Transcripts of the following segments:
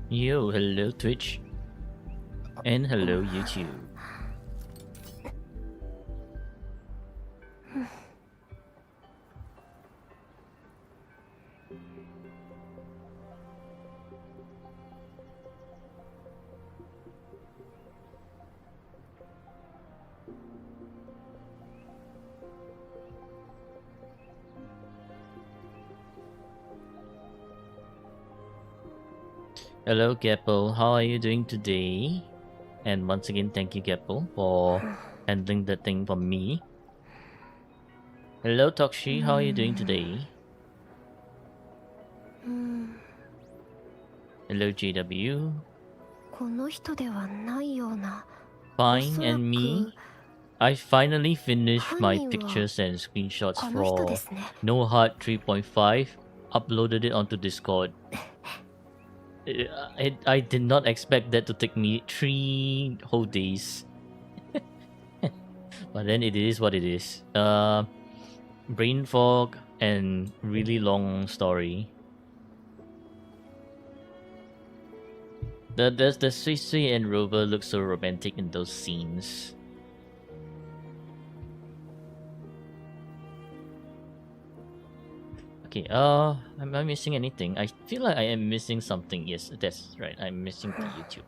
Yo, hello Twitch. And hello YouTube. Hello Gapple, how are you doing today? And once again, thank you Gapple for handling that thing for me. Hello Tokshi, how are you doing today? Hello JW. Fine, and me? I finally finished my pictures and screenshots for No Heart 3.5, uploaded it onto Discord. I did not expect that to take me 3 whole days. But then it is what it is. Brain fog and really long story. The Sui and Rover look so romantic in those scenes. Okay, am I missing anything? I feel like I am missing something. Yes, that's right. I'm missing the YouTube.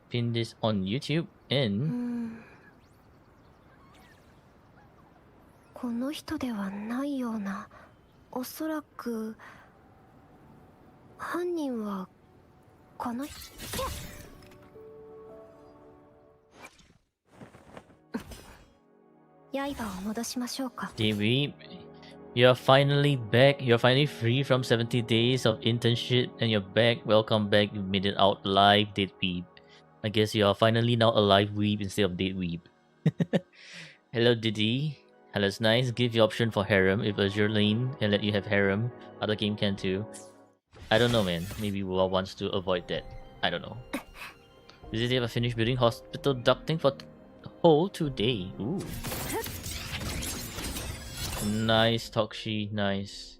Pin this on YouTube and この人ではないような。おそらく犯人はこの人。刃を戻しましょうか。 Didi, you're finally back. You're finally free from 70 days of internship and you're back. Welcome back. You made it out alive, Dead Weeb. I guess you are finally now alive Weeb instead of Dead Weeb. Hello Didi. Hello's nice. Give the option for harem if Azure Lane can let you have harem. Other game can too. I don't know, man. Maybe Wua wants to avoid that. I don't know. Did they ever finish building hospital ducting for the whole 2 day? Ooh. Nice, Tokshi. Nice.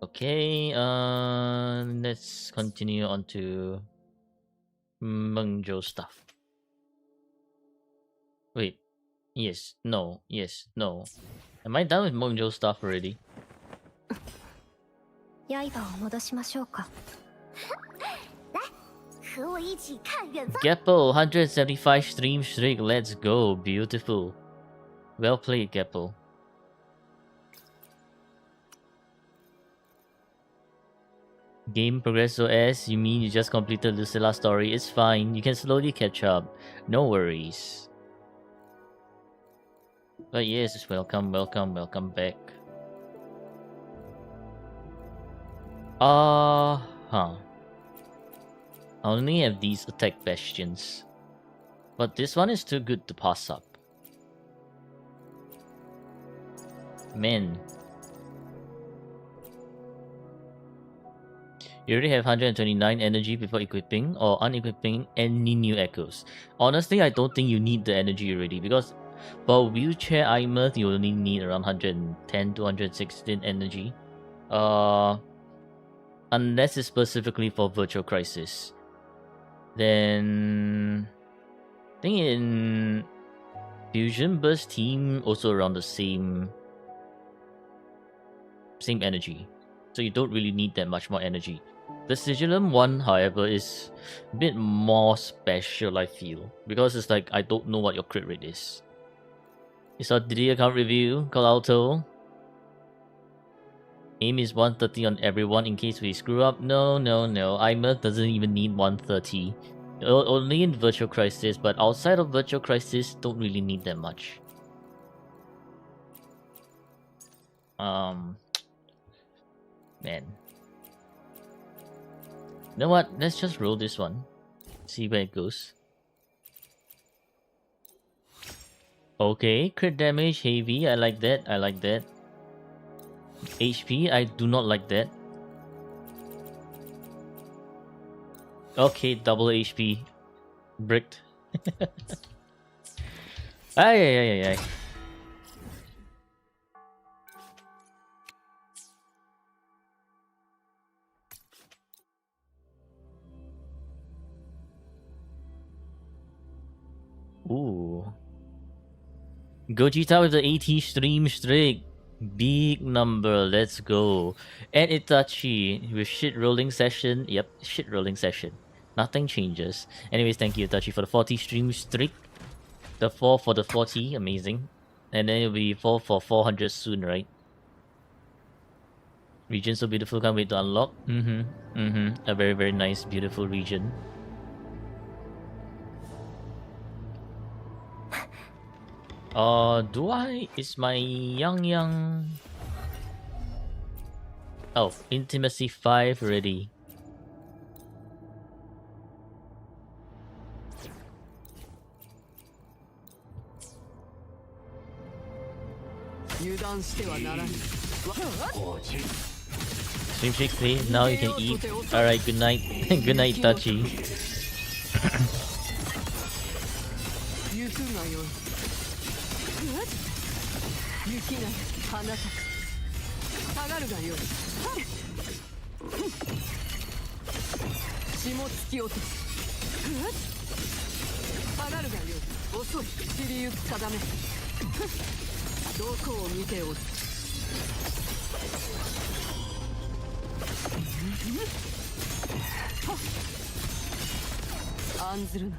Okay, let's continue on to Mengjo stuff. Wait. Yes. No. Yes. No. Am I done with Mengjo stuff already? 刃を戻しましょうか。和我一起看远方。 Gapple, 175 stream streak. Let's go. Beautiful. Well played, Gapple. Game progress OS? You mean you just completed Lucilla story? It's fine. You can slowly catch up. No worries. But yes, welcome back. Huh. I only have these attack bastions. But this one is too good to pass up. Man. You already have 129 energy before equipping or unequipping any new echoes. Honestly, I don't think you need the energy already because for wheelchair Imeth, you only need around 110 to 116 energy. Unless it's specifically for Virtual Crisis. Then I think in Fusion Burst team also around the same energy. So you don't really need that much more energy. The Sigillum one, however, is a bit more special, I feel. Because it's like, I don't know what your crit rate is. It's our Didi account review, call Alto. Aim is 130 on everyone in case we screw up. No. Imeth doesn't even need 130. Only in Virtual Crisis, but outside of Virtual Crisis, don't really need that much. Man. You know what? Let's just roll this one. See where it goes. Okay, crit damage, heavy. I like that. HP, I do not like that. Okay, double HP. Bricked. Ay, ay, ay, ay, ay. Ooh. Gogeta with the 80 stream streak. Big number, let's go. And Itachi with shit rolling session. Yep, shit rolling session. Nothing changes. Anyways, thank you Itachi for the 40 stream streak. The 4 for the 40, amazing. And then it'll be 4 for 400 soon, right? Region so beautiful, can't wait to unlock. A very, very nice, beautiful region. Is my Yang... Oh, Intimacy 5 ready. Stream 60, now you can eat. Alright, good night. Good night, Tachi.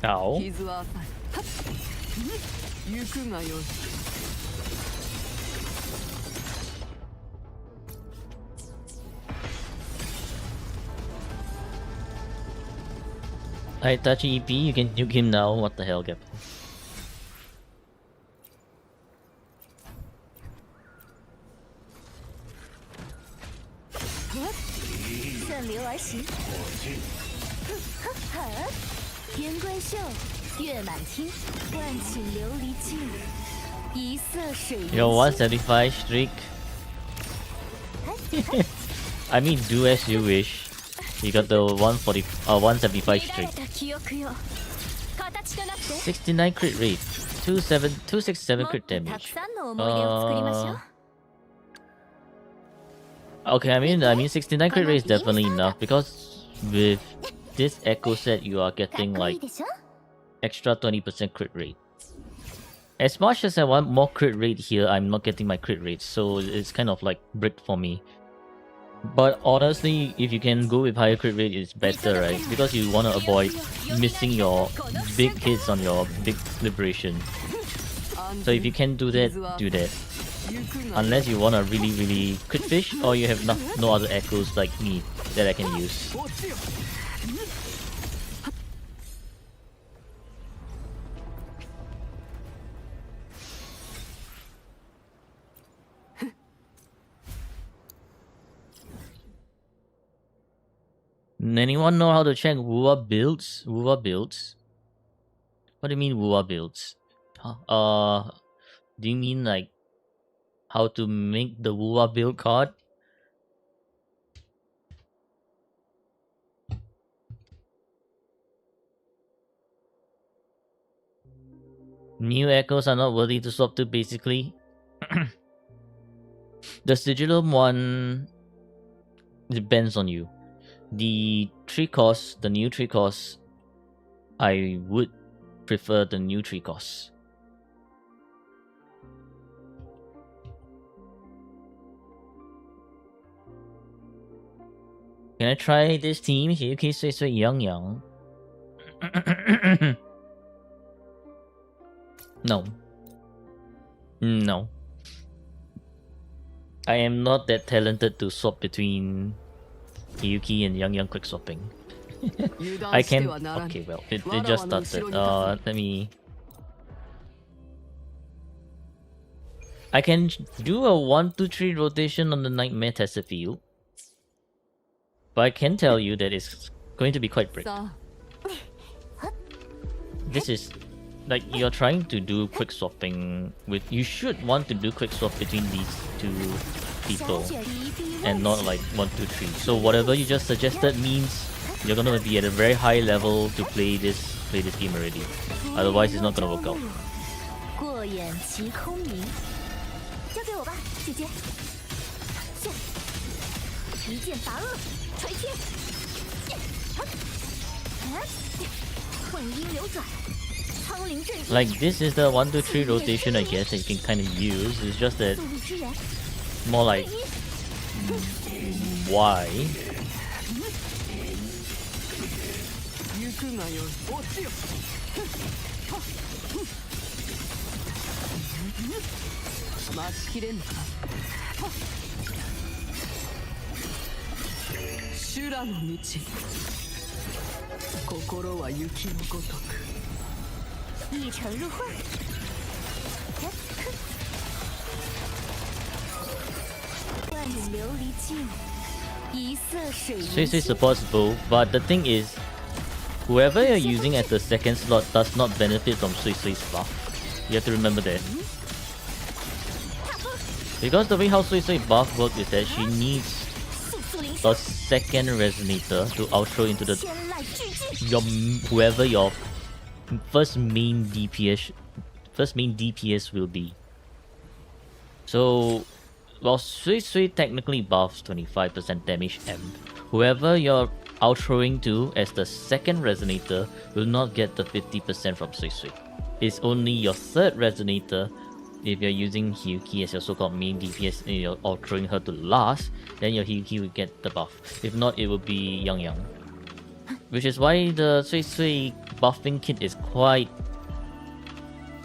Ow. Alright, Tachi EP, you can nuke him now. What the hell, Gap? Your 175 streak. I mean, do as you wish. You got the 175 streak. 69 crit rate. 267 crit damage. Okay, I mean 69 crit rate is definitely enough because with this echo set you are getting like extra 20% crit rate. As much as I want more crit rate here, I'm not getting my crit rate, so it's kind of like bricked for me. But honestly, if you can go with higher crit rate, it's better, right? Because you want to avoid missing your big hits on your big liberation. So if you can do that, do that. Unless you want to really crit fish, or you have no other echoes like me that I can use. Anyone know how to check Wua builds? Wua builds? What do you mean Wua builds? Do you mean like how to make the Wua build card? New echoes are not worthy to swap to basically. The Sigillum one depends on you. The new 3 costs, I would prefer the new 3 costs. Can I try this team? Okay, so Yang. No. No. I am not that talented to swap between Yuki and Yang quick swapping. I can. Okay, well, it just started. Let me. I can do a 1-2-3 rotation on the Nightmare Tessa field. But I can tell you that it's going to be quite brick. This is like you're trying to do quick swapping with. You should want to do quick swap between these two people and not like 1-2-3. So whatever you just suggested means you're gonna be at a very high level to play this game already. Otherwise, it's not gonna work out. 眼其空明，交给我吧，姐姐。是，一剑拔恶，锤天。混音流转，苍灵阵。Like this is the 1, 2, 3 rotation, I guess, that you can kind of use. It's just that more like why? S2E33 supports both, but the thing is, whoever you're using as the second slot does not benefit from S2E33's buff. You have to remember that. Because the way how S2E33 buff works is that she needs a second resonator to outro into the whoever your first main DPS will be. So while S2E33 technically buffs 25% damage M, whoever you're outroing to as the second resonator will not get the 50% from S2E33. It's only your third resonator. If you're using Hyuki as your so-called main DPS and you're outroing her to last, then your Hyuki will get the buff. If not, it will be Yang Yang. Which is why the S2E33 buffing kit is quite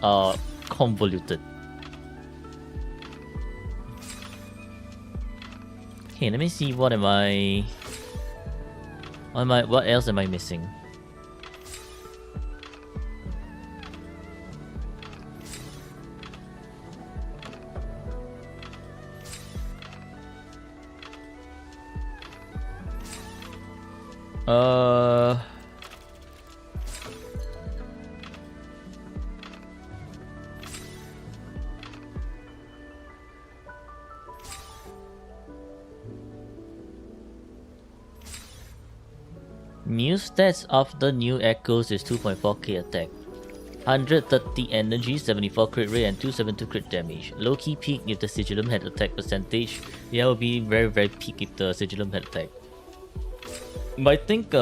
convoluted. Okay, let me see what else am I missing? New stats after new echoes is 2.4k attack, 130 energy, 74 crit rate, and 272 crit damage. Low key peak if the Sigillum had attack percentage. Yeah, it will be very very peak if the Sigillum had attack. But I think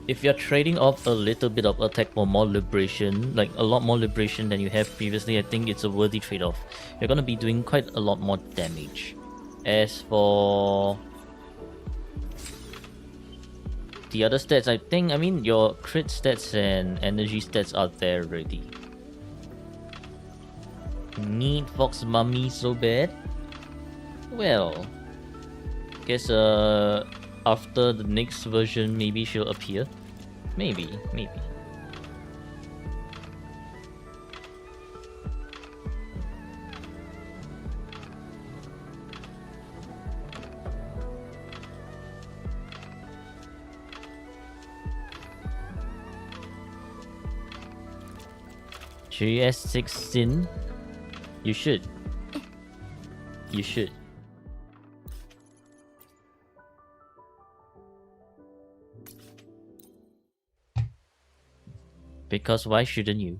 if you're trading off a little bit of attack for more liberation, like a lot more liberation than you have previously, I think it's a worthy trade-off. You're gonna be doing quite a lot more damage. As for the other stats, I mean your crit stats and energy stats are there already. Need Fox Mummy so bad? Well, guess after the next version maybe she'll appear. Maybe. GS6 Sin? You should. Because why shouldn't you?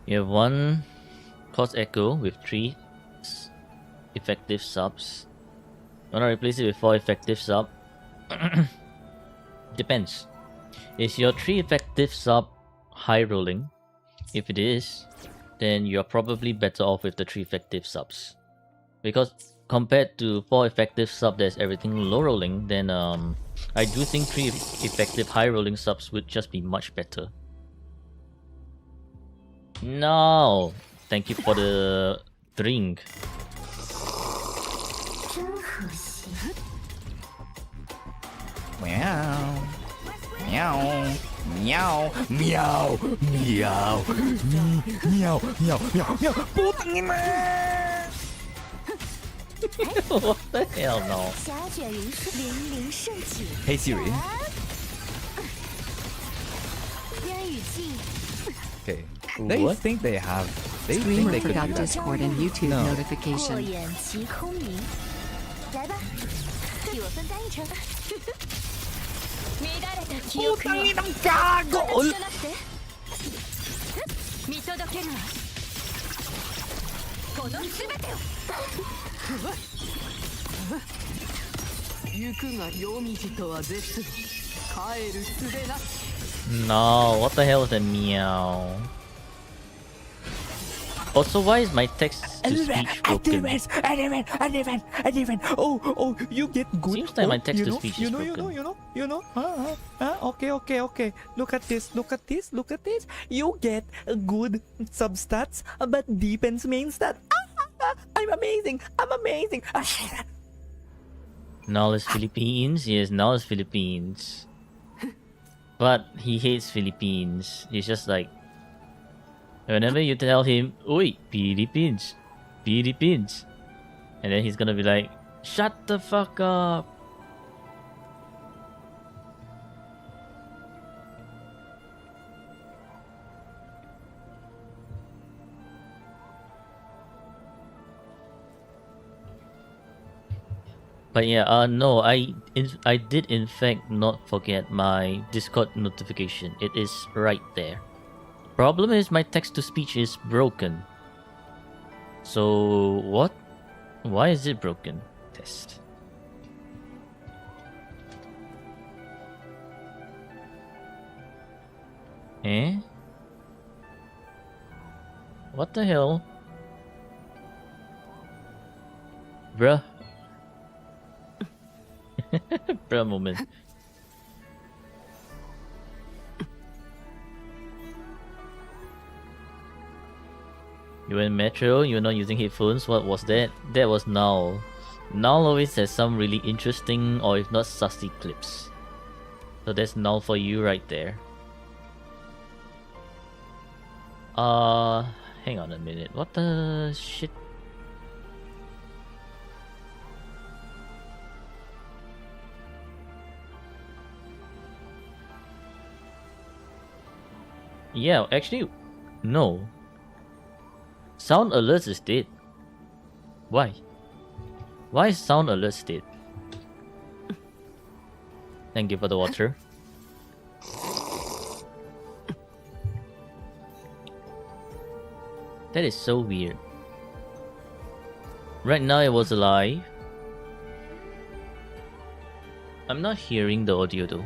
You have one cost echo with 3 effective subs. Wanna replace it with 4 effective sub? Depends. Is your 3 effective sub high rolling? If it is, then you're probably better off with the 3 effective subs. Because compared to 4 effective sub that's everything low rolling, then I do think 3 effective high rolling subs would just be much better. No! Thank you for the drink. Meow. Meow. Meow. Meow. Meow. Meow. Meow. Meow. Meow. What the hell no? Hey Siri. Okay. They What? think they have They think Streamer they could forgot do that. Discord and YouTube No. 过 notification. 眼其空明，来吧，替我分担一程。乱れた記憶を私じゃなくて見届けるわ。この全てを。行くが夜道とは絶後。帰る術なし。 No, what the hell is that meow? Also, why is my text to speech broken? Oh, you get good. Seems like my text to speech is broken. You know. Okay. Look at this. You get good substats, but defense main stat. I'm amazing. Knowledge Philippines? Yes, knowledge Philippines. But he hates Philippines. He's just like, whenever you tell him, "Oi, Philippines," and then he's gonna be like, "Shut the fuck up." But yeah, no, I did in fact not forget my Discord notification. It is right there. Problem is my text to speech is broken. So what? Why is it broken? Test. Eh? What the hell? Bruh. Bruh moment. You went Metro, you're not using headphones, what was that? That was Null. Null always has some really interesting or if not sussy clips. So that's Null for you right there. Hang on a minute, what the shit? Yeah, actually, no. Sound alerts is dead. Why? Why is sound alerts dead? Thank you for the water. That is so weird. Right now it was alive. I'm not hearing the audio though.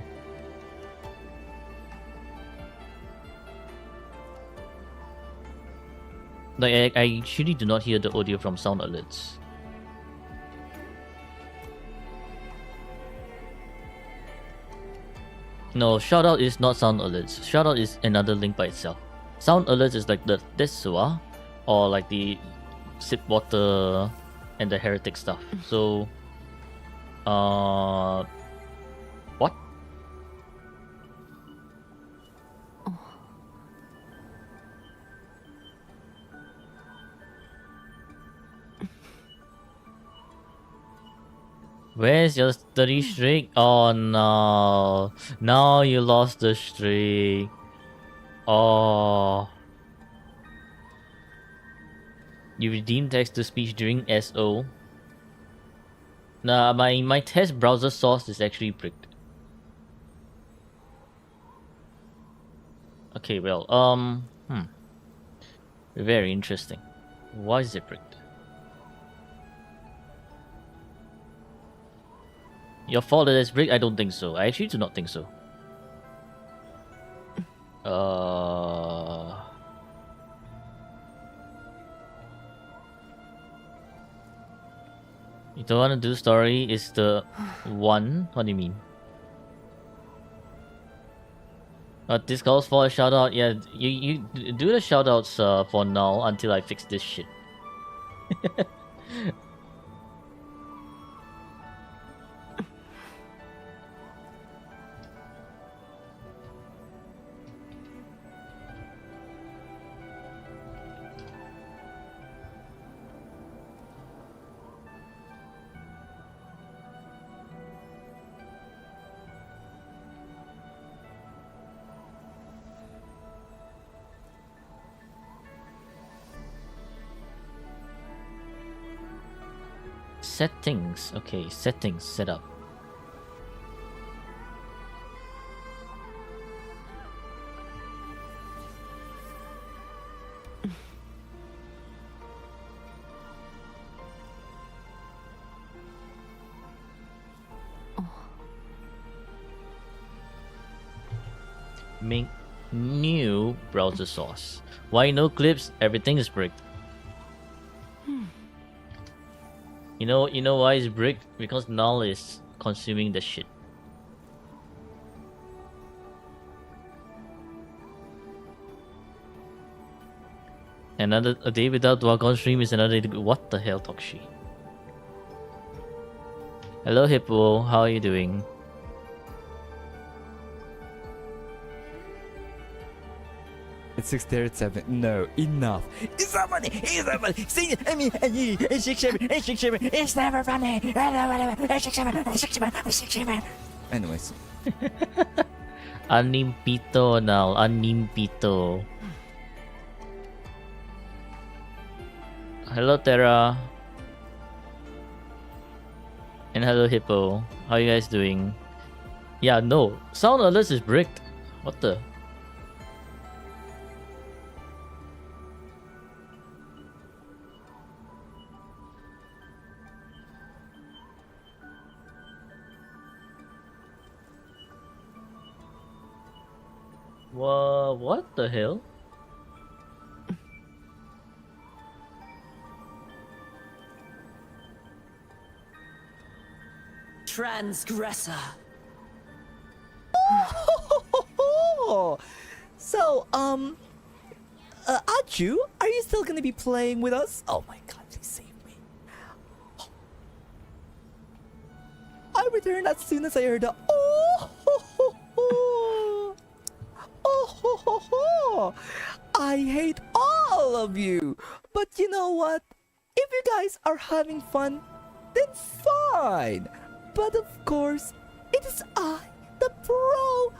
Like, I actually do not hear the audio from sound alerts. No, shoutout is not sound alerts. Shoutout is another link by itself. Sound alerts is like the Tesua, or like the sip water and the heretic stuff. So, what? Where's your study streak? Oh no. Now you lost the streak. Oh. You redeemed text to speech during SO. Nah, my test browser source is actually bricked. Okay, well, very interesting. Why is it bricked? Your fault that it's bricked? I don't think so. I actually do not think so. You don't want to do story? Is the one? What do you mean? This calls for a shout out. Yeah, you do the shout outs for now until I fix this shit. settings. Okay, settings setup. Make new browser source. Why no clips? Everything is bricked. You know why it's bricked? Because Null is consuming the shit. Another a day without Dwagon stream is another day. What the hell, Tokshi? Hello, Hippo. How are you doing? It's 6:37. No, enough. It's not funny. It's not funny. See, I mean, it's 6:7. It's 6:7. It's never funny. It's 6:7. It's 6:7. It's 6:7. Anyways. Animpito now. Animpito. Hello, Terra. And hello, Hippo. How you guys doing? Yeah, no. Sound alerts is bricked. What the? What the hell? Transgressor. So, Aju, are you still gonna be playing with us? Oh my god, please save me. I returned as soon as I heard the I hate all of you. But you know what? If you guys are having fun, then fine. But of course, it is I, the pro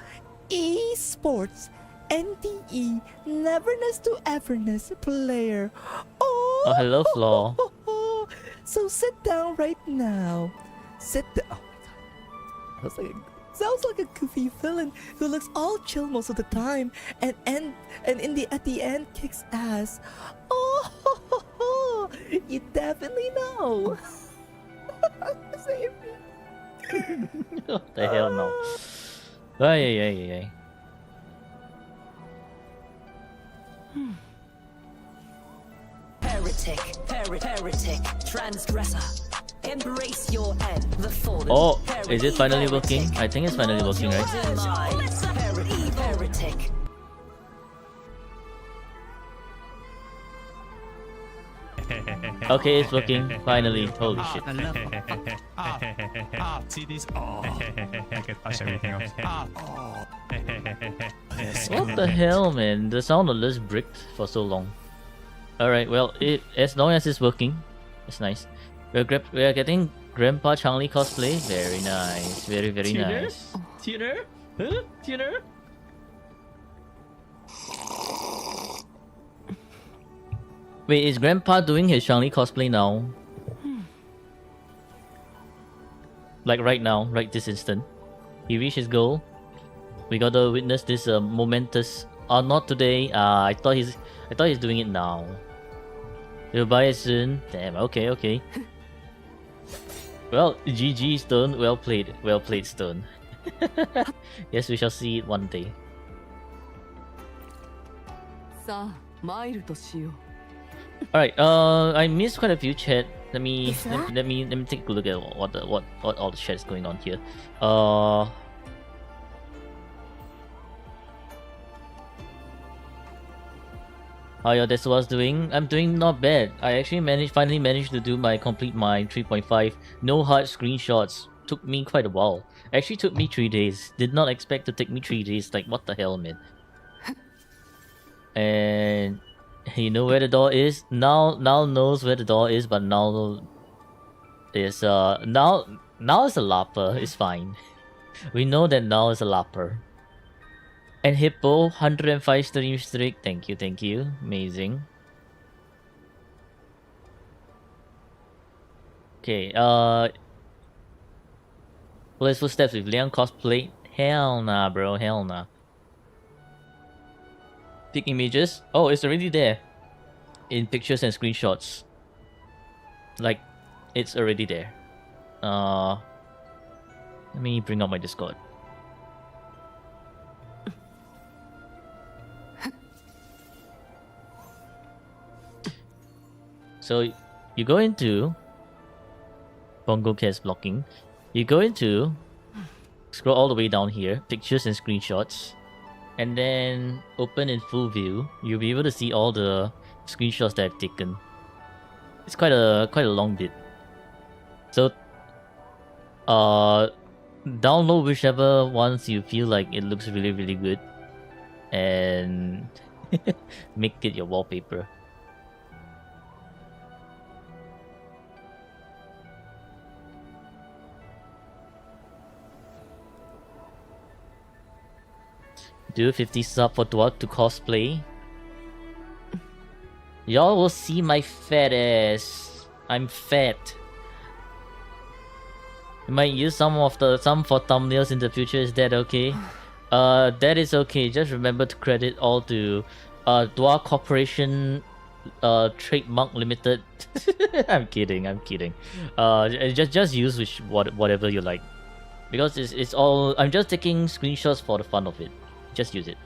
esports NTE Neverness to Everness player. Oh, hello, Flaw. So sit down right now. Sit down. Oh my god. Sounds like a goofy villain who looks all chill most of the time and at the end kicks ass. Oh, you definitely know. Save me. What the hell no? Ay. Heretic, transgressor. Embrace your end, the fallen. Oh, is it finally working? I think it's finally working, right? Heretic. Okay, it's working. Finally. Holy shit. See these? Oh, I could touch everything else. What the hell, man? The sound alert bricked for so long. Alright, well, as long as it's working, it's nice. We are getting Grandpa Changli cosplay. Very nice. Very nice. Tuner? Huh? Tuner? Wait, is Grandpa doing his Changli cosplay now? Like right now, right this instant. He reached his goal. We gotta witness this momentous. Not today. I thought he's doing it now. We'll buy it soon. Damn. Okay. Well, GG Stone. Well played, Stone. Yes, we shall see it one day. Alright, I missed quite a few chat. Let me take a look at what all the chat is going on here. How your Desua's doing? I'm doing not bad. I actually finally managed to complete my 3.5 no hard screenshots. Took me quite a while. Actually took me 3 days. Did not expect to take me 3 days. Like what the hell, man. And you know where the door is? Now knows where the door is, but now is now is a lapper. It's fine. We know that now is a lapper. And Hippo 105 stream streak. Thank you. Amazing. Okay, Police Footsteps with Leon cosplay? Hell nah, bro, hell nah. Pick images? Oh, it's already there. In pictures and screenshots. Like, it's already there. Let me bring up my Discord. So, you go into Bongo Cast blocking. You go into scroll all the way down here, pictures and screenshots, and then open in full view. You'll be able to see all the screenshots that I've taken. It's quite a long bit. So, download whichever ones you feel like it looks really good, and make it your wallpaper. Do 50 sub for Dwarf to cosplay. Y'all will see my fat ass. I'm fat. You might use some for thumbnails in the future. Is that okay? That is okay. Just remember to credit all to Dwarf Corporation Trademark Limited. I'm kidding. Just use whatever you like, because it's all. I'm just taking screenshots for the fun of it. Just use it.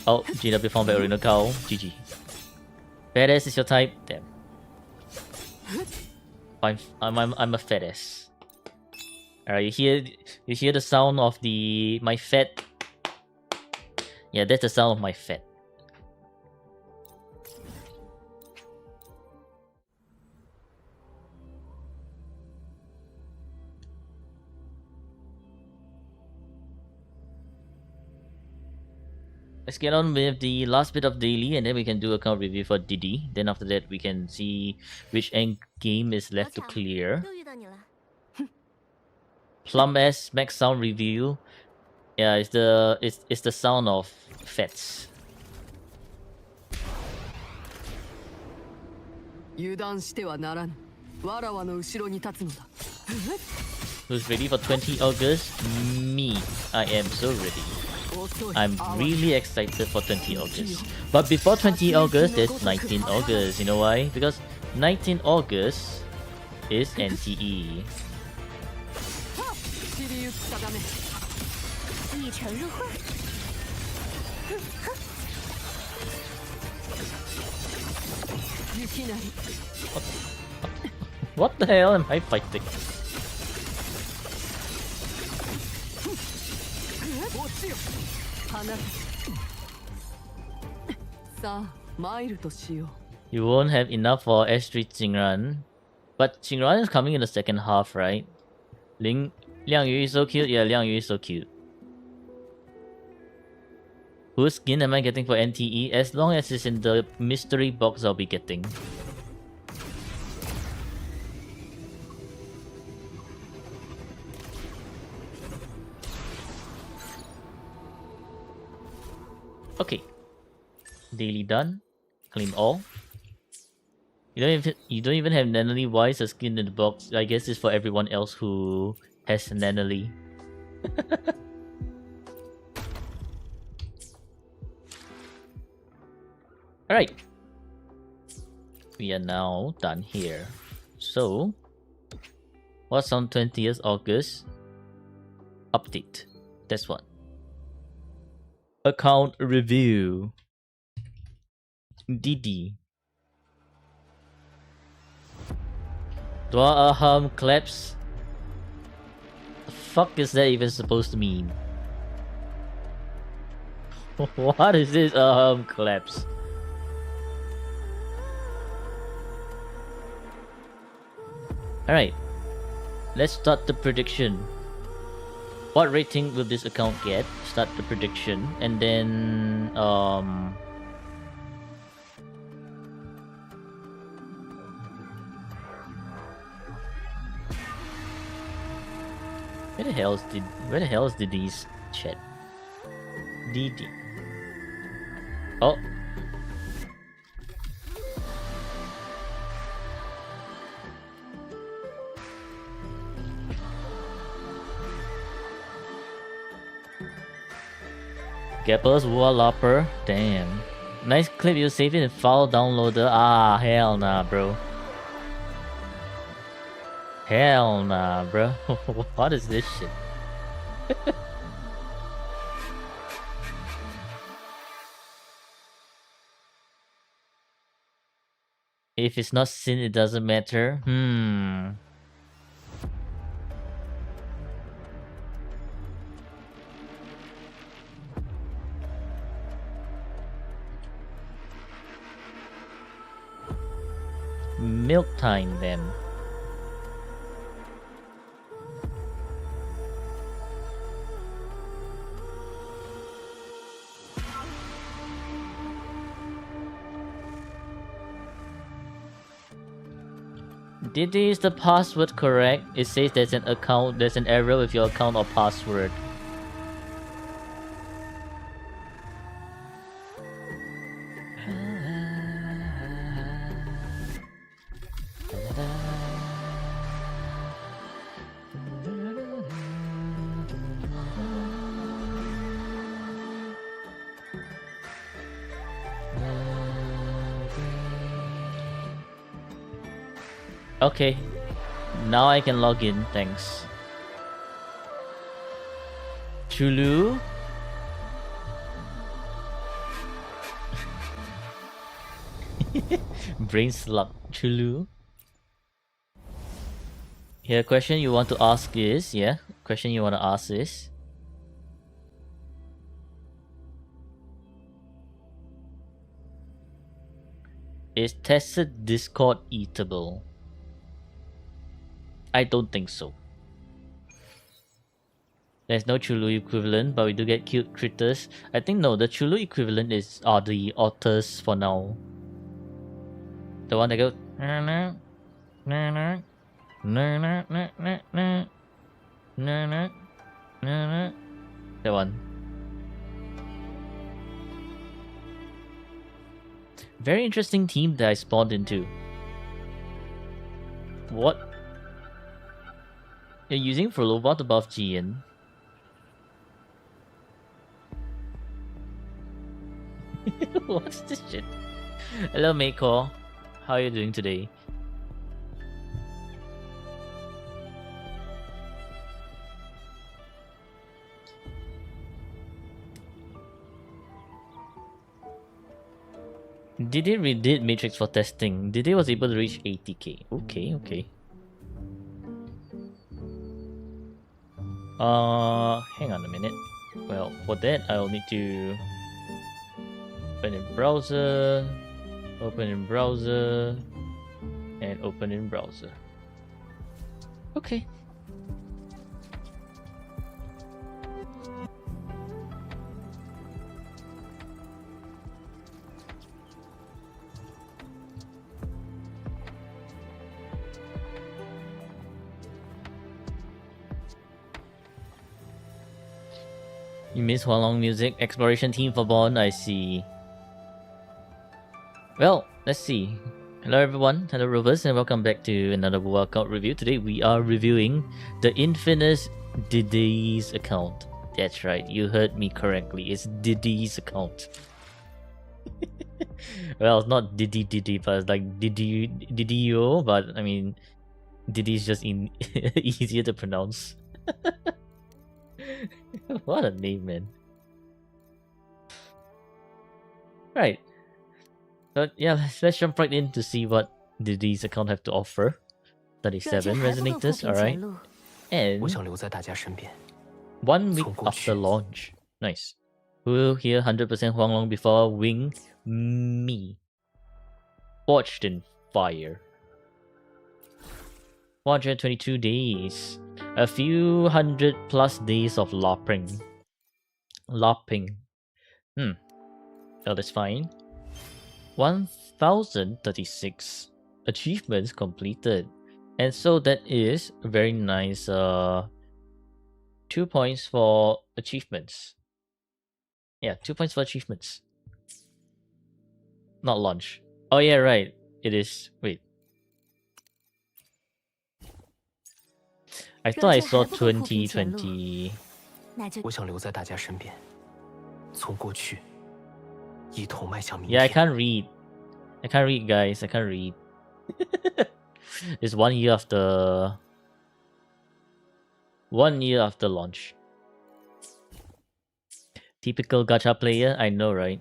Oh, GW found by Arena Cow. GG. Badass is your type? Damn. I'm a fat ass. Alright, you hear the sound of my fat. Yeah, that's the sound of my fat. Let's get on with the last bit of daily, and then we can do account review for Didi. Then after that, we can see which end game is left to clear. Plum S max sound review. Yeah, it's the sound of fats. 油断してはならぬ。わらわの後ろに立つのだ。Who's ready for 20 August? Me. I am so ready. I'm really excited for 20 August. But before 20 August, there's 19 August. You know why? Because 19 August is NTE. 一尘入会。 What the hell am I fighting? You won't have enough for S3 Jingran. But Jingran is coming in the second half, right? Liang Yu is so cute. Yeah, Liang Yu is so cute. Whose skin am I getting for NTE? As long as it's in the mystery box, I'll be getting. Okay. Daily done. Claim all. You don't even have Nanally. Why is a skin in the box? I guess it's for everyone else who has Nanally. Alright. We are now done here. So, what's on 20th August? Update. That's one. Account review. Didi. Dua Aham claps. The fuck is that even supposed to mean? What is this Aham claps? Alright. Let's start the prediction. What rating will this account get? Start the prediction, and then where the hell is Didi's chat? Didi. Oh. Gappers, Wallopper. Damn. Nice clip, you save it in file downloader. Ah, hell nah, bro. Hell nah, bro. What is this shit? If it's not sin, it doesn't matter. Milk time then. Didi, is the password correct? It says there's an error with your account or password. Okay, now I can log in, thanks. Chulu? Brain slap. Chulu? Here, question you want to ask is, question you want to ask is, tested Discord eatable? I don't think so. There's no Chulu equivalent, but we do get cute critters. I think no, the Chulu equivalent are the otters for now. The one that goes na na na na na na na na na na na na. That one. Very interesting team that I spawned into. What? You're using Frolobot above GN. What's this shit? Hello, Meiko. How are you doing today? Didi redid Matrix for testing. Didi was able to reach 80k. Okay. Hang on a minute. Well, for that I'll need to open in browser, and open in browser. Okay. You miss Huanglong music? Exploration team for Bond, I see. Well, let's see. Hello everyone, hello Rovers, and welcome back to another workout review. Today we are reviewing the infamous Didi's account. That's right, you heard me correctly. It's Didi's account. Well, it's not Didi, but it's like Didio, but I mean, Didi's just easier to pronounce. What a name, man. Right. But yeah, let's jump right in to see what Didi's account have to offer. 37 resonators, alright. And 1 week after launch. Nice. We'll hear 100% Huanglong before Wing Me. Forged in Fire. 422 days. A few hundred plus days of lopping. Oh, that's fine. 1036 achievements completed. And so that is a very nice 2 points for achievements. Yeah, 2 points for achievements. Not launch. Oh yeah, right. It is. Wait. I thought I saw 2020. 从过去一同迈向明 Yeah, I 天。 can't read. I can't read, guys. I can't read. It's 1 year after... 1 year after launch. Typical gacha player, I know, right?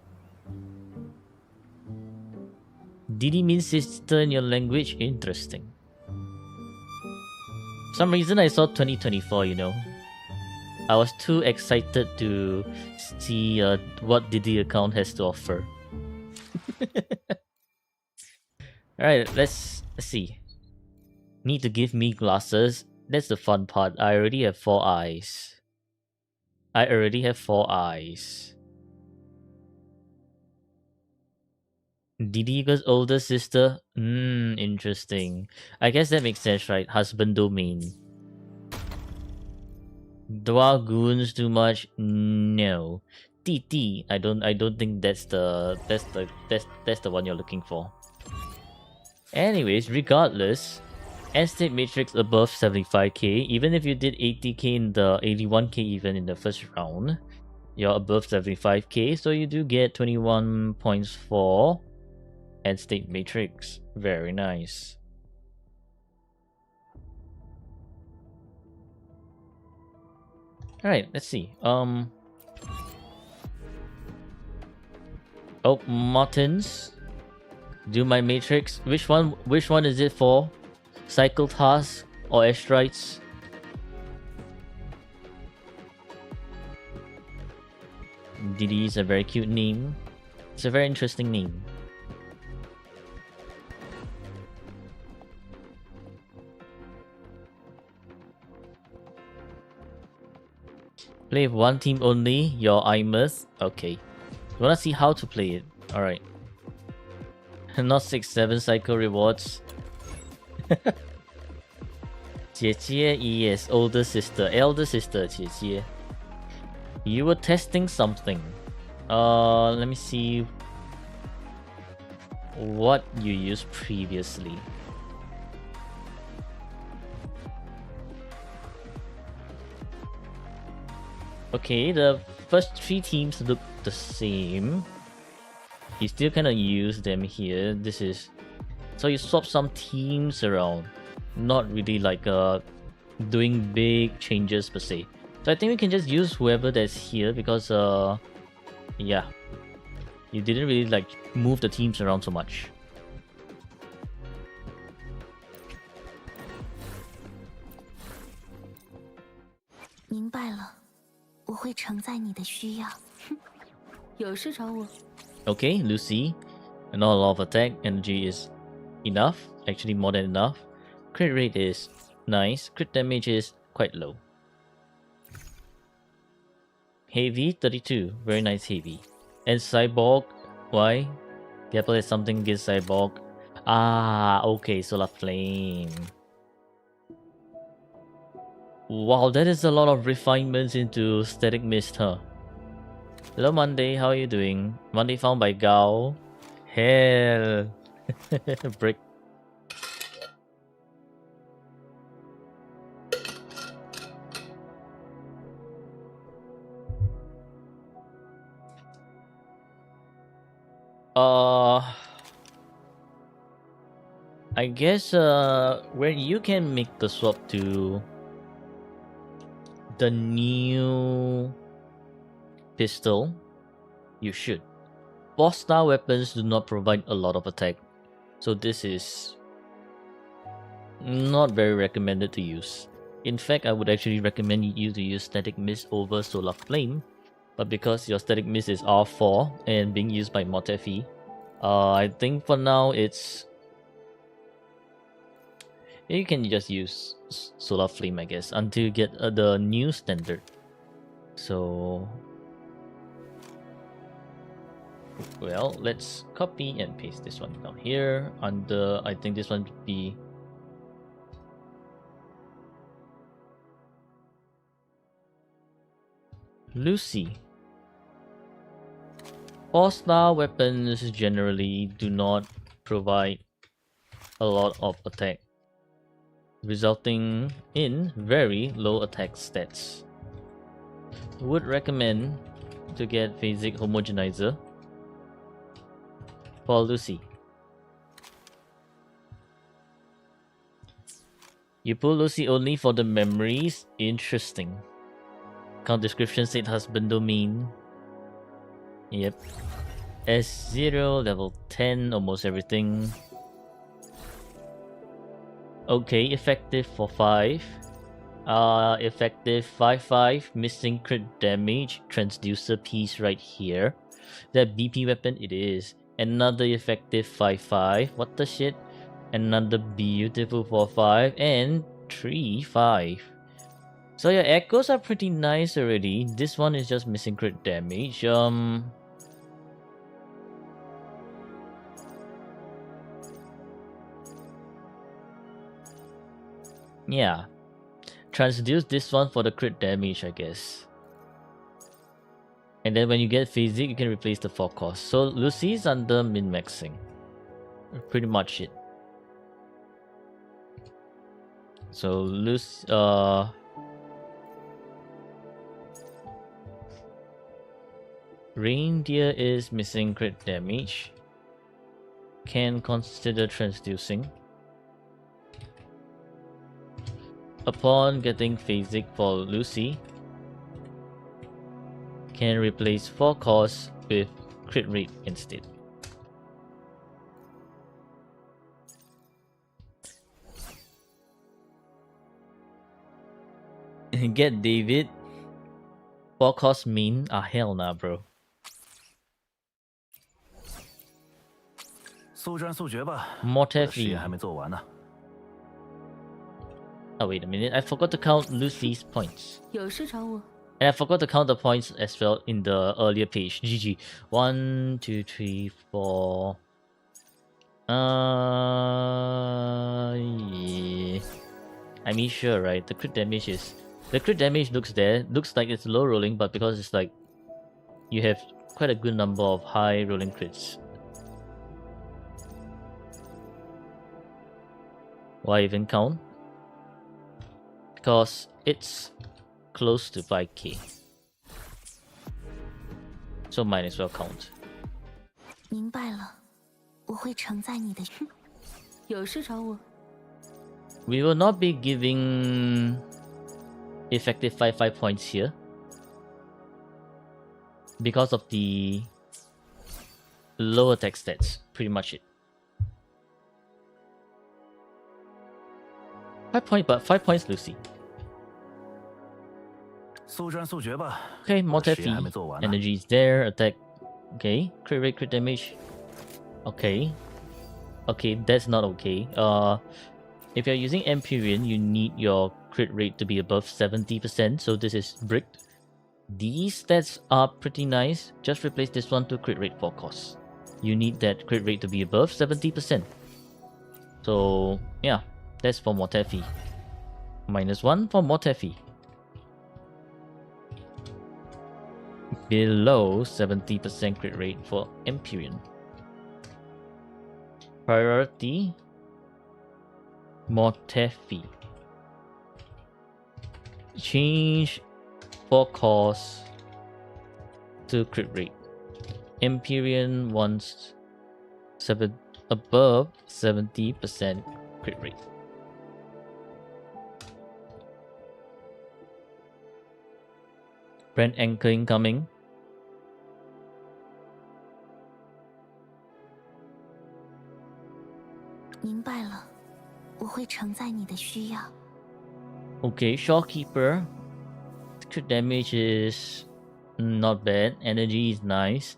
Didi means sister in your language? Interesting. For some reason I saw 2024, you know. I was too excited to see what Didi account has to offer. Alright, let's see. Need to give me glasses. That's the fun part. I already have 4 eyes. I already have 4 eyes. Didi equals older sister? Interesting. I guess that makes sense, right? Husband domain. Do our goons too much? No. Didi. I don't think that's the one you're looking for. Anyways, regardless, Estate Matrix above 75k, even if you did 80k in the 81k even in the first round, you're above 75k, so you do get 21 points for Estate Matrix. Very nice. Alright, let's see. Oh, Martins. Do my matrix. Which one is it for? Cycle task or asteroids? Didi is a very cute name. It's a very interesting name. Play with one team only, your Imers. Okay. You wanna see how to play it? Alright. Not 6-7 cycle rewards. 姐姐, yes, older sister, elder sister, 姐姐. You were testing something. Let me see what you used previously. Okay, the first 3 teams look the same. You still kind of use them here. This is... So you swap some teams around. Not really like doing big changes per se. So I think we can just use whoever that's here because yeah. You didn't really like move the teams around so much. Okay, Lucy. Not a lot of attack. Energy is enough. Actually more than enough. Crit rate is nice. Crit damage is quite low. Heavy 32. Very nice heavy. And Cyborg. Why? Gapple has something against Cyborg. Ah, okay. Solar Flame. Wow, that is a lot of refinements into Static Mist, huh? Hello Monday, how are you doing? Monday found by Gao. Hell. Brick. I guess where you can make the swap to the new pistol, you should. Boss style weapons do not provide a lot of attack, so this is not very recommended to use. In fact, I would actually recommend you to use Static Mist over Solar Flame, but because your Static Mist is R4 and being used by Motefi, I think for now it's... You can just use Solar Flame, I guess, until you get the new standard. So... Well, let's copy and paste this one down here. Under, I think this one would be... Lucy. All-star weapons generally do not provide a lot of attack, resulting in very low attack stats. Would recommend to get Phasic Homogenizer for Lucy. You pull Lucy only for the memories? Interesting. Count description state husband domain. Yep. S0, level 10, almost everything. Okay, effective for 5. Effective 5/5, missing crit damage, transducer piece right here. That BP weapon it is. Another effective 5/5. What the shit? Another beautiful 4/5 and 3/5. So your echoes are pretty nice already. This one is just missing crit damage. Yeah. Transduce this one for the crit damage, I guess. And then when you get Phasic, you can replace the 4 cost. So Lucy's under min-maxing. Pretty much it. So Lucy, Reindeer is missing crit damage. Can consider transducing. Upon getting Phasic for Lucy, can replace 4 costs with crit rate instead. Get David. 4 costs mean hell nah, bro. 速战速决吧， Mortefi 事业还没做完呢。 Oh wait a minute, I forgot to count Lucy's points. 有事找我。 And I forgot to count the points as well in the earlier page. GG. 1, 2, 3, 4. Yeah. I mean, sure, right? The crit damage looks there. Looks like it's low rolling, but because it's like you have quite a good number of high rolling crits. Why even count? Because it's close to 5k. So might as well count. 明白了，我会承载你的。有事找我。 We will not be giving effective 5/5 points here because of the low attack stats. Pretty much it. 5 points, Lucy. 速战速决吧。 Okay, 我的 Mortefi. 事业还没做完呢。 Energy is there. Attack. Okay. Crit rate, crit damage. Okay. Okay, that's not okay. If you're using Empyrean, you need your crit rate to be above 70%. So this is bricked. These stats are pretty nice. Just replace this one to crit rate 4 costs. You need that crit rate to be above 70%. So yeah, that's for Mortefi. -1 for Mortefi. Below 70% crit rate for Empyrean. Priority Mortefi. Change 4 costs to crit rate. Empyrean wants above 70% crit rate. Brand anchor incoming. Okay, Shopkeeper. Crit damage is not bad. Energy is nice.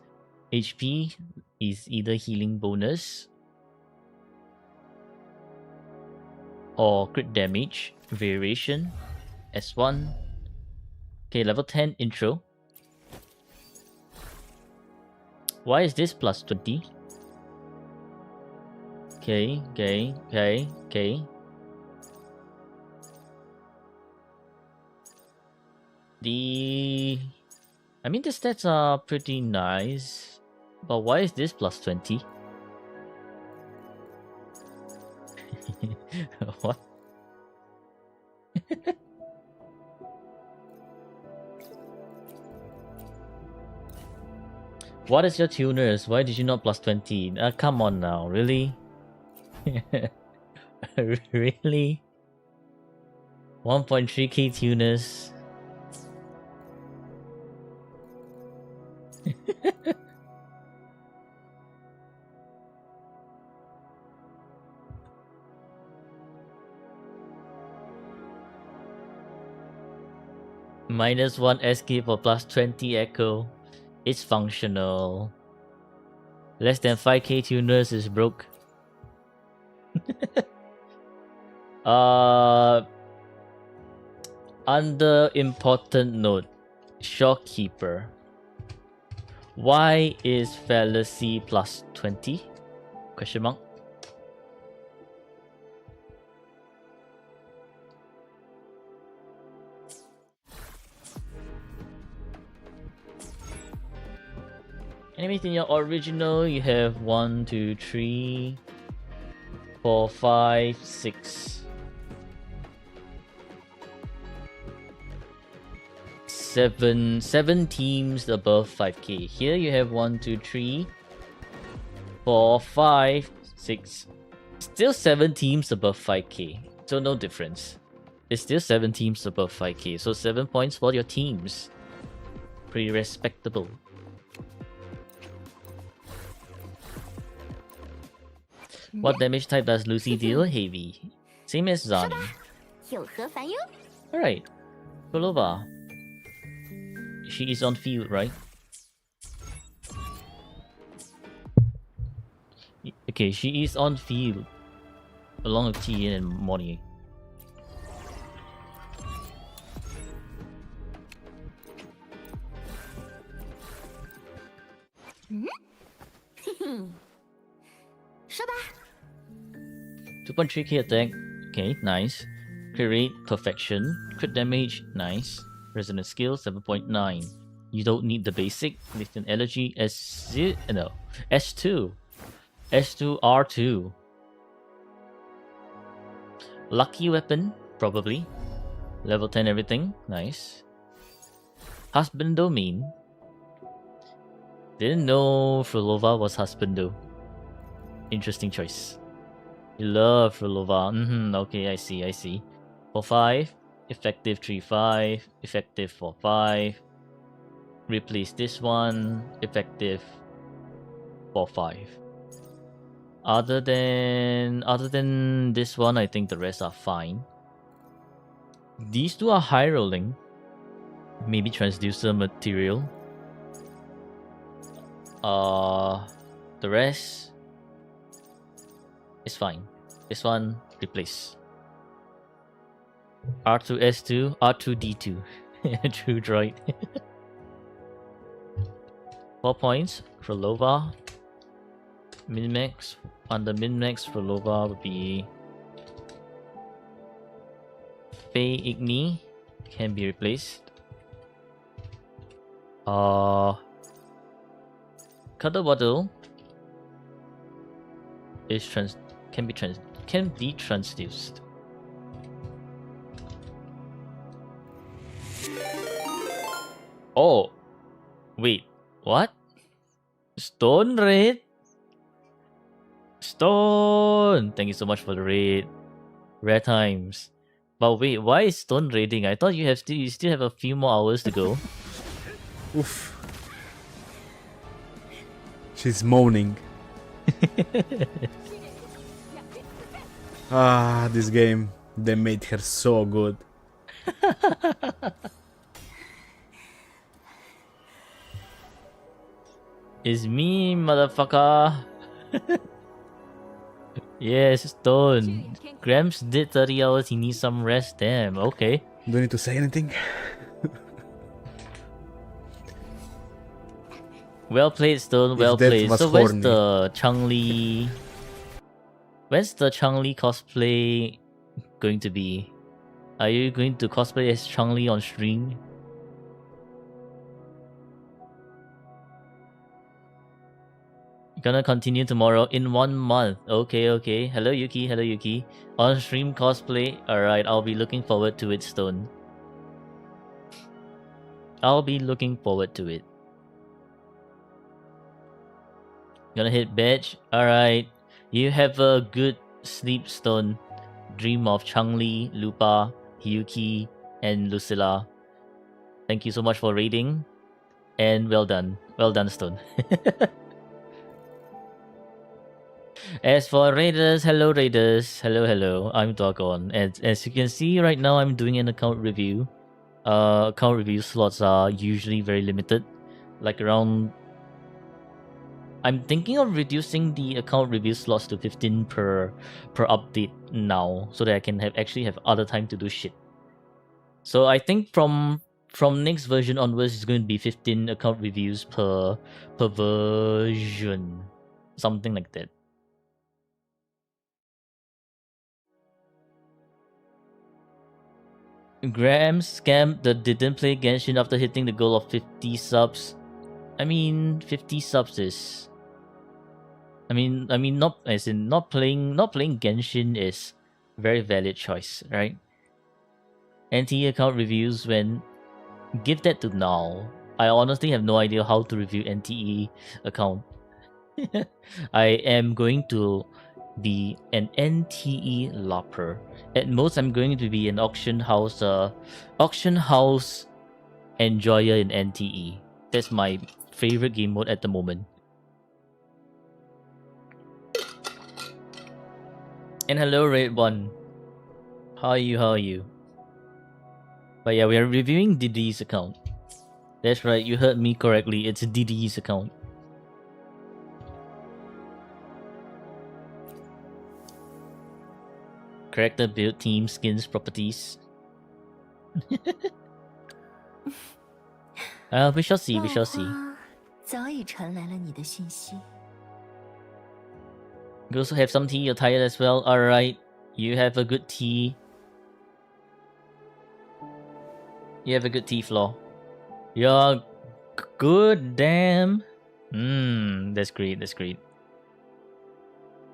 HP is either healing bonus or crit damage variation. S1. Okay, level 10 intro. Why is this plus 20? Okay. I mean, the stats are pretty nice, but why is this plus 20? What? What is your tuners? Why did you not plus 20? Come on now, really? Really? 1.3k tuners. -1 SK for plus 20 echo. It's functional. Less than 5k tuners is broke. Under important note, Shopkeeper. Why is fallacy plus 20? Question mark. Anything in your original, you have 1, 2, 3, 4, 5, 6. 7 teams above 5k. Here you have 1, 2, 3, 4, 5, 6. Still 7 teams above 5k. So no difference. It's still 7 teams above 5k. So 7 points for your teams. Pretty respectable. What damage type does Lucy deal? Heavy. Same as Zani. 有何烦忧？ Alright. Golova. She is on field, right? Okay, she is on field. Along with Tien and Moni. Hmm. 说吧。 2.3k attack. Okay, nice. Crit rate, perfection. Crit damage, nice. Resonant skill, 7.9. You don't need the basic. Listen energy, no. S2. S2R2. Lucky weapon, probably. Level 10 everything, nice. Husbando mean. Didn't know Frolova was Husbando. Interesting choice. You love Frolova. Okay, I see. 4-5. Effective 3-5. Effective 4-5. Replace this one. Effective 4-5. Other than this one, I think the rest are fine. These two are high rolling. Maybe transducer material. The rest is fine. This one, replace. R2S2, R2D2. True droid. 4 points for Lova. Min-max. Under min-max for Lova would be Fei Igni. Can be replaced. Cuddle Waddle is can be transduced. Oh, wait, what? Stone raid? Stone! Thank you so much for the raid. Rare times. But wait, why is Stone raiding? I thought you still have a few more hours to go. Oof. She's moaning. This game, they made her so good. It's me, motherfucker. Yes, Stone. Gramps did 30 hours, he needs some rest. Damn, okay. Do I need to say anything? Well played, Stone, well played. So where's the Chun-Li? When's the Chun-Li cosplay going to be? Are you going to cosplay as Chun-Li on stream? Gonna continue tomorrow in 1 month. Okay. Hello Yuki. On stream cosplay. Alright, I'll be looking forward to it, Stone. I'll be looking forward to it. Gonna hit badge. Alright. You have a good sleep stone. Dream of Changli, Lupa, Hyuki, and Lucilla. Thank you so much for raiding. And well done. Well done, Stone. As for raiders, hello raiders. Hello. I'm Dogon. And as you can see right now, I'm doing an account review. Account review slots are usually very limited. Like around... I'm thinking of reducing the account review slots to 15 per update now, so that I can actually have other time to do shit. So I think from next version onwards, it's going to be 15 account reviews per version, something like that. Graham scammed that didn't play Genshin after hitting the goal of 50 subs. I mean, 50 subs is... I mean, not as in not playing Genshin is very valid choice, right? NT account reviews when give that to now. I honestly have no idea how to review NTE account. I am going to be an NTE lopper. At most, I'm going to be an auction house enjoyer in NTE. That's my favorite game mode at the moment. And hello, Red One. How are you? But yeah, we are reviewing Didi's account. That's right, you heard me correctly. It's Didi's account. Character build, team, skins, properties. We shall see. We shall see. 早已传来了你的讯息。 You also have some tea. You're tired as well. All right, you have a good tea. You have a good tea, Flaw. You're good. Damn. That's great. That's great.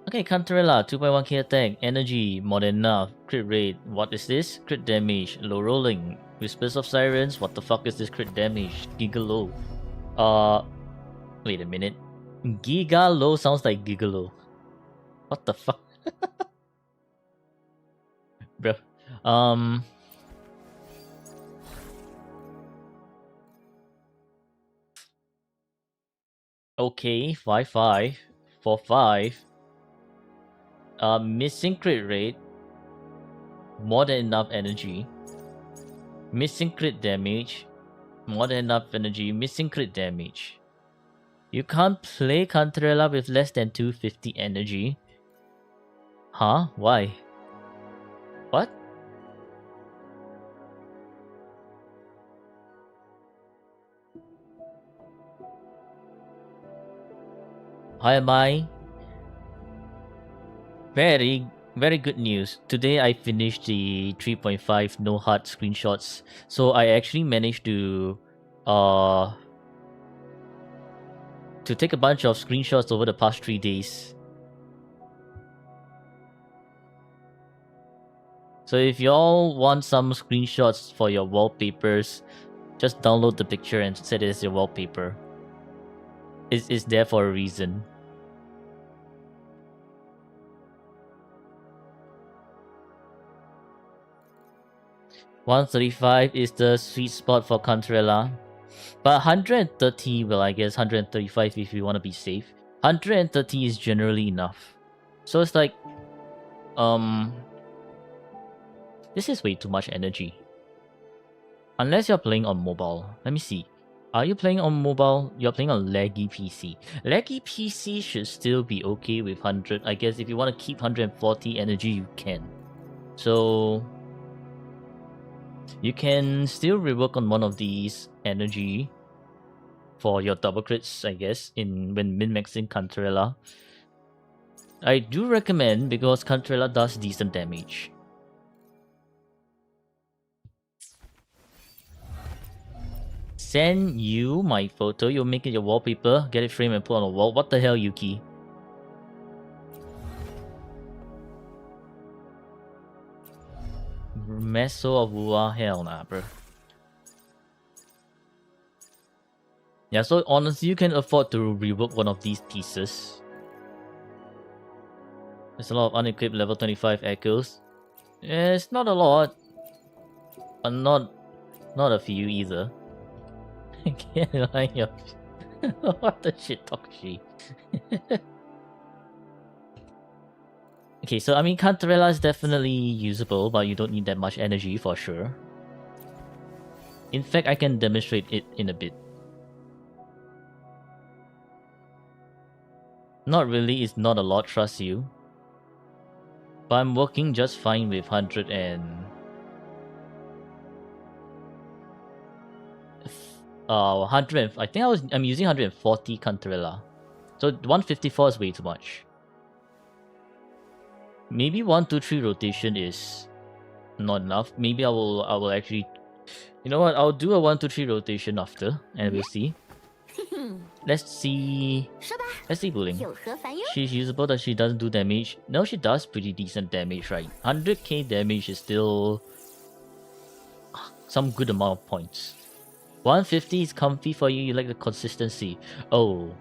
Okay, Cantarella, 2.1k attack, energy, more than enough, crit rate, what is this? Crit damage, low rolling, Whispers of Sirens, what the fuck is this crit damage? Gigalo. Wait a minute. Gigalo sounds like Gigalo. What the fuck? Bro. Okay, 5-5, 4-5. Missing crit rate, more than enough energy. Missing crit damage, more than enough energy. Missing crit damage. You can't play Cantarella with less than 250 energy. Huh? Why? What? Hi, am I? Very good news. Today I finished the 3.5 no HUD screenshots. So I actually managed to take a bunch of screenshots over the past 3 days. So if y'all want some screenshots for your wallpapers, just download the picture and set it as your wallpaper. It's there for a reason. $135 is the sweet spot for Cantarella. But 130, well, I guess 135 if you want to be safe. 130 is generally enough. So it's like, this is way too much energy. Unless you're playing on mobile. Let me see. Are you playing on mobile? You're playing on laggy PC. Laggy PC should still be okay with 100. I guess if you want to keep 140 energy, you can. So you can still rework on one of these energy for your double crits, I guess, when min-maxing Cantarella. I do recommend because Cantarella does decent damage. Send you my photo, you'll make it your wallpaper, get it framed and put on a wall. What the hell, Yuki? Meso of Wua? Hell nah, bro. Yeah, so honestly, you can afford to rework one of these pieces. There's a lot of unequipped level 25 echoes. Yeah, it's not a lot, but not a few either. Can't line up. What the shit talk she? Okay, so I mean, Cantarella is definitely usable, but you don't need that much energy for sure. In fact, I can demonstrate it in a bit. Not really, it's not a lot, trust you. But I'm working just fine with 100 and... 100 and... I think I'm using 140 Cantarella. So 154 is way too much. Maybe 1, 2, 3 rotation is not enough. Maybe I will actually... You know what, I'll do a 1, 2, 3 rotation after, and we'll see. Let's see... Let's see Bullying. 有何烦忧？ She's usable that she doesn't do damage. No, she does pretty decent damage, right? 100k damage is still... some good amount of points. 150 is comfy for you, you like the consistency. Oh,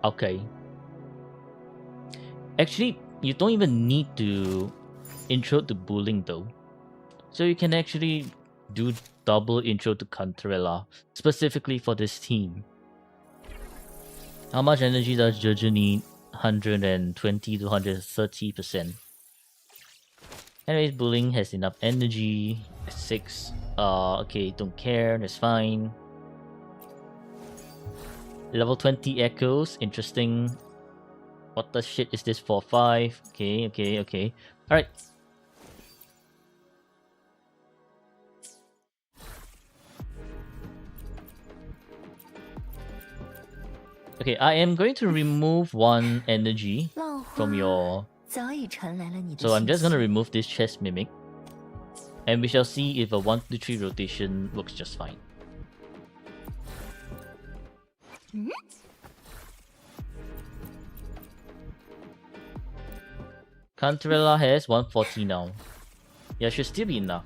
okay. Actually, you don't even need to intro to Bullying though. So you can actually do double intro to Cantarella, specifically for this team. How much energy does Jojo need? 120 to 130%. Anyways, Bullying has enough energy. 6. Okay, don't care, that's fine. Level 20 echoes, interesting. What the shit is this for? 5? Okay. Alright. Okay, I am going to remove 1 energy 浪 from 花 your... 早已传来了你的 So I'm 信 just 息 gonna remove this chest mimic. And we shall see if a 1, 2, 3 rotation works just fine. Cantarella has 140 now. Yeah, should still be enough.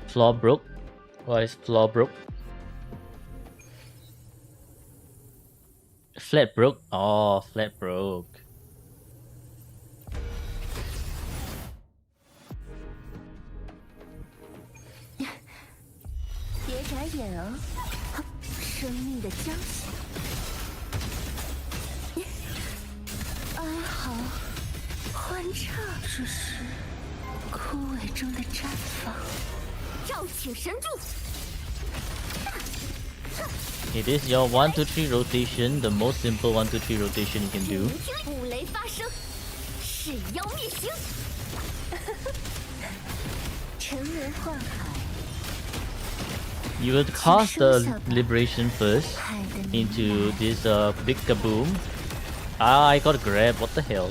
Floor broke. Why is floor broke? Flat broke? Oh, flat broke.别眨眼啊！生命的将息，哀嚎、欢唱，这是枯萎中的绽放。召请神柱。 It is your 1, 2, 3 rotation, the most simple 1, 2, 3 rotation you can do. 五雷发生，噬妖灭形。沉沦幻海。 You will cast the liberation first into this big kaboom. Ah, I got grabbed, what the hell?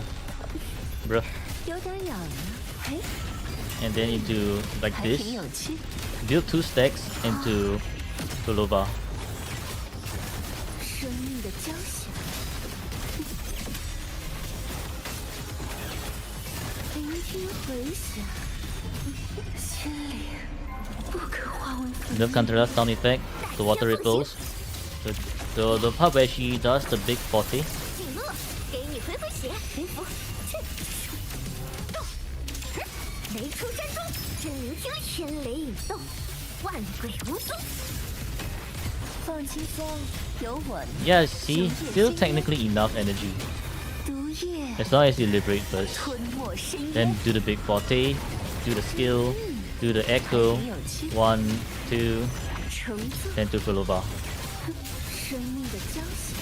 Bruh. 有点痒啊，嘿， And then into like 还 this. 挺有趣。 Build 2 stacks into Tulova. 生命的交响，聆听回响，心里不可化为粉 The Cantarella sound effect, the water ripples. The part where she does the big 40. 景乐，给你回回血，灵符，去，动，雷出山中，真聆听天雷引动，万鬼无踪。放轻松，有我呢。 Yeah, see, still technically enough energy. 毒液 As long as you liberate first. 吞没深渊， Then do the big 40, do the skill, do the echo. 很有趣， 1, 2, 乘坐 then to Tulova. 生命的交响。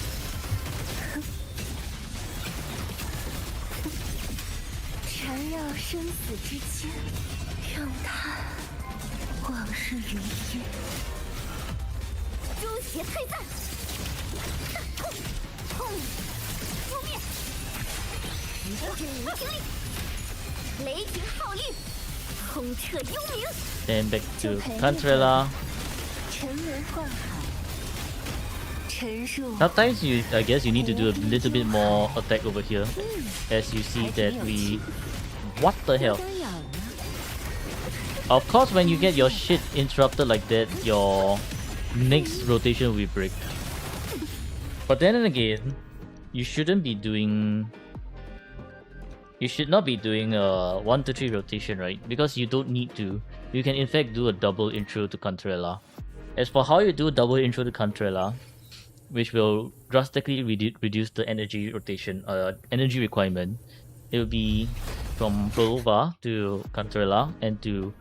缠绕生死之间，咏叹往事云烟。诛邪退散，轰！诛灭！真灵听力，雷霆号令，轰彻幽冥。 Then back to Cantarella. 沉沦幻海，沉入 Sometimes I guess you need to do a little bit more attack over here. As you see that we... What the 有 hell? 点痒啊。Of course, when you get your shit interrupted like that, your next rotation will break. But then again, you shouldn't be doing. You should not be doing a 1 to 3 rotation, right? Because you don't need to. You can in fact do a double intro to Cantrella. As for how you do a double intro to Cantrella, which will drastically reduce the energy rotation, energy requirement, it will be from Prolova to Cantrella and to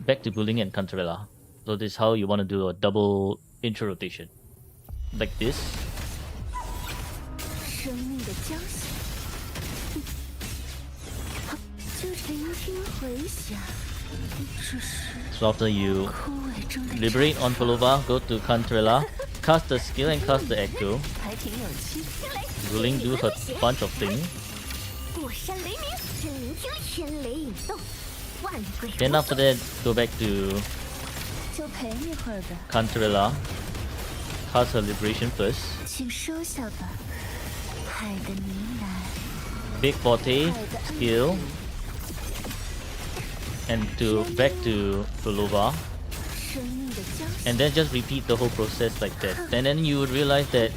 back to Bullying and Cantrella. So this is how you want to do a double intro rotation, like this. 生命的将醒，就聆听回响，只是 So after you 枯萎中的 liberate on Prolova, go to Cantrella, cast the skill and cast the echo. 还挺有趣。 Bullying do her bunch of things. 过山雷鸣，真聆听天雷引动，万鬼 Then 无 after that, go back to 就陪你会儿吧， Cantrella, cast her liberation first. 请收下吧，爱的呢喃， Big forte, skill, and to back to Prolova. 生命的将醒。 And then just repeat the whole process like that. And then you would realize that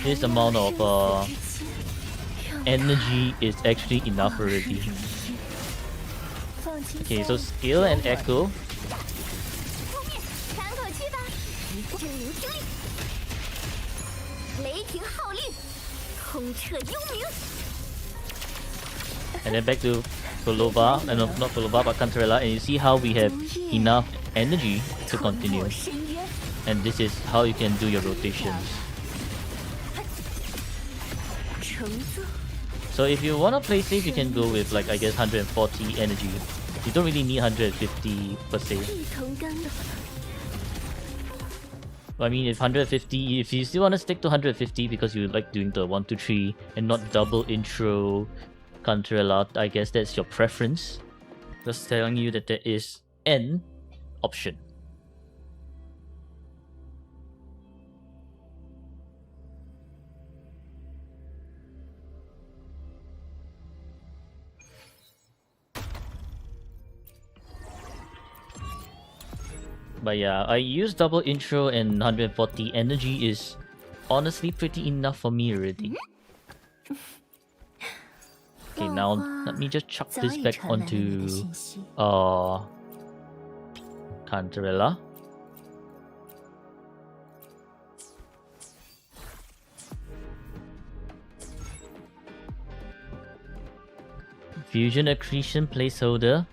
this amount of energy is actually enough already. Okay, so skill and echo. 喘口气吧，真聆听力，雷霆号令，通彻幽冥。 And then back to Prolova, and not Prolova but Cantrella, and you see how we have enough energy to continue. 深渊， And this is how you can do your rotations. 乘坐， So if you wanna play safe, you can go with like I guess 140 energy. You don't really need 150 per se. 一同甘露。 I mean, if 150, if you still wanna stick to 150 because you like doing the 1 2 3 and not double intro Cantrella, I guess that's your preference. Just telling you that there is an option. But yeah, I use double intro and 140 energy is honestly pretty enough for me already. Okay, now let me just chuck 早 this 已 back 传来了你的 onto 信息， Cantrella. Fusion accretion placeholder.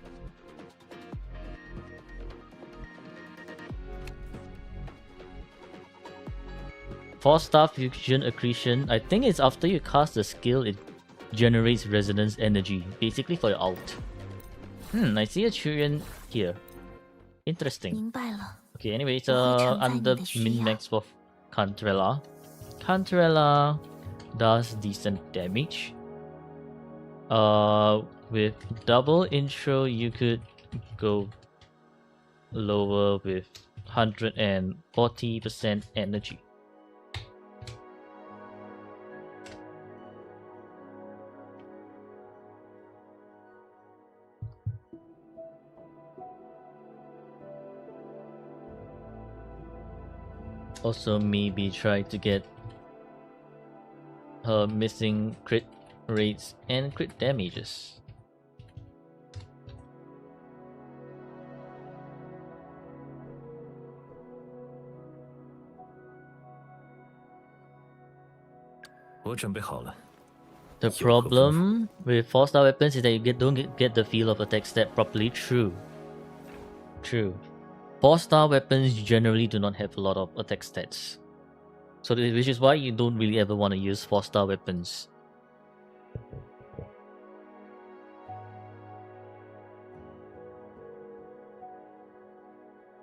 Four-star fusion accretion. I think it's after you cast the skill, it generates resonance energy, basically for your ult. I see a Chuyen here. Interesting. 明白了。 Okay, anyway, it's 我会承载你 under 的需要。 min-max for Cantrella. Cantrella does decent damage. With double intro, you could go lower with 140% energy. Also, maybe try to get her missing crit rates and crit damages. The problem with 4-star weapons is that you don't get the feel of attack stat properly. True. 4-star weapons generally do not have a lot of attack stats. So which is why you don't really ever want to use 4-star weapons.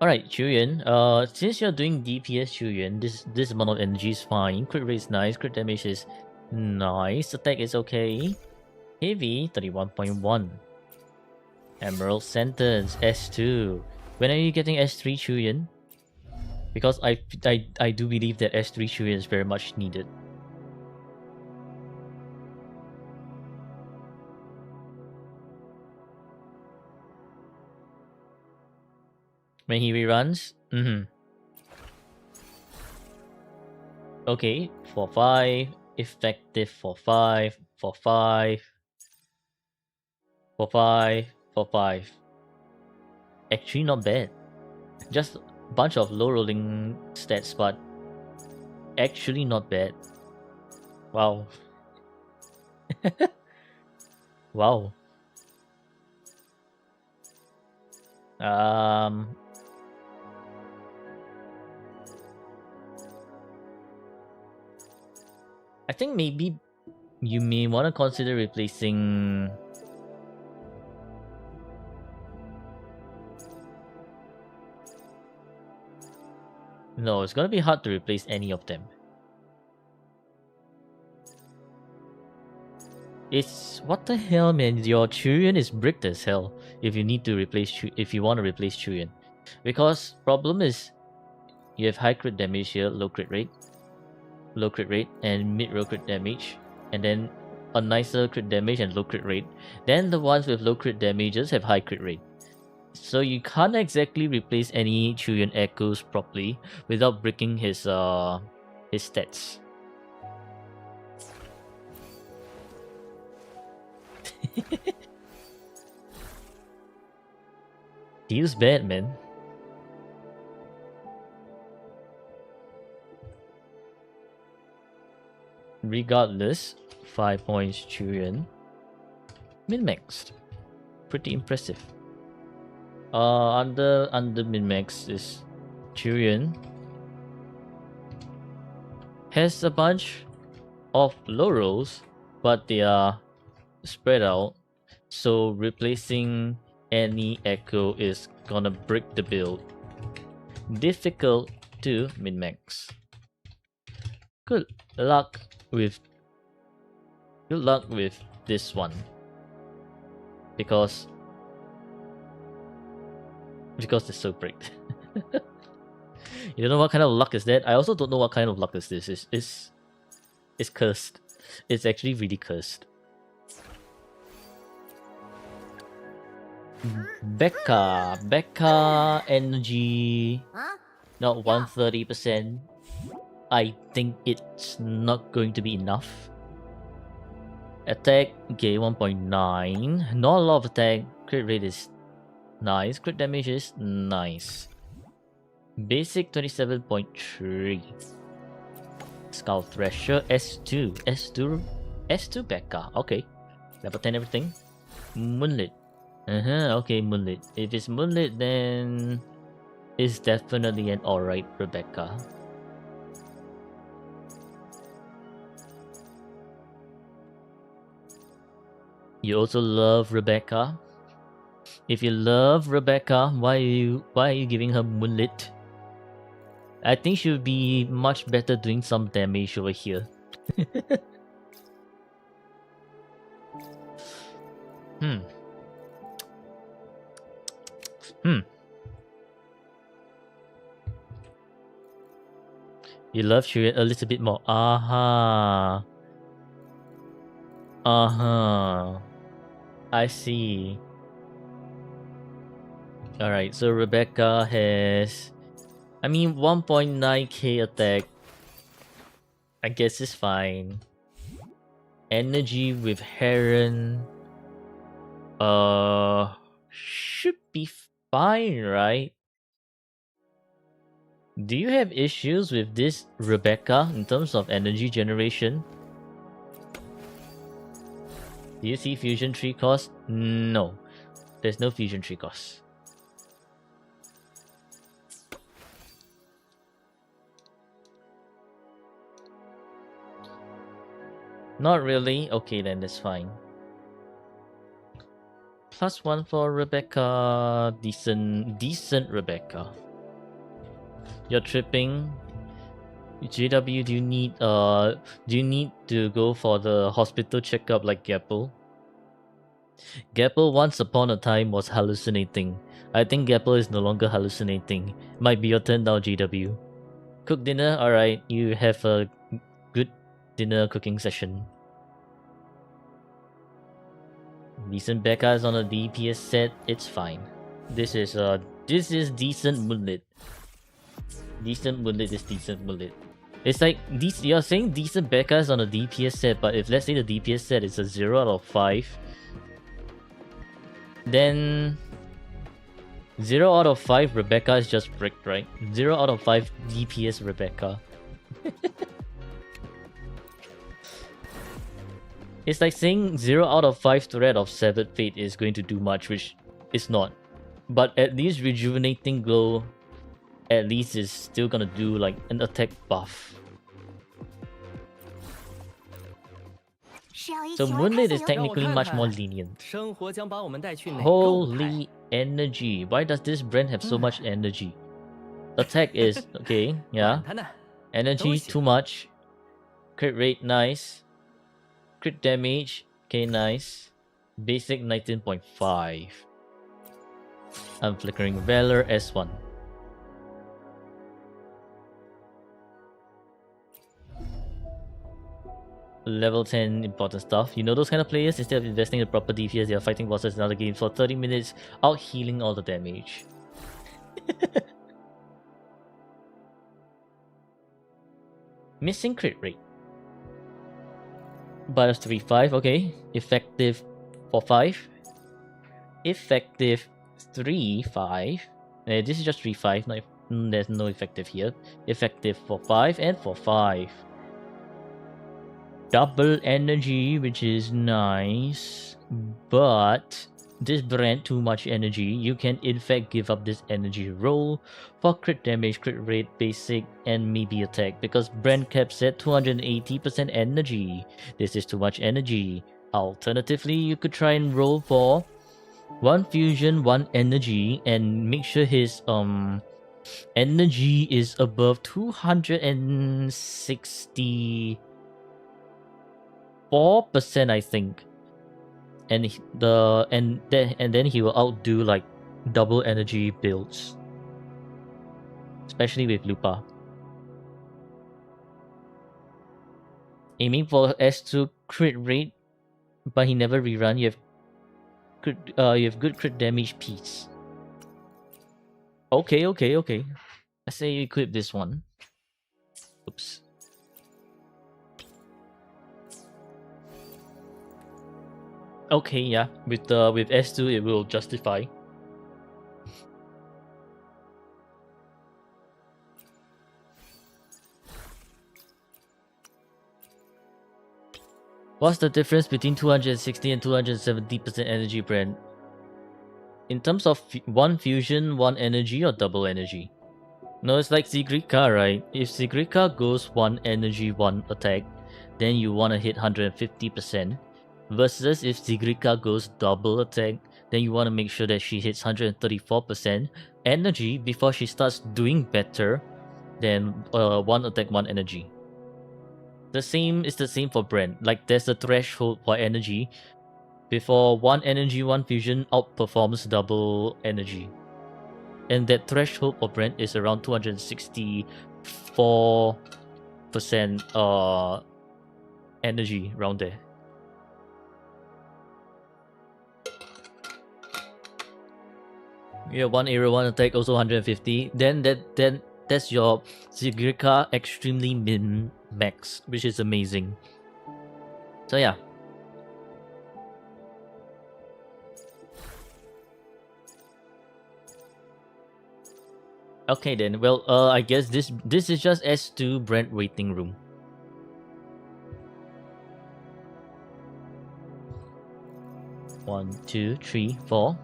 Alright, Chuyen. Since you're doing DPS Chuyen, this amount of energy is fine. Crit rate is nice, crit damage is nice, attack is okay. Heavy 31.1. Emerald Sentence S2. When are you getting S3 Chuyen? Because I do believe that S3 Chuyen is very much needed. When he reruns? Okay, for 5, effective for 5, for 5, for 5, for 5. Actually not bad. Just a bunch of low rolling stats, but actually not bad. Wow. Wow. I think maybe you may want to consider replacing. No, it's gonna be hard to replace any of them. It's what the hell, man. Your Chuyen is bricked as hell. If you need to replace if you want to replace Chuyen, because problem is you have high crit damage here, low crit rate, and mid roll crit damage, and then a nicer crit damage and low crit rate. Then the ones with low crit damages have high crit rate. So you can't exactly replace any Chuyen echoes properly without breaking his stats. Feels bad, man. Regardless, 5 points Chuyen. Min-maxed. Pretty impressive. Under min-max is Chuyen. Has a bunch of low rolls, but they are spread out. So replacing any echo is gonna break the build. Difficult to min-max. Good luck with this one, because it's so bricked. You don't know what kind of luck is that? I also don't know what kind of luck is this. It's cursed. It's actually really cursed. Becca energy not 130%. I think it's not going to be enough. Attack, okay, 1.9. Not a lot of attack. Crit rate is nice. Crit damage is nice. Basic 27.3. Skull Thresher, S2 Becca. Okay. Level 10 everything. Moonlit. Okay, Moonlit. If it's Moonlit, then it's definitely an alright Rebecca. You also love Rebecca. If you love Rebecca, why are you giving her Moonlit? I think she would be much better doing some damage over here. You love Shurian a little bit more. I see. Alright, so Rebecca has... 1.9k attack. I guess it's fine. Energy with Heron... should be fine, right? Do you have issues with this Rebecca in terms of energy generation? Do you see fusion tree cost? No. There's no fusion tree cost. Not really? Okay, then that's fine. +1 for Rebecca. Decent Rebecca. You're tripping. JW, do you need to go for the hospital checkup like Gapple? Gapple once upon a time was hallucinating. I think Gapple is no longer hallucinating. Might be your turn now, JW. Cook dinner? Alright, you have a good dinner cooking session. Decent Becca is on a DPS set, it's fine. This is This is decent moonlit. Decent moonlit is decent moonlit. It's like you're saying decent Becca's on a DPS set, but if let's say the DPS set is a 0 out of 5, then 0 out of 5 Rebecca is just bricked, right? 0 out of 5 DPS Rebecca. It's like saying 0 out of 5 threat of Severed Fate is going to do much, which it's not. But at least Rejuvenating Glow at least is still gonna do like an attack buff. So Moonlit is technically much more lenient. 生活将把我们带去哪个舞台？ Holy energy. Why does this brand have so much energy? Attack is okay, yeah. 管他呢， Energy too much. Crit rate nice. Crit damage, okay, nice. Basic 19.5. Unflickering Valor S1. Level 10 important stuff. You know those kind of players, instead of investing in proper DPS, they are fighting bosses in other games for 30 minutes, out healing all the damage. Missing crit rate. Bios 3-5, okay. Effective for 5. Effective 3-5. This is just 3-5, there's no effective here. Effective for 5 and for 5. Double energy, which is nice, but this brand too much energy. You can in fact give up this energy roll for crit damage, crit rate, basic, and maybe attack, because brand caps at 280% energy. This is too much energy. Alternatively, you could try and roll for 1 fusion, 1 energy, and make sure his energy is above 264%, I think, and then he will outdo like double energy builds, especially with Lupa. Aiming for S2 crit rate, but he never rerun. You have good crit damage piece. Okay. Let's say you equip this one. Oops. Okay, yeah. With S2 it will justify. What's the difference between 260 and 270% energy brand? In terms of 1 fusion, 1 energy, or double energy? No, it's like Sigrica, right? If Sigrica goes 1 energy, 1 attack, then you want to hit 150%. Versus if Sigrica goes double attack, then you want to make sure that she hits 134% energy before she starts doing better than 1 attack, 1 energy. The same is the same for Brand. Like there's a threshold for energy before 1 energy, 1 fusion outperforms double energy. And that threshold for Brand is around 264% energy around there. Yeah, 1 area, 1 attack, also 150. Then that's your Sigrica extremely min max, which is amazing. So yeah. Okay then, well, I guess this is just S2 Brand waiting room. One, 2, 3, 4.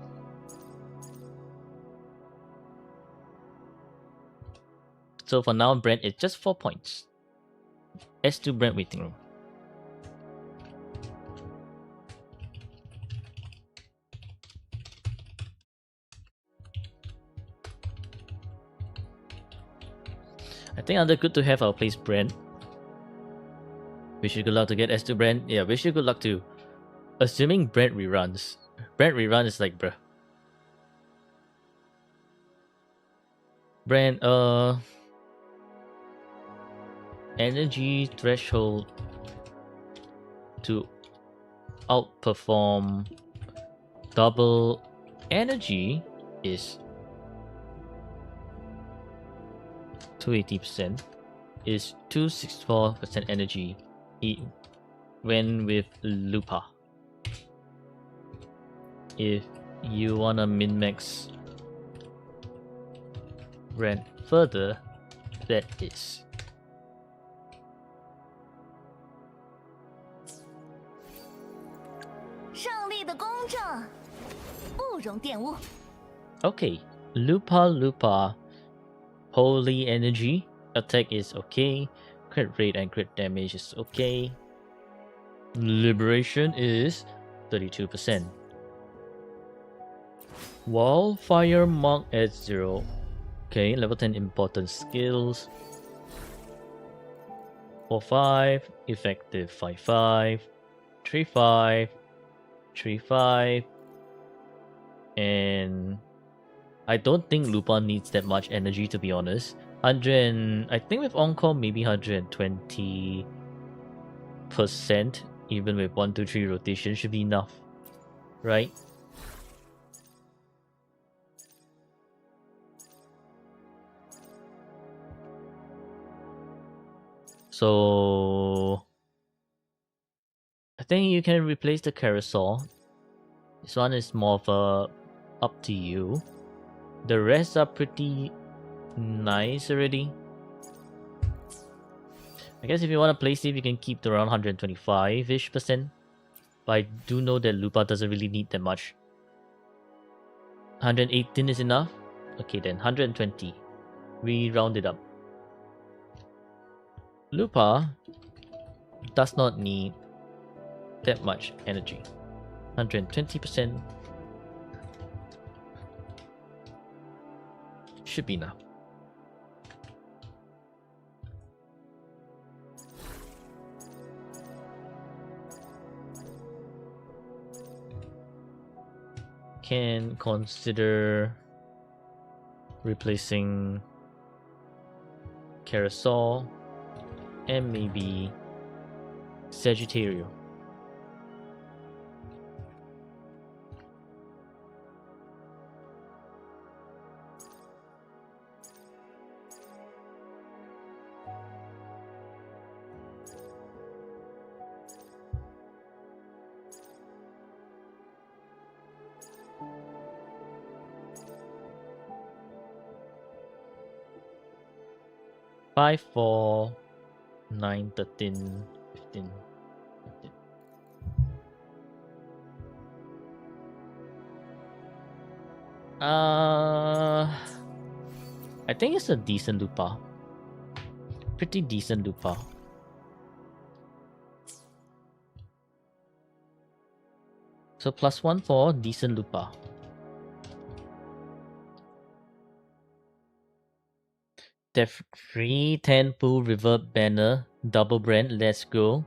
So for now, Brand is just 4 points. S2 Brand waiting room. I think under good to have, I'll place Brand. Wish you good luck to get S2 Brand. Yeah, wish you good luck too. Assuming Brand reruns. Brand rerun is like, bruh. Brand, energy threshold to outperform double energy is 280% is 264% energy when with Lupa. If you wanna min-max rent further, that is. 胜利的公正不容玷污。 Okay, Lupa, holy energy, attack is okay, crit rate and crit damage is okay. Liberation is 32%. Wildfire Monk at 0. Okay, level 10 important skills. 4-5, effective 5-5, 3-5, 3-5, and I don't think Lupin needs that much energy, to be honest. 100, I think with on-call maybe 120%, even with 1-2-3 rotation should be enough, right? So I think you can replace the carousel. This one is more of a up to you. The rest are pretty nice already. I guess if you want to play safe, you can keep the around 125-ish%. But I do know that Lupa doesn't really need that much. 118 is enough? Okay then, 120. We round it up. Lupa does not need that much energy. 120% should be enough. Can consider replacing Carousel and maybe Sagittario. Five, 4, 9, 13, 15. 15. I think it's a decent Lupa. Pretty decent Lupa. So +1 for decent Lupa. Def free 10 full reverb banner, double brand, let's go.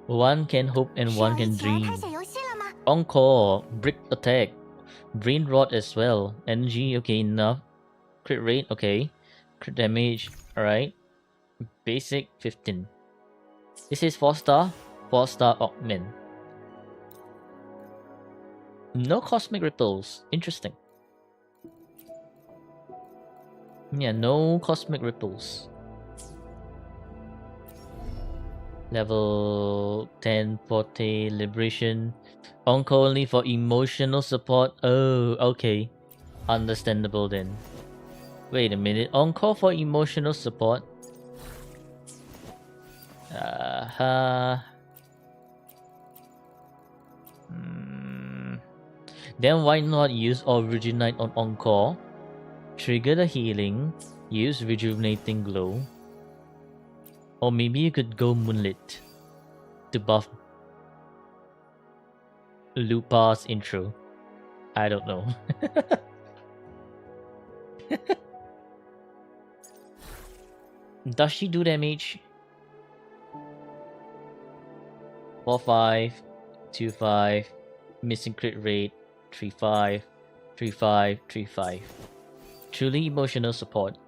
One can hope and one can dream. Encore, brick attack, brain rot as well. Energy, okay, enough. Crit rate, okay. Crit damage, alright. Basic 15. This is 4-star augment. No cosmic ripples. Interesting. Yeah, no cosmic ripples. Level 10 Forte Liberation. Encore only for emotional support. Oh, okay. Understandable then. Wait a minute. Encore for emotional support. Then why not use Originite on Encore? Trigger the healing. Use Rejuvenating Glow. Or maybe you could go Moonlit to buff Lupa's intro. I don't know. Does she do damage? 4-5, 2-5, missing crit rate, 3-5, 3-5, 3-5. Truly emotional support.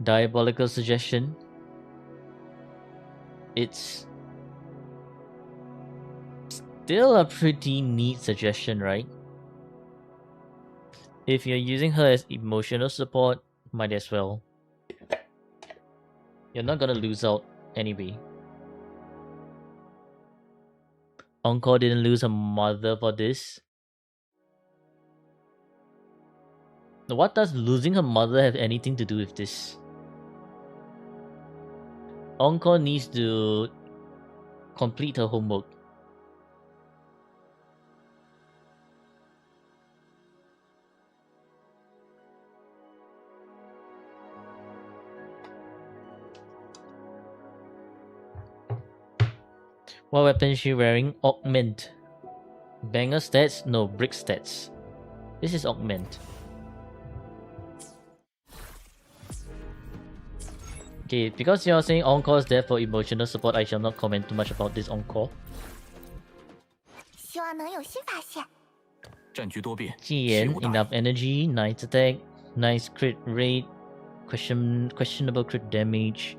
Diabolical Suggestion. It's still a pretty neat suggestion, right? If you're using her as emotional support, might as well. You're not gonna lose out anyway. Encore didn't lose her mother for this. What does losing her mother have anything to do with this? Encore needs to complete her homework. What weapon is she wearing? Augment. Banger stats? No, brick stats. This is augment. Okay, because you're saying Encore is there for emotional support, I shall not comment too much about this Encore. 希望能有新发现。战局多变， Jian, enough energy, nice attack, nice crit rate, questionable crit damage.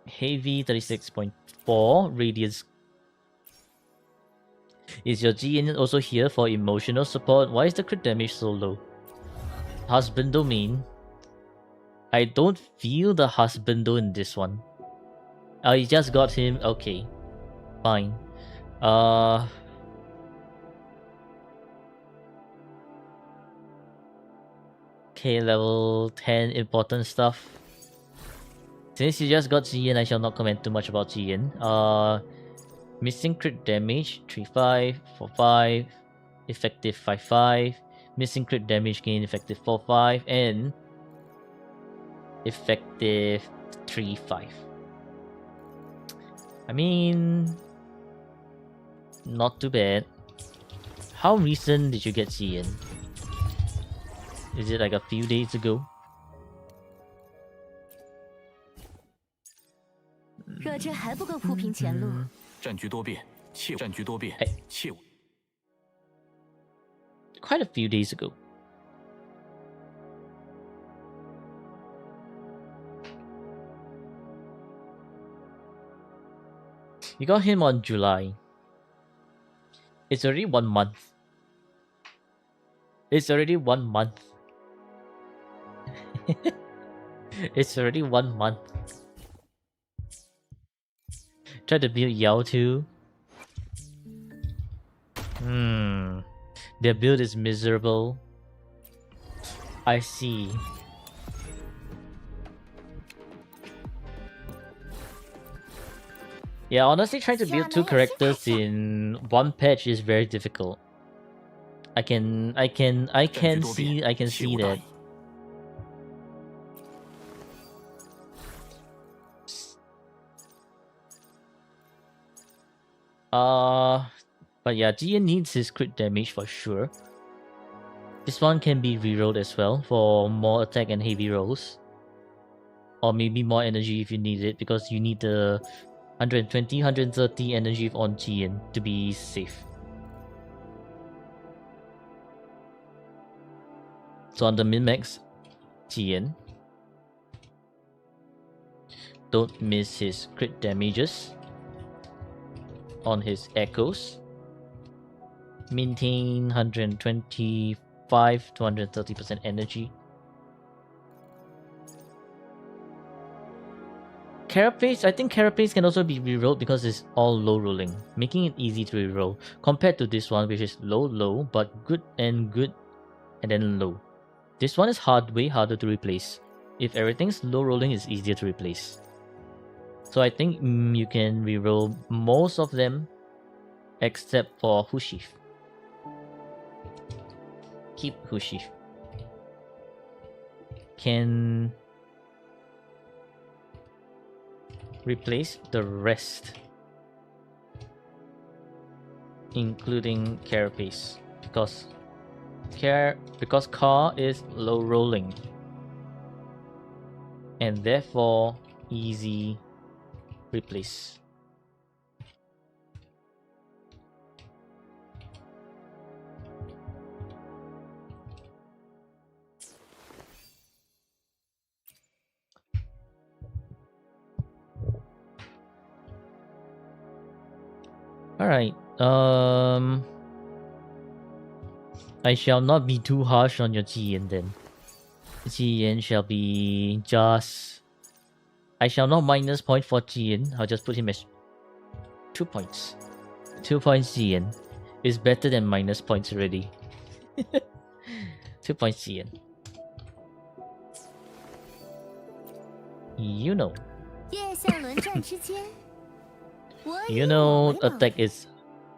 Heavy 36.4, radius. Is your Jian also here for emotional support? Why is the crit damage so low? Husbando main. I don't feel the husbando in this one. I just got him. Okay, fine. Okay, level 10 important stuff. Since you just got Jian, I shall not comment too much about Jian. Missing crit damage 3-5, 4-5, effective 5-5. Missing crit damage gain effective 4-5 and effective 3-5. I mean, not too bad. How recent did you get Jian? Is it like a few days ago? 若这还不够铺平前路，战局多变，战局多变，切勿。 Quite a few days ago. You got him on July. It's already 1 month. It's already 1 month. It's already 1 month. Try to build Yao too. Their build is miserable. I see. Yeah, honestly, trying to build 2 characters in 1 patch is very difficult. I can see that. But yeah, Jian needs his crit damage for sure. This one can be rerolled as well for more attack and heavy rolls. Or maybe more energy if you need it, because you need the 120, 130 energy on Jian to be safe. So on the min-max, Jian. Don't miss his crit damages on his echoes. Maintain 125 to 130% energy. Carapace, I think Carapace can also be rerolled because it's all low rolling, making it easy to reroll compared to this one, which is low, but good, and then low. This one is way harder to replace. If everything's low rolling, it's easier to replace. So I think you can reroll most of them except for Hushif. Keep Hushif. Can replace the rest, including Carapace, because Car is low rolling and therefore easy replace. All right. I shall not be too harsh on your Jiyan then. Jiyan shall be just... I shall not minus point for Jiyan. I'll just put him as 2 points. 2 points Jiyan is better than minus points already. 2 points Jiyan. You know. 月相轮转之间，我 You 有 know 了 attack is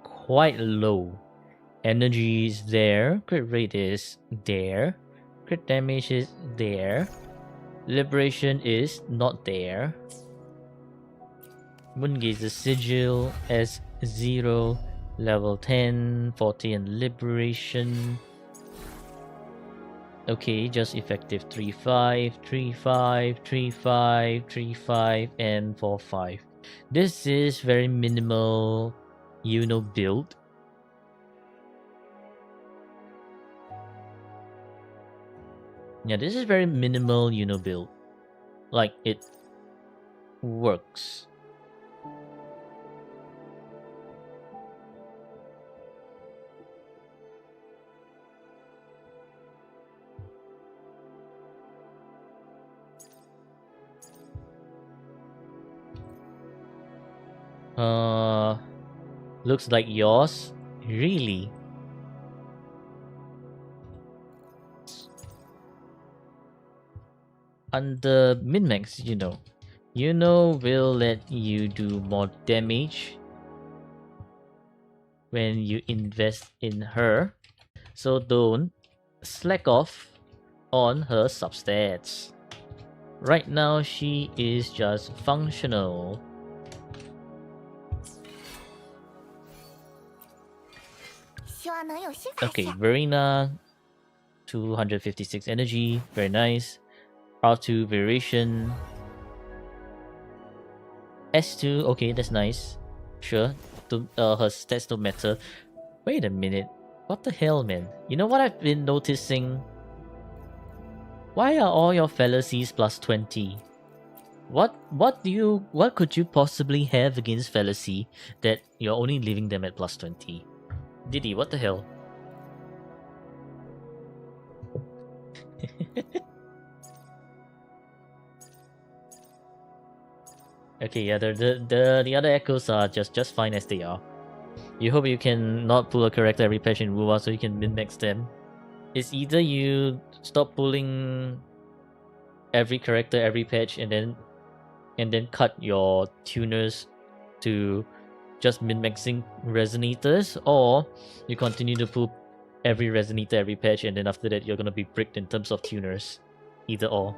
quite low. Energy is there. Crit rate is there. Crit damage is there. Liberation is not there. Moongaze's Sigil S0. Level 10. 40 and Liberation. Okay, just effective 3-5, 3-5, 3-5, 3-5, and 4-5. This is very minimal, build. Yeah, this is very minimal, build. Like, it works. Looks like yours. Really? Under min-max, will let you do more damage when you invest in her. So don't slack off on her substats. Right now, she is just functional. Okay, Verena, 256 energy, very nice. R2 variation. S2, okay, that's nice. Sure, her stats don't matter. Wait a minute, what the hell, man? You know what I've been noticing? Why are all your fallacies plus 20? What could you possibly have against fallacy that you're only leaving them at plus 20? Didi, what the hell? Okay, yeah, the other echoes are just fine as they are. You hope you can not pull a character every patch in Wuwa so you can min-max them. It's either you stop pulling every character every patch and then cut your tuners to just min-maxing resonators, or you continue to pull every resonator every patch and then after that you're gonna be bricked in terms of tuners. Either or.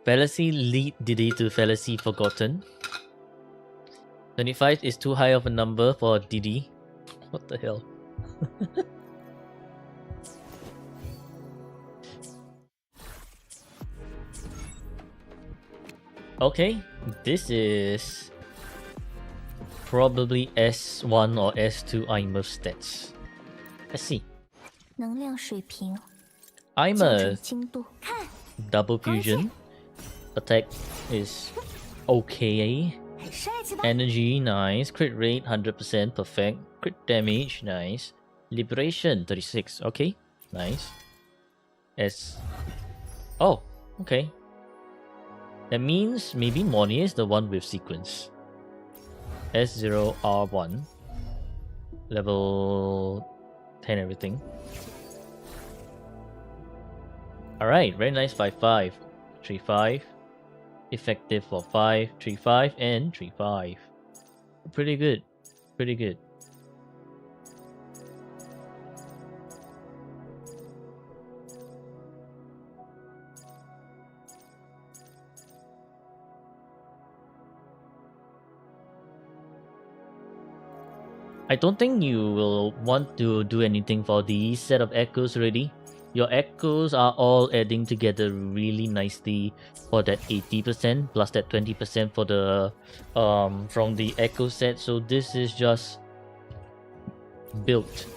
Fallacy lead Didi to Fallacy Forgotten. 25 is too high of a number for Didi. What the hell? Okay, this is probably S1 or S2 Aimer stats. Let's see. 能量水平，校 Aimer 准精度，看 double fusion. Attack is okay. 很帅气吧？ Energy, nice. Crit rate, 100%, perfect. Crit damage, nice. Liberation, 36, okay. Nice. S... Oh, okay. That means maybe Moni is the one with sequence. S0R1. Level 10 everything. Alright, very nice 5-5. 3-5. Effective for 5, 3-5, and 3-5. Pretty good. Pretty good. I don't think you will want to do anything for these set of echoes already. Your echoes are all adding together really nicely for that 80% plus that 20% for the from the echo set. So this is just built.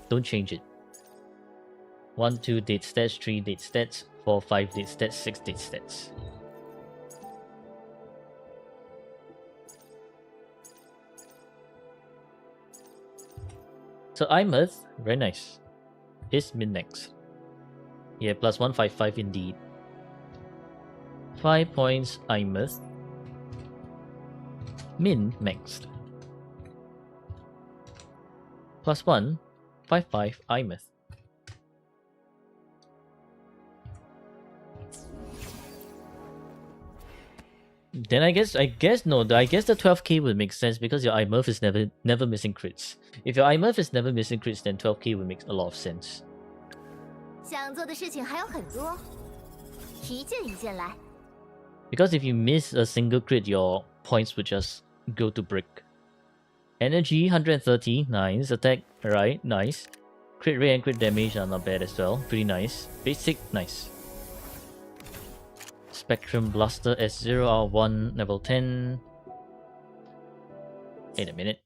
Don't change it. 1, 2 date stats, 3 date stats, 4, 5 date stats, 6 date stats. So Imeth, very nice. Is min next. Yeah, plus 155 indeed. 5 points Imeth. Min next. Plus 1, 55 Imeth. Then I guess the 12k would make sense because your Imurf is never missing crits. If your Imurf is never missing crits, then 12k would make a lot of sense. 想做的事情还有很多，一件一件来。 Because if you miss a single crit, your points would just go to brick. Energy 130, nice. Attack, right, nice. Crit rate and crit damage are not bad as well, pretty nice. Basic, nice. Spectrum Blaster S0 R1 level 10. Wait a minute.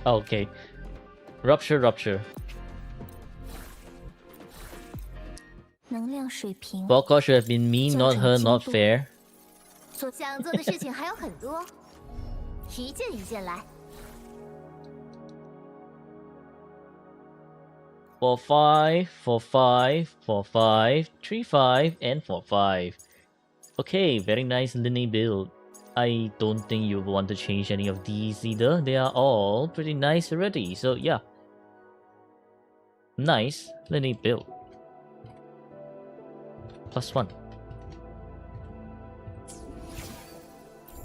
Okay. Rupture. Volkor should have been me, not her, not fair. 想做的事情还有很多，一件一件来。4 5 4 5 4 5 3 5 and 4 5. Okay, very nice linear build. I don't think you want to change any of these either. They are all pretty nice already. So yeah, nice linear build. Plus 1.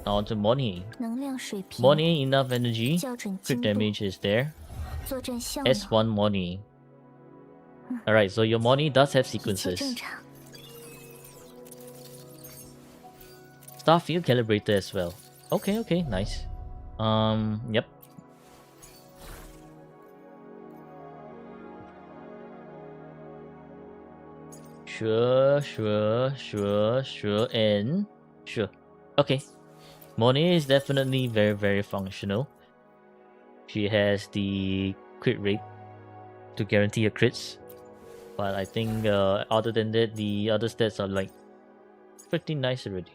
Now on to Moni. Moni, enough energy. Crit damage is there. S1 Moni. Alright, so your Moni does have sequences. Starfield Calibrator as well. Okay, nice. Yep. Sure, and sure. Okay. Moni is definitely very, very functional. She has the crit rate to guarantee her crits. But I think other than that, the other stats are like pretty nice already.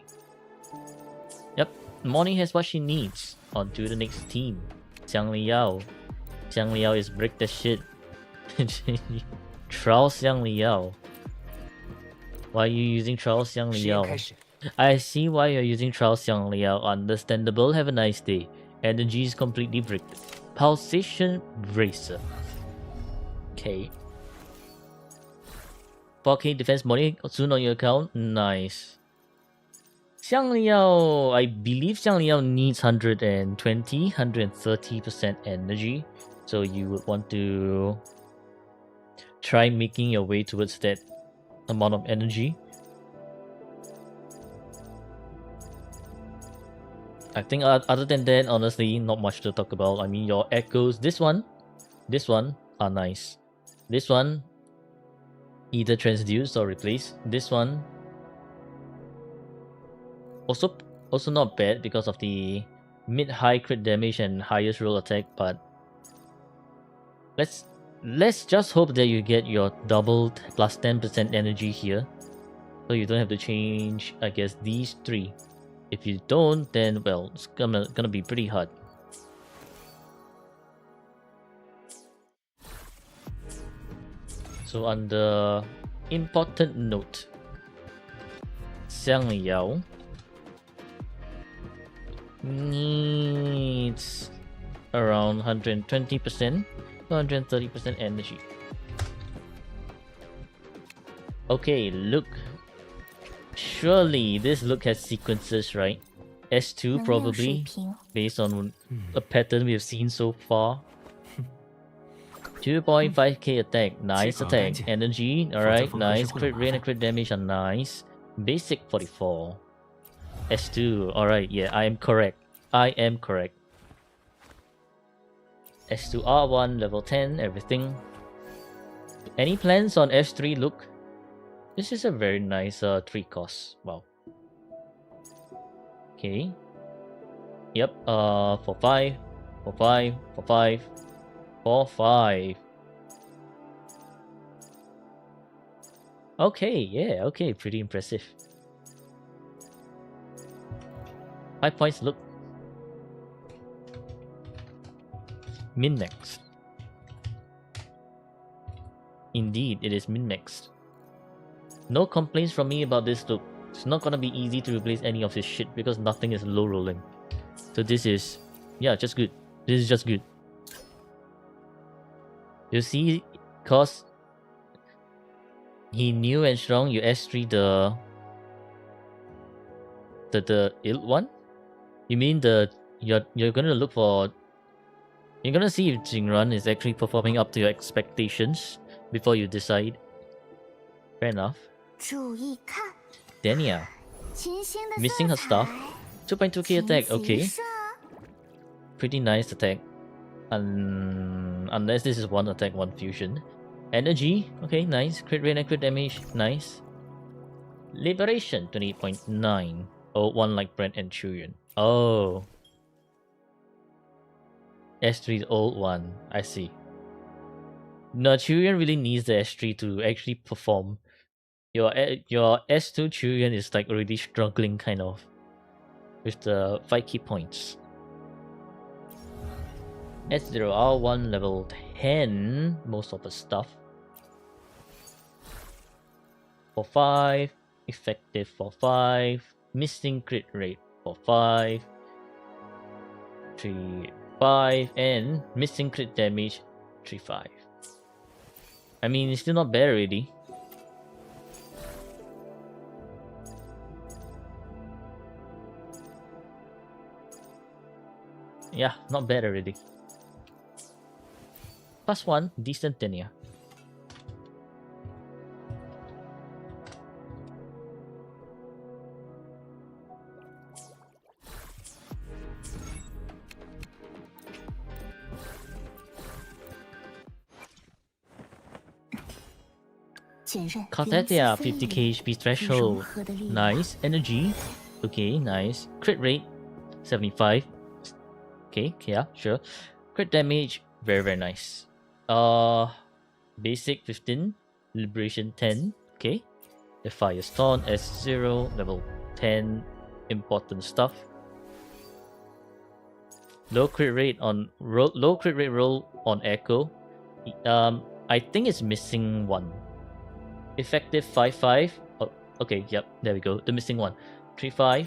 Yep, Moni has what she needs. On to the next team. Xiang Liao. Xiang Liao is break the shit. Trial Xiang Liao. Why are you using Trial Xiang Liao? I see why you're using Trial Xiang Liao. Understandable. Have a nice day. Energy is completely bricked. Pulsation Bracer. Okay. 4k defense Moni soon on your account. Nice. Xiang Liao, I believe Xiang Liao needs 130% energy. So you would want to try making your way towards that amount of energy. I think other than that, honestly, not much to talk about. I mean, your echoes, this one are nice. This one, either transduce or replace. This one, also not bad because of the mid-high crit damage and highest roll attack. But let's just hope that you get your doubled plus 10% energy here, so you don't have to change, I guess, these three. If you don't, then well, it's gonna be pretty hard. So on the important note, Xiang Liao needs around 120%, 130% energy. Okay, look. Surely this look has sequences, right? S2 probably, based on a pattern we have seen so far. 2.5k attack, nice attack. Energy, alright, nice. Crit rate and crit damage are nice. Basic 44. S2, alright, yeah, I am correct. S2R1, level 10, everything. Any plans on S3 look? This is a very nice 3 cost. Wow. Okay. Yep, 4 5, 4 5, 4 5, 4 5. Okay, yeah, okay, pretty impressive. 5 points, look. Min-maxed. Indeed, it is min-maxed. No complaints from me about this look. It's not gonna be easy to replace any of this shit because nothing is low rolling. So this is, yeah, just good. This is just good. You see, cause he new and strong, you S3 the ill one? You mean you're gonna look for, you're gonna see if Jingran is actually performing up to your expectations before you decide. Fair enough. 注意看， Dania, 清新的 missing her 色 stuff. 彩， 2.2k attack, 琴棋 okay. 射， Pretty nice attack. Unless this is one attack, one fusion. Energy, okay, nice. Crit rate and crit damage, nice. Liberation, 28.9. Oh, one like Brent and Chuyan. Oh. S3's old one, I see. No, Chuyan really needs the S3 to actually perform. Your S2 Chuyan is like already struggling kind of with the 5 key points. S0 R1 level 10, most of the stuff. For 5, effective for 5, missing crit rate for 5, 3, 5, and missing crit damage 3, 5. I mean, it's still not bad already. Yeah, not bad already. +1, decent tenure. Cartetia, 50k HP threshold. Nice. Energy. Okay, nice. Crit rate, 75. Okay, yeah, sure. Crit damage, very, very nice. Basic 15. Liberation 10. Okay. The Fire Stone, S0, level 10. Important stuff. Low crit rate on low crit rate roll on Echo. I think it's missing one. Effective 5-5. Oh, okay, yep, there we go. The missing one. 3-5.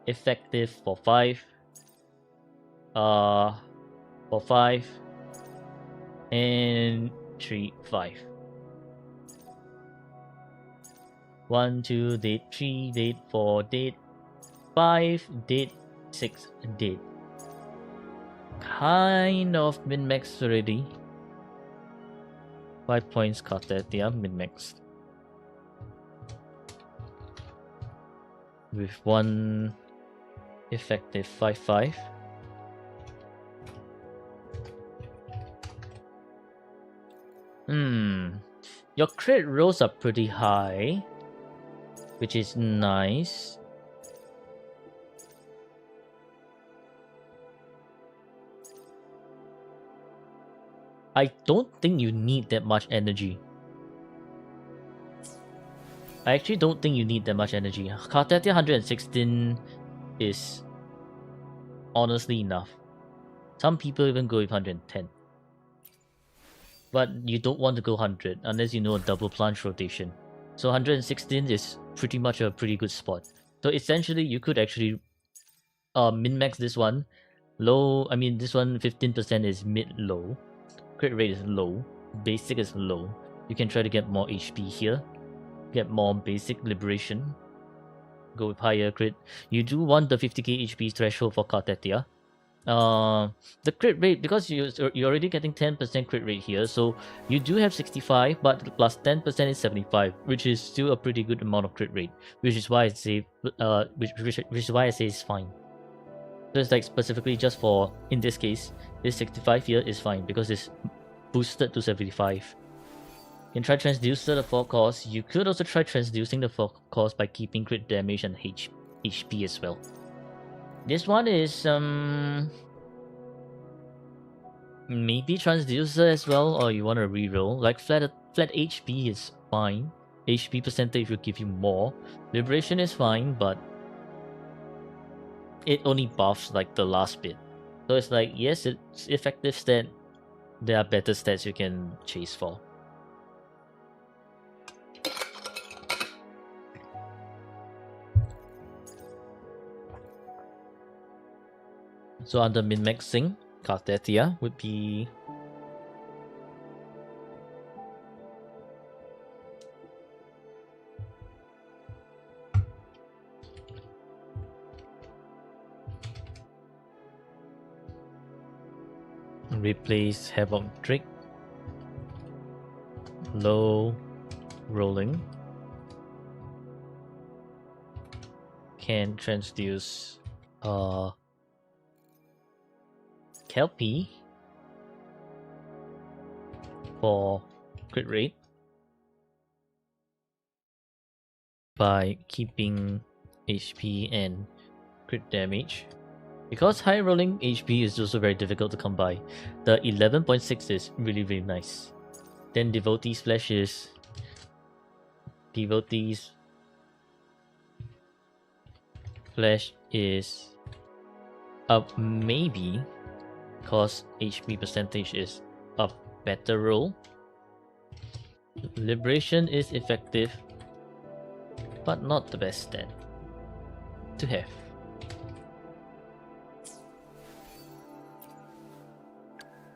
Effective for 5. For 5. And 3-5. 1, 2, dead, 3, dead, 4, dead, 5, dead, 6, dead. Kind of min-maxed already. 5 points cut that, yeah, min-maxed. With one effective 5-5. Your crit rolls are pretty high, which is nice. I don't think you need that much energy. I actually don't think you need that much energy. Cartetia 116 is honestly enough. Some people even go with 110. But you don't want to go 100 unless you know a double planche rotation. So 116 is pretty much a pretty good spot. So essentially you could actually min-max this one. Low, I mean this one 15% is mid-low. Crit rate is low. Basic is low. You can try to get more HP here. Get more basic liberation. Go with higher crit. You do want the 50k HP threshold for Cartetia. The crit rate, because you're already getting 10% crit rate here, so you do have 65, but plus 10% is 75, which is still a pretty good amount of crit rate, which is why I say which is why I say it's fine. So it's like specifically just for, in this case, this 65 here is fine because it's boosted to 75. You can try transducer the 4 cost. You could also try transducing the 4 cost by keeping crit damage and HP as well. This one is maybe transducer as well, or you want to reroll. Like flat HP is fine. HP percentage will give you more. Liberation is fine, but it only buffs like the last bit. So it's like, yes, it's effective stat. There are better stats you can chase for. So under min-maxing, Cartetia would be replace Havoc Trick, low rolling, can transduce Kelpie for crit rate by keeping HP and crit damage. Because high rolling HP is also very difficult to come by, the 11.6 is really nice. Then Devotee's Flash is... Devotee's Flash is up maybe because HP percentage is a better roll. Liberation is effective, but not the best stat to have.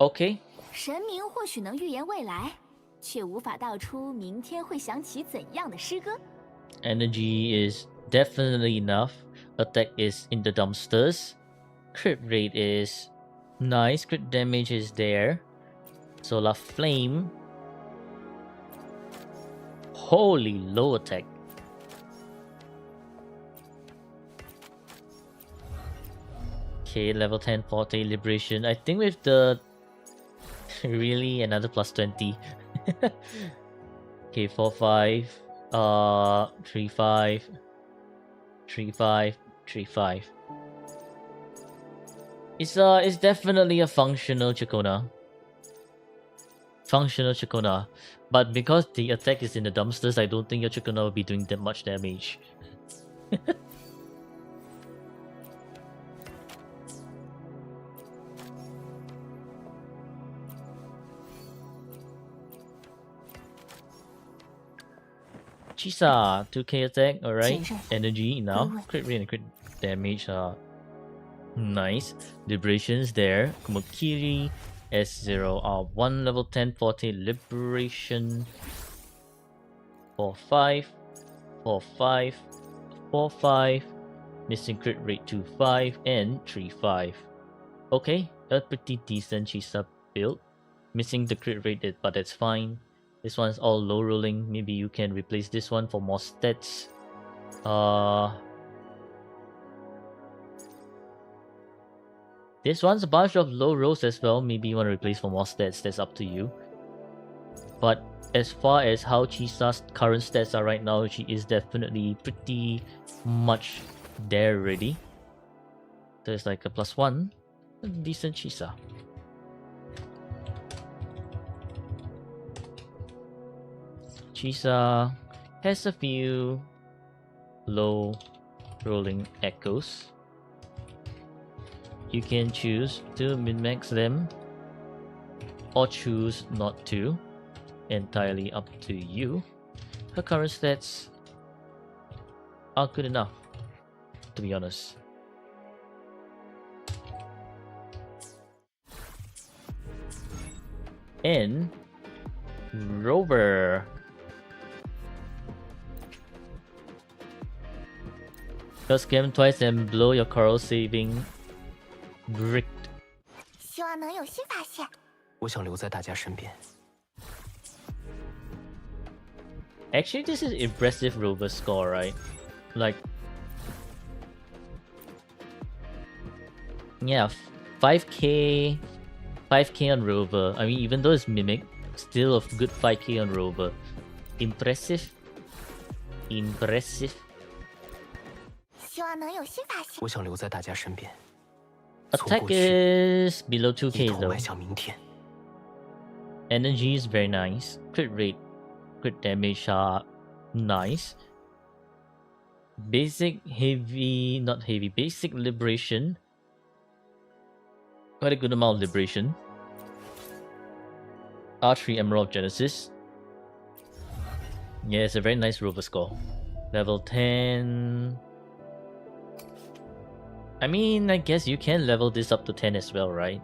Okay. 神明或许能预言未来，却无法道出明天会响起怎样的诗歌。Energy is definitely enough. Attack is in the dumpsters. Crit rate is nice. Crit damage is there. Solar Flame. Holy low attack. Okay, level 10 Forte Liberation. I think with the... really another plus 20. Okay, 4-5. 3-5. 3-5. 3-5. It's definitely a functional Chakona. Functional Chakona. But because the attack is in the dumpsters, I don't think your Chakona will be doing that much damage. Chisa, 2k attack, alright. Energy enough. Crit rate and crit damage are nice. Liberations there. Kumokiri, S0 R1 level 10 40 Liberation. 4-5. 4-5. 4-5. Missing crit rate 2-5 and 3-5. Okay, a pretty decent Chisa build. Missing the crit rate, but that's fine. This one's all low rolling. Maybe you can replace this one for more stats. This one's a bunch of low rolls as well. Maybe you want to replace for more stats. That's up to you. But as far as how Chisa's current stats are right now, she is definitely pretty much there already. So it's like a +1. A decent Chisa. Chisa has a few low rolling echoes. You can choose to min-max them or choose not to. Entirely up to you. Her current stats are good enough, to be honest. And Rover. Just scam twice and blow your coral saving bricked. 希望能有新发现。我想留在大家身边。 Actually, this is impressive Rover score, right? Like, yeah, 5k on Rover. I mean, even though it's Mimic, still a good 5k on Rover. Impressive. Impressive. 希望能有新发现。我想留在大家身边。 Attack is below 2k 一同 though. 迈向明天。 Energy is very nice. Crit rate crit damage are nice. Basic heavy, not heavy, basic liberation. Quite a good amount of liberation. R3 Emerald Genesis. Yeah, it's a very nice rover score. Level 10. I mean, I guess you can level this up to 10 as well, right?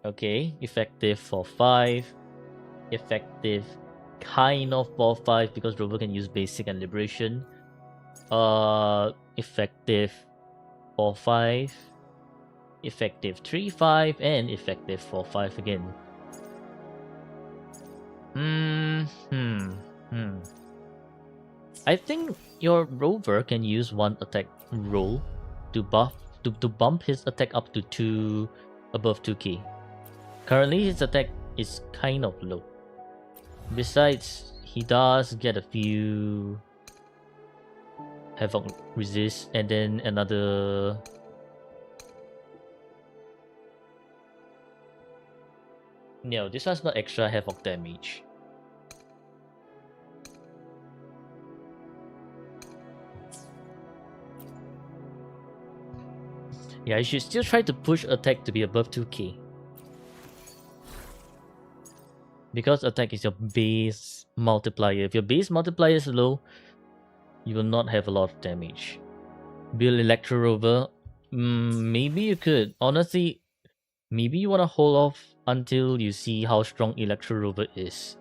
Okay, effective for 5. Effective kind of for 5 because rover can use basic and liberation. Effective for 5. Effective 3-5 and effective for 5 again. I think your rover can use one attack roll to bump his attack up to 2 above 2k. Currently his attack is kind of low. Besides, he does get a few Havoc resist and then another. No, this one's not extra Havoc damage. Yeah, you should still try to push attack to be above 2k. Because attack is your base multiplier. If your base multiplier is low, you will not have a lot of damage. Build Electro Rover. Maybe you could. Honestly, maybe you want to hold off until you see how strong Electro Rover is.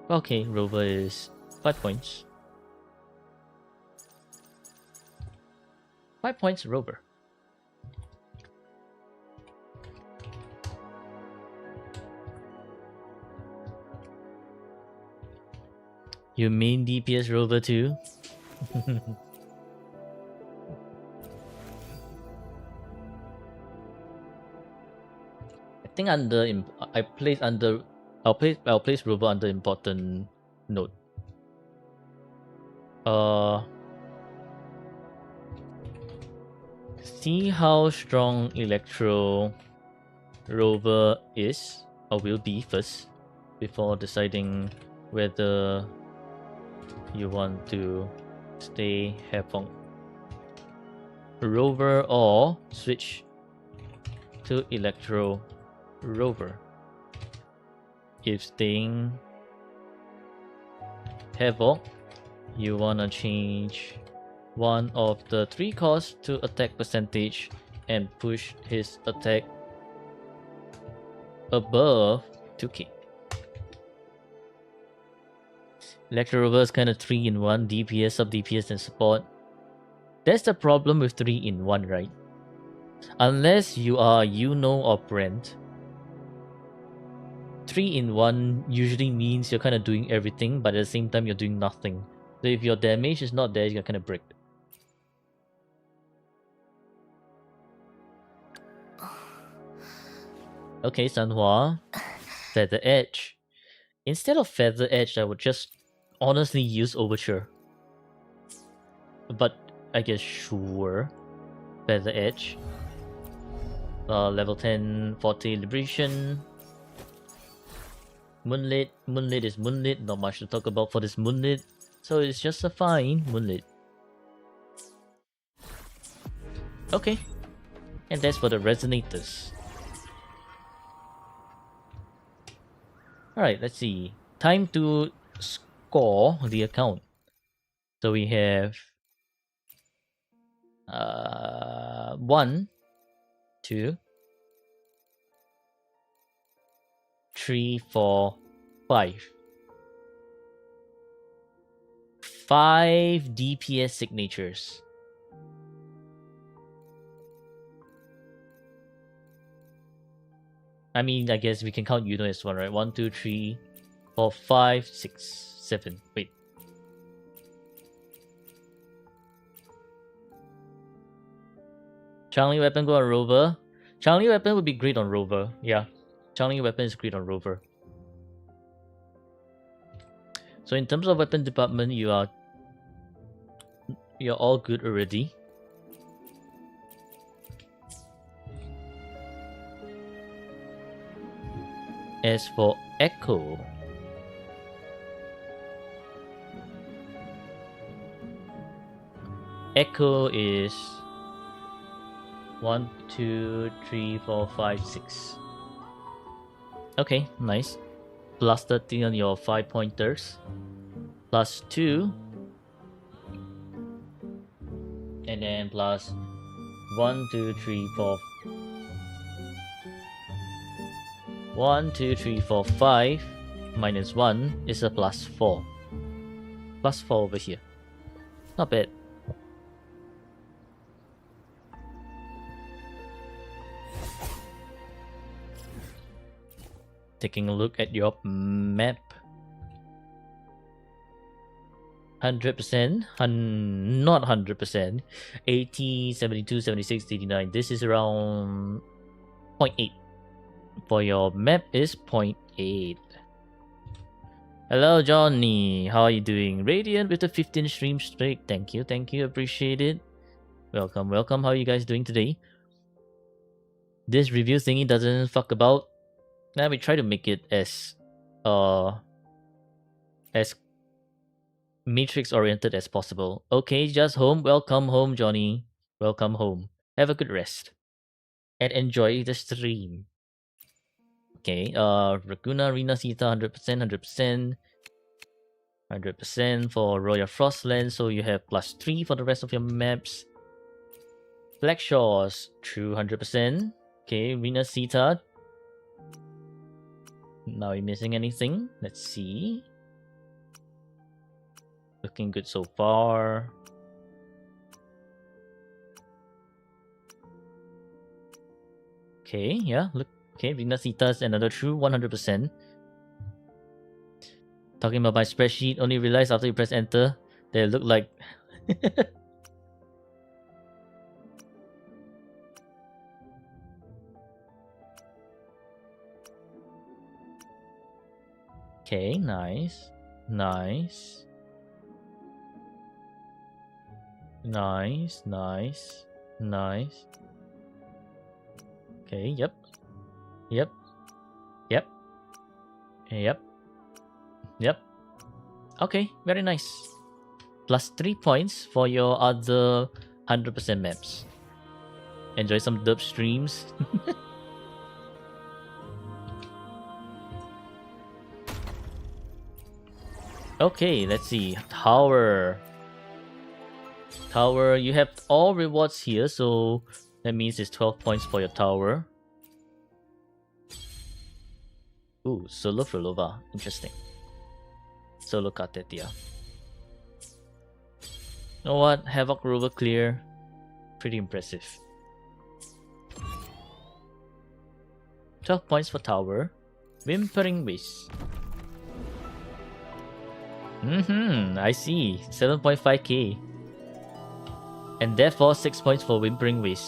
Okay, Rover is 5 points. 5 points, Rover. You main DPS Rover too? I think I'll place Rover under important note. See how strong Electro Rover is or will be first before deciding whether you want to stay Havoc Rover or switch to Electro Rover. If staying Havoc, you wanna change one of the 3 costs to attack percentage and push his attack above 2k. Electro Rover is kind of 3-in-1, DPS, sub DPS, and support. That's the problem with 3-in-1, right? Unless you are Yuno or Brent, 3-in-1 usually means you're kind of doing everything, but at the same time you're doing nothing. So if your damage is not there, you're kind of bricked. Okay, Sanhua. Feather Edge. Instead of Feather Edge, I would just honestly use Overture. But I guess sure. Feather Edge. Level 10, 40 Liberation. Moonlit. Moonlit is Moonlit. Not much to talk about for this Moonlit. So it's just a fine Moonlit. Okay. And that's for the Resonators. Alright, let's see. Time to score the account. So we have 1, 2, 3, 4, 5. 5 DPS signatures. I mean, I guess we can count Yuno as one, right? 1, 2, 3, 4, 5, 6, 7. Wait. Channeling weapon go on Rover. Channeling weapon would be great on Rover. Yeah. Channeling weapon is great on Rover. So in terms of weapon department, you are you're all good already. As for Echo, Echo is 1, 2, 3, 4, 5, 6. Okay, nice. Plus 13 on your 5 pointers. Plus 2. And then plus 1, 2, 3, 4. 1, 2, 3, 4, 5 minus 1 is a plus 4. Plus 4 over here. Not bad. Taking a look at your map. 100%, not 100%. 80, 72, 76, 89. This is around 0.8. For your map is 0.8. Hello Johnny, how are you doing? Radiant with the 15 stream streak. Thank you, appreciate it. Welcome, how are you guys doing today? This review thingy doesn't fuck about. Now we try to make it as matrix oriented as possible. Okay, just home. Welcome home, Johnny. Welcome home. Have a good rest. And enjoy the stream. Okay, Raguna, Rina, Sita, 100%, 100%. 100% for Royal Frostland, so you have plus 3 for the rest of your maps. Black Shores, true 100%. Okay, Rina, Sita. Now are you missing anything? Let's see. Looking good so far. Okay, yeah, look. Okay, Rina Sita's another true 100%. Talking about my spreadsheet, only realized after you press enter that it looked like. Okay, nice. Nice. Nice, nice, nice. Okay, yep. Yep. Yep. Yep. Yep. Okay, very nice. Plus 3 points for your other 100% maps. Enjoy some dub streams. Okay, let's see. Tower. Tower, you have all rewards here, so that means it's 12 points for your tower. Ooh, Solo Frolova. Interesting. Solo Katetia. You know what? Havoc Rover clear. Pretty impressive. 12 points for tower. Whimpering Wish. I see. 7.5k. And therefore 6 points for Whimpering Wish.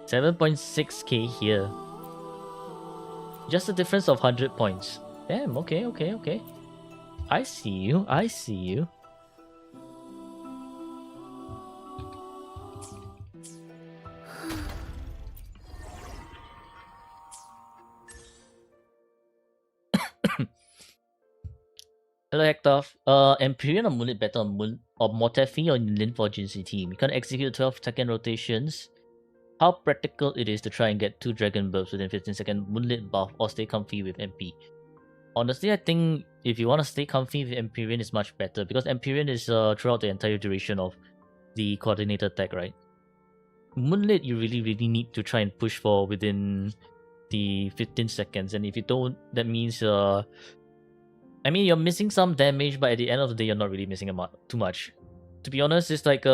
$7.6k here. Just a difference of 100 points. Damn, okay. I see you. Hello Hector. Empyrean or Moonlit better on Motefi or Lin for Jinsi team? You can execute 12-second rotations. How practical it is to try and get 2 dragon buffs within 15-second Moonlit buff or stay comfy with MP. Honestly, I think if you want to stay comfy with Empyrean, it's much better because Empyrean is throughout the entire duration of the coordinated attack, right? Moonlit, you really need to try and push for within the 15 seconds, and if you don't, that means I mean, you're missing some damage, but at the end of the day, you're not really missing too much. To be honest, it's like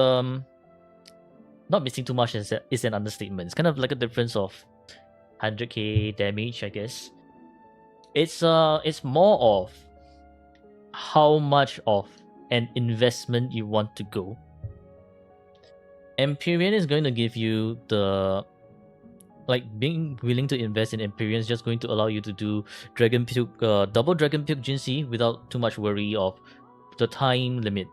not missing too much is an understatement. It's kind of like a difference of 100k damage, I guess. It's more of how much of an investment you want to go. Empyrean is going to give you the like being willing to invest in Empyrean is just going to allow you to do double Dragon Puke Jinxie without too much worry of the time limit.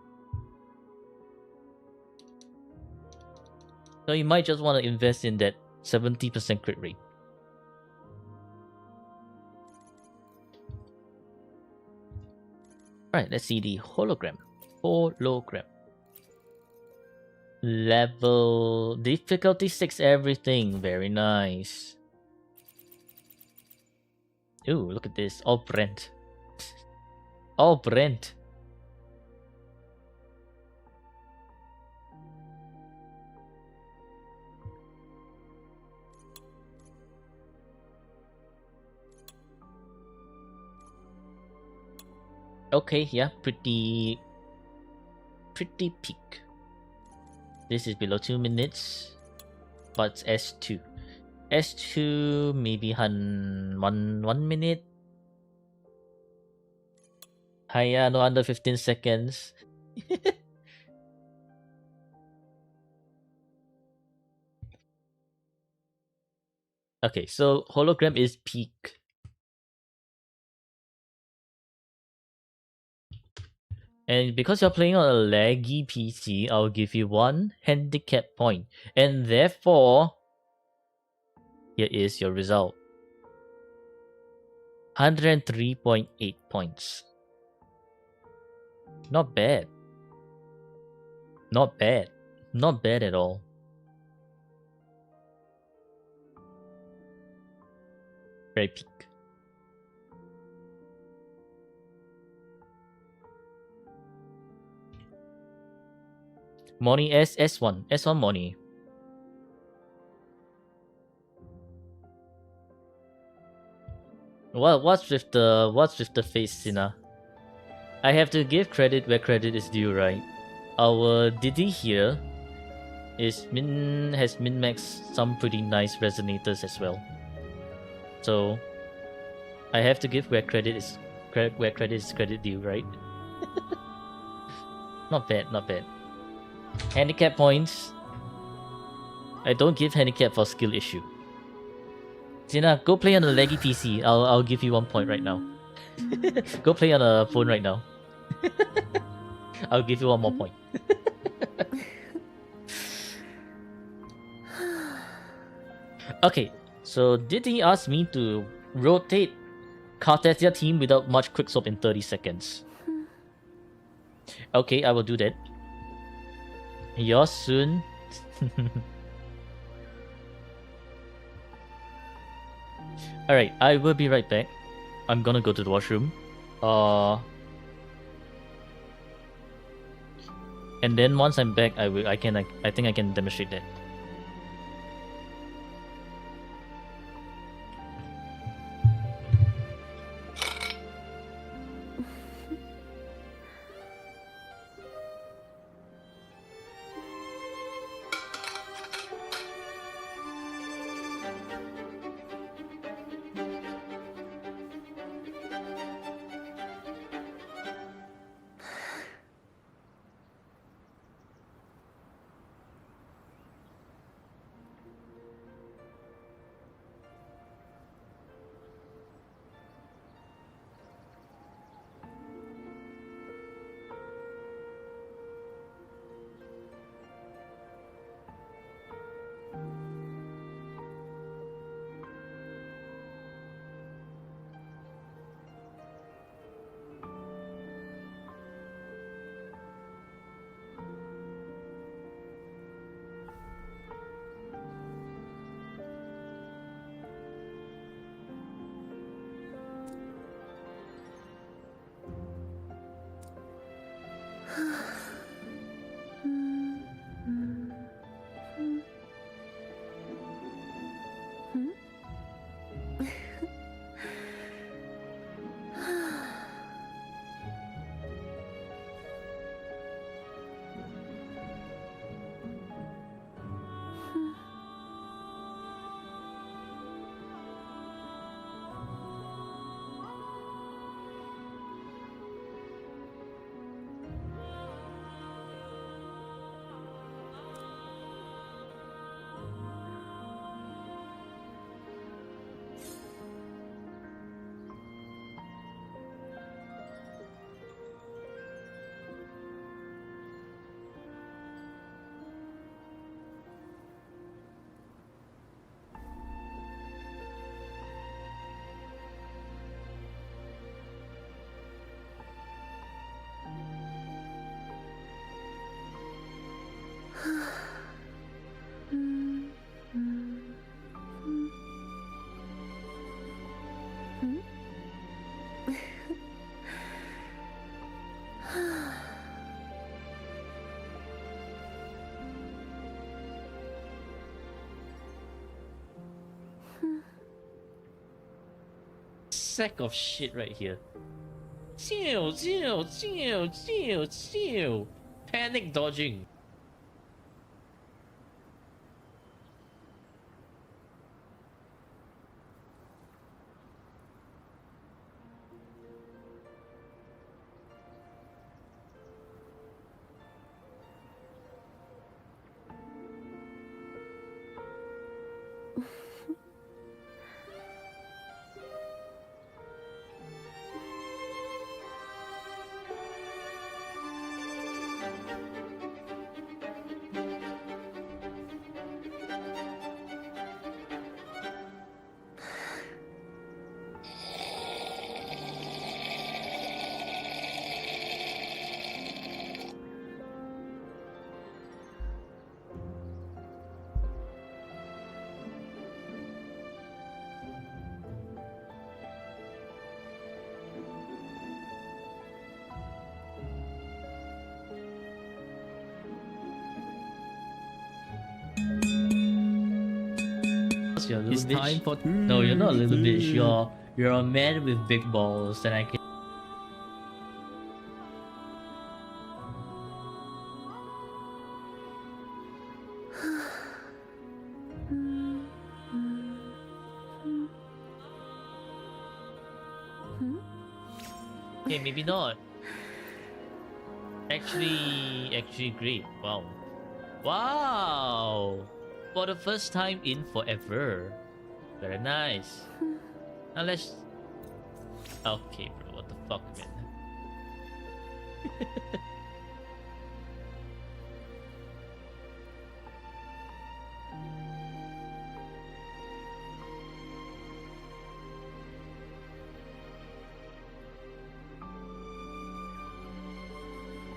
So you might just want to invest in that 70% crit rate. Alright, let's see the hologram. Hologram. Level difficulty 6 everything. Very nice. Ooh, look at this. All Brent. All Brent. Okay, yeah, pretty peak. This is below 2 minutes, but it's S2. S2 maybe 1 minute. Hiya, no under 15 seconds. Okay, so hologram is peak. And because you're playing on a laggy PC, I'll give you 1 handicap point. And therefore, here is your result. 103.8 points. Not bad. Not bad. Not bad at all. Very peak. Moni S1. S1 Moni. Well, what's with the face, Sina? I have to give credit where credit is due, right? Our Didi here has min-maxed some pretty nice resonators as well. So I have to give where credit is credit due, right? Not bad, not bad. Handicap points. I don't give handicap for skill issue. Sina, go play on a laggy PC. I'll give you 1 point right now. Go play on a phone right now. I'll give you 1 more point. Okay, so Didi asked me to rotate Cartesia team without much quickswap in 30 seconds. Okay, I will do that. Yours soon. Alright, I will be right back. I'm gonna go to the washroom. And then once I'm back, I think I can demonstrate that. Sack of shit right here. Chill, chill, chill, chill, chill. Panic dodging. You're a little It's bitch. time for No, you're not a little bitch. You're a man with big balls, and I can. Okay, maybe not. Actually great. Wow. Wow! For the first time in forever. Very nice. Now let's... Okay, bro. What the fuck, man?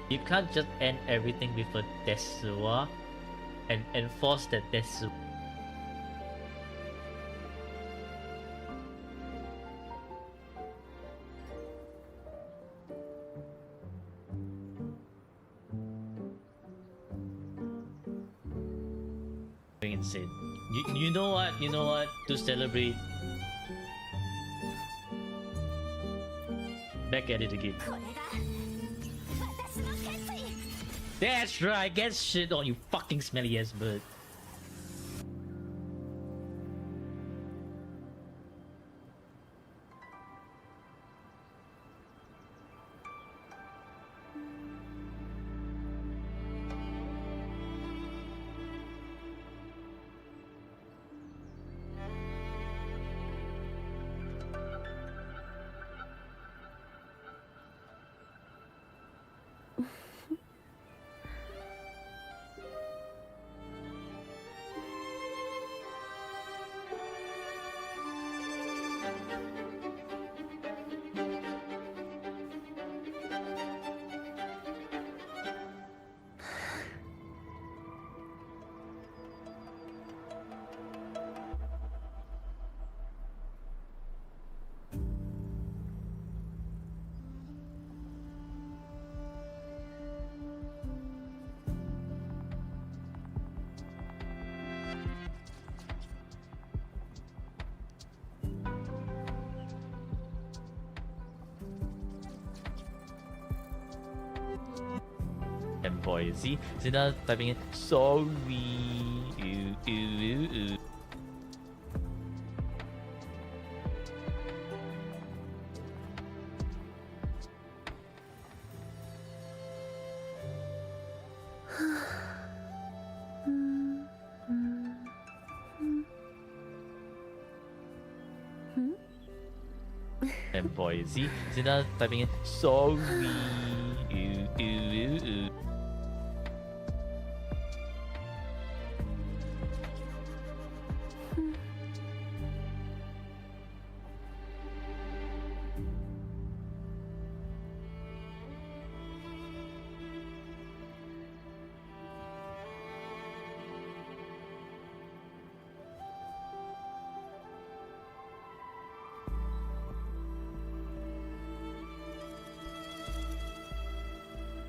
You can't just end everything with a Desua and enforce that Desu. Insane. You know what? You know what? To celebrate. Back at it again. これが私の決意。 That's right, get shit on, you fucking smelly ass bird. And boy, see now typing in sorry. Ooh, ooh, ooh, ooh. And boy, see now typing in sorry. Ooh, ooh, ooh, ooh.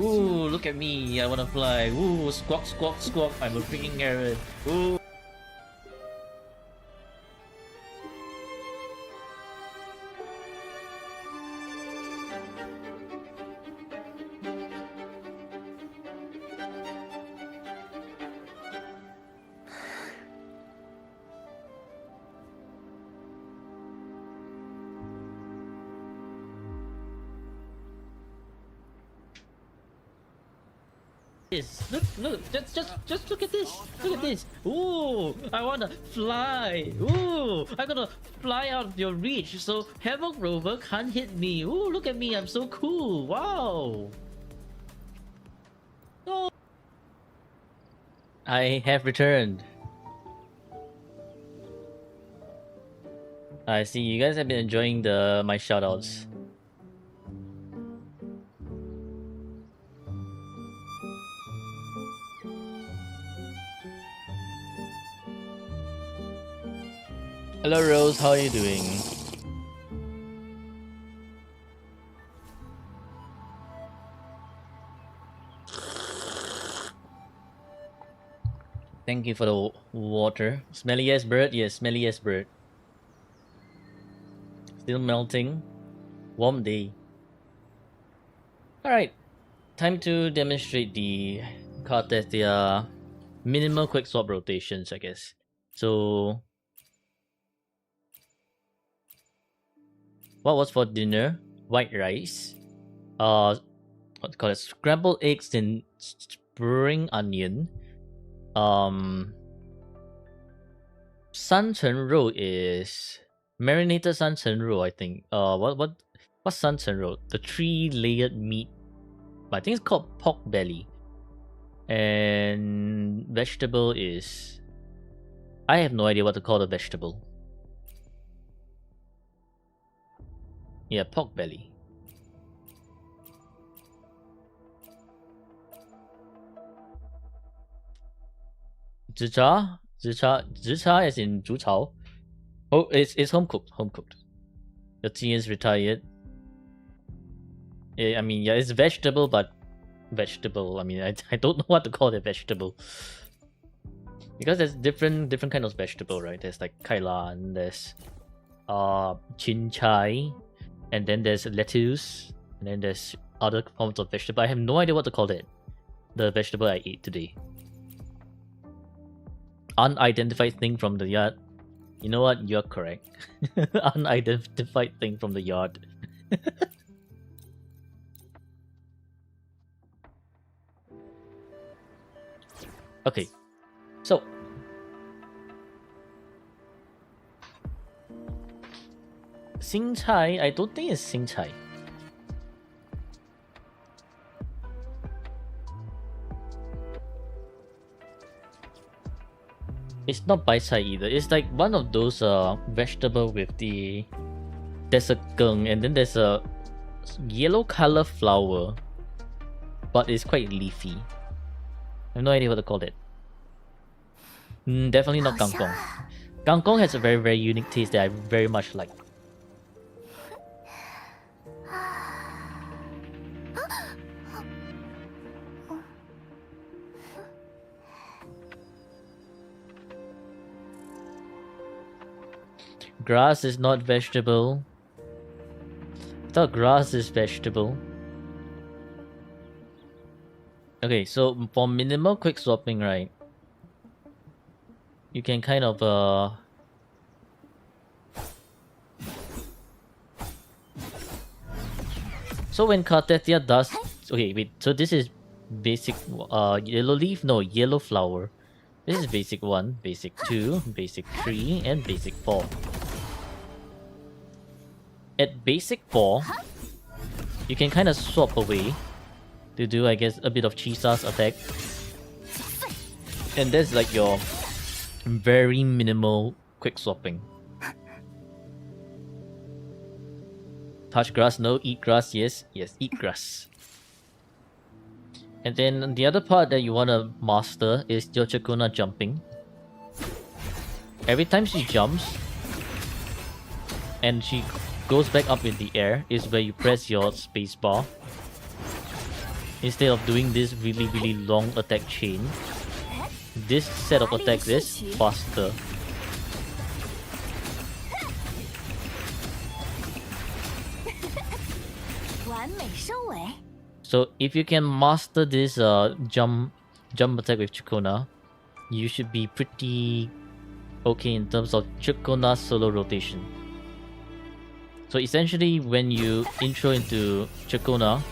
Ooh, look at me, I wanna fly. Ooh, squawk, squawk, squawk, I'm a freaking Aaron. Ooh. Look, just look at this. Look at this. Ooh, I wanna fly. Ooh, I'm gonna fly out of your reach so Havoc Rover can't hit me. Ooh, look at me, I'm so cool. Wow. Oh. I have returned. I see you guys have been enjoying my shoutouts. Hello Rose, how are you doing? Thank you for the water. Smelly as bird? Yes, smelly as bird. Still melting. Warm day. Alright. Time to demonstrate the Cartesia minimal quick swap rotations, I guess. So what was for dinner? White rice. What do you call it? Scrambled eggs and spring onion. Sanchen roll is marinated sanchen roll, I think. What's sanchen roll? The 3-layered meat. I think it's called pork belly. And vegetable is, I have no idea what to call the vegetable. Yeah, pork belly. Zhicha as in 煮炒. Oh, it's home cooked. The tea is retired. I mean, yeah, it's vegetable, but vegetable. I mean, I don't know what to call it vegetable. Because there's different kind of vegetable, right? There's like kailan, there's chin chai, and then there's lettuce, and then there's other forms of vegetable. I have no idea what to call it. The vegetable I ate today. Unidentified thing from the yard. You know what? You're correct. Unidentified thing from the yard. Okay, so Xing Chai, I don't think it's Xing Chai. It's not Bai Chai either. It's like one of those vegetable with the, there's a gung and then there's a yellow color flower, but it's quite leafy. I have no idea what to call it. Definitely not kangkong. Kangkong has a very, very unique taste that I very much like. Grass is not vegetable. I thought grass is vegetable. Okay, so for minimal quick swapping, right? You can kind of so when Cartesia does, okay, wait, so this is basic yellow leaf, no, yellow flower. This is basic 1, basic 2, basic 3, and basic 4. At basic 4, you can kind of swap away to do, I guess, a bit of Chisa's attack. And that's like your very minimal quick swapping. Touch grass, no. Eat grass, yes. Yes, eat grass. And then the other part that you want to master is your Chakuna jumping. Every time she jumps and she goes back up in the air is where you press your spacebar. instead of doing this really long attack chain, this set of attacks is faster. So if you can master this jump attack with Chikona, you should be pretty okay in terms of Chikona solo rotation. So essentially, when you intro into Chikona,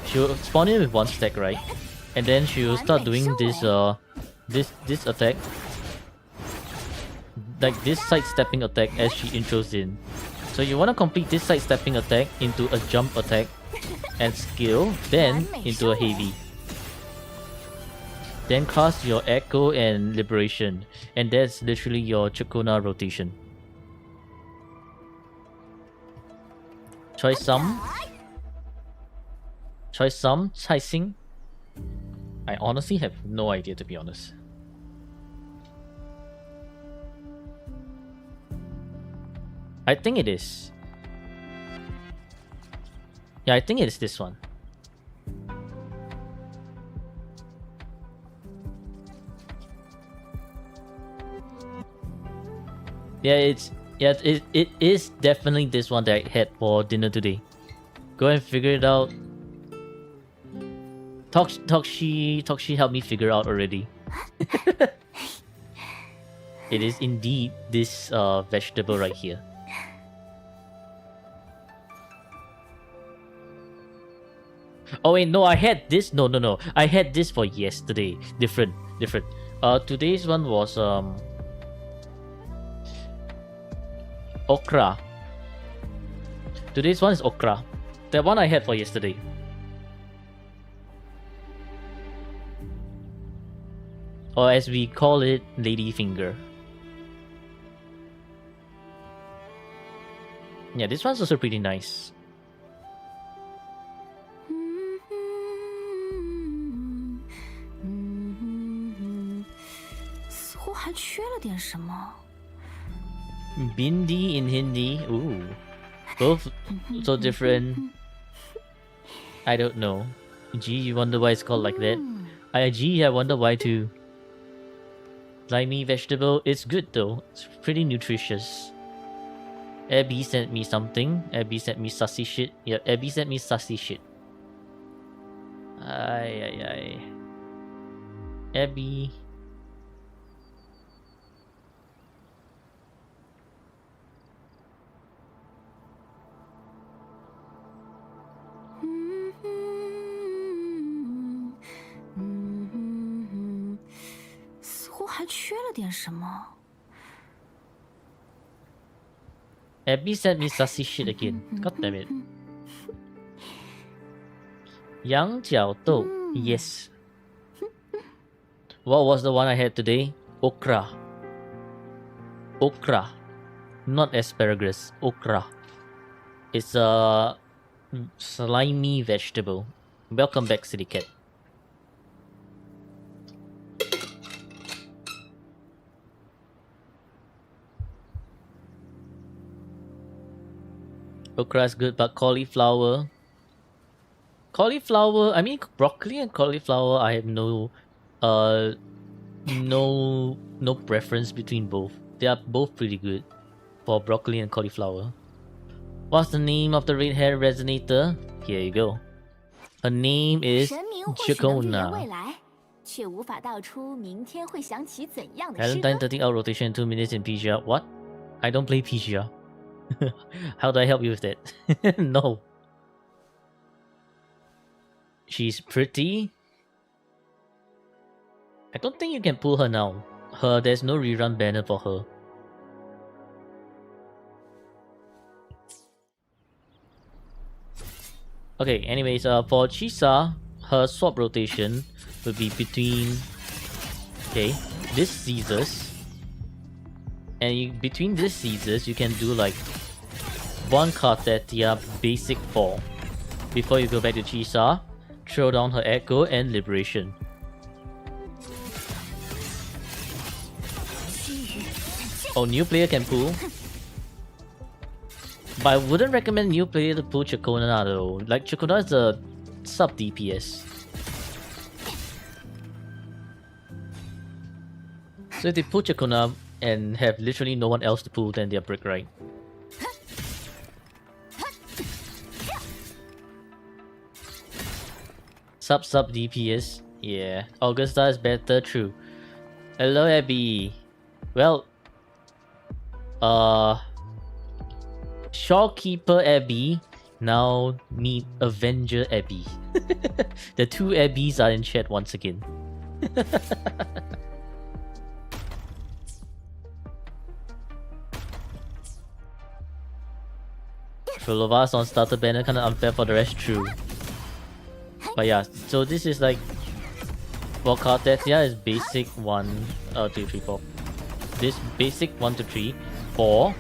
she'll spawn in with one stack, right? And then she'll start doing this this attack, like this sidestepping attack as she intros in. So you want to complete this sidestepping attack into a jump attack and skill, then into a heavy. Then cast your Echo and Liberation, and that's literally your Chikona rotation. Try some. Chai Sing. I honestly have no idea, to be honest. I think it is. Yeah, I think it is this one. It is definitely this one that I had for dinner today. Go and figure it out. Tokshi helped me figure out already. It is indeed this vegetable right here. Oh wait, no, I had this. No. I had this for yesterday. Different. Today's one was okra. Today's one is okra. That one I had for yesterday. Or as we call it, lady finger. Yeah, this one's also pretty nice. Bindi in Hindi. Ooh. Both so different. I don't know. Gee, you wonder why it's called like that? I wonder why too. Slimy vegetable. It's good though. It's pretty nutritious. Abby sent me something. Abby sent me sassy shit. Yeah, Abby sent me sassy shit. Ay. Abby. Abby sent me sassy shit again. God damn it. Yang Jiao Dou. Yes. What was the one I had today? Okra. Okra. Not asparagus. Okra. It's a slimy vegetable. Welcome back, City Cat. Okra is good, but cauliflower. I mean broccoli and cauliflower. I have no preference between both. They are both pretty good for broccoli and cauliflower. What's the name of the red hair resonator? Here you go. Her name is Chikona. Valentine 13 out rotation 2 minutes in PGR. What? I don't play PGR. How do I help you with that? No. She's pretty. I don't think you can pull her now. There's no rerun banner for her. Okay, anyways, for Chisa, her swap rotation will be between this Caesars. And between these Caesars, you can do like one Kartetia basic 4 before you go back to Chisa, throw down her Echo and Liberation. Oh, new player can pull. But I wouldn't recommend new player to pull Chikona though. Like Chikona is a sub DPS. So if they pull Chakuna and have literally no one else to pull, then they're brick, right? Sub DPS. Yeah. Augusta is better, true. Hello, Abby. Well, Shopkeeper Abby now meet Avenger Abby. The two Abbies are in chat once again. Trolovas on starter banner, kinda unfair for the rest, true. But yeah, so this is like, well, Kartetia is basic 1, 2, 3, 4. This basic 1 to 3, 4.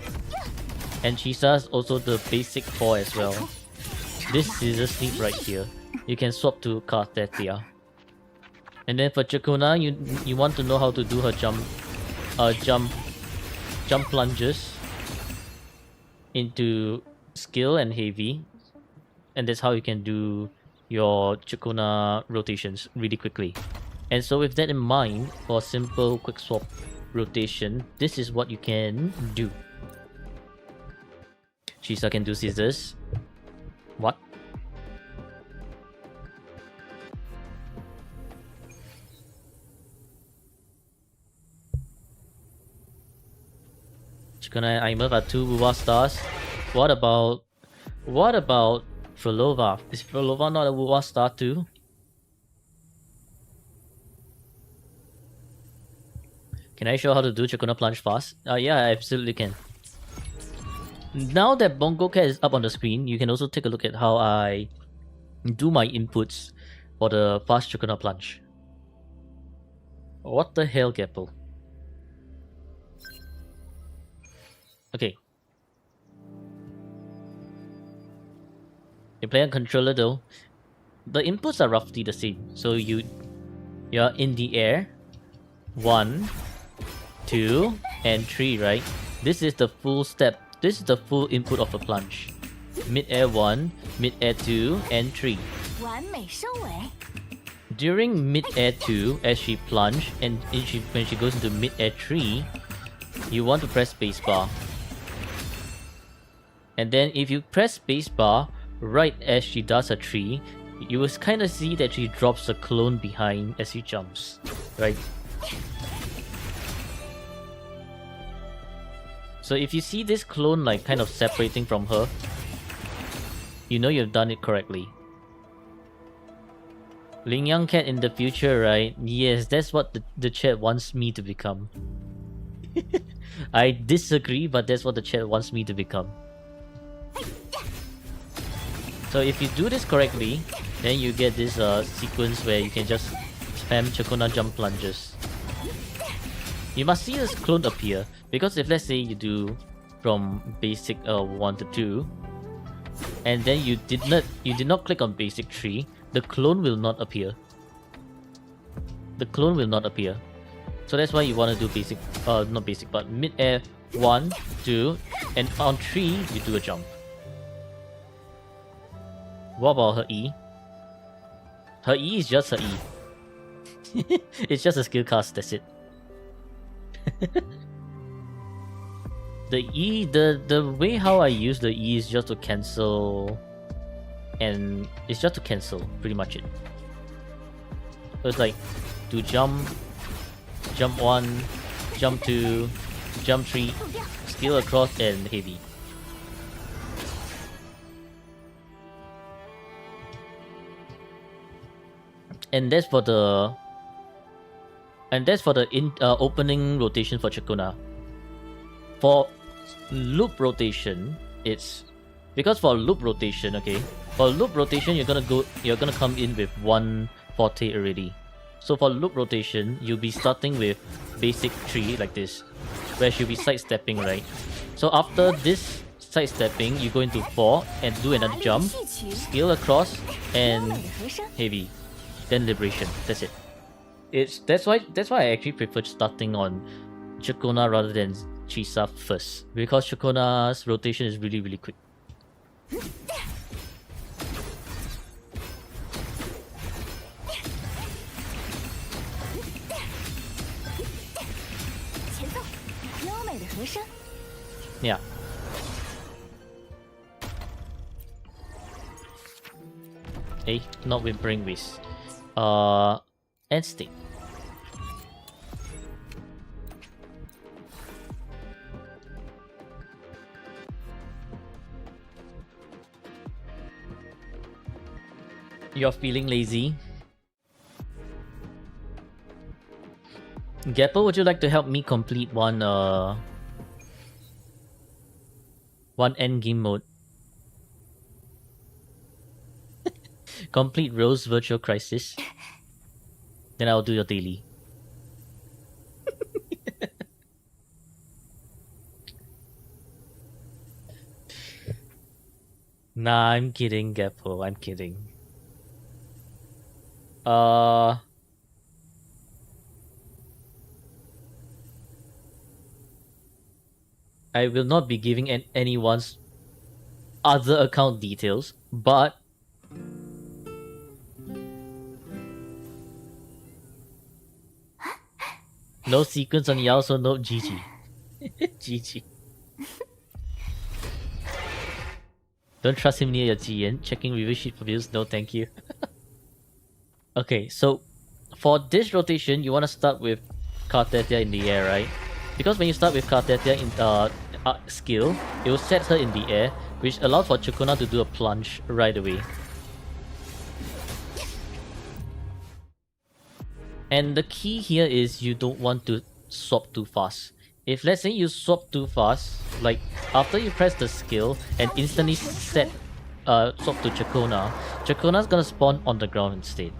And Chisa is also the basic 4 as well. This Scissor Sneak right here, you can swap to Kartetia. And then for Chakuna, you want to know how to do her jump plunges into skill and heavy, and that's how you can do your Chakuna rotations really quickly. And so with that in mind, for simple quick swap rotation, this is what you can do. Chisa can do scissors. What? Chakuna and Aimer are 2 Wuwa stars. What about Frolova? Is Frolova not a Wuwa star too? Can I show how to do Chakuna plunge fast? Yeah, I absolutely can. Now that Bongo Cat is up on the screen, you can also take a look at how I do my inputs for the fast Chakuna plunge. What the hell, Gapple? Okay. You play on controller though. The inputs are roughly the same. So you're in the air. 1, 2, and 3, right? This is the full step. This is the full input of a plunge. Mid-air 1, mid-air 2, and 3. 完美收尾。 During mid-air 2, as she plunge, and when she goes into mid-air 3, you want to press spacebar. And then if you press spacebar, right as she does a 3, you will kind of see that she drops a clone behind as she jumps, right? So if you see this clone like kind of separating from her, you know you've done it correctly. Ling Yang Cat in the future, right? Yes, that's what the chat wants me to become. I disagree, but that's what the chat wants me to become. So if you do this correctly, then you get this sequence where you can just spam Chakuna jump plunges. You must see this clone appear, because if let's say you do from basic 1 to 2, and then you did not click on basic 3, the clone will not appear. The clone will not appear. So that's why you want to do basic, not basic, but mid-air 1, 2, and on 3 you do a jump. What about her E? Her E is just her E. It's just a skill cast, that's it. The E, the way how I use the E is just to cancel, and it's just to cancel, pretty much it. So it's like, do jump 1, jump 2, jump 3, skill across, and heavy. And that's for the opening rotation for Chakuna. For loop rotation, it's because for loop rotation, okay, for loop rotation you're gonna come in with 1 forte already. So for loop rotation, you'll be starting with basic 3 like this, where she'll be sidestepping, right? So after this sidestepping, you go into 4 and do another jump, scale across, and heavy, then liberation. That's it. That's why I actually prefer starting on Chakuna rather than Chisa first, because Chakuna's rotation is really, really quick. 生。 Yeah. Hey, not with Bring Whiz. End state. You're feeling lazy? Gappo, would you like to help me complete one end game mode? Complete Rose Virtual Crisis. Then I'll do your daily. Nah, I'm kidding, Gappo. I'm kidding. I will not be giving anyone's other account details, but no sequence on Yao, so no GG. GG. Don't trust him near your GN. Checking review sheet for views. No, thank you. Okay, so for this rotation, you want to start with Kartetia in the air, right? Because when you start with Kartetia in skill, it will set her in the air, which allows for Chakona to do a plunge right away. And the key here is you don't want to swap too fast. If let's say you swap too fast, like after you press the skill and instantly set swap to Chakona, Chakona's gonna spawn on the ground instead.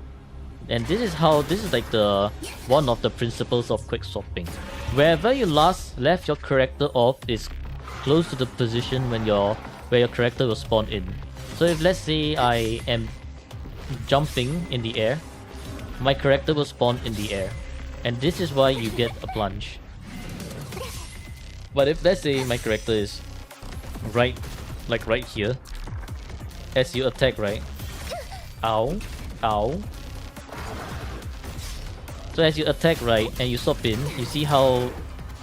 And this is like the one of the principles of quick swapping. Wherever you last left your character off is close to the position where your character will spawn in. So if let's say I am jumping in the air, my character will spawn in the air. And this is why you get a plunge. But if let's say my character is right here, as you attack, right? Ow, ow. So as you attack, right, and you swap in, you see how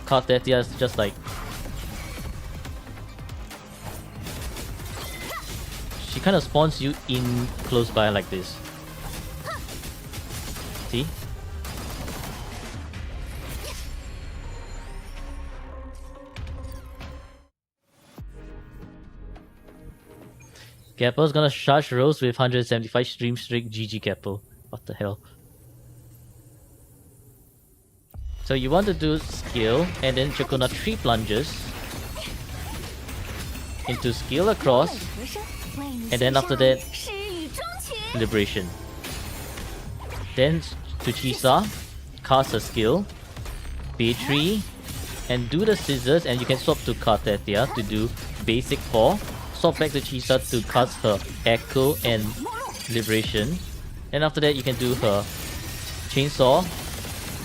Kartetia is just like... She kind of spawns you in close by like this. See? Gappo's gonna charge Rose with 175 stream streak. GG Gappo. What the hell? So you want to do skill and then Chakona 3 plunges into skill across, and then after that liberation. Then to Chisa, cast a skill, pay 3, and do the scissors, and you can swap to Kartetia to do basic 4. Swap back to Chisa to cast her Echo and Liberation. And after that you can do her Chainsaw,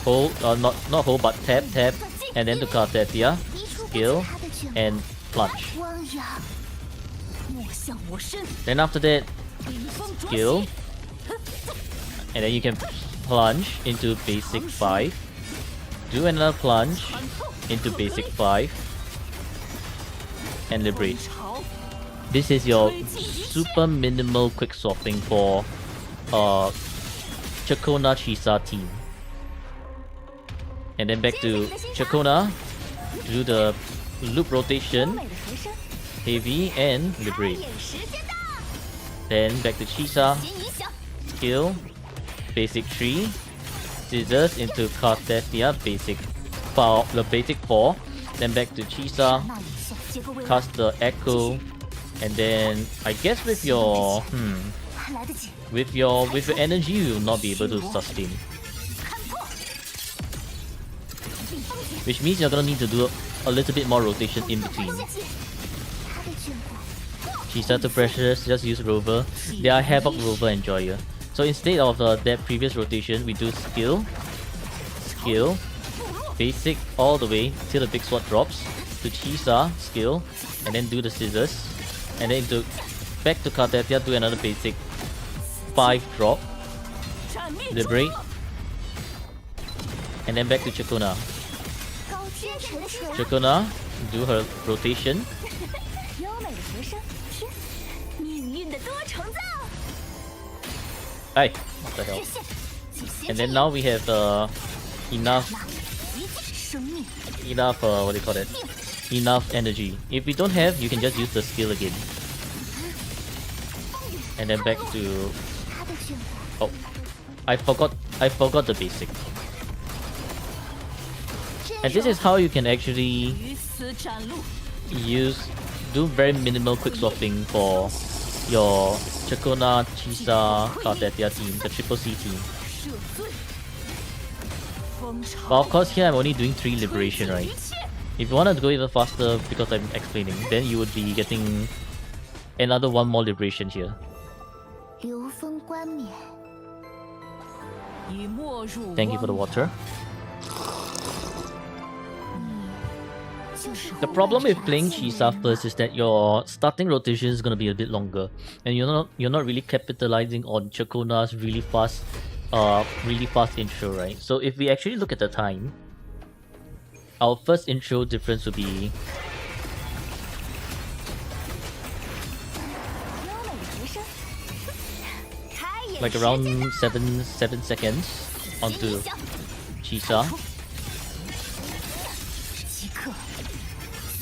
hold, not hold but tap, and then to Kartetia, skill, and plunge. Then after that, skill, and then you can plunge into basic 5, do another plunge into basic 5, and liberate. This is your super minimal quick swapping for Chakona Chisa team. And then back to Chakona, do the loop rotation, heavy, and liberate. Then back to Chisa, skill, basic 3, scissors into Kartetia, basic 4, then back to Chisa, cast the Echo, and then I guess with your energy you will not be able to sustain. Which means you're gonna need to do a little bit more rotation in between. Chisa to pressures, just use Rover. They are Havoc, Rover, and Joyer. So instead of that previous rotation, we do skill, basic all the way till the big sword drops, to Chisa, skill, and then do the scissors, and then back to Kartetia, do another basic 5 drop, liberate, and then back to Chakona. Chakona, do her rotation. 优美的和声，天，命运的多重奏。 Hey, what the hell? 日线，请斜 And 着 then 眼 now we have enough 极尽生命， what do you call it? Enough energy. If we don't have, you can just use the skill again. And then back to 他的选择。 oh, I forgot the basic. And this is how you can actually 于此斩戮。 do very minimal quick swapping for your Chakona, Chisa, Kartetia team, the Triple C team. 赦罪。风潮 But of course here I'm only doing 3 liberation, right? If you want to go even faster because I'm explaining, then you would be getting another 1 more liberation here. 流风冠冕，已没入 Thank you for the 汪 water. 就是 The problem with playing Chisa first is that your starting rotation is gonna be a bit longer, and you're not really capitalizing on Chakona's really fast intro, right? So if we actually look at the time, our first intro difference would be 优美的和声。开眼 like 时 around 间到 7 seconds 给 onto 你小 Chisa. 即刻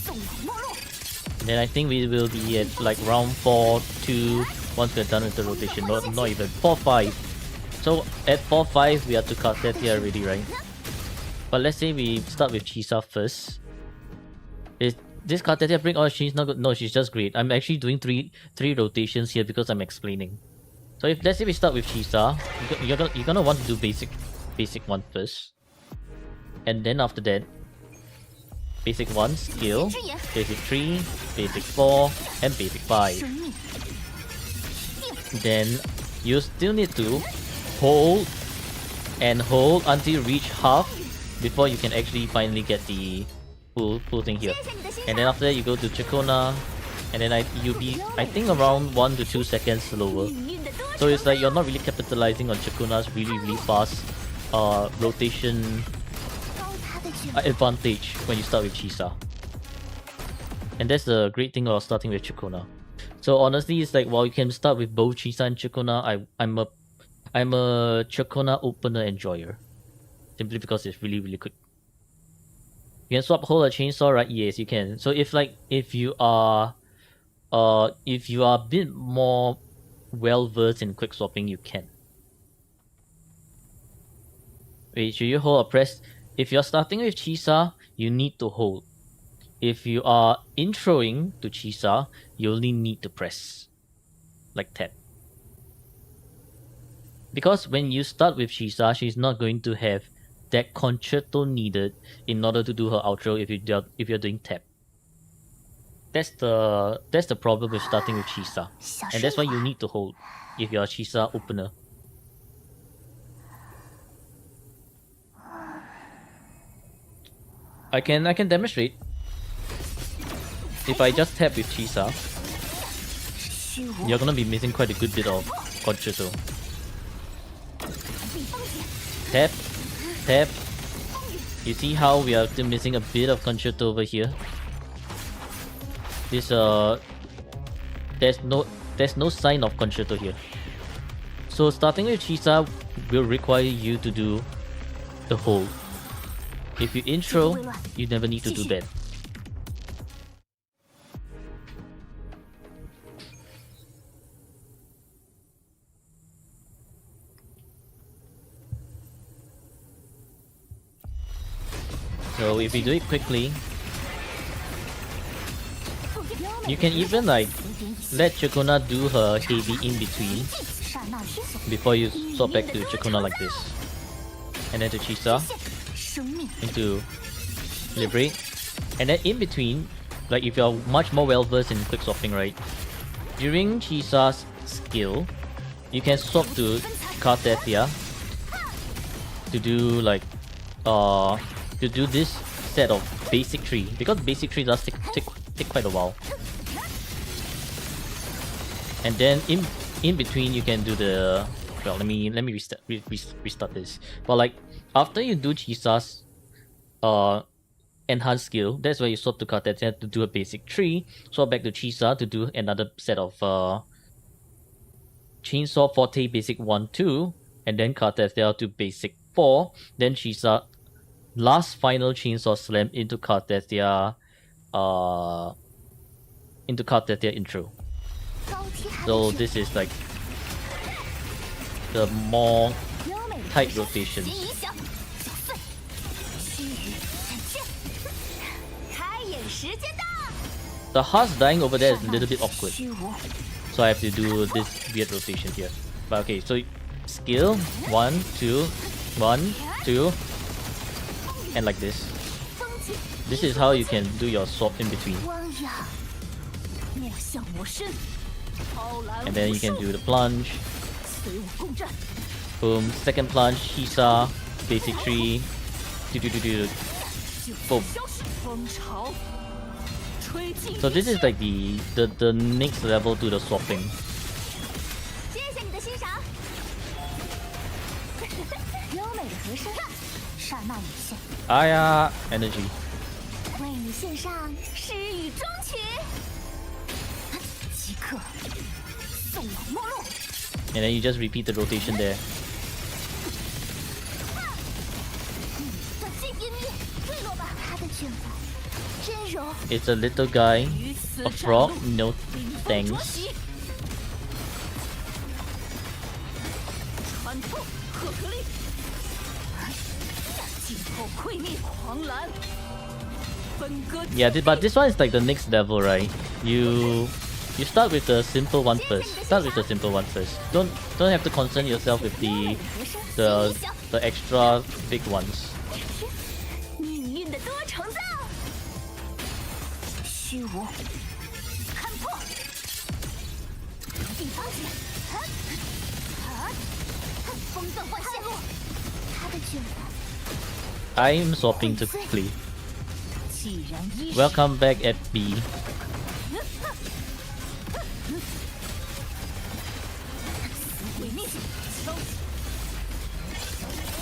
送往没落。 Then I think we will be at like round 4-2 once we're done with the rotation. Not even 4-5. So at 4-5 we have to Kartetia already, right? But let's say we start with Chisa first. Is this Kartetia bring? Oh, she's not good. No, she's just great. I'm actually doing three rotations here because I'm explaining. So if let's say we start with Chisa, you're gonna want to do basic one first, and then after that, basic 1 skill, basic 3, basic 4, and basic 5. 生命 Then you still need to hold and hold until you reach half before you can actually finally get the full thing here. 谢谢你的欣 And 赏。 then after that you go to Chakona, and then you'll be I think around 1 to 2 seconds slower. 命运的多 So 重 it's like you're not really capitalizing on Chakona's really fast rotation 高他的选择。 advantage when you start with Chisa. And that's the great thing about starting with Chakona. So honestly, it's like while you can start with both Chisa and Chakona, I'm a Chakona opener enjoyer. Simply because it's really quick. You can swap hold a chainsaw, right? Yes, you can. So if you are a bit more well versed in quick swapping, you can. Wait, should you hold or press? If you're starting with Chisa, you need to hold. If you are introing to Chisa, you only need to press. Like tap. Because when you start with Chisa, she's not going to have that concerto needed in order to do her outro if you're doing tap. That's the problem with starting with Chisa. 小 And 声 that's why 一会 you 儿 need to hold if you're a Chisa opener. I can demonstrate. If I just tap with Chisa, 虚无 you're gonna be missing quite a good bit of concerto. 避风险， Tap, tap. You see how we are still missing a bit of concerto over here? This there's no sign of concerto here. So starting with Chisa will require you to do the hold. If you intro, you never need to do that. So if you do it quickly, you can even like let Chakona do her heavy in between 刹那之所 before you swap back to Chakona like this. And then to Chisa, 生命 into Liberate. And then in between, like if you're much more well versed in quick swapping, right? During Chisa's skill, you can swap to Kartetia to do like to do this set of basic 3, because basic 3 does take quite a while. And then in between you can do the well, let me restart this. But like after you do Chisa's enhanced skill. That's where you swap to Kartetia to do a basic 3, swap back to Chisa to do another set of Chainsaw Forte basic 1, 2, and then Kartetia to basic 4, then Chisa last final Chainsaw Slam into Kartetia intro. So this is like the more tight rotations. The hearts dying over there is a little bit awkward, so I have to do this weird rotation here. But okay, so skill 1, 2, 1, 2, and like this. This is how you can do your swap in between. And then you can do the plunge. Boom, second plunge, Hisa, basic 3. Boom. So this is like the next level to the swapping. Aya energy. And then you just repeat the rotation there. It's a little guy, a frog, no thanks. Yeah, but this one is like the next level, right? You start with the simple one first. Start with the simple one first. Don't have to concern yourself with the extra big ones. I'm swapping to quickly. Welcome back at B.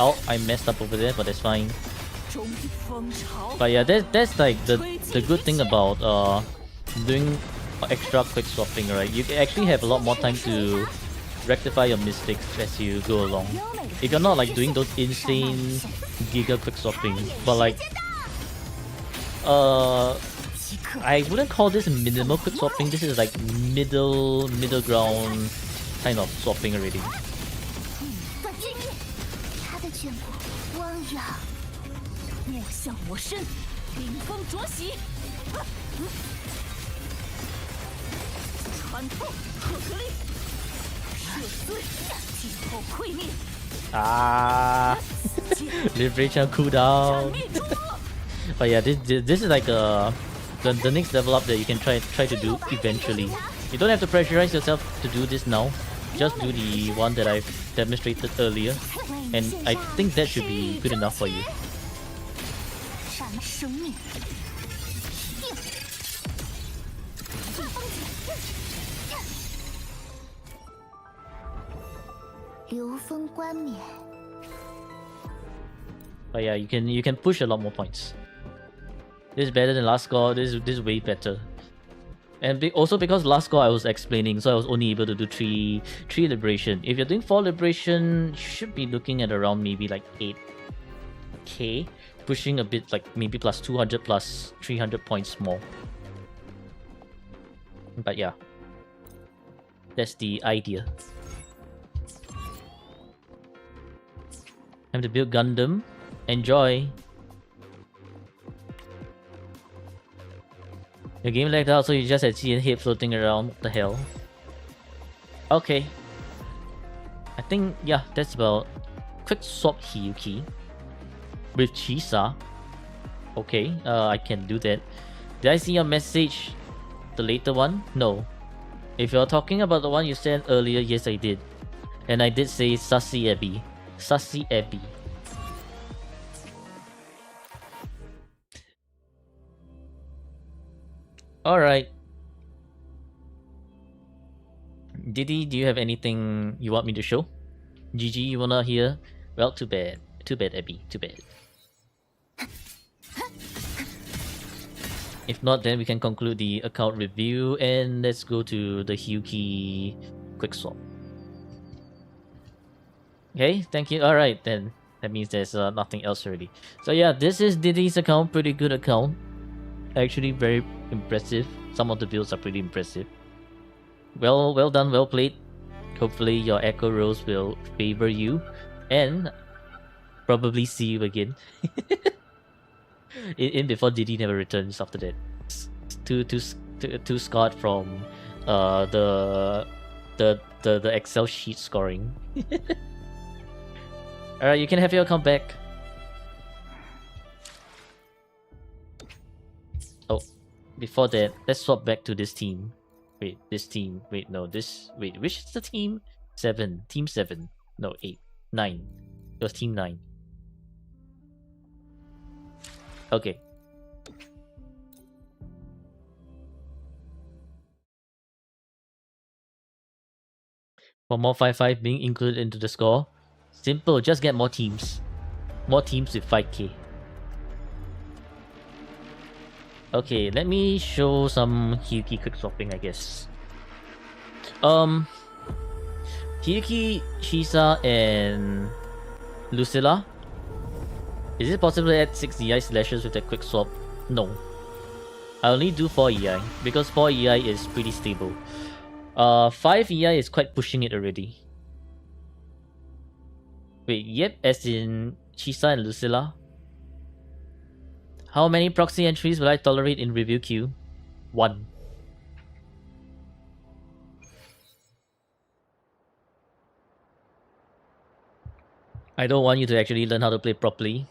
Oh, I messed up over there, but that's fine. But yeah, that's like the good thing about doing extra quick swapping, right? You actually have a lot more time to rectify your mistakes as you go along. If you're not like doing those insane giga quick swapping, but like I wouldn't call this minimal quick swapping. This is like middle ground kind of swapping already. Ah, liberation cooldown. But yeah, this is like the next level up that you can try to do eventually. You don't have to pressurize yourself to do this now. Just do the one that I've demonstrated earlier, and I think that should be good enough for you. But yeah, you can push a lot more points. This is better than last score. This is way better. And also because last score I was explaining, so I was only able to do 3 liberation. If you're doing 4 liberation, you should be looking at around maybe like 8k, pushing a bit like maybe plus 200 plus 300 points more. But yeah, that's the idea. Time to build Gundam. Enjoy. Your game lagged out, so you just had CN hit floating around. What the hell? Okay. I think, yeah, that's about quick swap Hiyuki with Chisa. Okay, I can do that. Did I see your message? The later one? No. If you're talking about the one you sent earlier, yes I did. And I did say Sassy Abby. Sassy Abby. Alright. Didi, do you have anything you want me to show? GG, you wanna hear? Well, too bad. Too bad, Abby. Too bad. If not, then we can conclude the account review and let's go to the Hyuki quick swap. Okay, thank you. All right, then that means there's nothing else already. So yeah, this is Didi's account. Pretty good account. Actually, very impressive. Some of the builds are pretty impressive. Well done, well played. Hopefully your Echo Rose will favor you and probably see you again. in before Didi never returns after that. To Scott from the Excel sheet scoring. Alright, you can have your account back. Oh, before that, let's swap back to this team. Wait, this team. Wait, no, this. Wait, which is the team? 7. Team 7. No, 8. 9. It was team 9. Okay. For more 5-5 being included into the score, simple, just get more teams. More teams with 5k. Okay, let me show some Hyuki quick swapping, I guess. Hyuki, Shisa, and Lucilla. Is it possible to add 6 EI slashes with that quick swap? No. I only do 4 EI, because 4 EI is pretty stable. 5 EI is quite pushing it already. Wait, yep, as in Shisa and Lucilla. How many proxy entries will I tolerate in review queue? 1. I don't want you to actually learn how to play properly.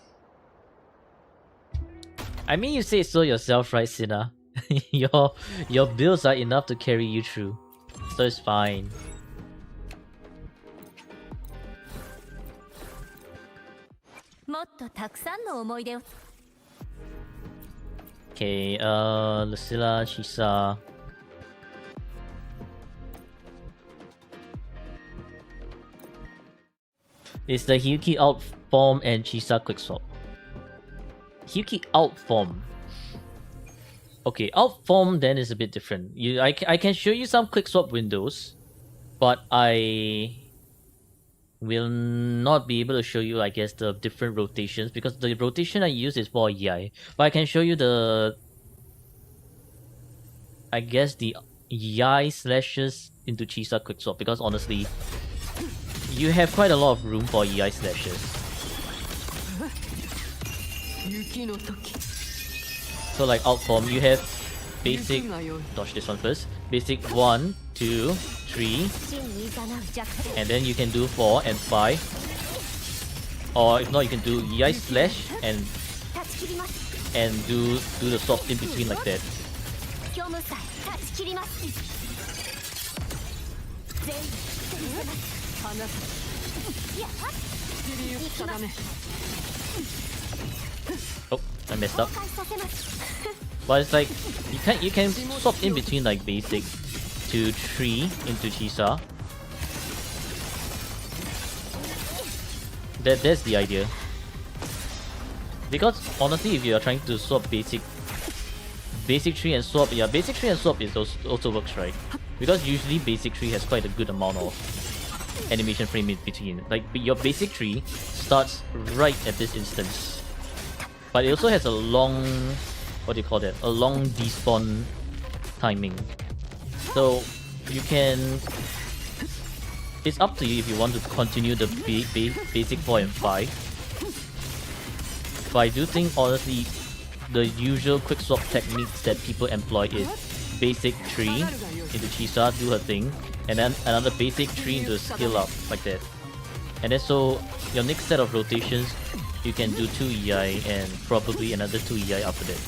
I mean, you say so yourself, right, Sina? your builds are enough to carry you through, so it's fine. Okay, Lucilla, Shisa. It's the Hyuki out form and Shisa quick swap. Hyuki out form. Okay, out form then is a bit different. I can show you some quick swap windows, but I will not be able to show you, I guess, the different rotations because the rotation I use is for EI. But I can show you the, I guess, the EI slashes into Chisa quick swap because honestly, you have quite a lot of room for EI slashes. So like out form, you have basic, dodge this one first, basic 1, 2, 3, and then you can do 4 and 5, or if not you can do EI slash and do the swap in between like that. Oh, I messed up. But it's like you can swap in between like basic 2, 3 into Chisa. That's the idea. Because honestly, if you are trying to swap basic 3 and swap, yeah, basic 3 and swap is also works, right? Because usually basic 3 has quite a good amount of animation frame in between. Like your basic 3 starts right at this instance, but it also has a long, what do you call that? A long despawn timing. So you can, it's up to you if you want to continue the basic 4 and 5. But I do think honestly, the usual quick swap techniques that people employ is basic 3 into Chisa, do her thing, and then another basic 3 into skill up, like that. And then so your next set of rotations, you can do 2 EI and probably another 2 EI after that.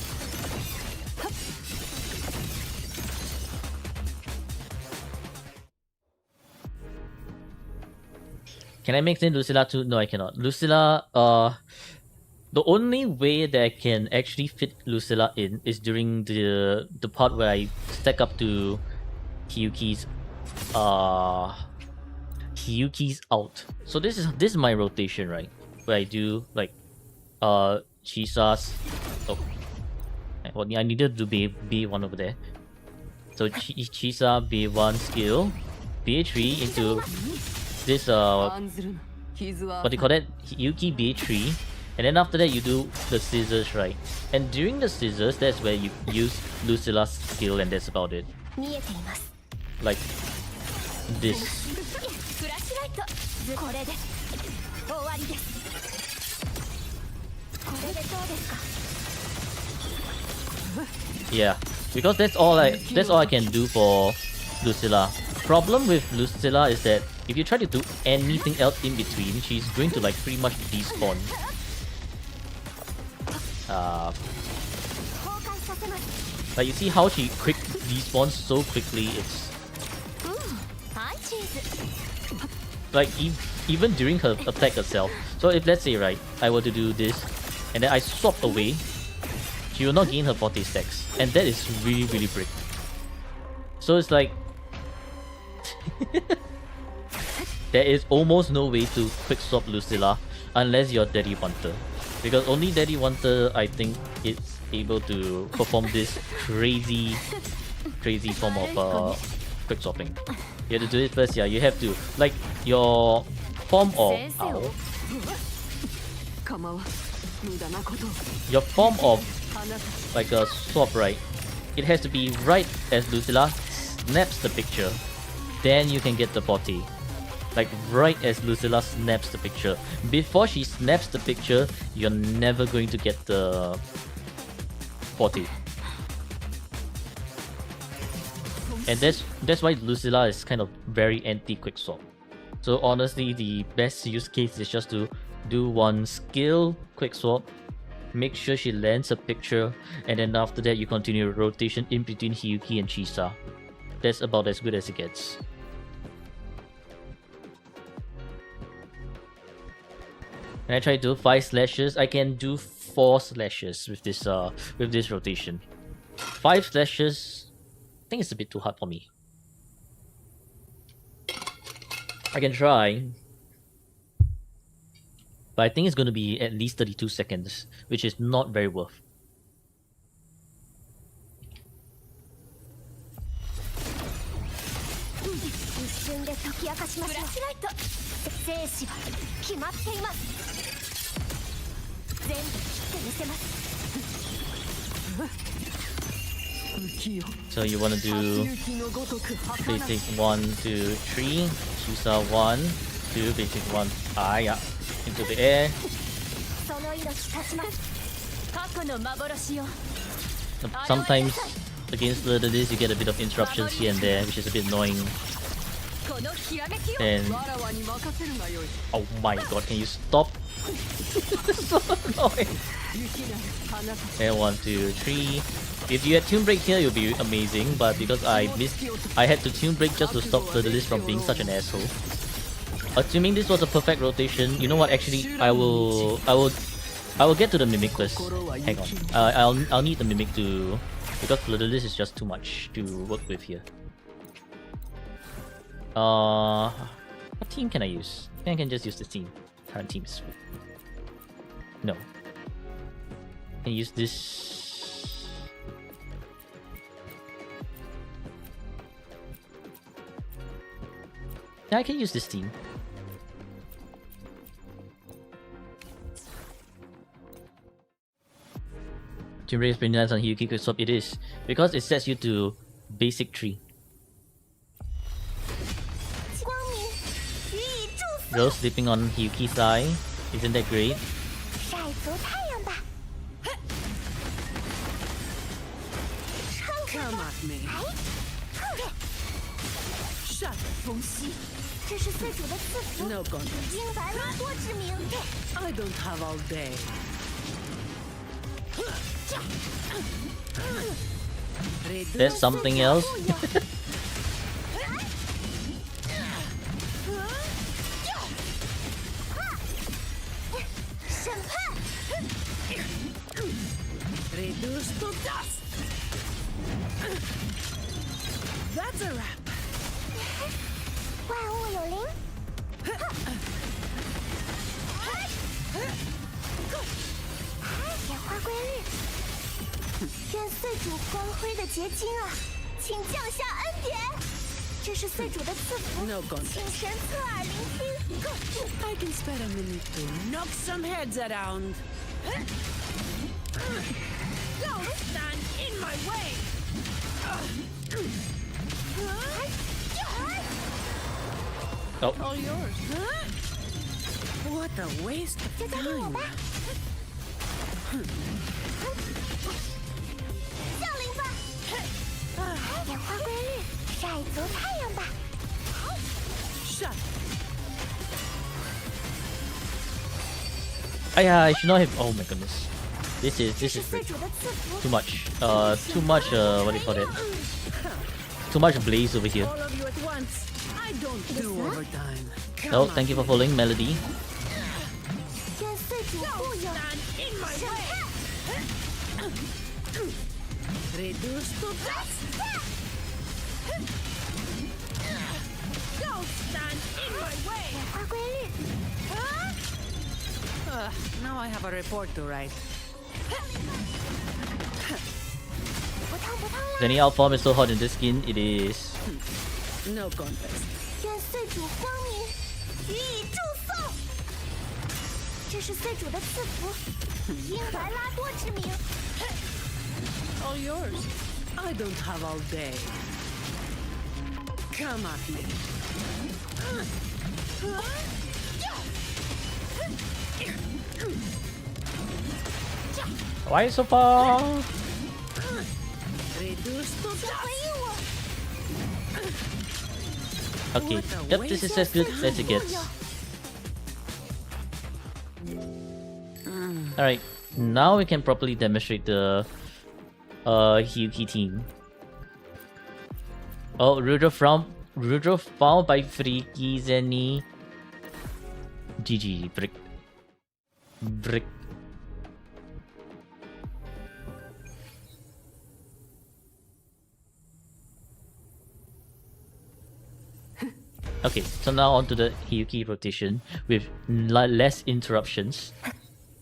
Can I make in Lucilla too? No, I cannot. Lucilla, the only way that I can actually fit Lucilla in is during the part where I stack up to Hyuki's out. So this is my rotation, right? Where I do like Chisa's, oh, Well, I needed to do B1 over there. So Chisa B1 skill, BA3 into this 案ずるな傷は what do you call that? Yuki B3, and then after that you do the scissors, right? And during the scissors, that's where you use Lucilla's skill, and that's about it. 見えています Like this. フラッシュライトこれで終わりですこれでどうですか Yeah, because that's all I can do for Lucilla. Problem with Lucilla is that if you try to do anything else in between, she's going to like pretty much despawn. 崩壊させます Like you see how she quick despawns so quickly. It's はいチーズ like even during her attack herself. So if let's say right, I were to do this, and then I swap away, she will not gain her 40 stacks, and that is really brick. So it's like there is almost no way to quick swap Lucilla unless you're Daddy Wanter, because only Daddy Wanter I think is able to perform this crazy form of quick swapping. You have to do it first, yeah. You have to like your form of your form of like a swap, right? It has to be right as Lucilla snaps the picture, then you can get the 40. Like right as Lucilla snaps the picture. Before she snaps the picture, you're never going to get the 40. And that's why Lucilla is kind of very anti-quick swap. So honestly, the best use case is just to do one skill quick swap, make sure she lands a picture, and then after that you continue rotation in between Hiyuki and Chisa. That's about as good as it gets. When I try to do 5 slashes, I can do 4 slashes with this rotation. 5 slashes, I think it's a bit too hard for me. I can try, but I think it's going to be at least 32 seconds, which is not very worth. So you want to do basic 1, 2, 3, Chisa 1, 2, basic 1, yeah, into the air. Sometimes against the this you get a bit of interruptions here and there, which is a bit annoying. And oh my god, can you stop? So annoying. And 1, 2, 3. If you had Tune Break here, it would be amazing, but because I had to Tune Break just to stop Fleur-de-Lis from being such an asshole. Assuming this was a perfect rotation, you know what? Actually, I will get to the Mimic first. Hang on. I'll need the Mimic to, because Fleur-de-Lis is just too much to work with here. What team can I use? I think I can just use this team. Current teams. No. I can use this. Yeah, I can use this team. Team Race pretty nice on Hiyuki Quick Swap. It is, because it sets you to basic 3. Girl sleeping on Hiyuki's thigh. Isn't that great? Come at me. No contest. I don't have all day. There's something else. Reduce to dust. That's a wrap. 万物有灵。演化规律。愿岁主光辉的结晶啊，请降下恩典。这是岁主的赐福， No 请 contest. 神侧耳聆听。 I can spare a minute to knock some heads around. Don't stand in my way. Oh, All yours. What a waste of 就交给我 time. 吧。降临吧！演化规律，晒足太阳吧！ Shut. I should not have. Oh my goodness, this 这是 is 岁主的赐福， too much. Too much. What do you call it? Too much blaze over here. All of you at once. I don't do overtime. Oh, Come thank you for following Melody. 愿岁主护佑。 Stand in my 审 way. 判， Reduce to dust. Don't stand in my way. 演化规律， Now I have a report to write. 不烫不烫啦！ Any outform is so hot in this skin. It is. No contest. 愿岁主光明予以祝颂。这是岁主的赐福，因怀拉多之名。 All yours. I don't have all day. Come at me. Why so far? Reduce to 回 dust. 应我， Okay. Yep, this is as good as it gets. Alright, now we can properly demonstrate the Hyuki team. Oh, Rudra found by Freaky Zenny. GG, brick. Brick. Okay, so now on to the Hyuki rotation with less interruptions.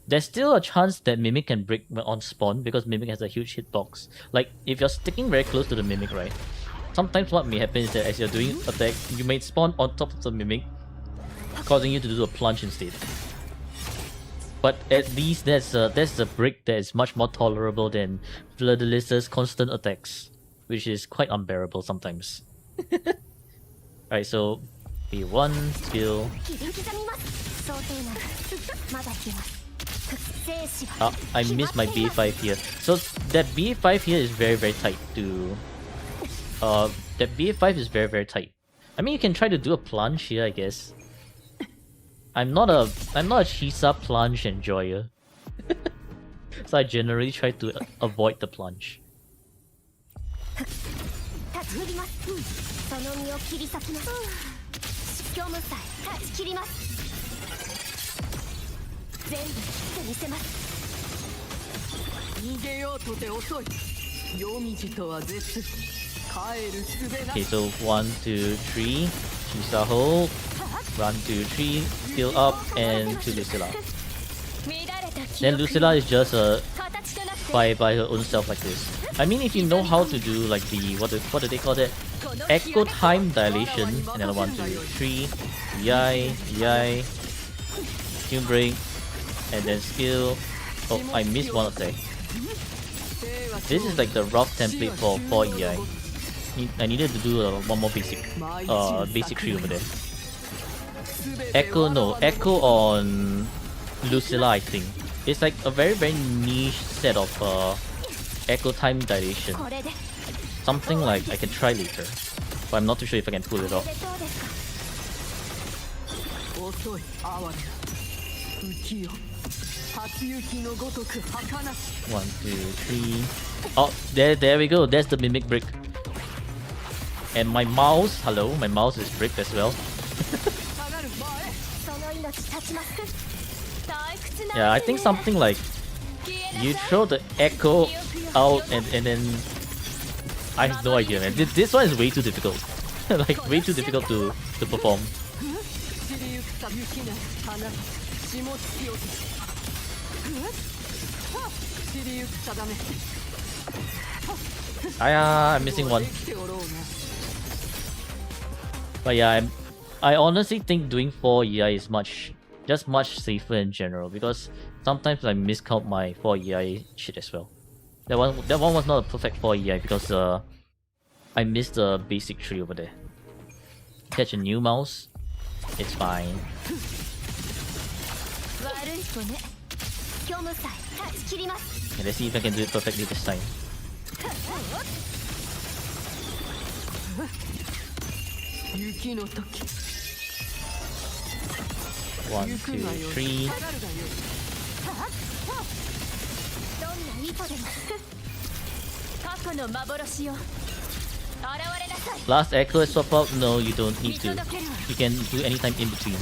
There's still a chance that Mimic can break on spawn because Mimic has a huge hitbox. Like, if you're sticking very close to the Mimic, right? Sometimes what may happen is that as you're doing attack, you may spawn on top of the Mimic, causing you to do a plunge instead. But at least that's a break that is much more tolerable than Vladilisa's constant attacks, which is quite unbearable sometimes. Alright, so B1 skill. 刻みます。想定ならまだ来ます。生死は I missed my B5 here. So that B5 here is very tight to that B5 is very tight. I mean, you can try to do a plunge here, I guess. I'm not a Shisa plunge enjoyer. So I generally try to avoid the plunge. 断ち切ります。その身を切り裂きます。虚無さえ断ち切ります。全部切ってみせます。逃げようとて遅い。夜道とは絶す。帰る術な Okay, so 1, 2, 3, Shisa hold. 1, 2, 3, skill up, and to Lucilla. 乱れた記 Then 憶 Lucilla is just 形となって by her own self like this. I mean, if you know how to do like the what do they call that? Echo time dilation. Another 1, 2, 3, yai, skill break, and then skill. Oh, I missed one attack. This is like the rough template for 4 EI. I needed to do one more basic tree over there. Echo on Lucilla, I think. It's like a very niche set of echo time dilation. これで Something like I can try later, but I'm not too sure if I can pull it こ off. れでどうですか。遅い哀れな浮世初雪のごとく儚し 1, 2, 3. Oh, there we go. That's the mimic brick. And my mouse, hello, my mouse is bricked as well. 下がる前その命断ちます。退屈な Yeah, I think something like you throw the echo out and then I have no idea, man. This one is way too difficult. Like way too difficult to perform. 散りゆくさ雪な花霜月落とし散りゆく定め I'm missing one. But yeah, I honestly think doing 4 EI is much safer in general, because sometimes I miscount my 4 EI shit as well. That one was not a perfect 4 EI because I missed the basic tree over there. Catch a new mouse, it's fine. Okay, let's see if I can do it perfectly this time. One, two, three. Last echo swap out? No, you don't need to. You can do anytime in between.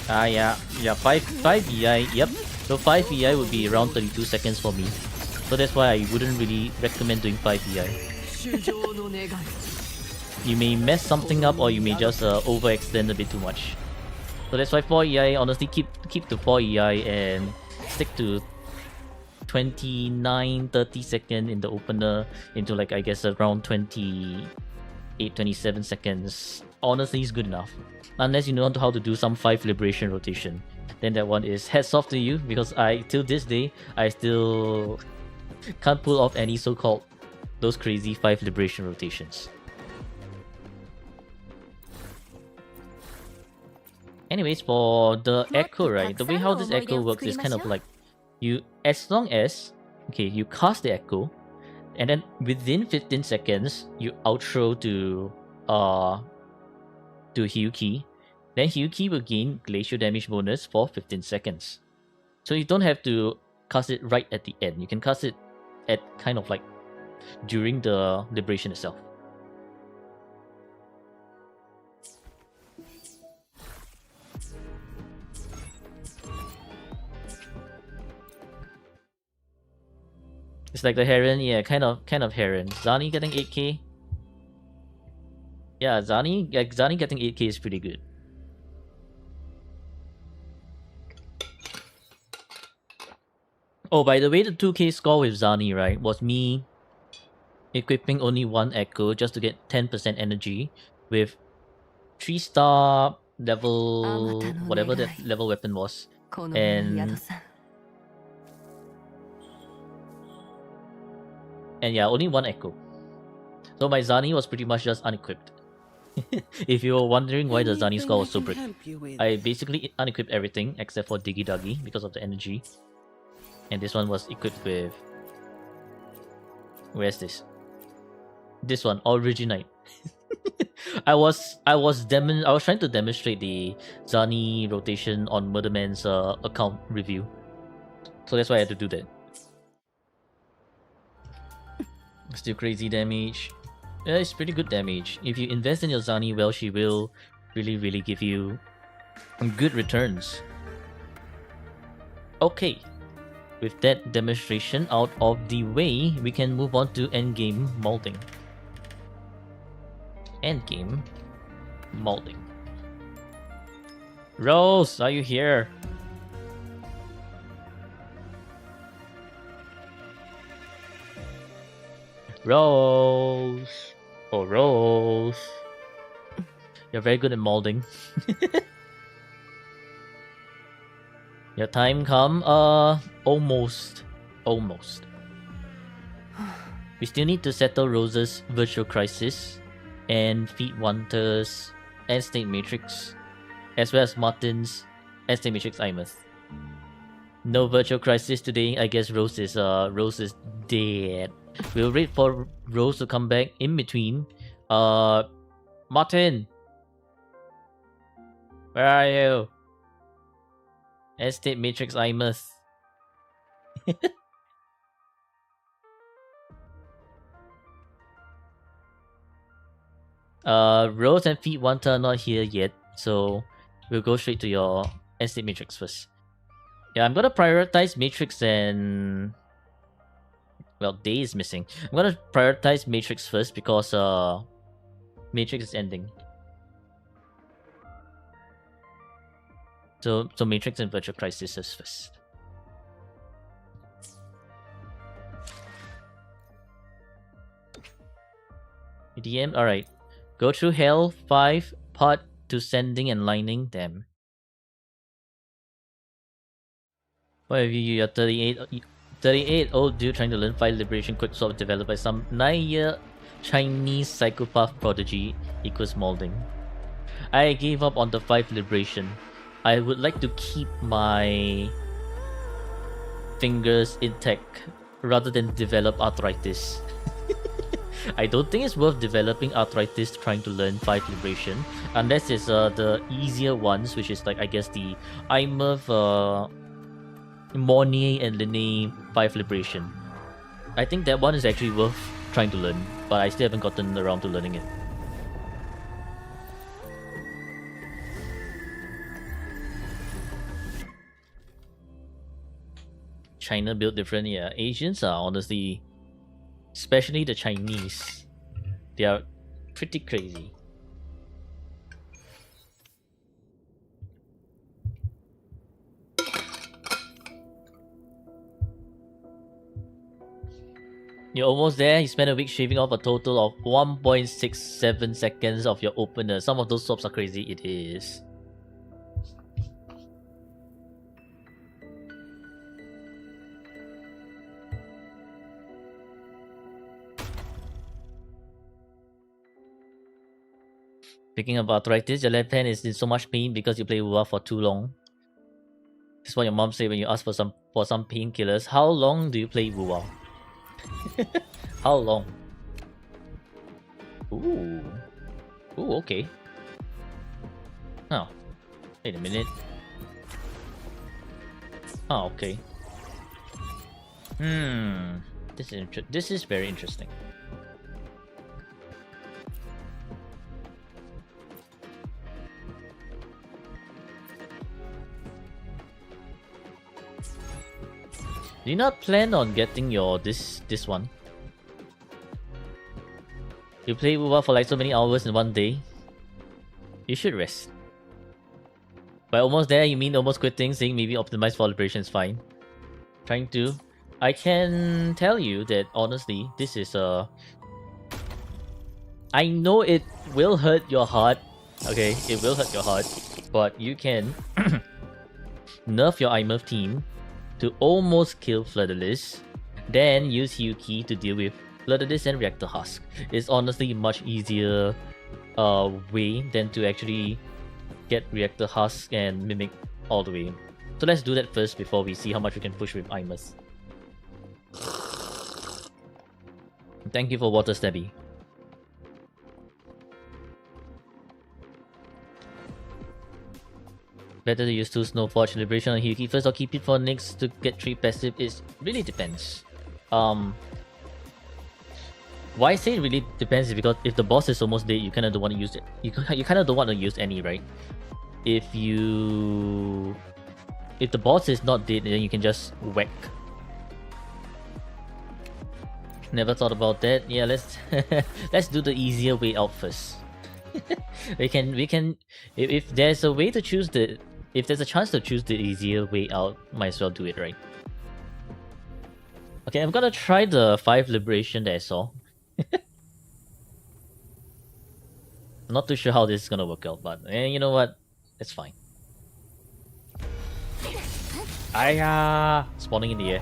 Yeah, 5 EI, yep. So 5 EI would be around 32 seconds for me. So that's why I wouldn't really recommend doing 5 EI. You may mess something up, or you may just overextend a bit too much. So that's why 4 EI, honestly, keep to 4 EI and stick to 29-30 second in the opener into, like, I guess around 28-27 seconds. Honestly, is good enough. Unless you know how to do some 5 liberation rotation. Then that one is hats off to you, because till this day, I still can't pull off any so-called those crazy 5 liberation rotations. Anyways, for the echo, right, the way how this echo works is kind of like, as long as you cast the echo, and then within 15 seconds you outro to Hyuki, then Hyuki will gain glacial damage bonus for 15 seconds. So you don't have to cast it right at the end. You can cast it at kind of like during the liberation itself. It's like the Heron, yeah, kind of Heron. Zani getting 8k. Yeah, Zani getting 8k is pretty good. Oh, by the way, the 2k score with Zani, right, was me equipping only one echo just to get 10% energy with 3-star level, whatever that level weapon was. And yeah, only one echo. So my Zani was pretty much just unequipped. If you were wondering why the Zani score was so brick, I basically unequipped everything except for Diggy Duggy because of the energy. And this one was equipped with... Where's this? This one, Originite. I was trying to demonstrate the Zani rotation on Murderman's account review. So that's why I had to do that. Still crazy damage. Yeah, it's pretty good damage. If you invest in your Zani well, she will really give you good returns. Okay. With that demonstration out of the way, we can move on to endgame molding. Endgame molding. Rose, are you here? Rose. Oh, Rose. You're very good at molding. Your time come? Almost. Almost. We still need to settle Rose's Virtual Crisis and Feet Wanter's End State Matrix, as well as Martin's End State Matrix Imeth. No Virtual Crisis today. I guess Rose is dead. We'll wait for Rose to come back in between. Martin! Where are you? Estate Matrix Imeth. Rose and Feet Wanter are not here yet, so we'll go straight to your Estate Matrix first. Yeah, I'm gonna prioritize Matrix and... Well, Day is missing. I'm gonna prioritize Matrix first because Matrix is ending. So Matrix and Virtual Crisis is first. EDM, alright. Go through Hell 5 part to sending and lining them. What have you? You're 38 old dude trying to learn 5 liberation quick swap developed by some 9-year Chinese psychopath prodigy equals molding. I gave up on the 5 liberation. I would like to keep my fingers intact rather than develop arthritis. I don't think it's worth developing arthritis trying to learn 5 liberation unless it's the easier ones, which is like I guess the IMF, Mornier and Linne 5 liberation. I think that one is actually worth trying to learn, but I still haven't gotten around to learning it. China built different, yeah. Asians are honestly, especially the Chinese, they are pretty crazy. You're almost there. You spend a week shaving off a total of 1.67 seconds of your opener. Some of those swaps are crazy. It is. Speaking of arthritis, your left hand is in so much pain because you play WoW for too long. That's what your mom said when you ask for some painkillers. How long do you play WoW? How long? Ooh. Ooh, okay. Oh. Wait a minute. Oh, okay. This is very interesting. Do you not plan on getting your this one? You play WoW for like so many hours in one day. You should rest. By almost there, you mean almost quitting, saying maybe optimize for liberation is fine. Trying to. I can tell you that honestly, this is I know it will hurt your heart. Okay, it will hurt your heart, but you can nerf your IMF team to almost kill Flutterless, then use Hyuki to deal with Flutterless and Reactor Husk. It's honestly a much easier way than to actually get Reactor Husk and Mimic all the way. So let's do that first before we see how much we can push with Imus. Thank you for water, Stabby. Better to use 2 Snowforge Liberation on Hyuki first or keep it for next to get 3 passive. It really depends. Why I say it really depends is because if the boss is almost dead, you kind of don't want to use it. You kind of don't want to use any, right? If the boss is not dead, then you can just whack. Never thought about that. Yeah, let's let's do the easier way out first. we can if there's a way to choose if there's a chance to choose the easier way out, might as well do it, right? Okay, I'm gonna try the 5 liberation that I saw. I'm not too sure how this is gonna work out, but you know what? It's fine. Aya! Spawning in the air.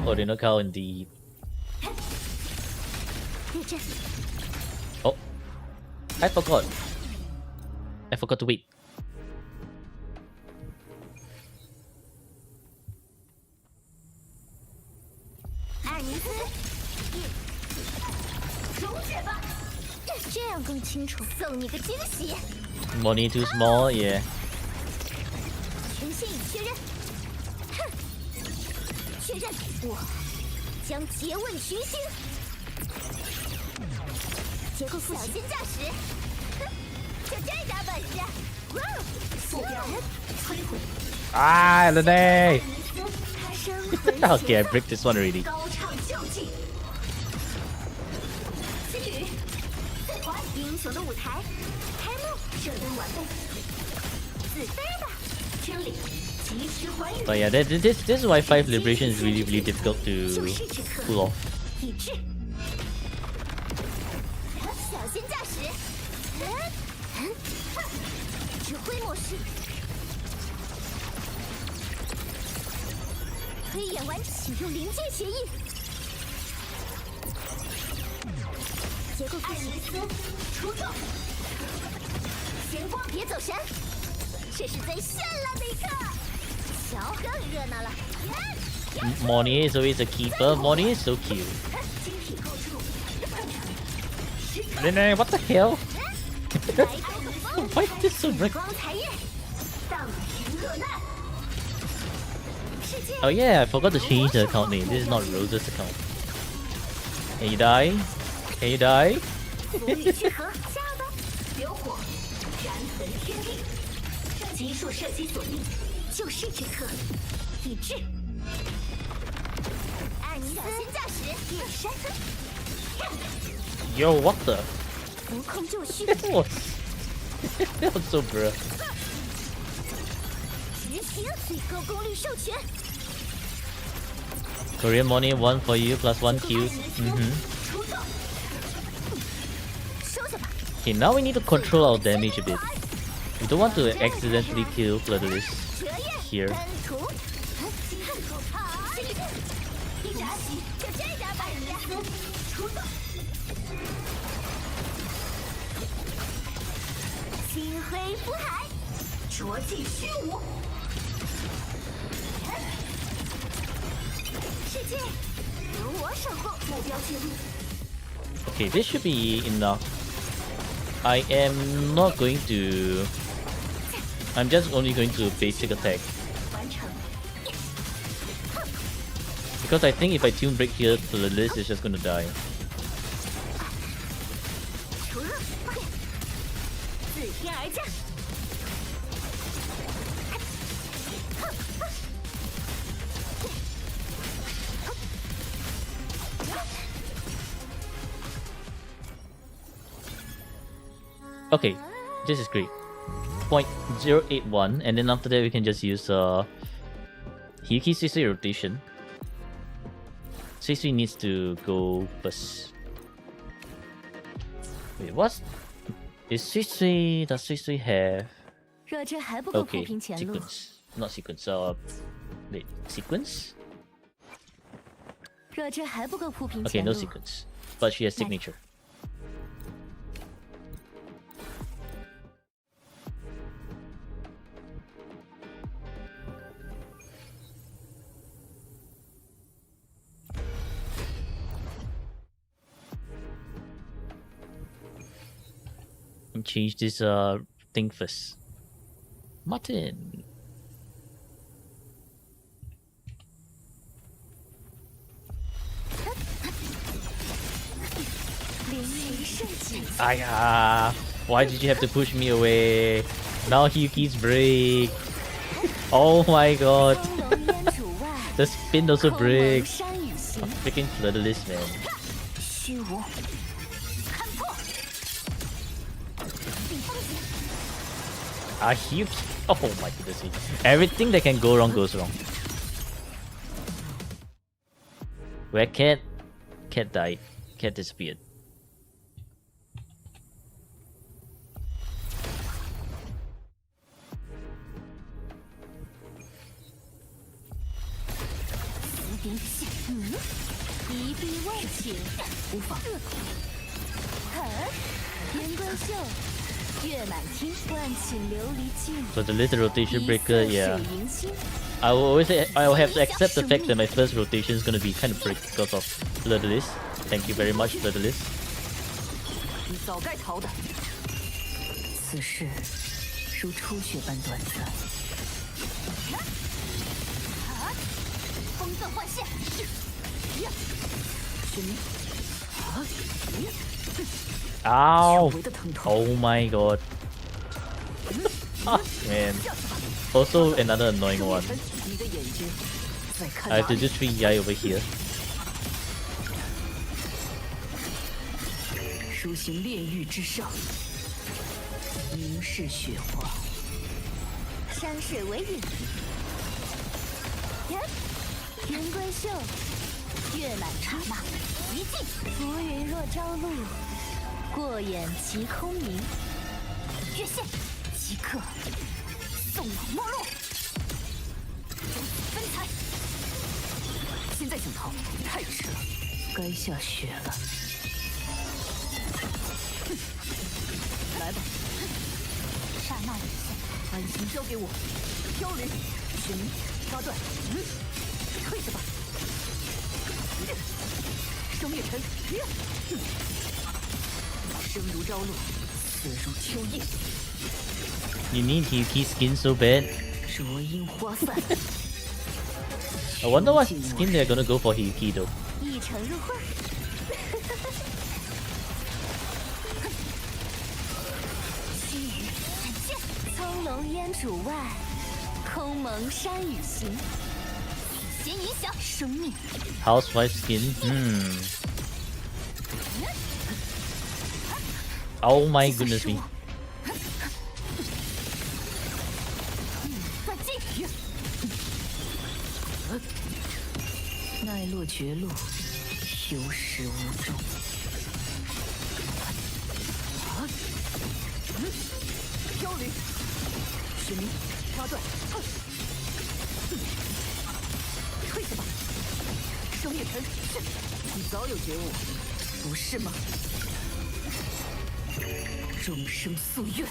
Orino cow indeed. Oh, I forgot. I forgot to wait. Money too small, yeah. Ah, Lene! Okay, I bricked this one already. 雄的舞台，开幕，射灯完备，自飞吧，真理，及时还原。 But yeah, this is why 5 Liberation is really difficult to 就是这刻， pull off. 抵制，小心驾驶，指挥模式，推演完，请用临界协议。结构艾尼斯出动，闲光别走神，这是最绚烂的一刻，瞧更热闹了。Moni is always a keeper. Moni is so cute. 晶体构筑， What the hell? 来头的风， Why is this so bright? 光彩焰，荡平落难。世界 Oh yeah, I forgot to change the account name. This is not Rose's account. Can you die? Can you die? 风雨聚合，下吧，流火，燃焚天地，极速射击锁定，就是这刻，抵制。艾尼斯，小心驾驶，远山， Yo, what the? 浮空就绪， What? That was so bruh. 执行最高功率授权， Korean Moni 1 for you plus 1 Q. 出动，收下吧。 Okay, now we need to control our damage a bit. We don't want to accidentally kill Bloodless 折焰 here. 喷涂，好，一眨起，就这点把人家出动。星辉浮海，着进虚无。世界由我守护，目标记录。 Okay, this should be enough. I am not going to... I'm just only going to basic attack. 完成。 Because I think if I tune break here, Bloodless is just gonna die. 除热，自天而降。 Okay, this is great. 0.081, and then after that we can just use Hiki Sisui rotation. Sisui needs to go first. Wait, what's... Does Sisui have... 若这还不够铺 Okay, 平前路， sequence. Not sequence, wait, sequence? 若这还不够铺平 Okay, 前 no 路， sequence. But she has signature. And change this thing first. Martin. 凌云盛景， Aya, why did you have to push me away? Now Hyuki's break. Oh my god. 风龙烟主外， The spin also 空蒙 breaks. 山雨行， Freaking Bloodless, man. 虚无，看破，顶风景， Ah, Hyuki. Oh my goodness. Everything that can go wrong goes wrong. Where Cat died. Cat disappeared. So the little rotation breaker, yeah. I will have to accept the fact that my first rotation is gonna be kind of break because of Bloodless. Thank you very much, Bloodless. 你早该逃的。此事如初雪般短暂。风色幻现，什么？啊！ Ow! 久违的疼痛。 Oh my god. Ah, man. Also another annoying one. 你的眼睛在看 I 哪 have to 里？ do 3 Yai over here. 如出行炼狱之上，凝视雪花。山水为引。云归秀，月满刹那，一进。浮云若朝露，过眼即空明。越线，即刻送往末路。分财。现在想逃太迟了，该下雪了。来吧，刹那隐现，安心交给我。飘零，雪明，八段，退下吧。生灭尘，生如朝露，死如秋叶。 You need Hiki skin so bad. 灼樱花散。I wonder what skin they're gonna go for Hiki though. 一城入会。西雨闪现，苍龙烟渚外，空蒙山雨行。先影响生命。Housewife skin. Oh my goodness me. 奈落绝路，有始无终。飘零，雪明，插断，退下吧。生灭尘，你早有觉悟，不是吗？众生夙愿。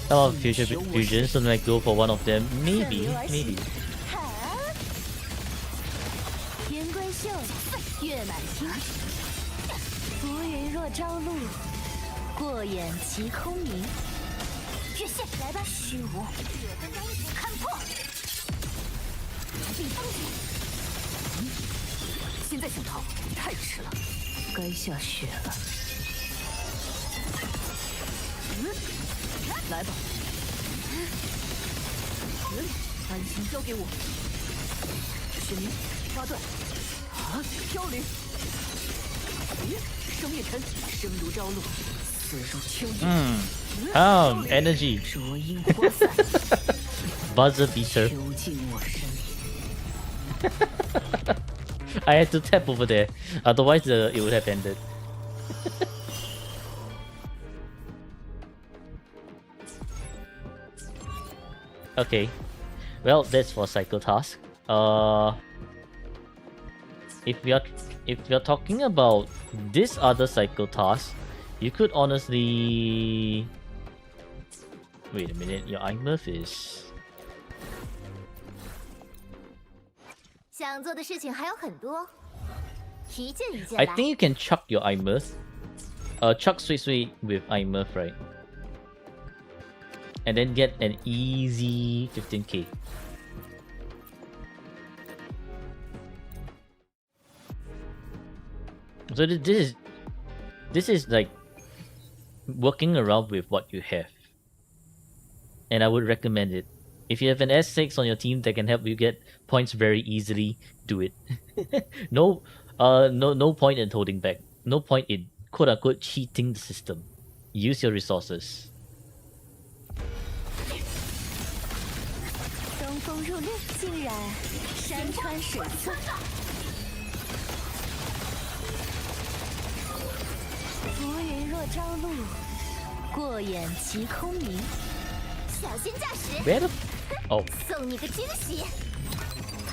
Some of future fusions so might go for one of them. Maybe. 云归秀，月满天。浮云若朝露，过眼即空明。越线来吧，虚无，血的难以看破。避风景。现在想逃太迟了，该下雪了。来吧，安心交给我。雪明，八段，飘零，生灭尘，生如朝露，死如秋叶。Energy. 灼樱花散。Buzzer beater. 囚禁我身。 I had to tap over there, otherwise it would have ended. Okay, well that's for cycle task. If you're talking about this other cycle task, you could honestly wait a minute. Your iMurph is. 想做的事情还有很多，一件一件 I 来。 think you can chuck your iMurph. Chuck Sui with iMurph, right? And then get an easy 15k. So this is like working around with what you have, and I would recommend it. If you have an S6 on your team that can help you get points very easily, do it. No point in holding back. No point in quote unquote cheating the system. Use your resources. 东风入绿，竟然山川水色。浮云若朝露，过眼即空明。小心驾驶。 Where the oh 送你个惊喜。哼，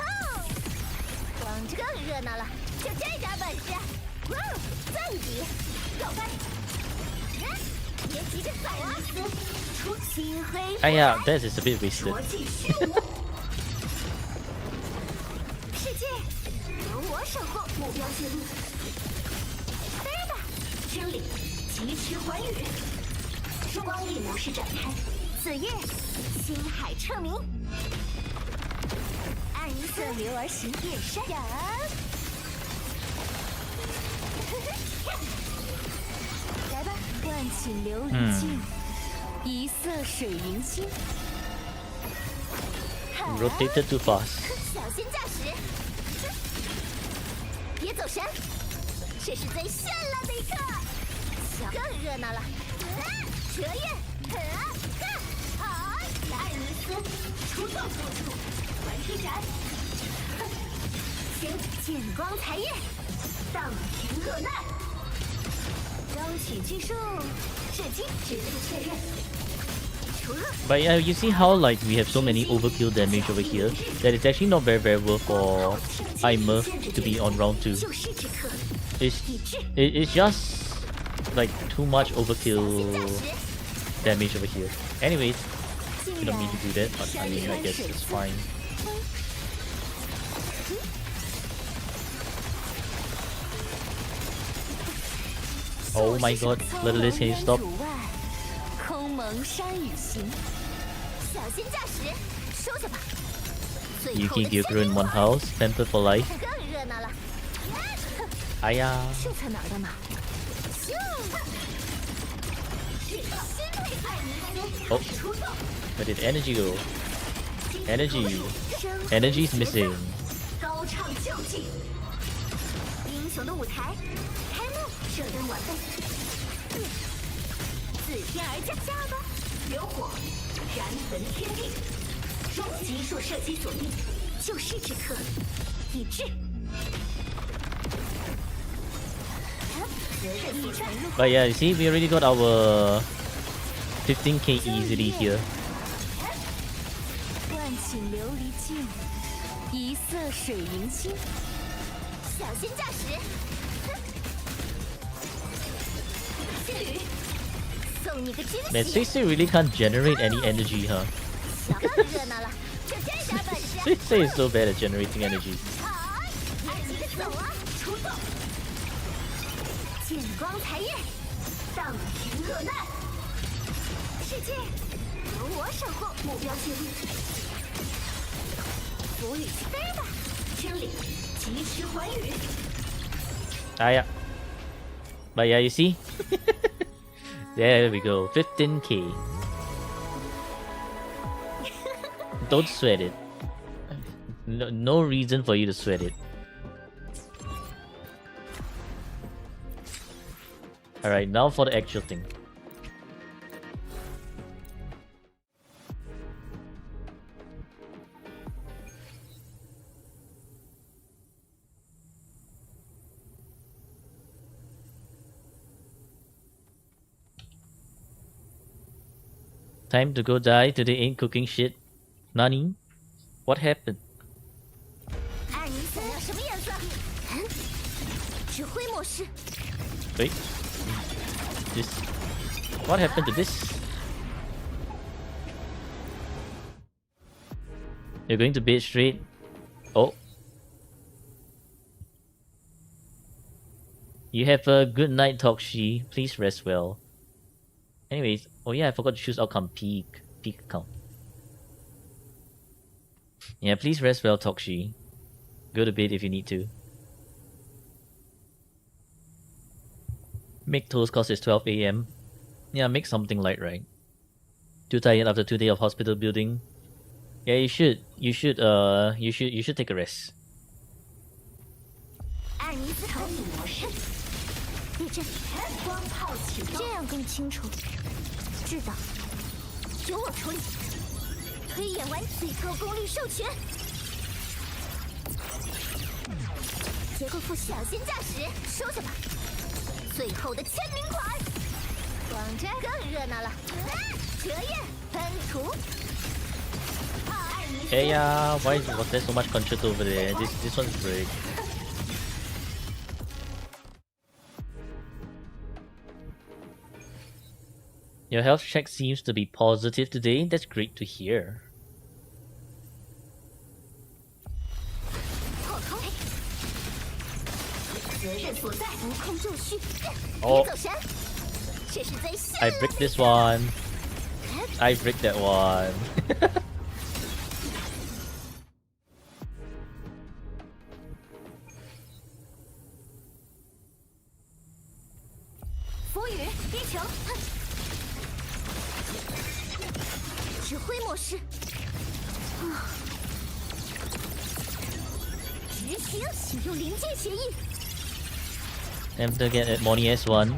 光这更热闹了，就这点本事，赞你，告白。别急着走啊！出心灰。哎呀 that is a bit wasted. 世界由我守护，目标记录。飞吧，真理，及时还原。光力模式展开。子夜，星海彻明。暗色流而行，夜山。来吧，万顷流云尽，一色水云清。 Rotated too fast. 小心驾驶，别走神，这是最绚烂的一刻。更热闹了。蛇焰，艾尼斯出动，玩推斩，剑光财焰，荡平恶难。高取巨兽，射击指令确认。 But yeah, you see how like we have so many overkill damage over here that it's actually not very worth for Aimer to be on round 2. It's just like too much overkill damage over here. Anyways, you don't need to do that, but I mean I guess it's fine. Oh my god, Littlest, can you stop? 空蒙山雨行，小心驾驶，收下吧。 You can get through in one house, pampered for life. 更热闹了。哎呀！这才哪儿的嘛？Oh, where did energy go? Energy, energy's missing. 高唱救济，英雄的舞台开幕，射灯晚备。自天而降，下吧！流火，燃焚天地，终极数射击锁定，救世之刻，已至。But yeah, you see, we already got our 15k easily here. 万顷琉璃镜，一色水银星，小心驾驶。仙侣。 Man, 6 really can't generate any energy, huh? 6 is so bad at generating energy. 剑光财焰，荡平恶难。世界由我守护，目标记录。浮雨飞吧，真理及时还羽。Ah yeah. But yeah, you see? There we go, 15k. Don't sweat it. No reason for you to sweat it. Alright, now for the actual thing. Time to go die. Today ain't cooking shit. Nani? What happened? 爱你想要什么颜色？指挥模式。 Wait. This. What happened to this? You're going to bed straight? Oh. You have a good night, Tokshi. Please rest well. Anyways, oh yeah, I forgot to choose outcome peak account. Yeah, please rest well, Tokshi. Go to bed if you need to. Make toast cause it's 12 AM. Yeah, make something light, right? Too tired after 2 days of hospital building. Yeah, you should take a rest. 爱你思考模式，地震，光炮启动，这样更清楚。知道，由我处理。推演完最高功率授权。结构复小心驾驶，收下吧。最后的签名款，广真更热闹了。折页喷涂。 Hey, why was there so much control over there? This one's great. Your health check seems to be positive today. That's great to hear. Oh, I bricked this one. I bricked that one. Time to get at Moni S1.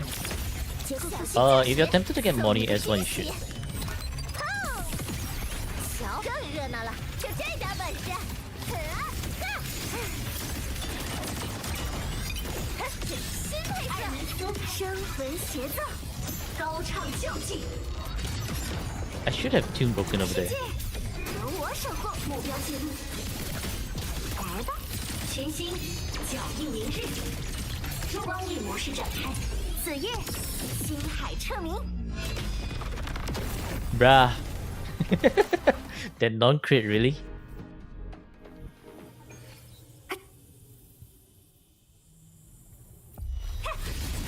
If you're tempted to get money S1, you should. 瞧，更热闹了，就这点本事。新配色，生魂协奏，高唱旧技。 I should have tune broken over there. 由我守护，目标记录。来吧，全新脚印明日，光影模式展开。子夜，星海彻明。 Bruh. That non-crit, really?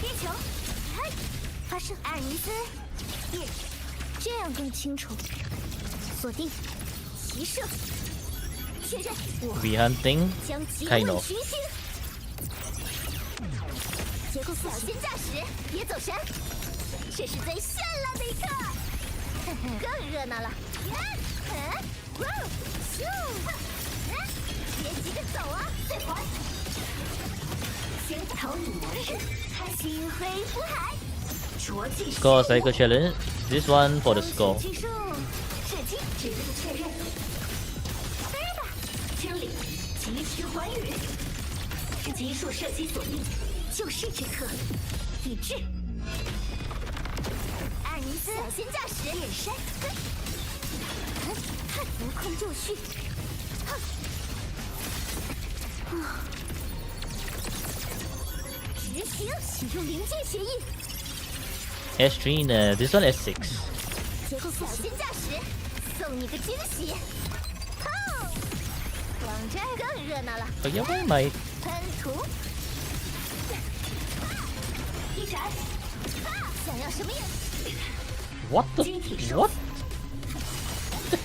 地球，嘿，发射艾尔尼斯，耶，这样更清楚。锁定，齐射，确认。我 We hunting? 将极 Kind 问 of. 群星。结构小心驾驶，别走神。这是最绚烂的一刻，更热闹了。别急着走啊，再还。先投影模式，星辉福海，着技 Score cycle challenge. This one for the score. 技术，射击指令确认。飞吧，清理，急需还原。急速射击锁定，救世之刻，已至。艾尔尼斯，小心驾驶，眼山，无空就绪。执行，启用临界协议。 S3, this one S6. 结构小心驾驶，送你个惊喜。往这儿更热闹了。 Oh yeah, why am I? 喷涂，一闪，想要什么颜？ What the? What?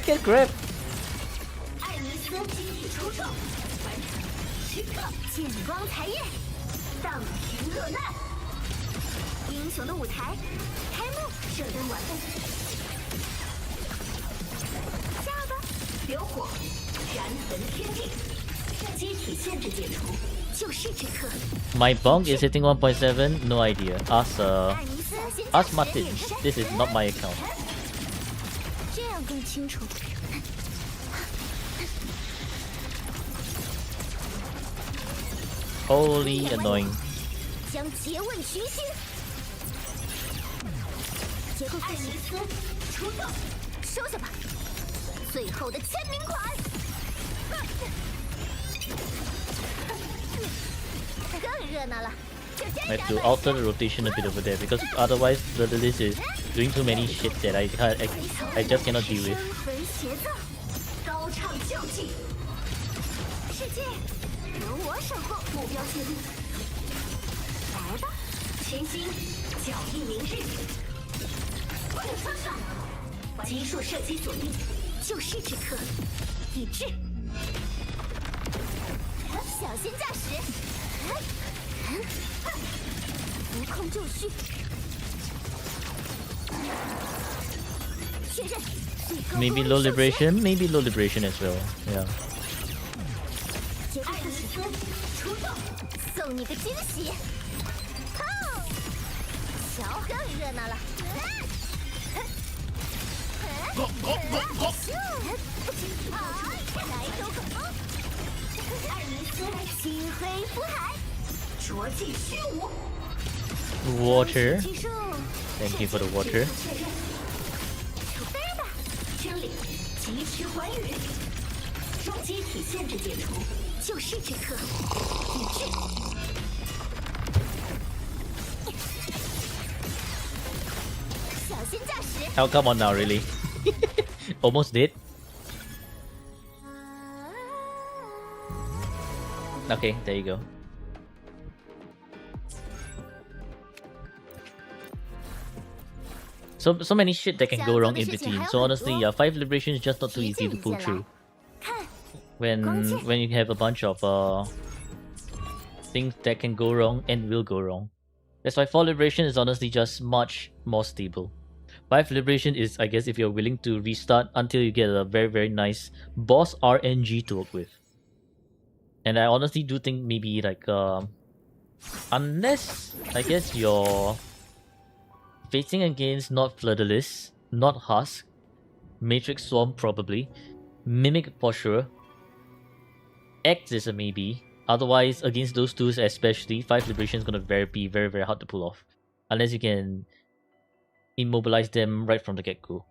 Get grab. 艾尼斯集体出手，完成时刻见光才焰，荡平落难。英雄的舞台开幕，射灯完备。下吧，流火，燃焚天地，机体限制解除，救世之刻。 My bong is hitting 1.7. No idea. Ask 艾尼斯， ask Martin. This is not my account. 这样更清楚。 Holy annoying. 将诘问群星。结构艾尼斯出动，收下吧。最后的签名款。更热闹了。 I have to alter the rotation a bit over there because otherwise the list is doing too many shit that I just cannot deal with. 生魂协奏，高唱旧技。世界由我守护，目标记录。来吧，全新脚印明日。快上上！急速射击锁定，救世之刻，已至。小心驾驶。无空就绪。确认。 Maybe low liberation, maybe low liberation as well. Yeah. 艾尼斯出动，送你个惊喜。瞧，更热闹了。来一口口艾尼斯星辉福海，着技虚无。 Water. 技术 Thank you for the water. 飞吧，清理，急需还原。双机体限制解除，救世之刻，已至。小心驾驶。 Oh, come on now, really? Almost did. Okay, there you go. So many shit that can go wrong in between. So honestly, yeah, 5 liberation is just not too easy to pull through. When you have a bunch of things that can go wrong and will go wrong. That's why 4 liberation is honestly just much more stable. 5 liberation is, I guess, if you're willing to restart until you get a very nice boss RNG to work with. And I honestly do think maybe like unless I guess your Facing against not Flirtalisk, not Husk, Matrix Swarm probably, Mimic for sure, X is a maybe. Otherwise, against those two especially, 5 Liberation is gonna be very, very hard to pull off. Unless you can immobilize them right from the get-go.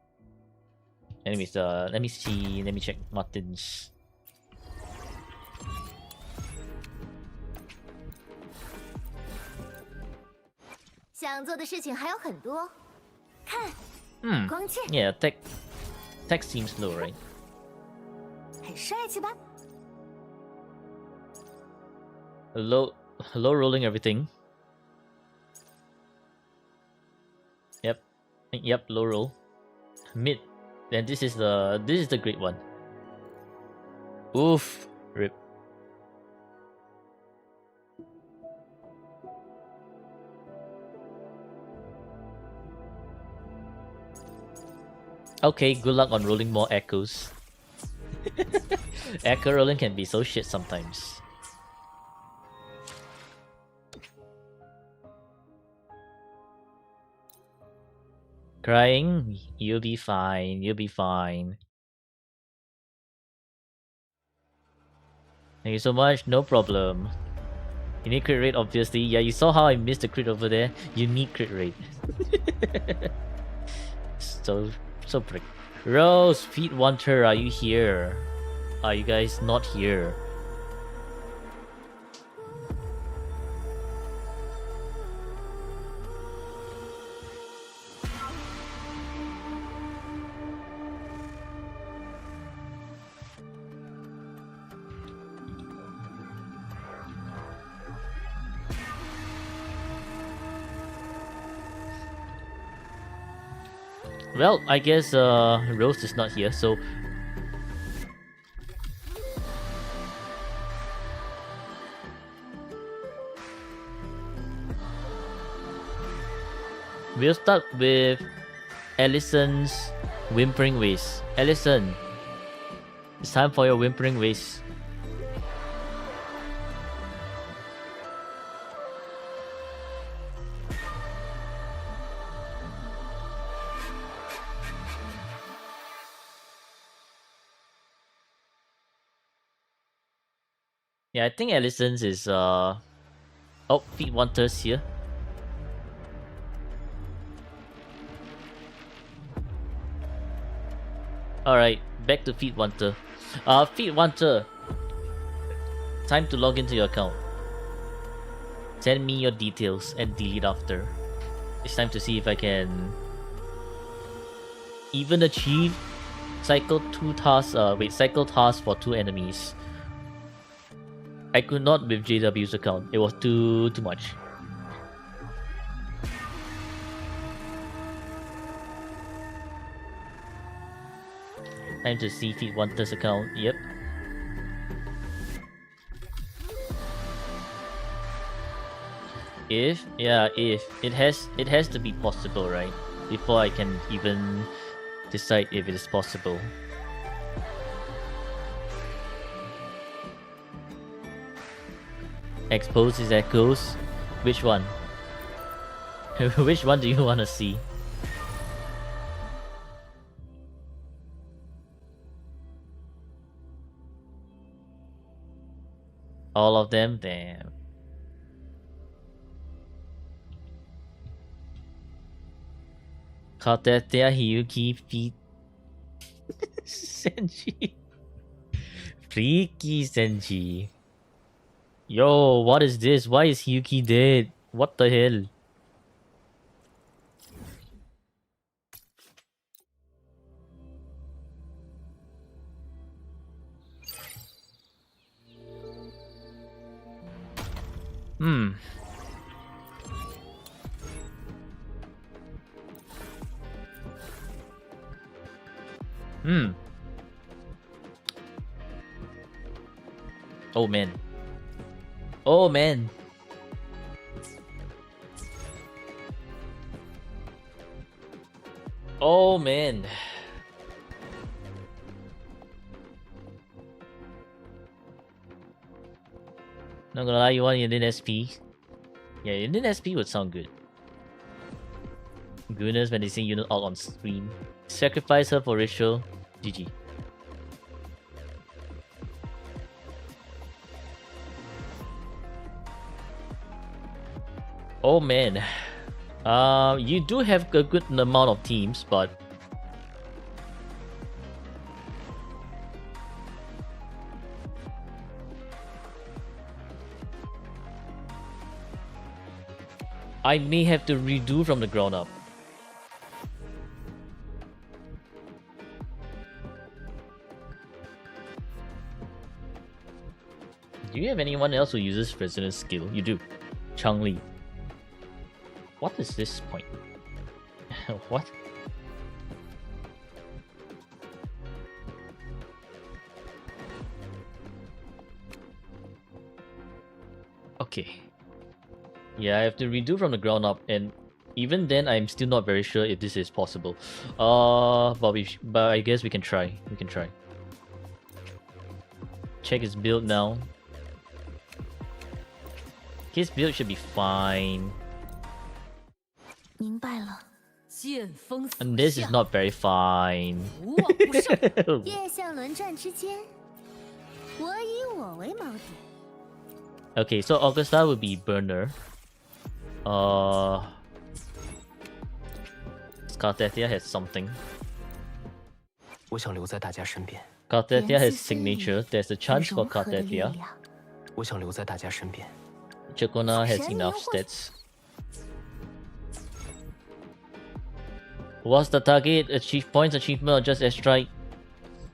Anyways, let me see, let me check Martin's. Yeah, tech seems low, right? 很帅气吧？ Low rolling everything. Yep, low roll. Mid. Then this is the great one. Oof. Rip. Okay, good luck on rolling more echoes. Echo rolling can be so shit sometimes. Crying? You'll be fine. You'll be fine. Thank you so much. No problem. You need crit rate, obviously. Yeah, you saw how I missed the crit over there. You need crit rate. So prick. Rose, Feet Wanter, are you here? Are you guys not here? Well, I guess Rose is not here, so we'll start with Allison's Whimpering Ways. Allison, it's time for your Whimpering Ways. Yeah, I think Allison's is oh, Feet Wanter's here. Alright, back to Feet Wanter. Feet Wanter, time to log into your account. Send me your details and delete after. It's time to see if I can even achieve cycle tasks for 2 enemies. I could not with JW's account. It was too much. Time to see Feet Wanter's account. Yep. If it has to be possible, right? Before I can even decide if it is possible. Expose his echoes. Which one? Which one do you want to see? All of them? Damn. Katetea Hiyuki Feet Senji. Freaky Senji. Yo, what is this? Why is Hiyuki dead? What the hell? Hmm. Oh man. Oh man. Oh man. Not gonna lie, you want Indian SP? Yeah, Indian SP would sound good. Goodness, when they see unit out on screen. Sacrifice her for ritual. GG. Oh man. You do have a good amount of teams, but I may have to redo from the ground up. Do you have anyone else who uses resonance skill? You do. Changli. What is this point? What? Okay. Yeah, I have to redo from the ground up, and even then, I'm still not very sure if this is possible. But I guess we can try. We can try. Check his build now. His build should be fine. 明白了。 剑锋死 And this is 下， not very fine. 无往不胜。月相轮转之间，我以我为锚点。 Okay, so Augusta will be burner. Scartethia has something. 我想留在大家身边， Scartethia has 言辞之意 signature. There's a chance for 融合的力 Scartethia. 量。我想留在大家身边。 Chacona has 神灵 enough 或 stats. What's the target? Achieve points achievement or just airstrike?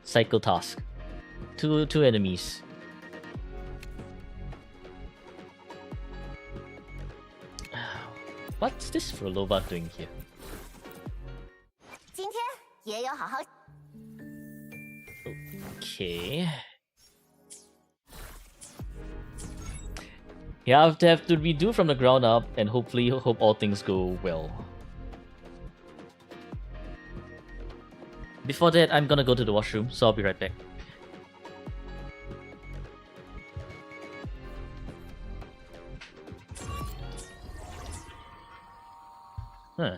Cycle task. Two enemies. What's this Frolova doing here? 今天也有好好。 Okay. Yeah, I have to redo from the ground up and hopefully hope all things go well. Before that, I'm gonna go to the washroom, so I'll be right back. Huh.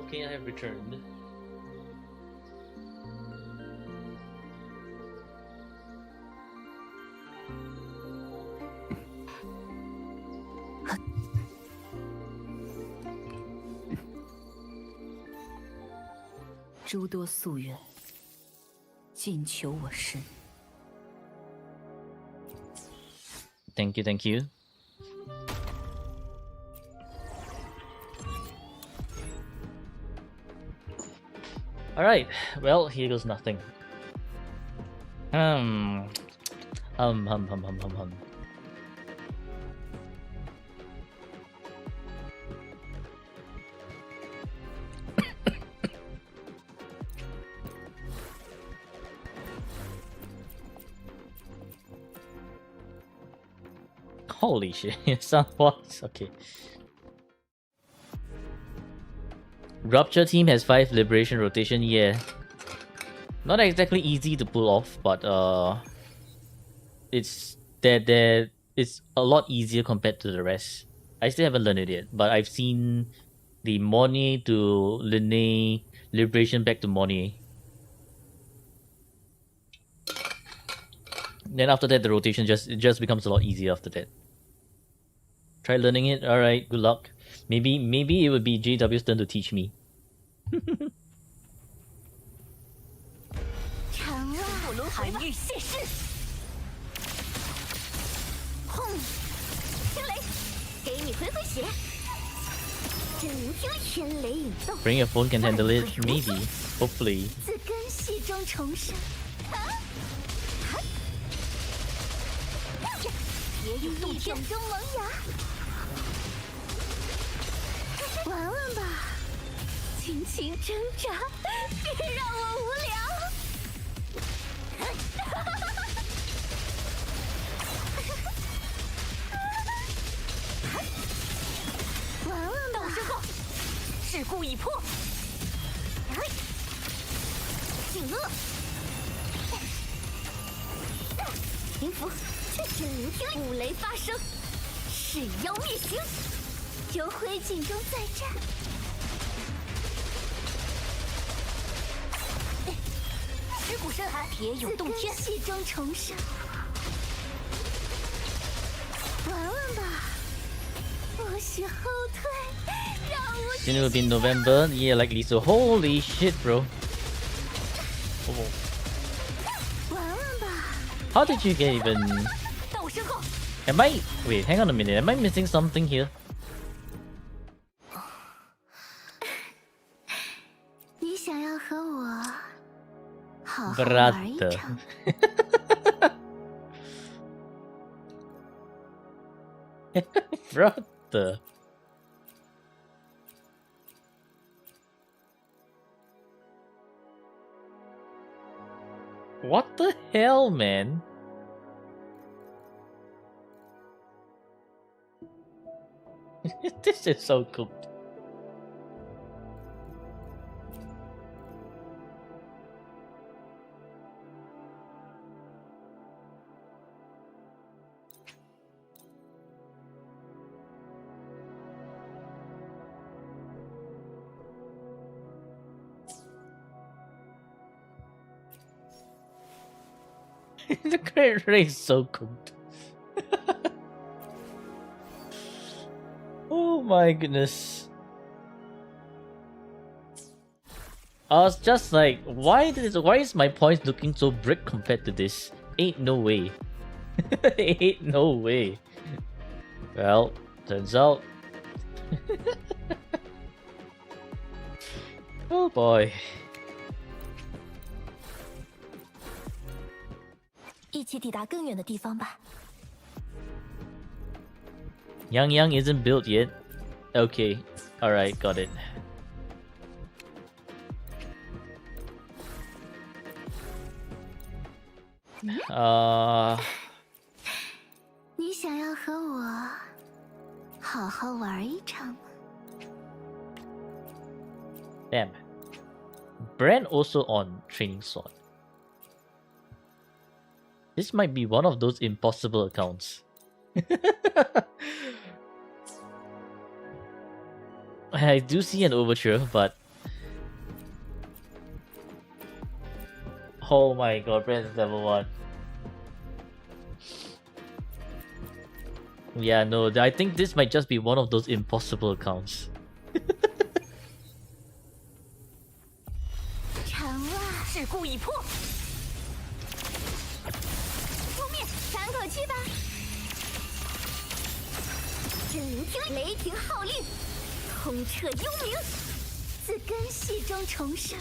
Okay, I have returned. "诸多夙愿，尽求我身。 Thank you, thank you. Alright, well, here goes nothing. Hmm. Hum. Holy shit! Sound what? Okay. Rupture team has 5 liberation rotation. Yeah, not exactly easy to pull off, but it's it's a lot easier compared to the rest. I still haven't learned it yet, but I've seen the Morny to Linne, liberation back to Morny. Then after that, the rotation just becomes a lot easier after that. Try learning it. All right, good luck. Maybe it would be JW's turn to teach me. 长啊，寒日现世，轰！天雷，给你回血。真灵听天雷引动， Bring your phone can handle it. Maybe. Hopefully. 自根系中重生。别有洞天中萌芽，玩玩吧，尽情挣扎，别让我无聊。玩玩吧，身后，事故已破。进恶，灵符。 真灵听，五雷发生，噬妖灭形，由灰烬中再战。尸骨深寒，铁有洞天，系中重生。玩玩吧，不许后退，让我。Soon it will be November. Yeah, likely so. Holy shit, bro. Oh. 玩玩吧。 How did you get even? Am I... Wait, hang on a minute. Am I missing something here? 你想要和我好好玩一场？ Brother. What the hell, man? This is so cooked. The Great Ray is so cooked. Oh my goodness. I was just like, why is my points looking so brick compared to this? Ain't no way. Ain't no way. Well, turns out. Oh boy. 一起抵达更远的地方吧。 Yang isn't built yet. Okay. Alright, got it. Uh... 你想要和我好好玩一场吗？ Damn. Brand also on Training Sword. This might be one of those impossible accounts. I do see an overture, but... Oh my god, Brand's level 1. Yeah, no, I think this might just be one of those impossible accounts. 长袜，事故已破。覆灭，喘口气吧。真灵听，雷霆号令，通彻幽冥，自根系中重生。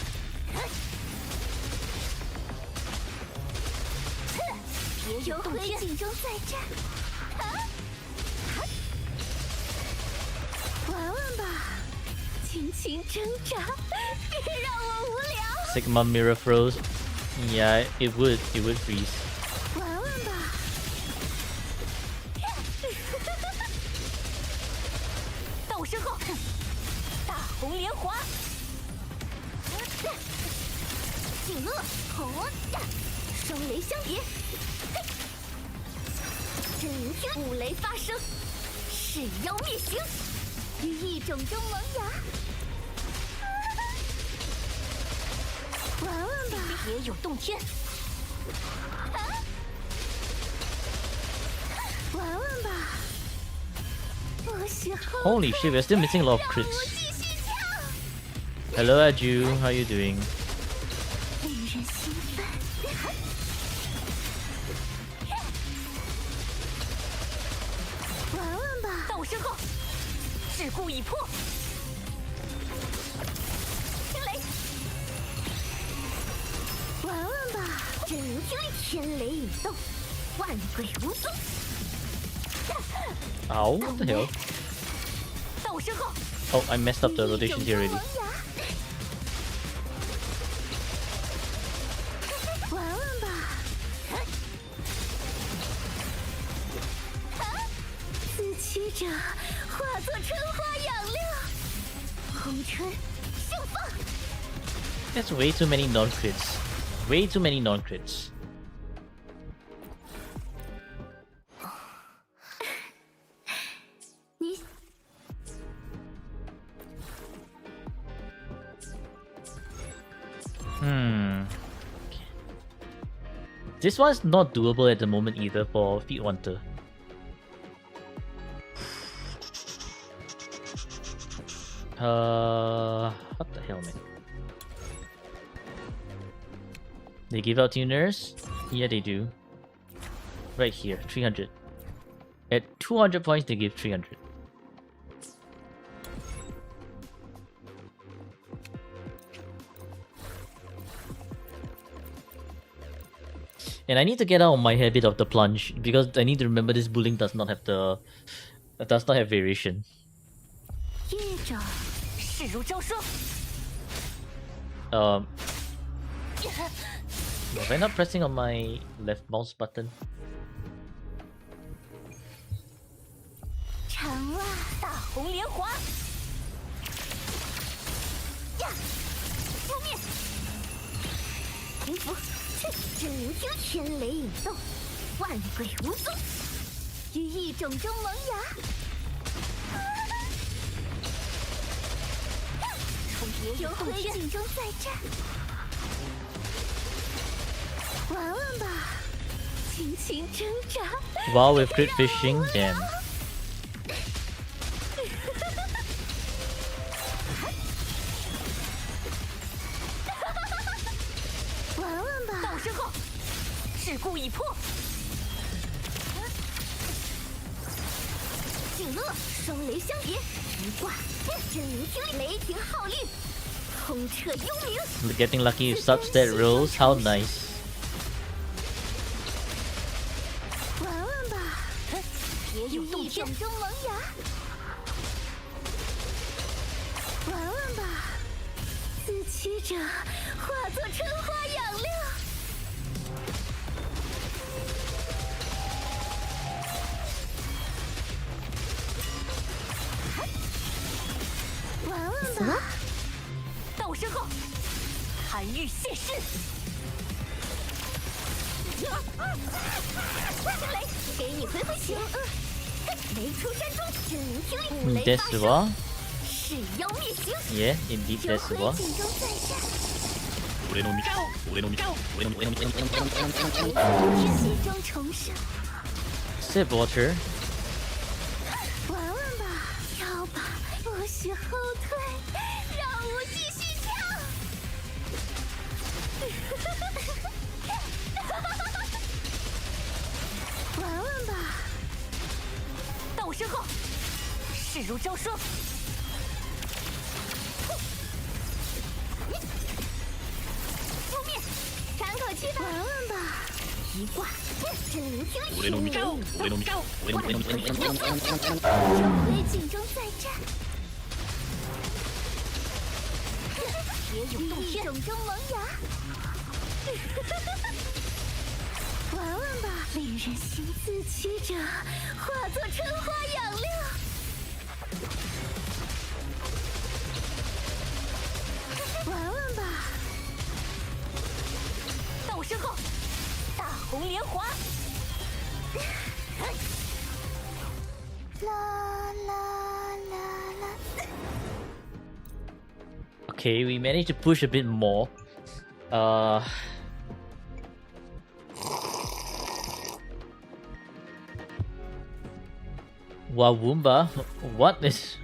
别有动天，警钟在战。玩玩吧，尽情挣扎，别让我无聊。Sigma mirror froze. Yeah, it would freeze. 玩玩吧。到身后，大红莲华。景乐红，双雷相叠。真灵天，五雷发生，噬妖灭形，于一种中萌芽。玩玩吧，别有洞天。玩玩吧，我喜欢。 Holy shit, we're still missing a lot of crits. Hello, Aju. How you doing? 令人兴奋。玩玩吧，到我身后，桎梏已破。天雷，玩玩吧，真灵天雷引动，万鬼无踪。Ow, what the hell? 到我身后。 Oh, I messed up the rotation here already. 玩玩吧，自欺者化作春花养料，红尘盛放。 That's way too many non-crits. Way too many non-crits. This one's not doable at the moment either for Feet Hunter. What the hell, man? They give out tuners? Yeah, they do. Right here, 300. At 200 points, they give 300. And I need to get out of my habit of the plunge because I need to remember this bullying does not have variation. Was I not pressing on my left mouse button? 长啊，大红莲华，呀，覆灭，停服，真灵天雷引动，万鬼无踪，于一种中萌芽。从别有洞天，警钟在战。玩玩吧，尽情挣扎。Wow, with crit fishing, damn. 玩玩吧，到身后，桎梏已破。景乐，双雷相叠，一挂，真灵天雷霆号令，轰彻幽冥。Getting lucky with substat rolls, how nice. 玩玩吧，别有洞天中萌芽。玩玩吧，自欺者化作春花养料。玩玩吧，到我身后，寒玉现世。雷，给你回血。雷出山中，真灵天五雷发 That's 生， what? 噬妖灭形。 Yeah, indeed, that's what. 警钟在战。俺の道俺の道俺の道血中重生。 Sip water. 玩玩吧，跳吧，不许后退，让我继续跳。玩玩吧，到我身后，势如朝霜。覆灭，喘口气吧。玩玩吧，一挂，真聆听俺の道俺の道俺の俺の俺の俺の俺の正规竞争再战，别有洞天，种中萌芽。玩玩吧，令人心自曲折，化作春花养料。玩玩吧，到我身后，大红莲华。啦啦啦啦。 Okay, we managed to push a bit more. Wawumba? What is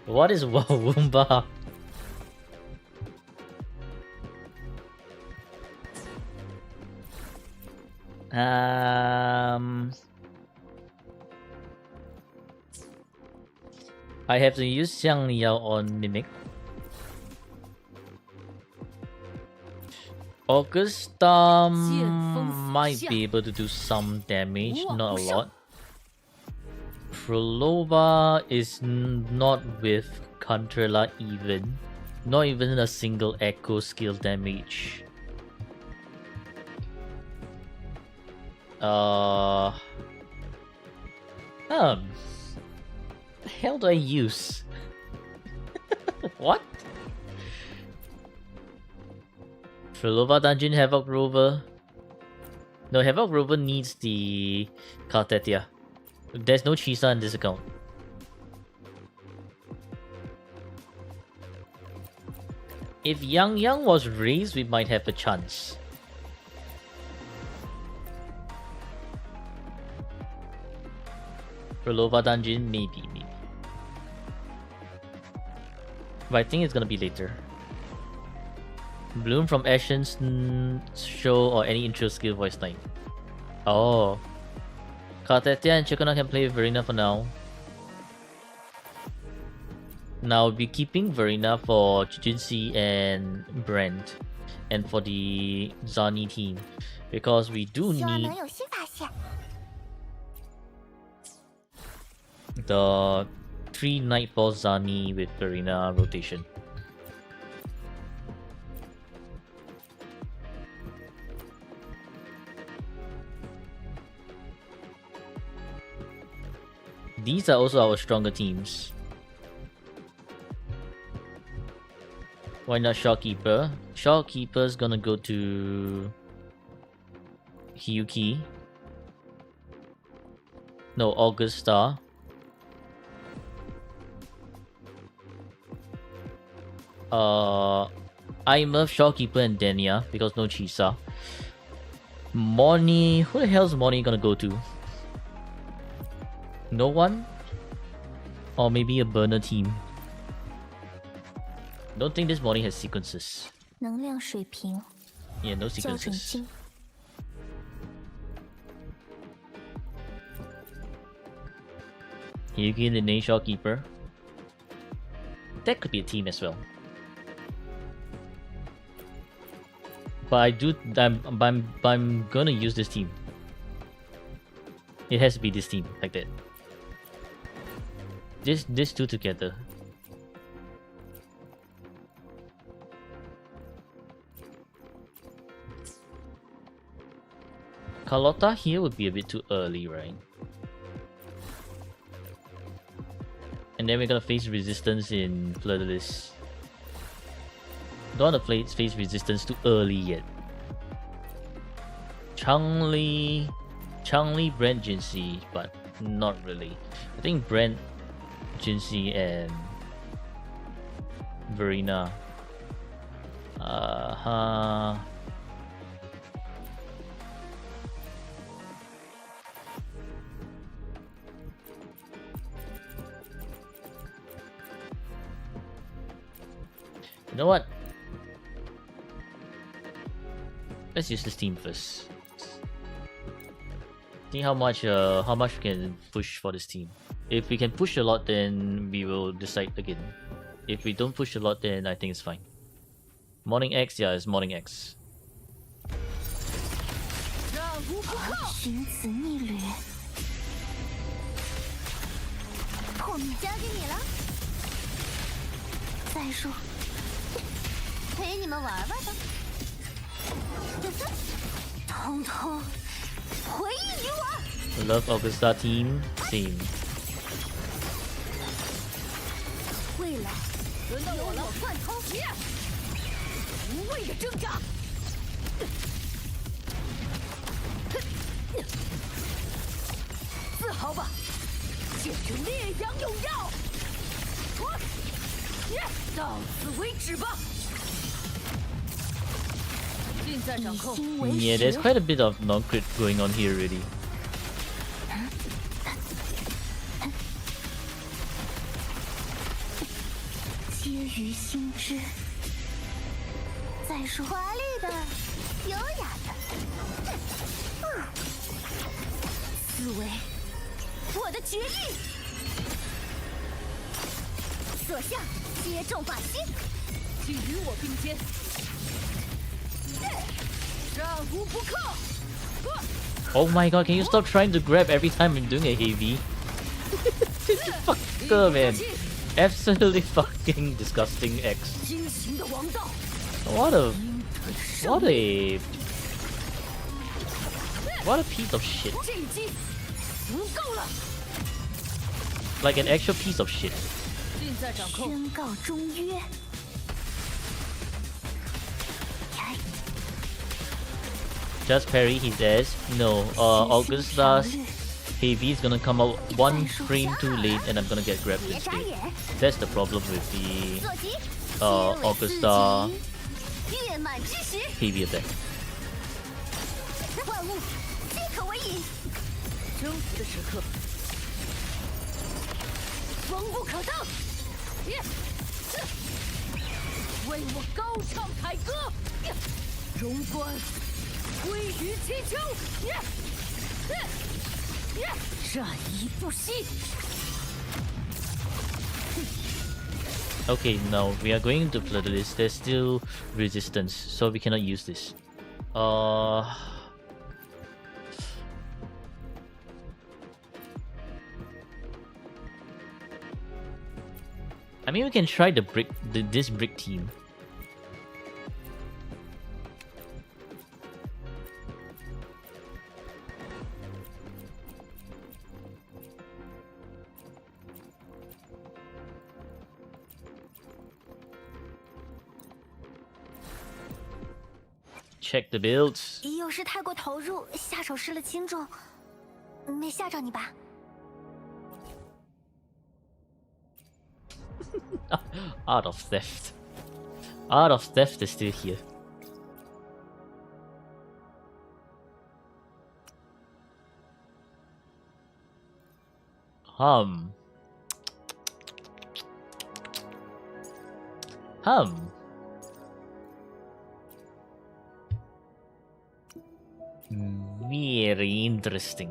Wawumba? I have to use Xiang Liao on Mimic. Augusta might be able to do some damage, not a lot. Frolova is not with Controla even. Not even a single echo skill damage. The hell do I use? What? Frolova Dungeon Havoc Rover. No, Havoc Rover needs the Kartetia. There's no Chisa in this account. If Yang Yang was raised, we might have a chance. Frolova Dungeon, maybe. But I think it's gonna be later. Bloom from Ashen's show or any intro skill voice line. Oh. Kartetia and Chikona can play Verena for now. Now I'll be keeping Verena for Jinsi and Brent. And for the Zani team. Because we do need the 3 Nightfall Zani with Verena rotation. These are also our stronger teams. Why not Shopkeeper? Shopkeeper's gonna go to Hyuki. No, Augusta. I'm a Shopkeeper and Denia because no Chisa. Moni, who the hell's Moni gonna go to? No one? Or maybe a burner team. Don't think this morning has sequences. 能量水平 Yeah, no 校准 sequences. 金， Hyuki and the Name Shopkeeper. That could be a team as well. But I'm gonna use this team. It has to be this team, like that. This two together. Carlotta here would be a bit too early, right? And then we're gonna face resistance in Fleur-de-Lis. Don't wanna face resistance too early yet. Changli, Brent, Jinsi, but not really. I think Brent, Jinsi, and Verena. You know what? Let's use this team first. See how much we can push for this team. If we can push a lot, then we will decide again. If we don't push a lot, then I think it's fine. Morning X, yeah, it's Morning X. 让无不克。寻子逆旅，破灭交给你了。再说，陪你们玩玩吧。通通回应于我。 Love Augusta team, same. 未来轮到我了，贯通，无谓的挣扎。自豪吧，见证烈阳永耀。到此为止吧。尽在掌控。 Yeah, there's quite a bit of non-crit going on here already. 皆于心知。再说华丽的，优雅的，思维，我的决意。所向皆中法心，请与我并肩，战无不克。 Oh my god, can you stop trying to grab every time I'm doing a heavy? Fucker, man. Absolutely fucking disgusting X. 惊行的王道， What a piece of shit. 这一击足够了。 Like an actual piece of shit. 尽在掌控。宣告终约。 Just parry his ass. No, Augusta's heavy is gonna come out one frame too late and I'm gonna get grabbed 别眨 instead. 眼， That's the problem with the 坐骑， Augusta 月满之时， heavy attack. 万物皆可为饮。征服的时刻，锋不可当。为我高唱凯歌，荣冠归于祈求。战意不息。 Okay, no, we are going to flood this. There's still resistance, so we cannot use this. I mean, we can try this brick team. Check the builds. 又是太过投入，下手失了轻重，没吓着你吧？ Art of Theft. Art of Theft is still here. Hum. Very interesting.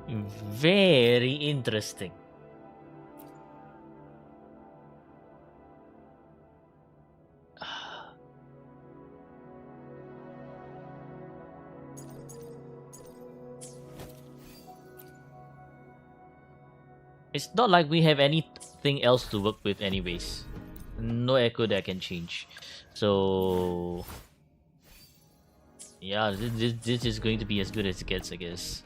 Very interesting. It's not like we have anything else to work with anyways. No echo that can change. So yeah, this is going to be as good as it gets, I guess.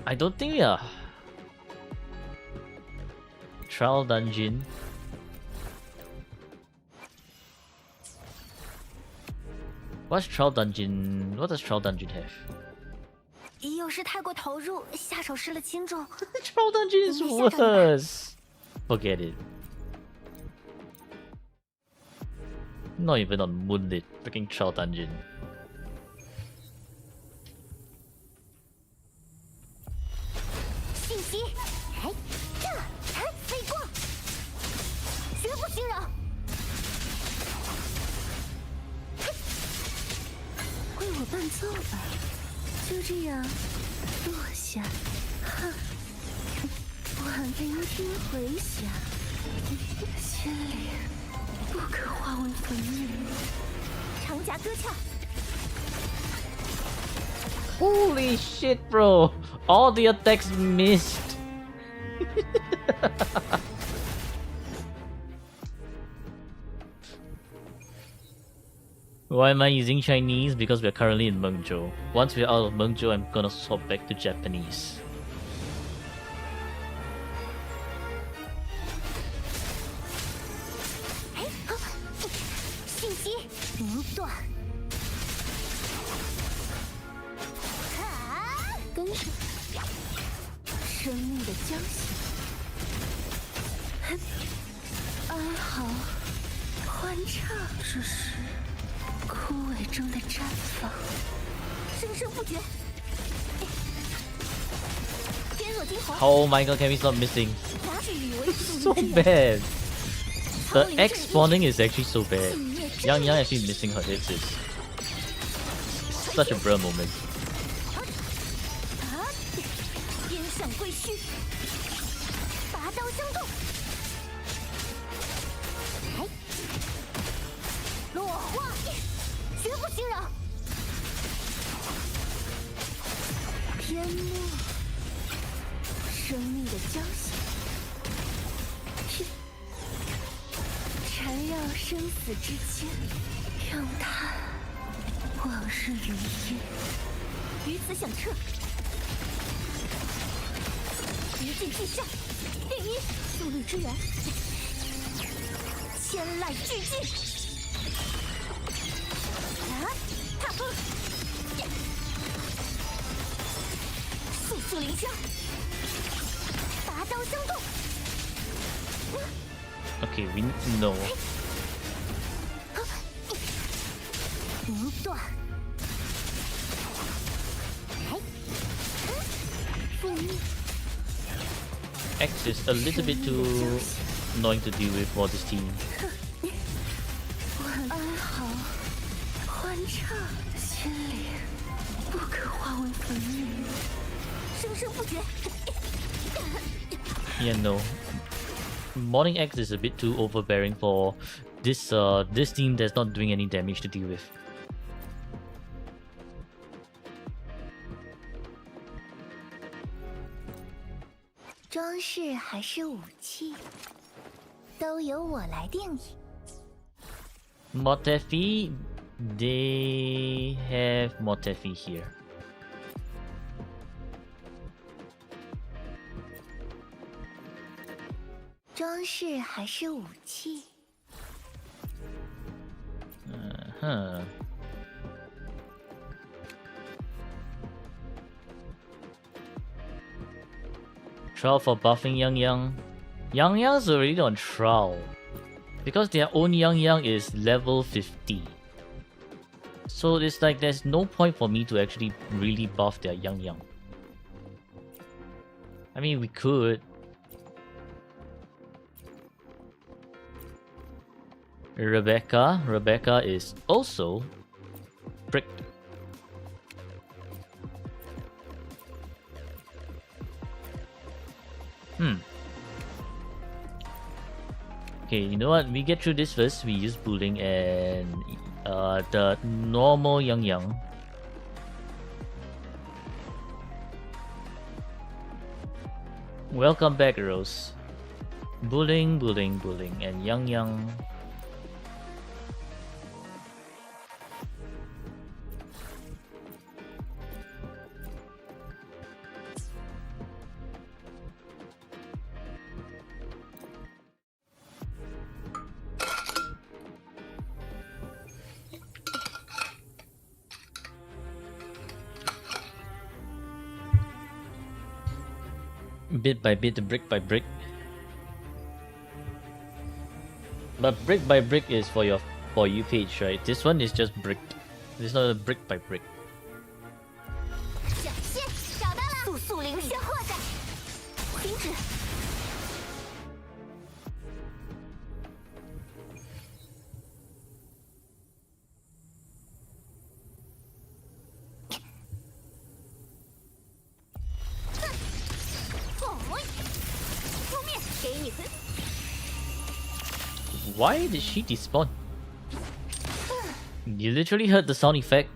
I don't think we are. Trial dungeon. What's trial dungeon? What does trial dungeon have? 又是太过投入，下手失了轻重。 Trial dungeon is worse. Forget it. Not even on Moonlit. Freaking trial dungeon. 信息，哎，这，哎，飞过，绝不惊扰。归我伴奏吧，就这样落下。哼，晚聆听回响，心里不可化为粉云。长夹割鞘， Holy shit, bro! All the attacks missed. Why am I using Chinese? Because we're currently in Mengzhou. Once we're out of Mengzhou, I'm gonna swap back to Japanese. 信息不断。跟上生命的交响，哀嚎欢唱，这是枯萎中的绽放，生生不绝。天若惊鸿， Oh my god, can we stop missing? 拿是以为 So bad. The X spawning is actually so bad. Yang Yang actually missing her hits is such a bruh moment. 肩上归墟，拔刀相助。哎，落花，绝不惊扰。天幕，生命的交响，缠绕生死之间，让它往日云烟，于此响彻。 一进必上，第一速率之源，千籁俱进。啊，踏风，速速凌霄，拔刀相助。Okay, we know. 不断。复命。 X is a little bit too annoying to deal with for this team. 哀嚎欢唱，心里不可化为粉云，生生不绝。 Yeah, no. Morning X is a bit too overbearing for this team that's not doing any damage to deal with. 装饰还是武器，都由我来定义。 Motefi, they have Motefi here. 装饰还是武器， Huh. Trial for buffing Yang Yang. Yang Yang's already on trial. Because their own Yang Yang is level 50. So it's like there's no point for me to actually really buff their Yang Yang. I mean, we could. Rebecca is also bricked. Okay, you know what? We get through this first. We use bullying and the normal Yang Yang. Welcome back, Rose. Bullying, and Yang Yang. Bit by bit, brick by brick. But brick by brick is for your For You page, right? This one is just bricked. This is not a brick by brick. 小心，找到了，速速凌霄，获的，停止。Why did she despawn? You literally heard the sound effect.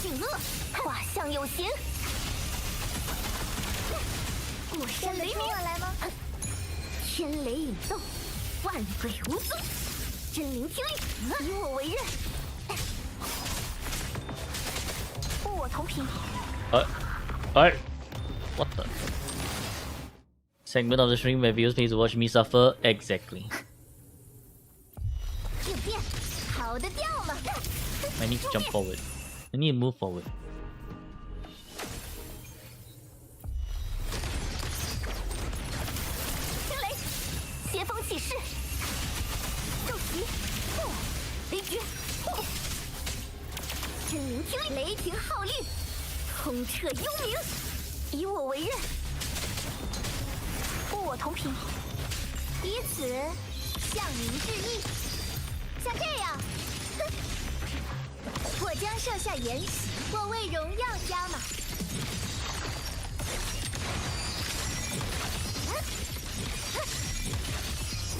景恶，画像有形。过山雷鸣，来吗？天雷引动，万鬼无踪。真灵听令，以我为刃。护我同频。What the? Segment of the stream where viewers pay to watch me suffer. Exactly. 应变，逃得掉吗？ I need to jump forward. I need to move forward. 天雷，邪风起势。骤袭，雷绝，真灵听令，雷霆号令，轰彻幽冥，以我为刃。护我同频，以此向您致意。像这样，我将设下筵席，我为荣耀加码。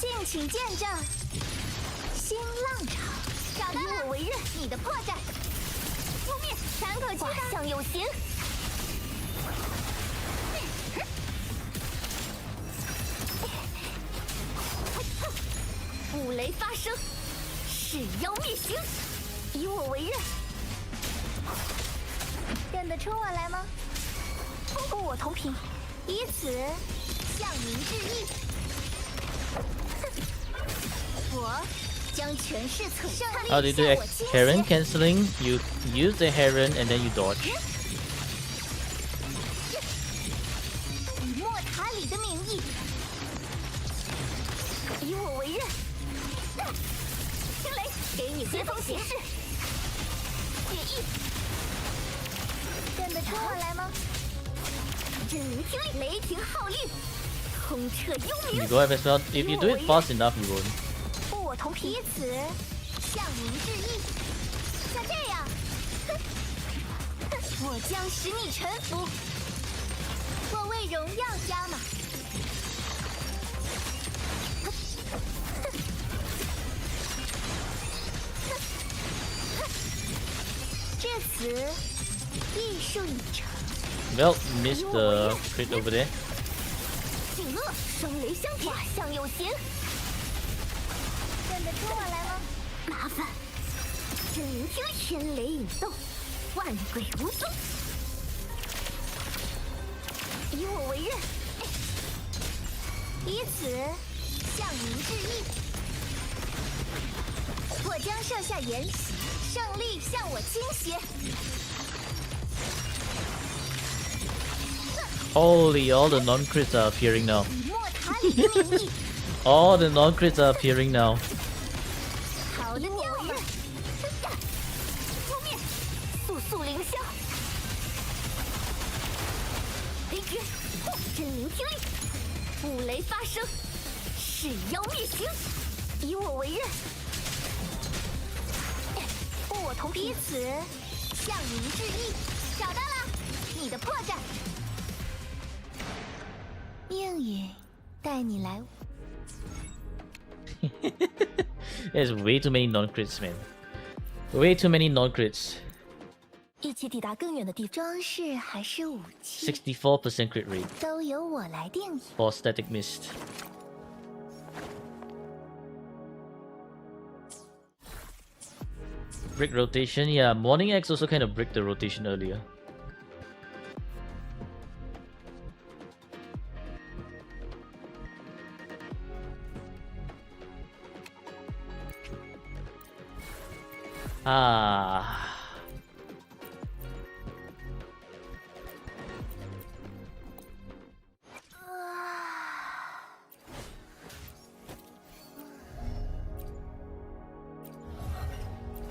敬请见证新浪潮，找到了，以我为刃，你的破绽。覆灭，斩可击，画像有形。五雷发生，誓妖灭形，以我为刃。认得出我来吗？护我同频，以此向您致意。我将权势侧胜 How do 利 you do 向我倾 Heron 斜。 cancelling? You use the Heron and then you dodge. 以莫塔里的名义，以我为刃。天雷，给你邪风起势。血翼，认得出我来吗？真灵听令，雷霆号令，轰彻幽 You 冥。 go ahead as well. If you do it fast enough, you won't. 护我同频，以此向您致意。像这样，我将使你臣服。我为荣耀加码。至此，艺术已成。 Well, missed the crit over there. 景恶，双雷相劈，画像有形。认得出我来吗？麻烦，真灵听令，天雷引动，万鬼无踪。以我为刃，以此向您致意。我将设下筵席，胜利向我倾斜。 Holy, all the non-crits are appearing now. 以莫塔里的名义， All the non-crits are appearing now. 逃得掉吗？覆灭，速速凌霄。雷绝，真灵听令，五雷发生，誓妖灭形，以我为刃。护我同彼此向您致意。找到了，你的破绽。命运带你来。 There's way too many non-crits, man. Way too many non-crits. 一起抵达更远的地方，装饰还是武器， 64% crit rate 都由我来定义。 for Static Mist. Brick rotation, yeah. Morning X also kind of bricked the rotation earlier. Ah.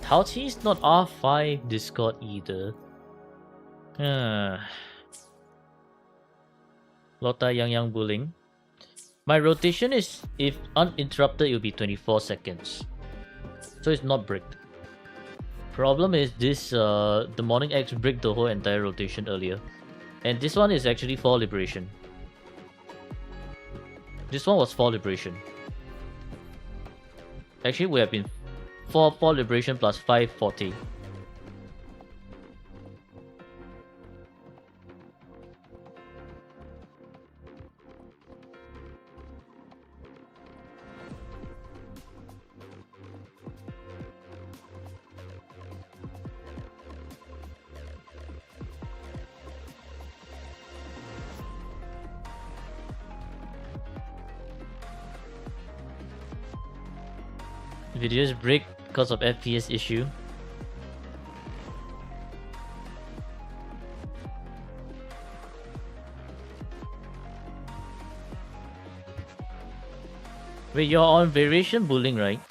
Taochi is not R5 Discord either. Lotta Yang bullying. My rotation is, if uninterrupted, it will be 24 seconds. So it's not bricked. Problem is this, the Morning X bricked the whole entire rotation earlier. And this one is actually for liberation. This one was for liberation. Actually, we have been 4 for liberation plus 5 40. Videos break because of FPS issue. Wait, you're on variation bullying, right?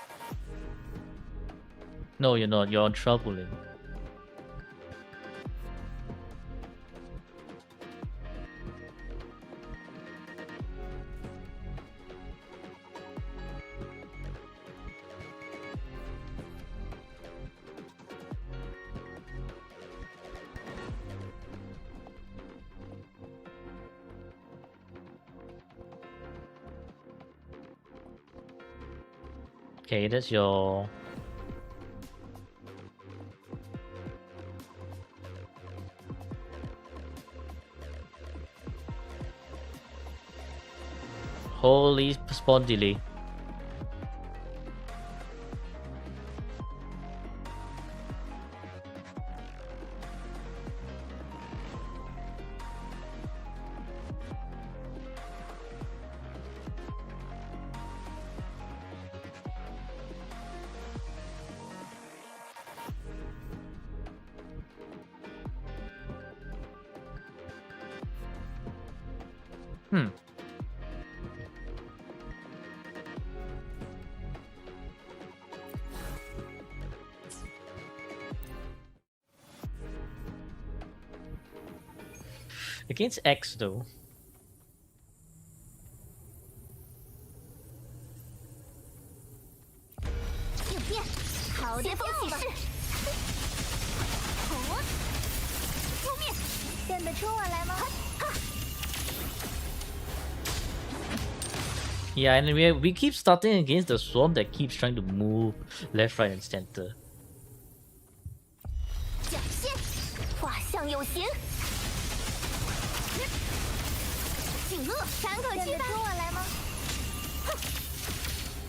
No, you're not. You're on trial bullying. Okay, that's your... Holy spawn delay. Against X though. 应变，好的风起势。扑灭，认得出我来吗？ Yeah, and we keep starting against the swarm that keeps trying to move left, right, and center. 讲线，画像有形。锦鳄，喘口气吧。认得出我来吗？哼，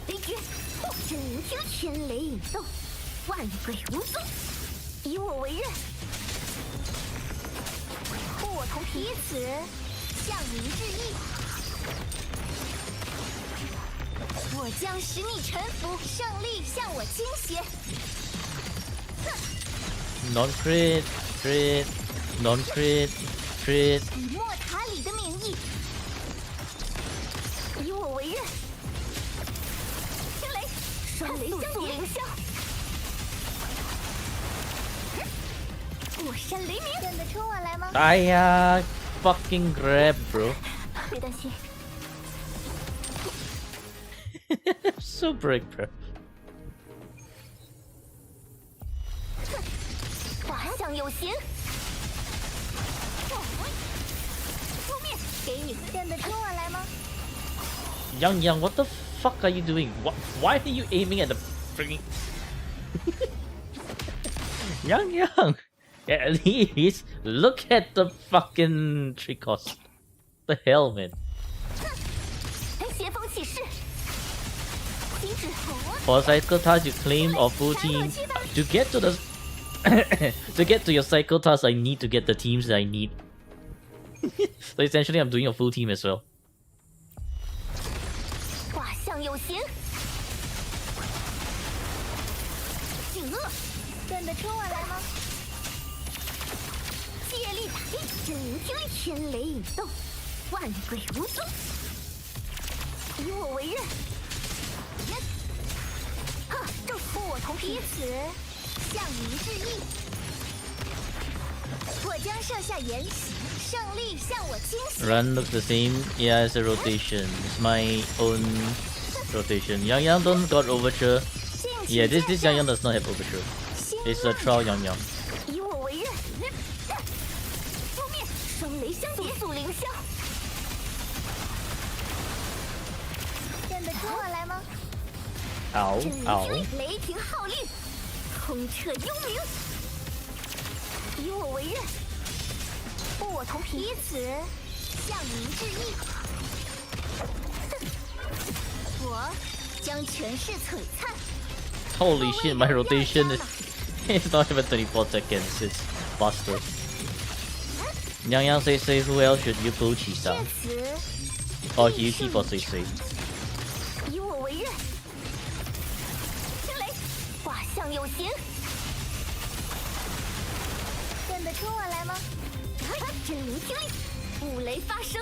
雷绝，真聆听天雷引动，万鬼无踪，以我为刃。护我同彼此，向您致意。 我将使你臣服，胜利向我倾斜。 Non-crit, crit, non-crit, crit. 以莫塔里的名义，以我为刃。天雷，双雷相叠，凌霄。火山雷鸣，认得出我来吗？ 哎呀 fucking grab, bro. 别担心。 So break, bro. 画像有形。扑灭，给你认得出我来吗？ Yang, what the fuck are you doing? Why are you aiming at the freaking... Yang, at least look at the fucking tree cost. The hell, man. 邪风起势。 For cycle task, you claim a full team. To get to the to get to your cycle task, I need to get the teams that I need. So essentially, I'm doing a full team as well. 画像有形。锦鳄，认得出我来吗？借力打力，真聆听天雷引动，万鬼无踪，以我为刃。 护我同彼此，向您致意。我将设下沿袭，胜利向我倾斜。 Run looks the same. Yeah, it's a rotation. It's my own rotation. Yang don't got overture. Yeah, this Yang does not have overture. It's a trial Yang. 以我为刃。扑灭，双雷相跟我来吗？ Ow, 真灵 ow. 君雷霆号令，轰彻幽冥。以我为刃，护我同皮，以此向您致意。我将权势璀璨。 Holy shit, my rotation is it's not even 24 seconds, it's faster. Yang Yang say who else should you pull 起上 至此， or Yuki for say 以我为刃。天雷，画像有形。认得出我来吗？真灵听令，五雷发生，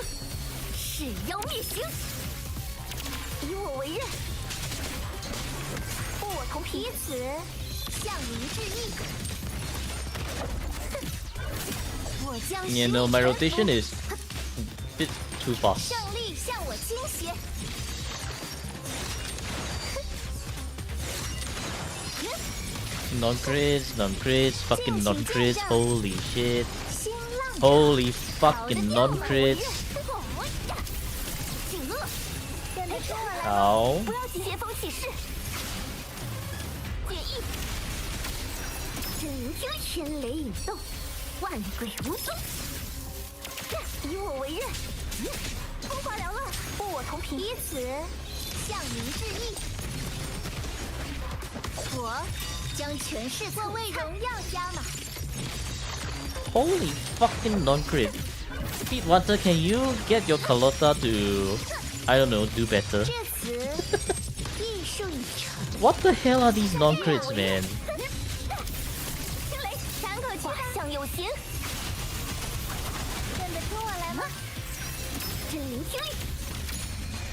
誓妖灭形。以我为刃，护我同皮，以此向您致意。我将 You know, my rotation is a bit too fast. 胜利向我倾斜。 Non-crits, non-crits, fucking non-crits, holy shit. 新浪 Holy fucking non-crits. 景恶，认得出我来吗？ Ow. 不要急邪风起势。解意，真灵听天雷引动，万鬼无踪。以我为刃，风华缭乱，护我同皮，以此向您致意。我将权势作为荣耀加码。 Holy fucking non-crit. Speedwater, can you get your Carlotta to, I don't know, do better? 至此，艺术已成。 What the hell are these non-crits, man? 天雷，斩可画像有形。认得出我来吗？真灵听令，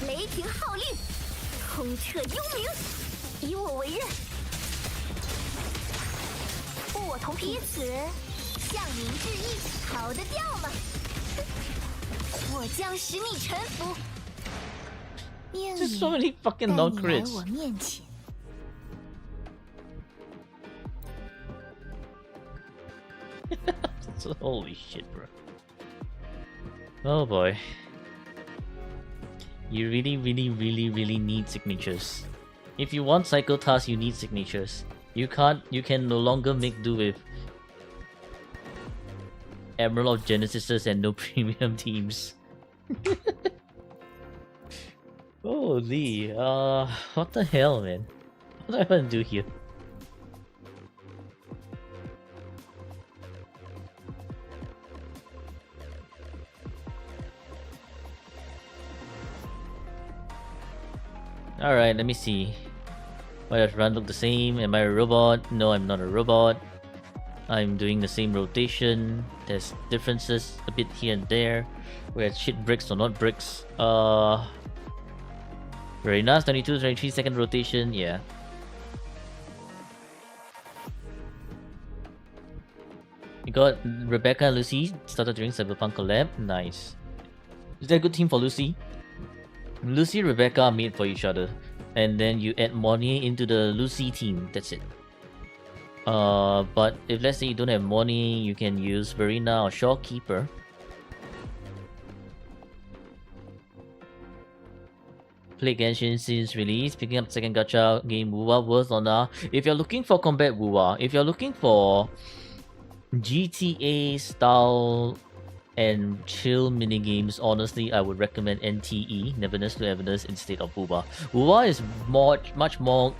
雷霆号令，轰彻幽冥。以我为刃，护我同皮，以此向您致意。逃得掉吗？我将使你臣服。命 There's so 运 many 带 fucking 你来 non-crits. 我面前。 Holy shit, bro. Oh boy. You really need signatures. If you want cycle tasks, you need signatures. You can no longer make do with Emerald of Genesises and no premium teams. Holy, what the hell, man? What do I want to do here? Alright, let me see. Why does run look the same? Am I a robot? No, I'm not a robot. I'm doing the same rotation. There's differences a bit here and there. Where shit bricks or not bricks. Very nice, 22, 23 second rotation, yeah. You got Rebecca and Lucy started during Cyberpunk collab. Nice. Is that a good team for Lucy? Lucy and Rebecca are made for each other. And then you add Morny into the Lucy team. That's it. But if let's say you don't have Morny, you can use Verena or Shawkeeper. Play Genshin since release, picking up second gacha game Wuwa worth or not. If you're looking for combat Wuwa, if you're looking for GTA style and chill minigames, honestly I would recommend NTE, Neverness to Everness, instead of Wuwa. Wuwa is much more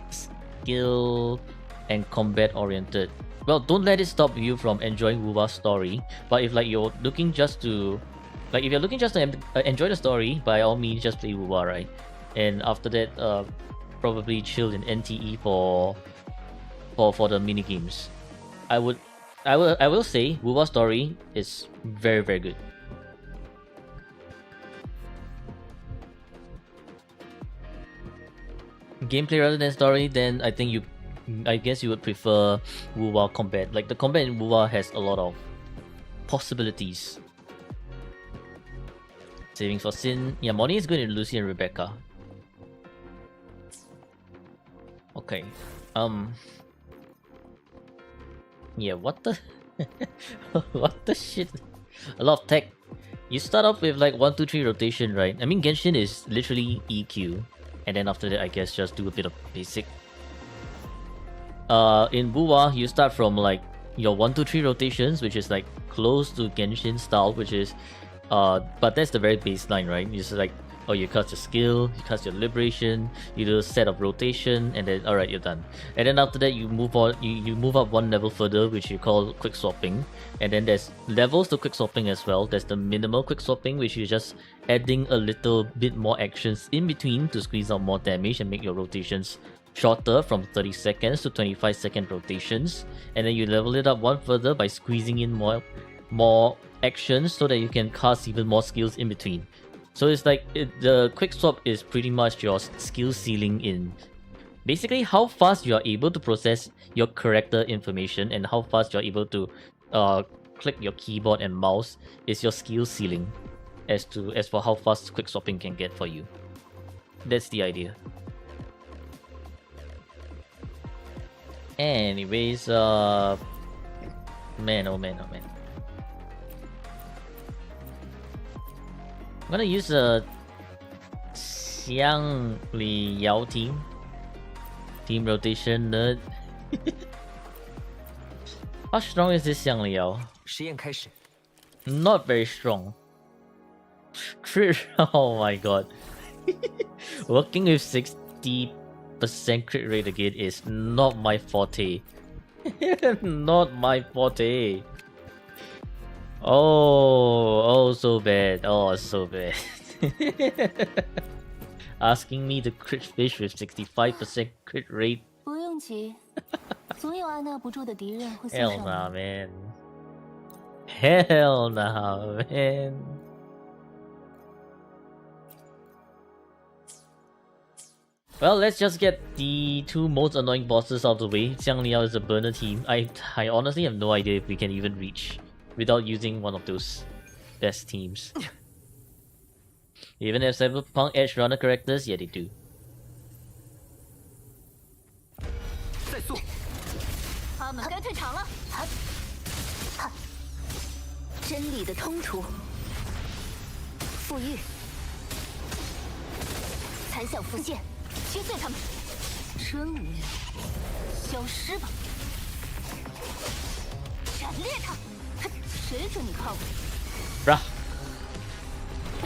skill and combat oriented. Well, don't let it stop you from enjoying Wuwa's story, but if like you're looking just to if you're looking just to enjoy the story, by all means just play Wuwa, right? And after that, probably chill in NTE for the minigames. I will say Wuwa story is very good. Gameplay rather than story, then I guess you would prefer Wuwa combat. Like the combat in Wuwa has a lot of possibilities. Savings for Sin. Yeah, Morny is good in Lucy and Rebecca. Okay. Yeah, what the what the shit? A lot of tech. You start off with like 1, 2, 3 rotation, right? I mean Genshin is literally EQ. and then after that, I guess just do a bit of basic. In Buwa, you start from like your 1, 2, 3 rotations, which is like close to Genshin style, which is but that's the very baseline, right? It's like, oh, you cast your skill, you cast your liberation, you do a set of rotation, and then alright, you're done. And then after that, you move on, you move up one level further, which you call quick swapping. And then there's levels to quick swapping as well. There's the minimal quick swapping, which is just adding a little bit more actions in between to squeeze out more damage and make your rotations shorter from 30 seconds to 25-second rotations. And then you level it up one further by squeezing in more actions so that you can cast even more skills in between. So it's like the quick swap is pretty much your skill ceiling in basically how fast you are able to process your character information and how fast you're able to click your keyboard and mouse is your skill ceiling as for how fast quick swapping can get for you. That's the idea. Anyways, man, oh man. I'm gonna use a Xiang Li Yao team rotation nerd. How strong is this Xiang Li Yao? 实验开始。 Not very strong. Crit, oh my god. Working with 60% crit rate again is not my forte. Not my forte. Oh, so bad. Oh, so bad. Asking me to crit fish with 65% crit rate. 不用急，总有按捺不住的敌人会送 Hell 上 nah, 门。 man. Hell nah, man. Well, let's just get the two most annoying bosses out of the way. Xiang Liao is a burner team. I honestly have no idea if we can even reach without using one of those best teams. Even if Cyberpunk Edge Runner characters, yeah, they do. 再速，他们该退场了。真理的通途，富裕，残响浮现，切碎他们。真无聊，消失吧！斩裂他！谁准你靠我？ Bruh.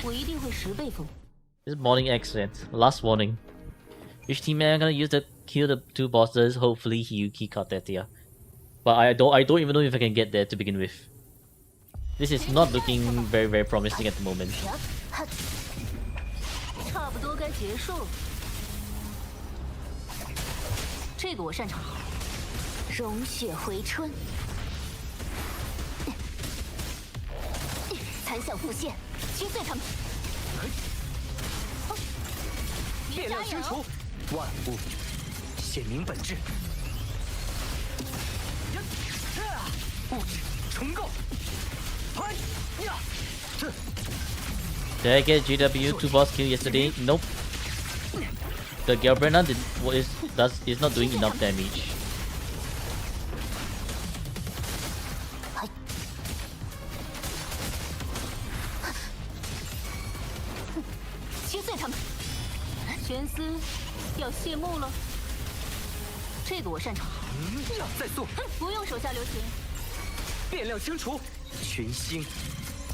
我一定会10倍封。 This morning accent. Last warning. Which team am I gonna use to kill the two bosses? Hopefully Hiyuki Katetia. But I don't even know if I can get there to begin with. This is not looking very, very promising at the moment. 差不多该结束了。这个我擅长。融血回春，残响复现，击碎他们。变量清除，万物显明本质，物质重构。 Did I get GW 2 boss kill yesterday? Nope. The Galbrena is not doing enough damage. 击碎他们！玄思要谢幕了。这个我擅长。再速，不用手下留情。变量清除，群星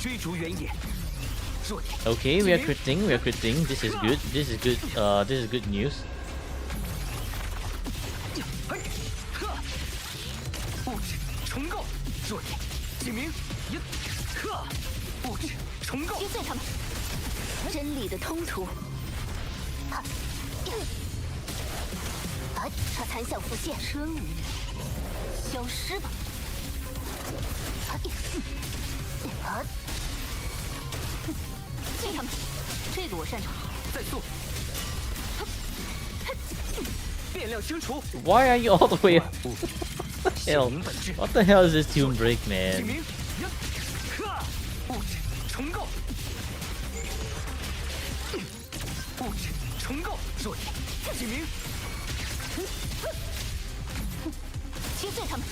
追逐原野。 Okay, we are critting. This is good. This is good news. 物质重构，弱点警鸣，物质重构，击碎他们！真理的通途，残响浮现，真无聊，消失吧！击他们！这个我擅长。再速，变量清除。 Why are you all the way? 显 Hell, 明本质， what the hell is this tune break, 警 man? 鸣，物质重构，物质重构，弱点警鸣，击碎他们！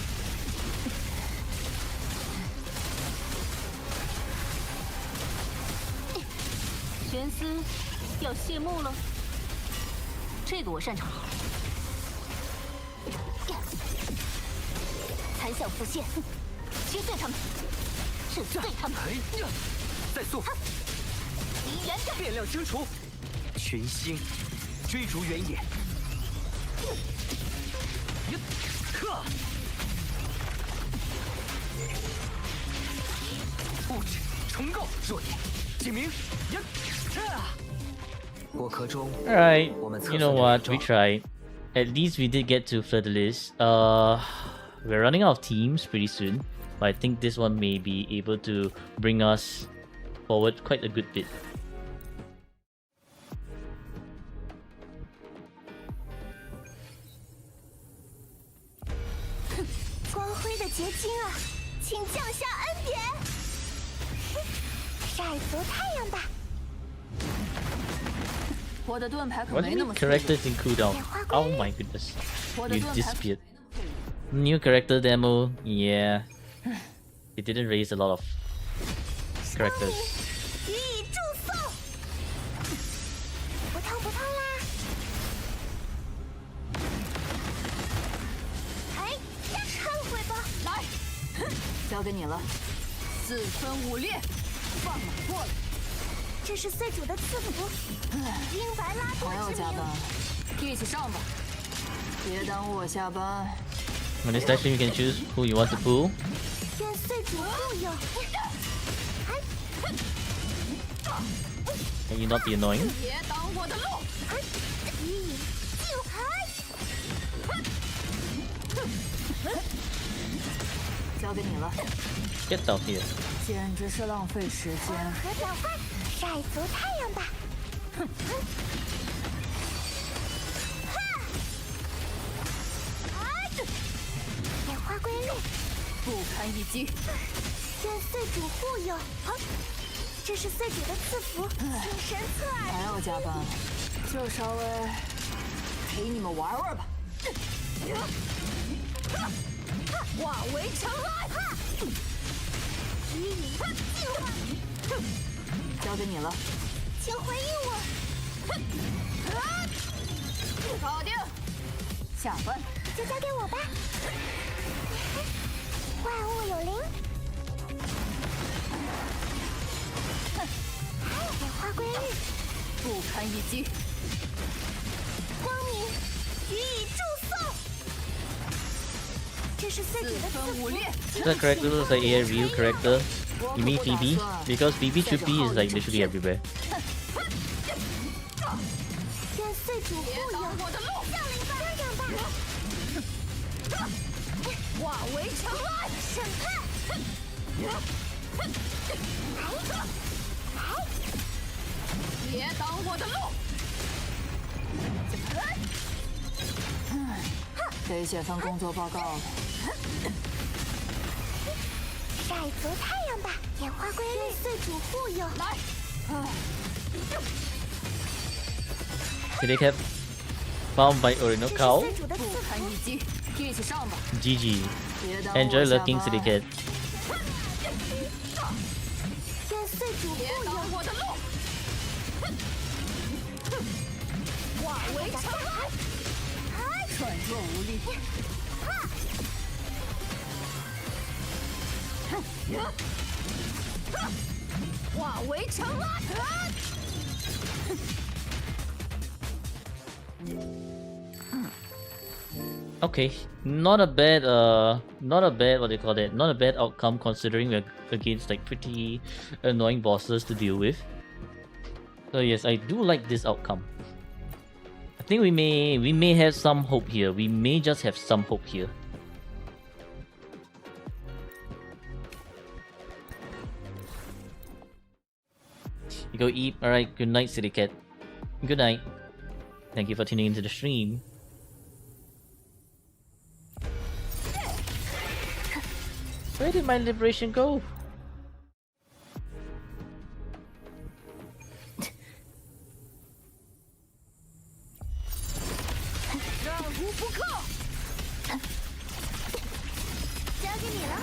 玄思要谢幕了。这个我擅长。残响浮现，击碎他们，震碎他们。哎呀，再速！离远点！变量清除，群星追逐原野。呵！物质重构，弱点，警明。果壳中， Alright, 我们 you know what? We tried. At least we did get to further list. We're running out of teams pretty soon, but I think this one may be able to bring us forward quite a good bit. 光辉的结晶啊，请降下恩典。晒足太阳吧。我的盾牌可 What 没 do 那 you 么 mean 脆弱。 characters in cooldown? Oh my goodness. 我的 You 盾牌 disappeared. New character demo, yeah. It didn't raise a lot of characters. 予以祝颂。不痛不痛啦。哎，忏悔吧。来，交给你了。四分五裂，放马过来。这是岁主的赐福，英白拉多还要之名。加班，一起上吧。别耽误我下班。 On this section, you can choose who you want to pull. 愿岁主护佑。 Can you not be annoying? 别挡我的路。予以净化。交给你了。 Get out here. 简直是浪费时间。和转换，晒足太阳吧。演化规律，不堪一击。愿岁主护佑。这是岁主的赐福，请神侧耳。还要加班，就稍微陪你们玩玩吧。化为尘埃。予以净化。交给你了。请回应我。搞定。下班。就交给我吧。万物有灵。演化规律，不堪一击。光明，予以祝颂。这是岁主的赐福。The character looks like a real character. You mean Phoebe? Because Phoebe Chupi is like literally everywhere. 愿岁主护佑。降临吧，观赏吧。化为尘埃。审判。别挡我的路。得写份工作报告了。晒足太阳吧，演化规律，岁主护佑。来。 Did they get found by Orino 这是 Cow? 岁主的赐不堪福。一击，一起上吧。 GG. 别耽误我 Enjoy 下 looking 班 City Cat. 愿岁主别护佑。挡我的路。化为尘埃。软弱无力。化为尘埃。 Okay, not a bad what do you call that? Not a bad outcome considering we're against like pretty annoying bosses to deal with. So yes, I do like this outcome. I think we may have some hope here. We may just have some hope here. You go eat. Alright, good night, City Cat. Good night. Thank you for tuning into the stream. Where did my liberation go? 战无不克。交给你了。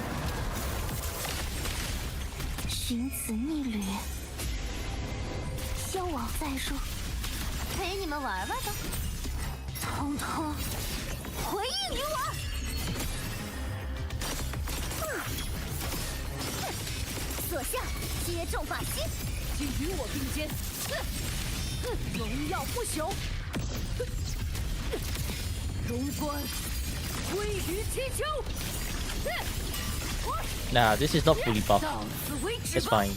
寻此逆旅，休往再入，陪你们玩玩吧。统统回应于我！所向皆中靶心，请与我并肩，荣耀不朽，荣冠归于祈求。Nah, this is not fully buffed. 到此为止 It's 吧。 fine.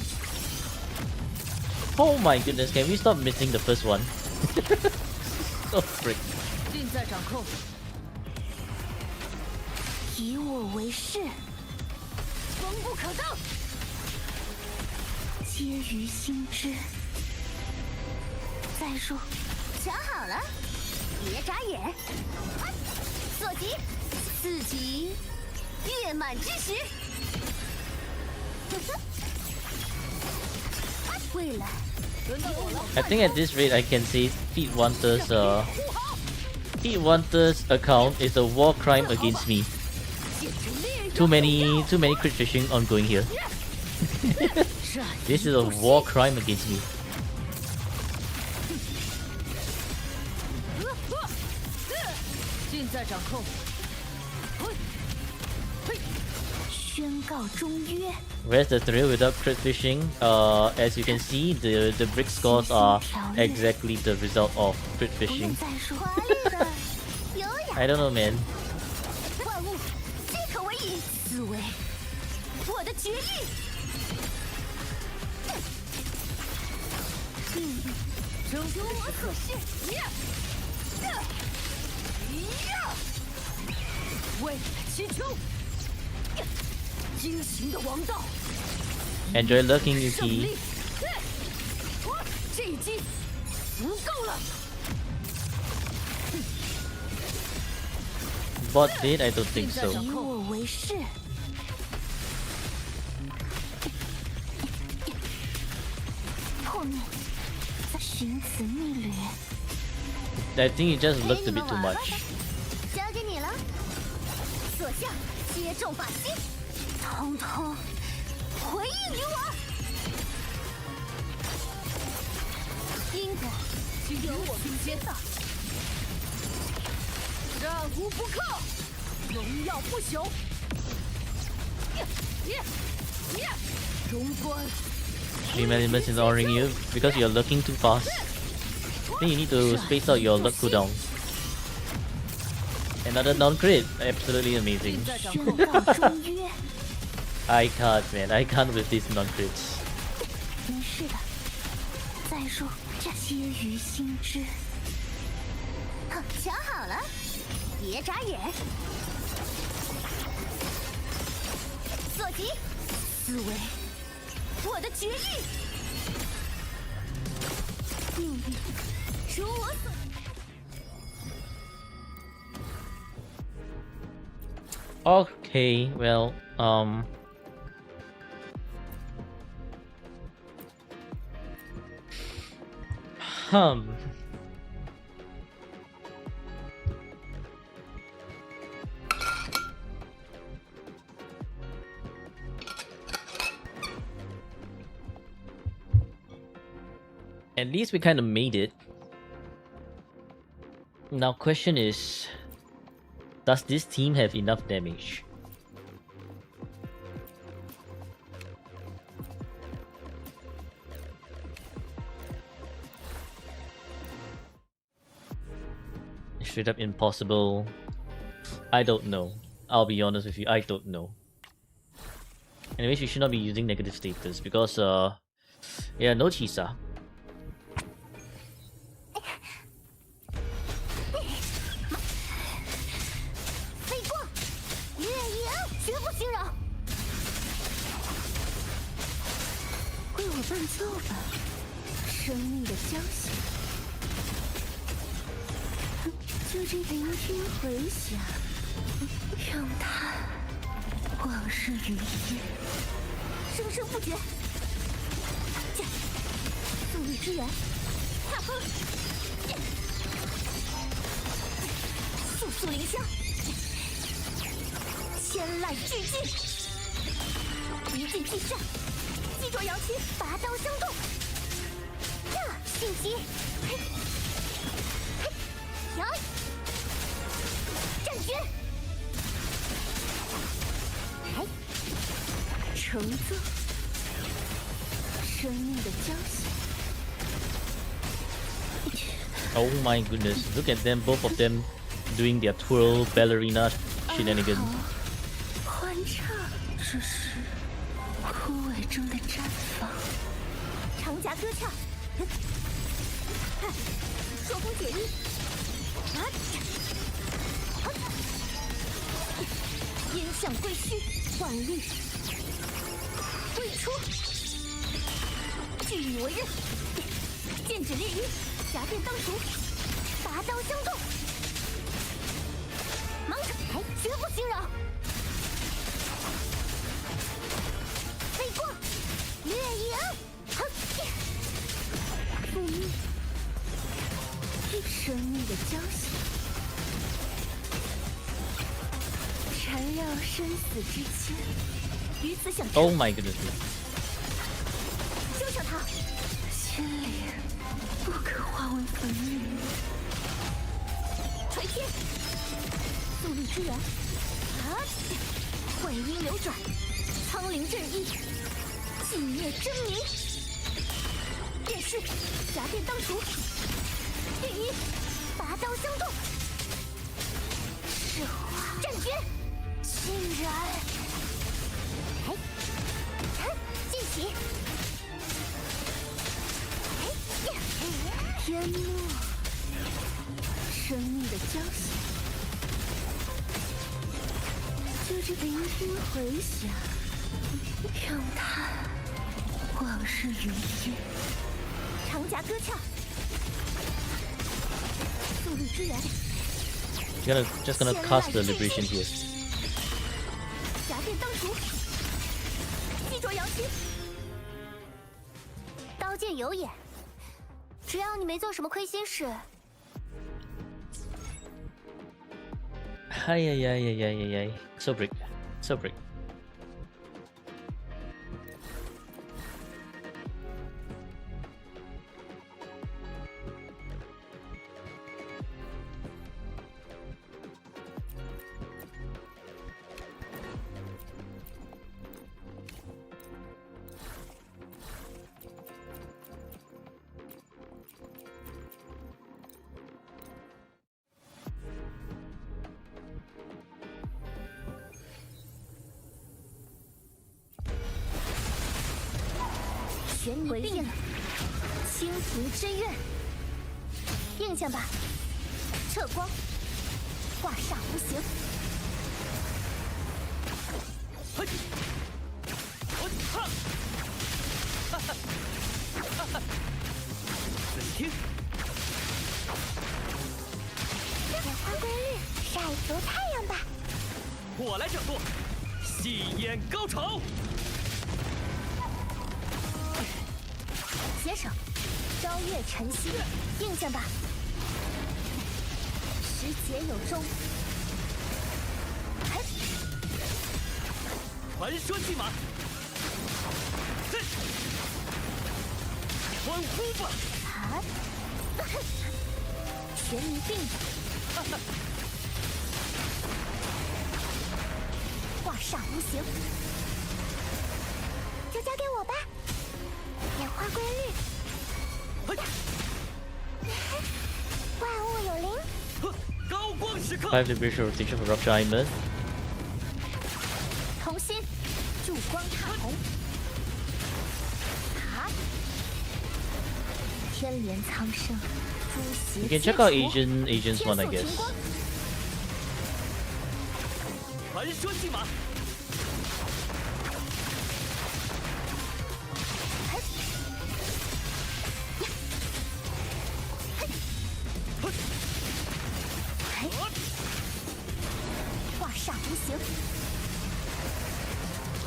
Oh my goodness, can we stop missing the first one? Oh frick. 尽在掌控。以我为誓，锋不可当。皆于心知。再说，想好了，别眨眼。所及，四级月满之时。未来，轮到我了。 I think at this rate I can say Feet Wanter's account is a war crime against me. Too many crit fishing ongoing here. This is a war crime against me. 尽在掌控。宣告终约。 Where's the thrill without crit fishing? As you can see, the brick scores are exactly the result of crit 不用 fishing. 再说华丽的、优雅 I don't know, man. 万物皆可为引，思维，我的决意。征服如我所示。为了祈求，惊行的王道， Enjoy lurking, 胜 Yuki. 利。这一击足够了。 Bot did? I don't think 尽在 so. 掌以控。我为誓。后面再寻此逆旅。 I think you just looked a bit too much. 交给你了。所向皆中靶心，统统回应于我。因果请与我并肩。战无不克，荣耀不朽。荣冠 Stream elements is ignoring you because you're lurking too fast. Then you need to space out your lurk cooldown. Another non-crit. Absolutely amazing. 尽在掌宣控。告终约。 I can't, man. I can't with these non-crits. 没事的。再说，这皆于心知。哼，想好了，别眨眼。所及，思维，我的决意。命运，如我所。 Okay, well, At least we kind of made it. Now, question is, does this team have enough damage? Straight up impossible. I don't know. I'll be honest with you, I don't know. Anyways, we should not be using negative status because, yeah, no Chisa. 飞光，月影，绝不惊扰。为我伴奏吧，生命的交响。就这聆听回响，让它往事云烟，生生不绝。驾，送力支援，踏风，速速凌霄。 千籁俱进，一进必上，击着摇旗，拔刀相动。呀，迅疾，嘿，嘿，摇，作，生命的交响。 Oh my goodness! Look at them, both of them doing their twirl ballerina shenanigans. 欢唱只是枯萎中的绽放。长夹歌唱，朔风解衣，音响归虚，万律归出，据以为刃，剑指猎鹰，夹电当熟，拔刀相动，芒场哎，绝不惊扰。 飞光，月影，哼，复命，生命的交响，缠绕生死之间，于此响彻。 Oh my goodness! 救上他，心灵不可化为粉云。垂天，速率之源，幻音流转。 苍灵震翼，寂灭真明，便是夹电当熟，御衣拔刀相动，是化战诀，竟然，记起，天幕，生命的交响，就这聆听回响。 让它往事如烟，长夹歌唱，速率之源。Just gonna cast the liberation here. 夹电当熟，击着扬心，刀剑有眼，只要你没做什么亏心事。Ay ay ay ay ay ay. So brick, so brick.玄泥并清平之愿，应下吧。撤光，化煞无形。嘿，我哈，哈哈，哈哈，仔细听，演化规律，晒足太阳吧。我来掌舵，戏演高潮。 携手，朝月晨曦，应下吧。时节有终。传说骑马，欢呼吧！玄泥并化煞无形，就交给我吧。 演化规律，万物有灵。高光时刻。 5 liberation rotation for Rupture Island. 同心，烛光踏红。天连苍生，诸邪 You can check out Asian's one, I guess. 传说骑马。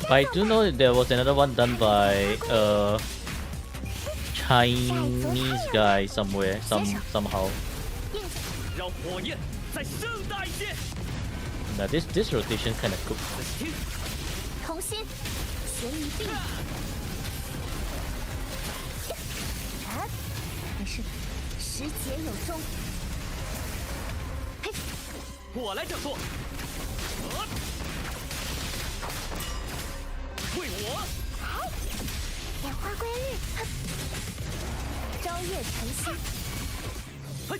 I do know there was another one done by Chinese guy somewhere, somehow. 让火焰再盛大一些。 Now this rotation kind of cool. 同心，悬疑并。没事的，时节有终。嘿，我来掌舵。为我！演化归日，朝月晨曦，嘿，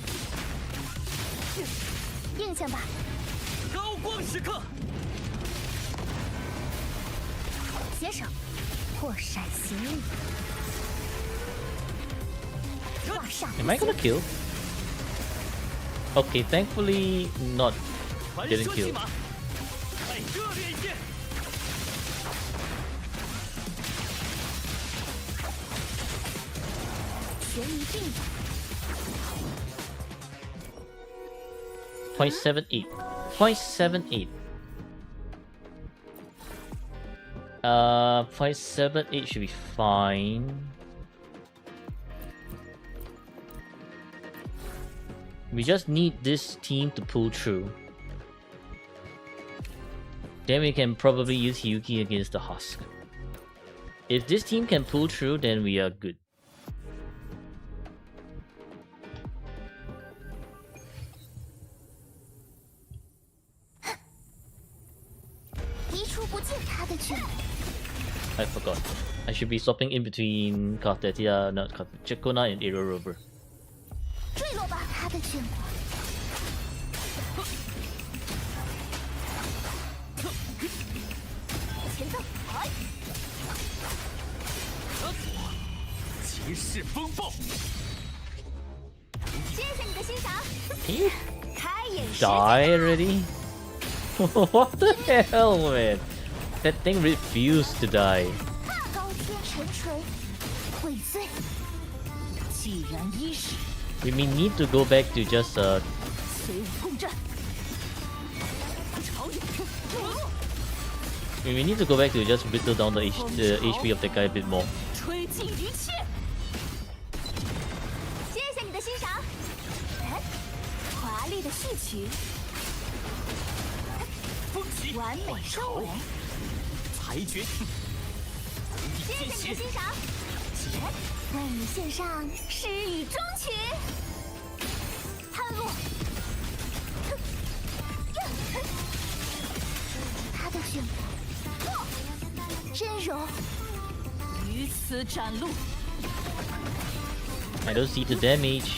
应下吧。高光时刻，携手，破闪行影，挂上。 Am I gonna kill? Okay, thankfully not 传 getting 说骑 killed. 马，再热烈一些！悬疑定 .78. 0.78. 0.78 should be fine. We just need this team to pull through. Then we can probably use Hyuki against the Husk. If this team can pull through, then we are good. 一触不见他的眷顾， I forgot. I should be swapping in between Kartetia, not Chekona and Aero Rover. 坠落吧他的眷顾。前奏，哎，骑士风暴，谢谢你的欣赏。 Can you 开眼时 die already? What the hell, man? That thing refused to die. 高天沉垂，悔罪。既然伊始， We may need to go back to just 随我共振。朝野， we may need to go back to just whittle down the HP of that guy a bit more. 吹尽一切。谢谢你的欣赏。哎，华丽的序曲，风起，完美收尾。裁决，谢谢你的欣赏。哎，为你献上诗与终曲。探路。他的眷顾，真柔。于此展露， I don't see the damage.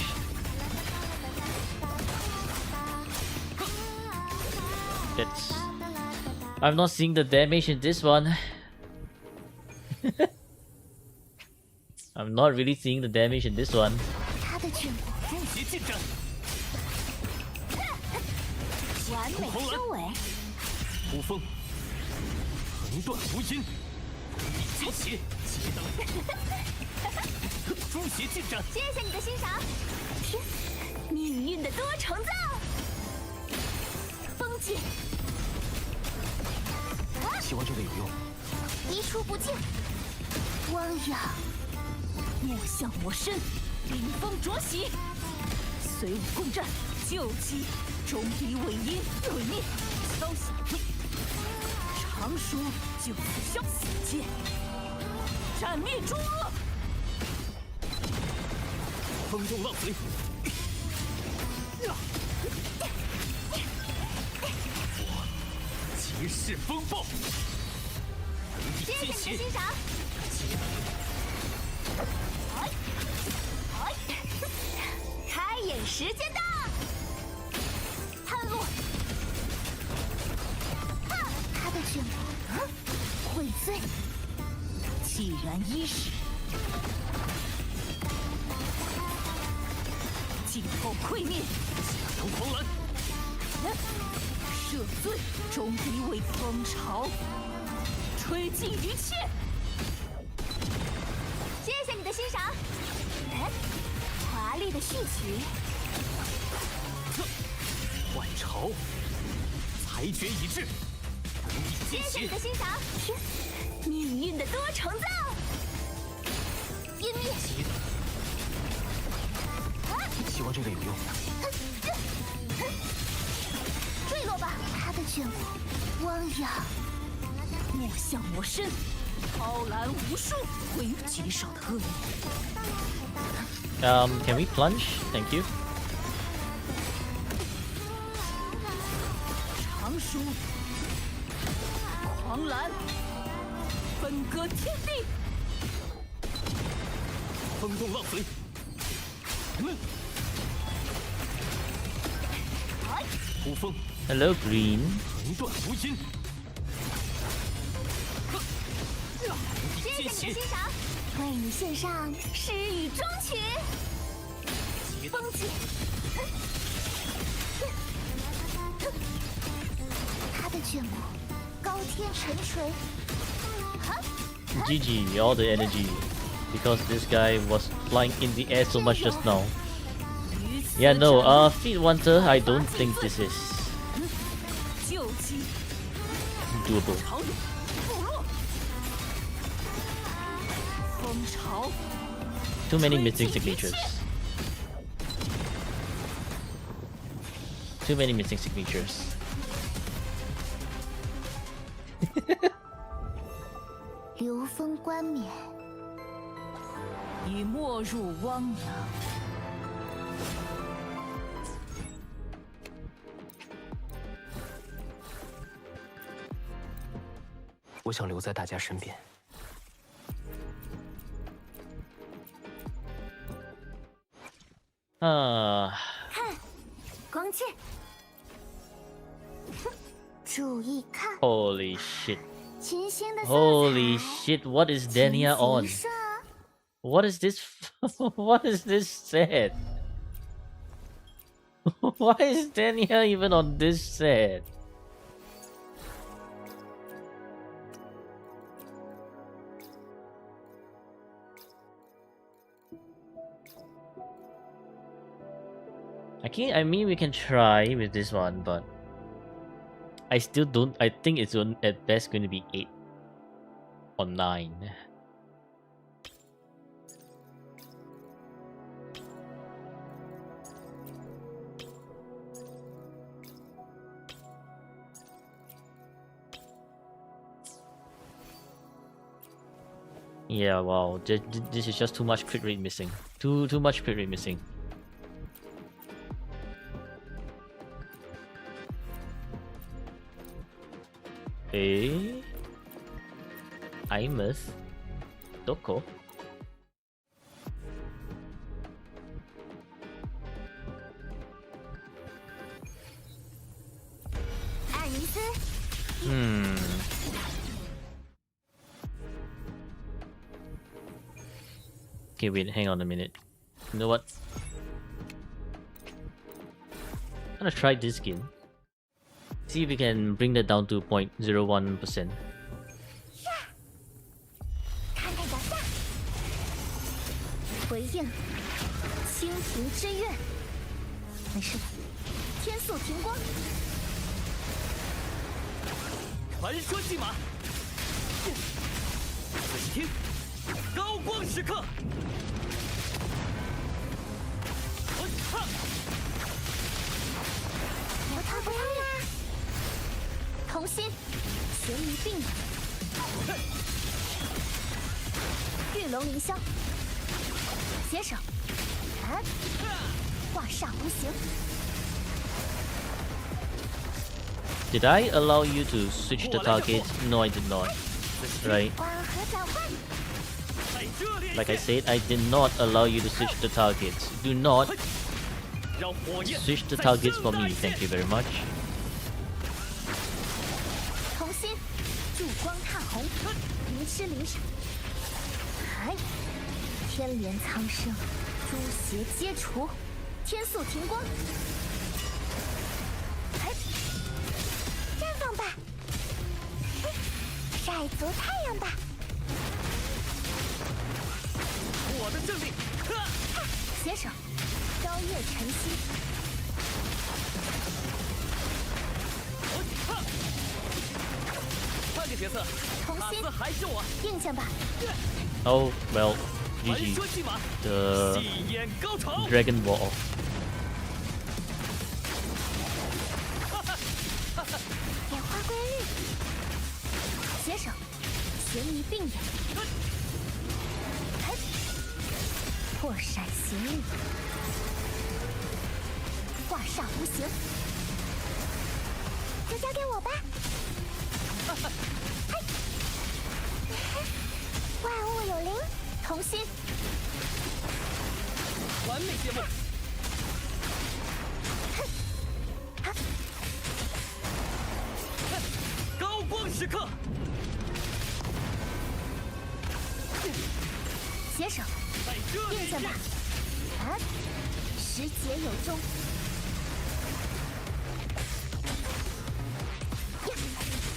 That's. I'm not seeing the damage in this one. I'm not really seeing the damage in this one. 他的眷顾，终极进展，完美收尾。呼风，横断无音，风力惊邪，结灯，终极进展，谢谢你的欣赏。天，命运的多重奏。风剑，希望这个有用。一触不见。汪洋，莫向我身，临风着喜。随我共振，救急，终敌尾音，毁灭，消息。常说就此消死剑，斩灭诸恶。风中浪随，骑士风暴，谢谢你的惊邪，欣赏。哎，哎，开眼时间到。探路。他的眷顾，悔罪。既然伊始，静候溃灭。下阳狂澜，赦罪，终敌为风潮，吹尽一切。谢谢你的欣赏。哎，华丽的序曲。万潮，裁决已至，风力惊邪谢谢你的，欣赏。天，命运的多重奏。湮灭。希望这个有用。坠落吧，他的眷顾，汪洋。莫向我身，超揽无数，毁于极少的恶意。Can we plunge? Thank you. 常说，狂澜，分分割天地，风动浪随。呼风 Hello, Green. 横断无音。谢谢你的欣赏，为你献上诗与衷曲。风姐，他的眷顾，高天沉垂。GG, all the energy. Because this guy was flying in the air so much just now. 于此 Yeah, no, 斩 Feet Wonder, I don't think this is 救急 doable. 长勇部落，风潮 Too many missing signatures. Too many missing signatures. 流风冠冕，已没入汪洋。我想留在大家身边。光剑，哼，注意看， Holy shit. 群星的色彩。 Holy shit, what is Dania 琴 on? 棋射 What is this? What is this set? Why is Dania even on this set? I mean, we can try with this one, but I still don't. I think it's at best going to be 8 or 9. Yeah, wow. This is just too much crit rate missing. Too much crit rate missing. Imus Doko. 艾尼斯， Okay, wait, hang on a minute. You know what? I'm gonna try this skin. See if we can bring that down to 0.01%. 看看脚下，回应蜻蜓之愿，没事的，天速停光，传说骑马。仔细听，高光时刻。不套不套啦！同心，悬疑并举，玉龙凌霄，携手，画煞无形。 Did I allow you to switch the target? No, I did not. Right. 光和转换， Like I said, I did not allow you to switch the targets. Do not 让火焰 switch the targets for me. Thank you very much. 同心，烛光踏红，灵师灵闪，天连苍生，诸邪皆除，天速停光。 绽放吧，晒足太阳吧！我的胜利。携手，朝月晨曦。换个角色，卡斯还是我。应下吧， Oh well, 传 GG. 说骑马， The 戏演高潮。 Dragon Ball. 演化规律，携手，悬疑并演，破闪行力，画煞无形，就交给我吧。万物有灵，同心。完美谢幕。高光时刻。携手，在这应战吧！啊，时节有终。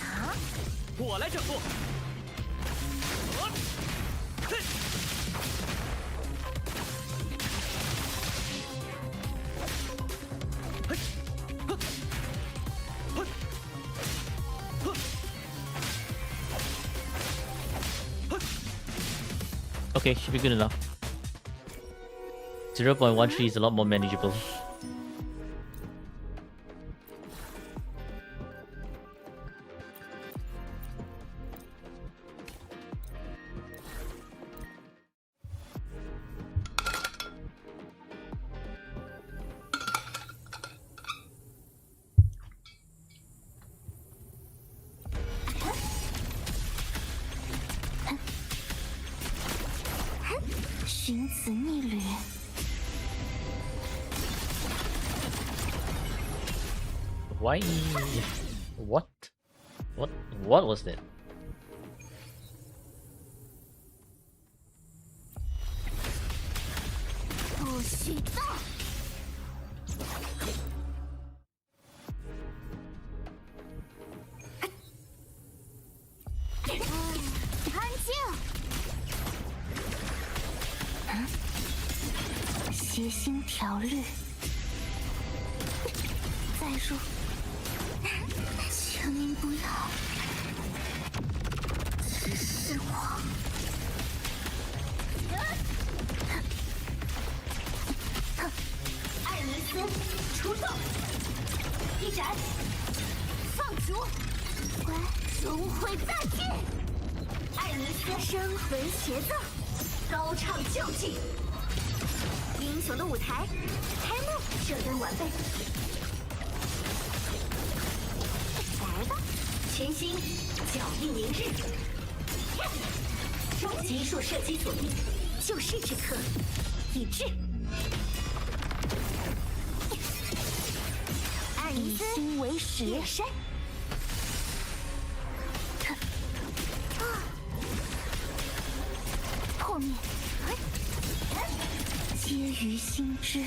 啊！我来整舵。Okay, should be good enough. 0.13 is a lot more manageable. Why? What? What was that? 不许动！安静！谐心调律，再入，请您不要，只是我。艾尼斯出动，一斩，放逐，乖，终会再见。艾尼斯生魂协奏，高唱旧技。英雄的舞台开幕，设灯完备。来吧，全新脚印明日，终极术射击锁定，救世之刻，已至。以心为食，夜深。破灭，皆于心知。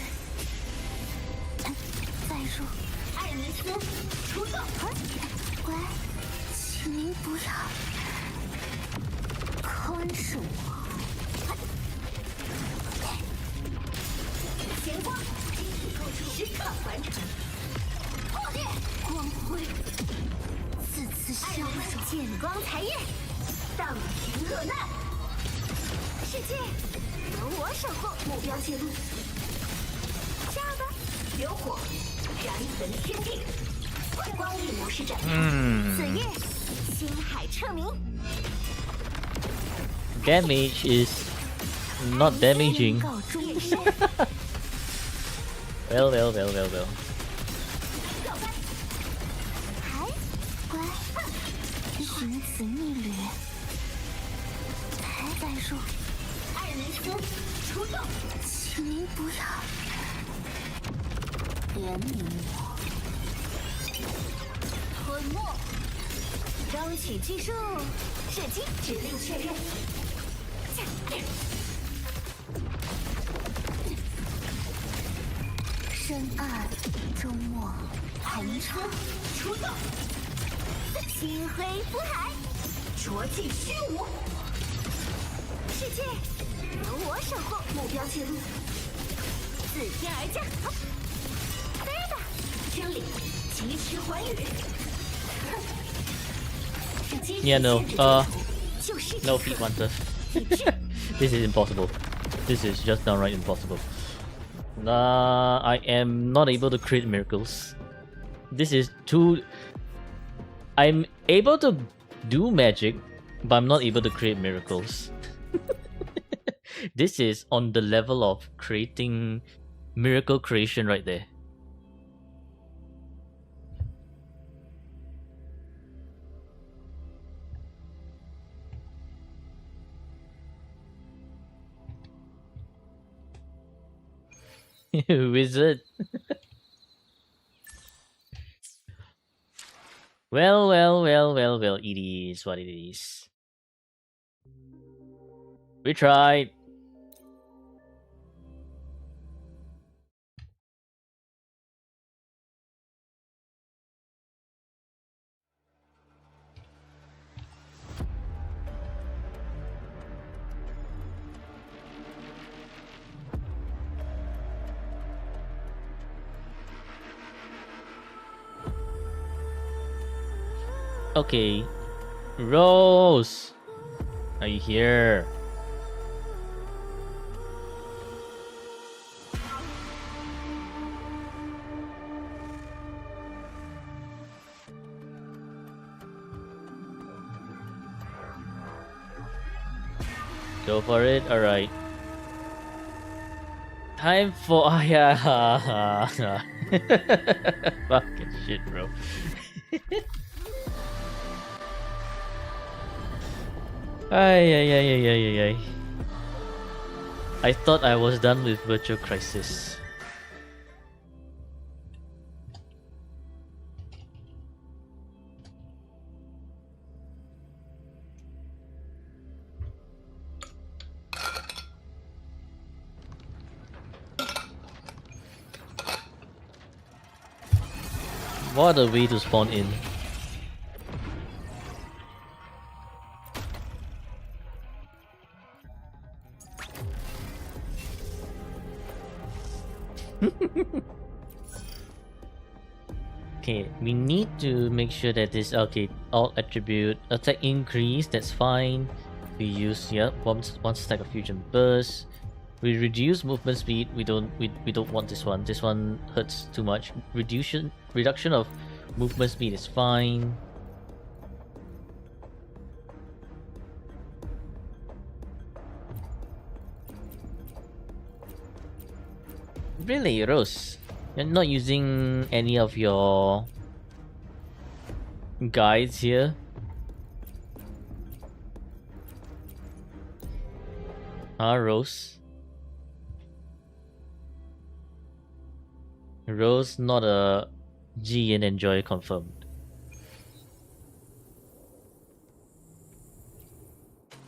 再入，艾尼斯出动。乖，请您不要宽恕我。前光，时刻完成。破裂，光辉，次次消融，见光才焰，荡平恶难。世界由我守护，目标记录。下吧，流火，燃焚天地，光力模式展开。此夜，星海彻明。Damage is not damaging. Well. 乖，寻此逆旅，再入。艾尼斯出动，请您不要怜悯我。吞没，争取技术，射击指令确认。深暗周末，红尘出动。星辉浮海，灼尽虚无。世界由我守护，目标记录。自天而降，飞吧！真理，疾驰寰宇。Yeah, no. No feet hunter. This is impossible. This is just downright impossible. I am not able to create miracles. This is too. I'm able to do magic, but I'm not able to create miracles. This is on the level of creating miracle creation right there. Wizard. Well, it is what it is. We tried. Okay. Rose! Are you here? Go for it. Alright. Time for. Oh, yeah. Fucking shit, bro. Ay. I thought I was done with Virtual Crisis. What a way to spawn in. Okay, we need to make sure that this okay alt attribute attack increase. That's fine. We use one stack of fusion burst. We reduce movement speed. We don't want this one. This one hurts too much. Reduction of movement speed is fine. Really, Rose? You're not using any of your guides here? Rose? Rose, not a GN enjoy confirmed.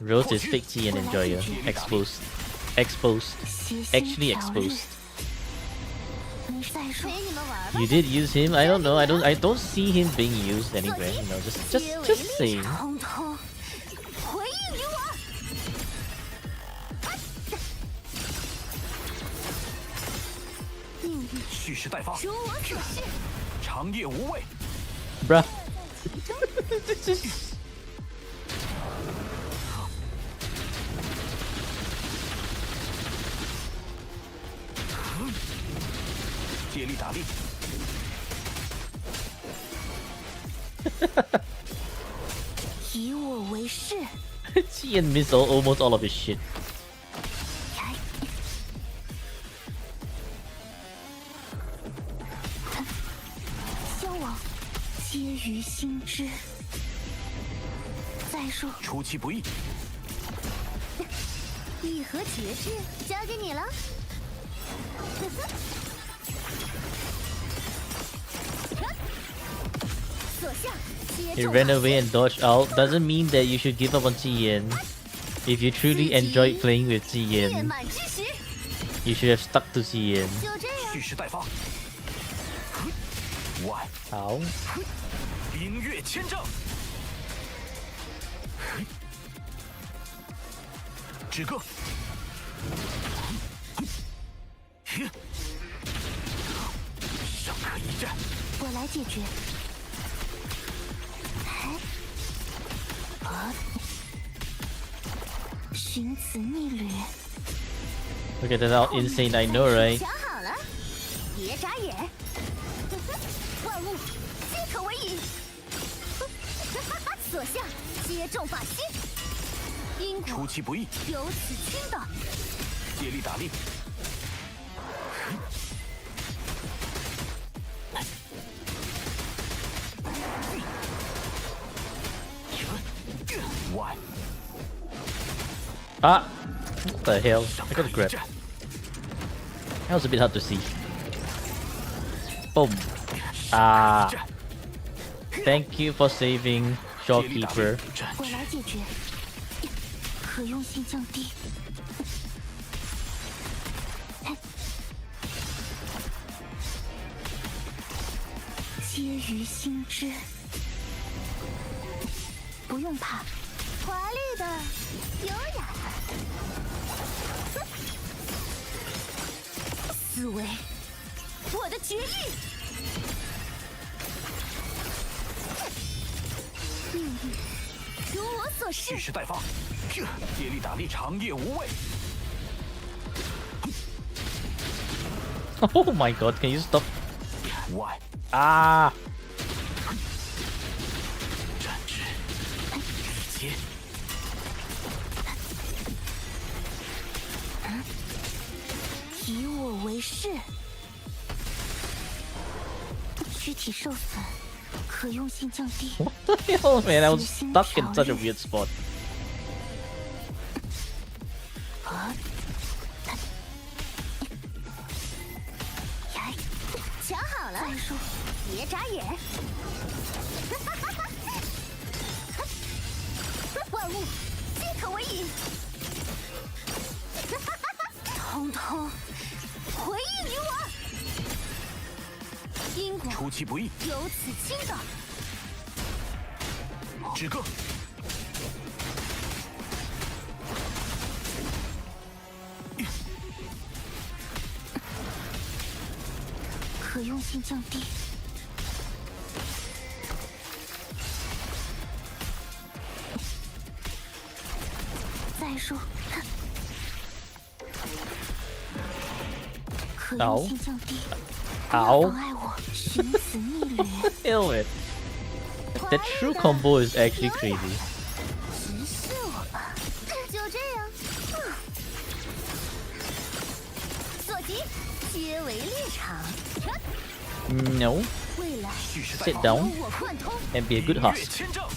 Rose is fake GN enjoyer. Exposed. Actually exposed. You did use him? I don't know. I don't see him being used anywhere. You know, just saying. 蓄势待发，长夜无畏。 Bruh. 接力打力，以我为誓。GN missed almost all of his shit. 消亡，皆于心知。再说，出其不意，一盒绝志交给你了。所向皆 He 中 ran 法 away and dodged out. Doesn't mean that you should give up on GN. If you truly enjoyed playing with 夜 GN, 满之时， you should have stuck to GN. 就这样。蓄势待发。万 How? 冰月千丈，止戈，上可一战。我来解决。寻此逆旅。 Look at that, how insane I know, right? 想好了，别眨眼。万物皆可为引。所向皆中法心。因果出其不意，由此倾倒。接力打力，万 Ah! What the hell? I 上 got 可 a 一 grab. 战。That was a bit hard to see. Boom. Ah. Thank you for saving Shopkeeper. 我来解决，可用性降低。皆于心知，不用怕，华丽的，优雅的，思维，我的绝育。命运如我所示。蓄势待发，接力打力，长夜无畏。 Oh my god, can you stop? 外 Ah! 战之接，以我为誓，躯体受损，可用性降低。 What the hell, man? I was stuck in such a weird spot. 想好了，再说，别眨眼。万物皆可为引，通通回应于我。因果出其不意，由此倾倒。止戈，可用性降低。再说，可用性降低。不要妨碍我寻此逆旅。 Hell, man. That true combo is actually crazy. 直视我吧，就这样。所及，皆为猎场。 No. 未来 Sit down 我贯通。 and be a good 月 host. 千丈。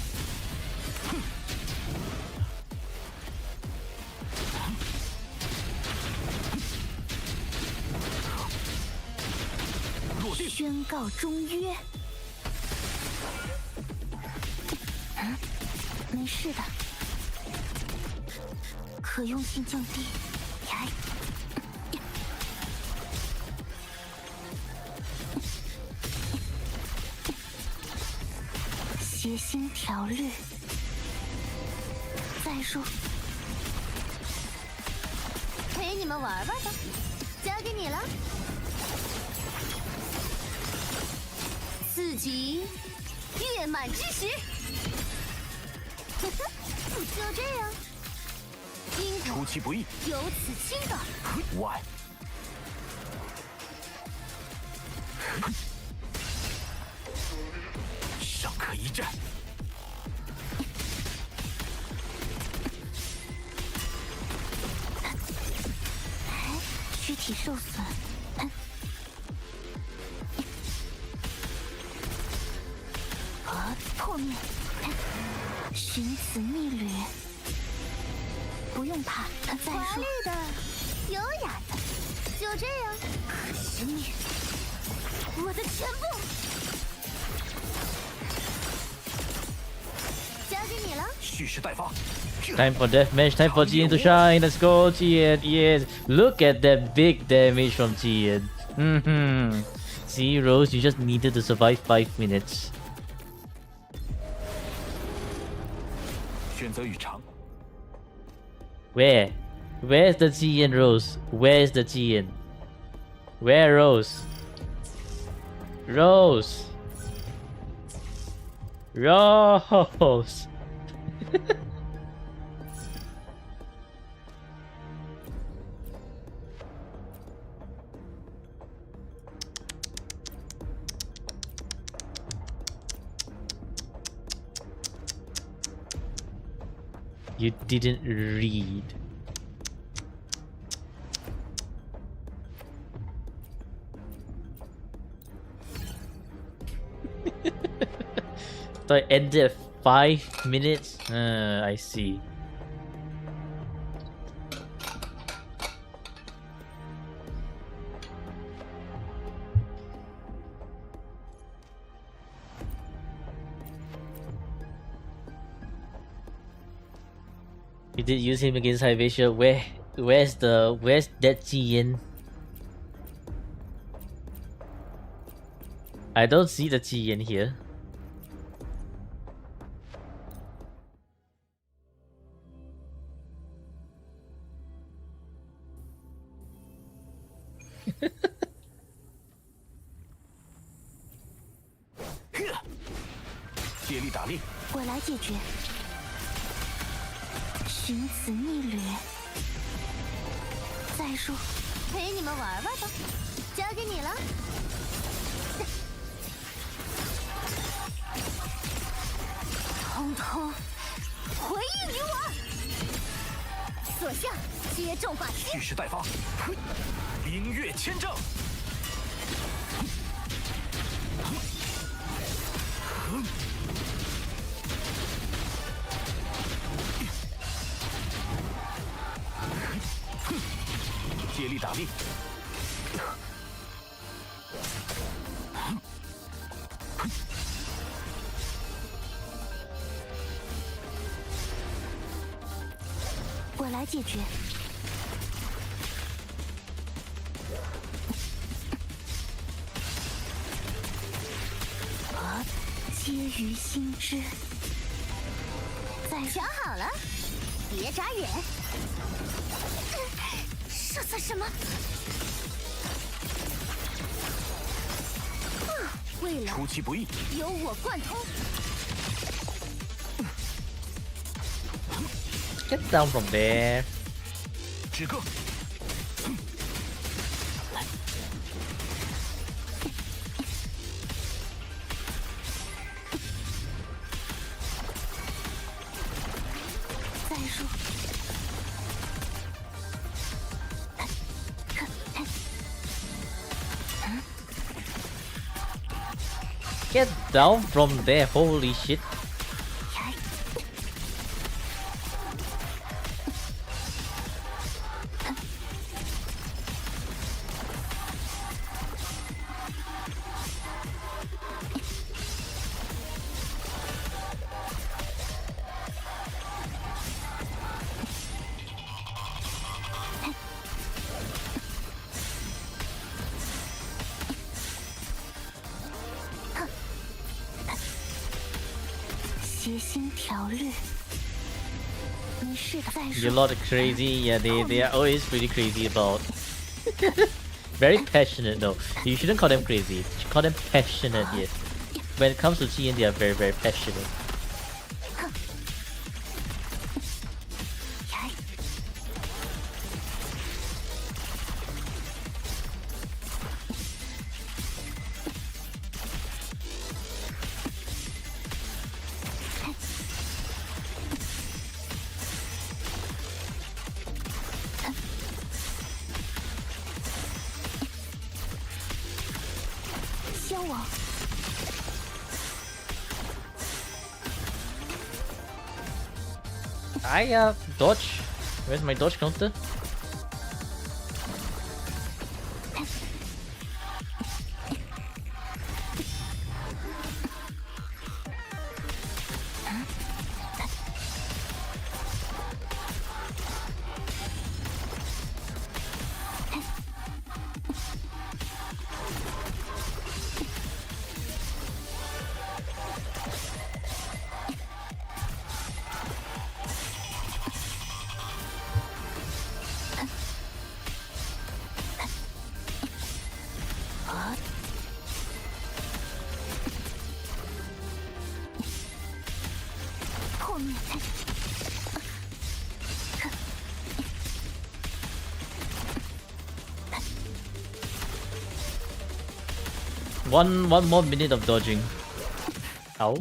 落地，宣告终约。没事的，可用性降低。谐星调律。再说，陪你们玩玩吧，交给你了。4级月满之时，就这样，因果出其不意，由此倾倒。外尚可一战。躯体受损，破灭，寻此逆旅，不用怕。再说，华丽的，优雅的，就这样。可是你，我的全部，交给你了。蓄势待发。 Time for deathmatch, time for Jian to shine. Let's go, Jian. Yes. Look at that big damage from Jian. See, Rose, you just needed to survive 5 minutes. 选择与长， Where? Where's the Jian, Rose? Where's the Jian? Where, Rose? Rose! Rose! You didn't read. So I ended at 5 minutes? I see. You did use him against Hyvatia. Where's that Jiyan? I don't see the Jiyan here. Huh. 接力打力，我来解决。寻此逆掠，再说，陪你们玩玩吧，交给你了。通通回应于我！所向接中靶心，蓄势待发，冰月千丈。接力打力，我来解决。皆于心知。再想好了，别眨眼。这算什么？为了出其不意，由我贯通。 Get down from there. 止戈，再说。 Get down from there. Holy shit. You're a lot crazy, yeah, they are always pretty crazy about. Very passionate though. You shouldn't call them crazy, you should call them passionate, yes. When it comes to Qian, they are very, very passionate. I dodge. Where's my dodge counter? One more minute of dodging. Ow.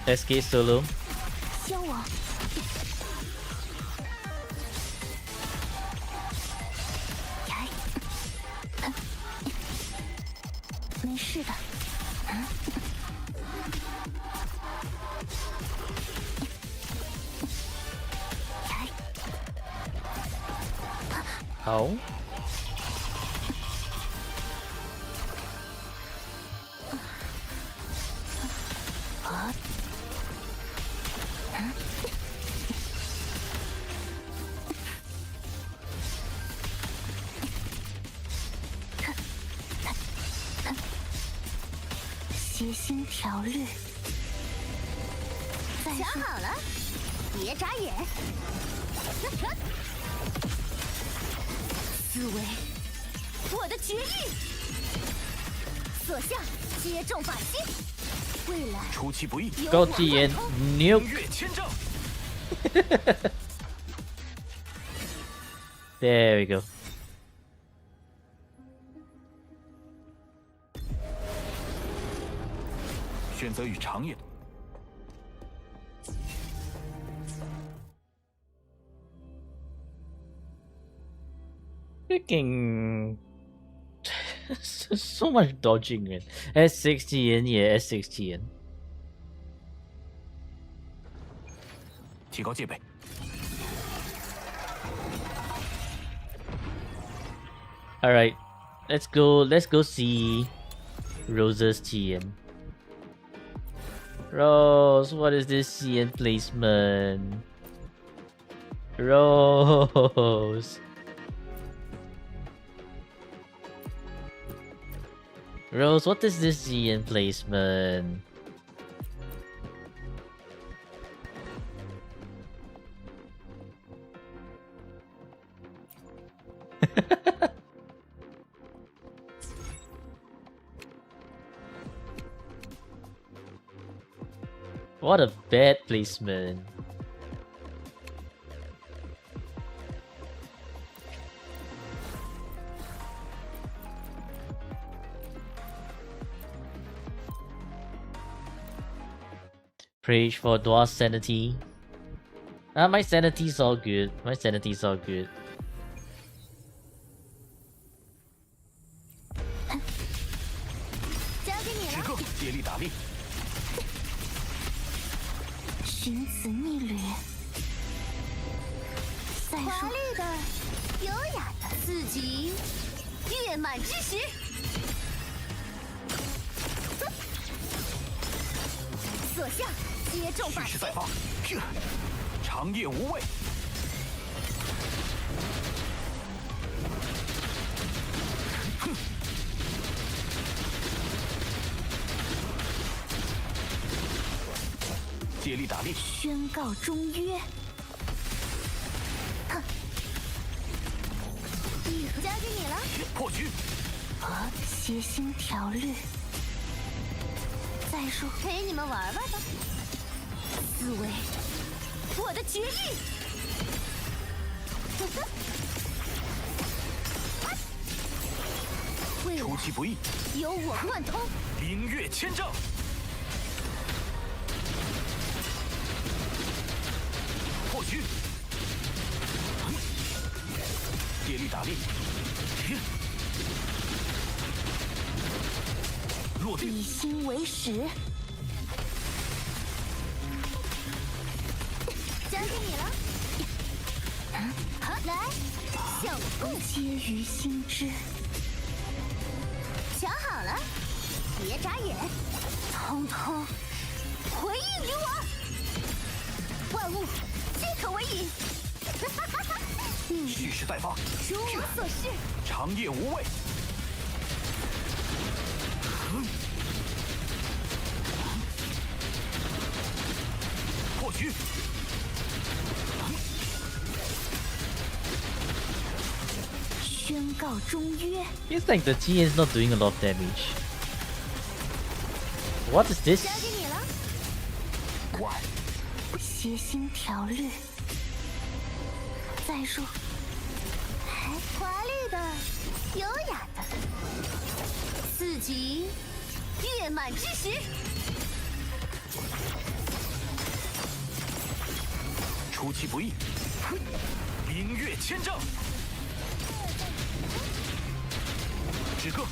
SK solo. 消亡。没事的。好。谐星条律。想好了，别眨眼。思维，我的绝育。所向皆中靶心。未来出其不意，高级眼牛。越千丈。There we go. "选择与长野。Freaking so much dodging, man. S60 yen, yeah, S60 yen. 提高戒备。Alright, let's go see Rose's TM. Rose, what is this CN placement? Rose. Rose, what is this CN placement? What a bad placement. Preach for Dwarf's sanity. My sanity's all good. My sanity's all good. 交给你时了。刻接力打力。寻子逆旅。再说。华丽的，优雅的，四级月满之时。所向皆中靶心。蓄势待发，长夜无畏。接力打力，宣告终约。哼，交给你了。破局。谐星条律。再说，陪你们玩玩吧。思维，我的绝育。未来出其不意，由我贯通。凌越千丈。破局。接力打力。落地。以心为食。交给你了。来，向我共皆于心之。想好了，别眨眼，通通回应于我。万物皆可为引。蓄势待发，如我所示。长夜无畏。破局。宣告终约。 Feels like the TN is not doing a lot of damage. What is this? 交给你了。谐星条律。再说，华丽的，优雅的，四级月满之时。出其不意，明月千丈，止戈。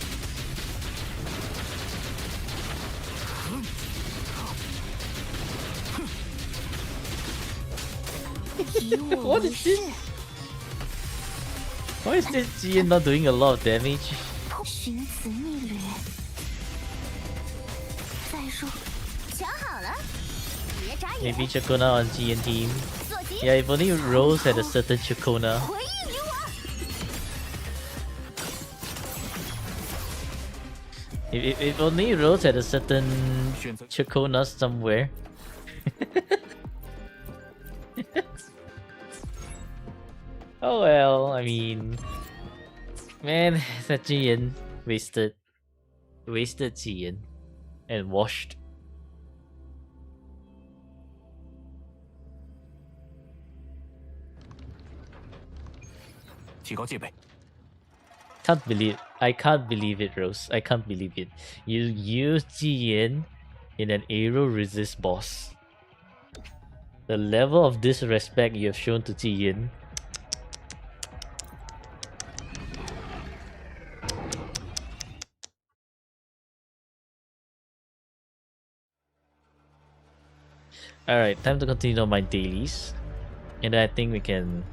以我 What 为 is 誓， this? Why is this Jian not doing a lot of damage? 寻此觅履。再说，想好了，别眨眼， Maybe Chakona on Jian team. 坐骑， Yeah, if only Rose had a certain Chakona. 回应于我。 If only Rose had a certain 选择 Chakona somewhere. Oh well, I mean, man, that Jian wasted Jian and washed. 提高戒备。 I can't believe it, Rose. I can't believe it. You used Jian in an aero resist boss. The level of disrespect you have shown to Jian. Alright, time to continue on my dailies. And I think we can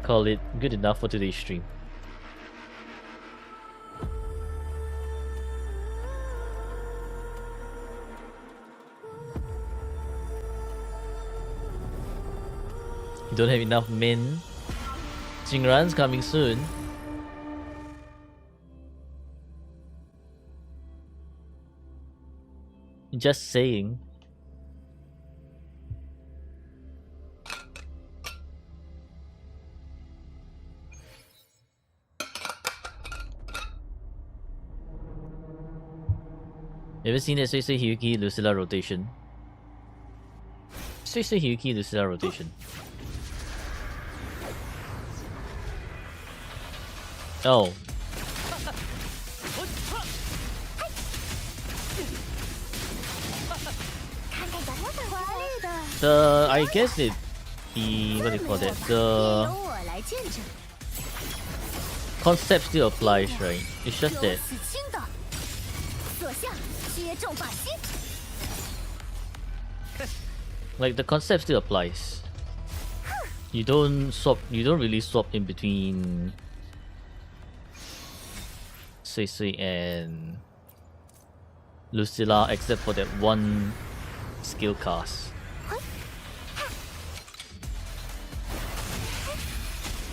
call it good enough for today's stream. You don't have enough men. Jingran's coming soon. Just saying. Ever seen that Suisui Hyuki Lucilla rotation? Suisui Hyuki Lucilla rotation. Oh. I guess the what do you call that? The 由我来见证。 concept still applies, right? It's just 有 that 此倾倒，所向皆中靶心。 like the concept still applies. You don't really swap in between Suisui and Lucilla except for that one skill cast.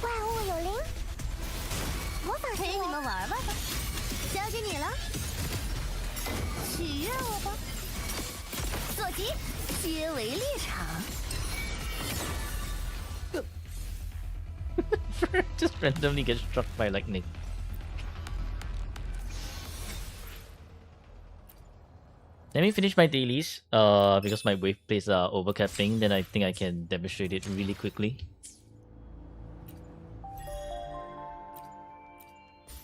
万物有灵，魔法陪你们玩玩吧，交给你了，取悦我吧。坐骑，皆为猎场。 Just randomly get struck by lightning. Let me finish my dailies. Because my wave plays are overcapping, then I think I can demonstrate it really quickly.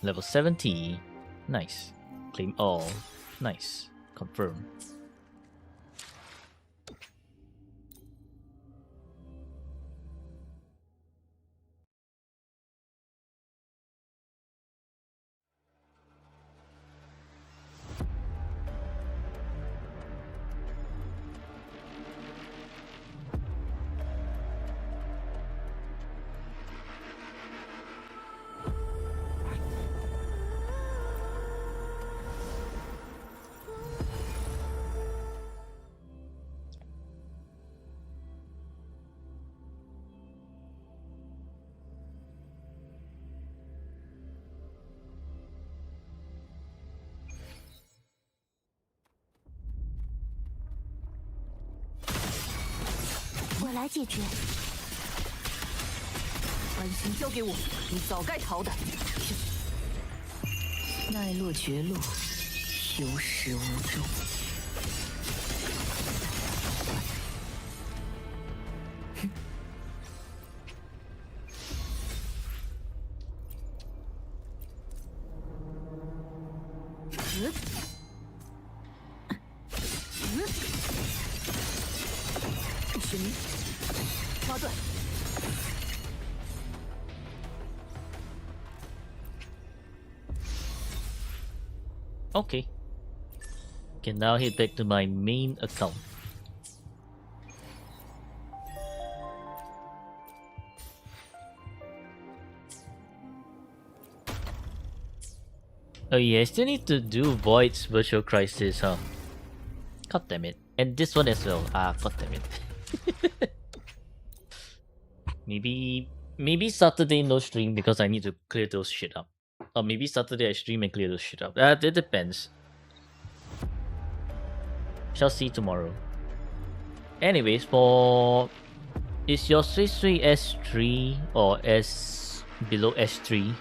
Level 70. Nice. Claim all. Nice. Confirm.我来解决。关心交给我，你早该逃的。奈落绝路，有始无终。子明，矛盾。 Okay. Can now head back to my main account. Oh yeah, I still need to do Void's Virtual Crisis, huh? God damn it. And this one as well. Ah, god damn it. maybe Saturday no stream because I need to clear those shit up. Or maybe Saturday I stream and clear those shit up. It depends. Shall see tomorrow. Anyways, for... Is your Sui Sui S3 or S below S3?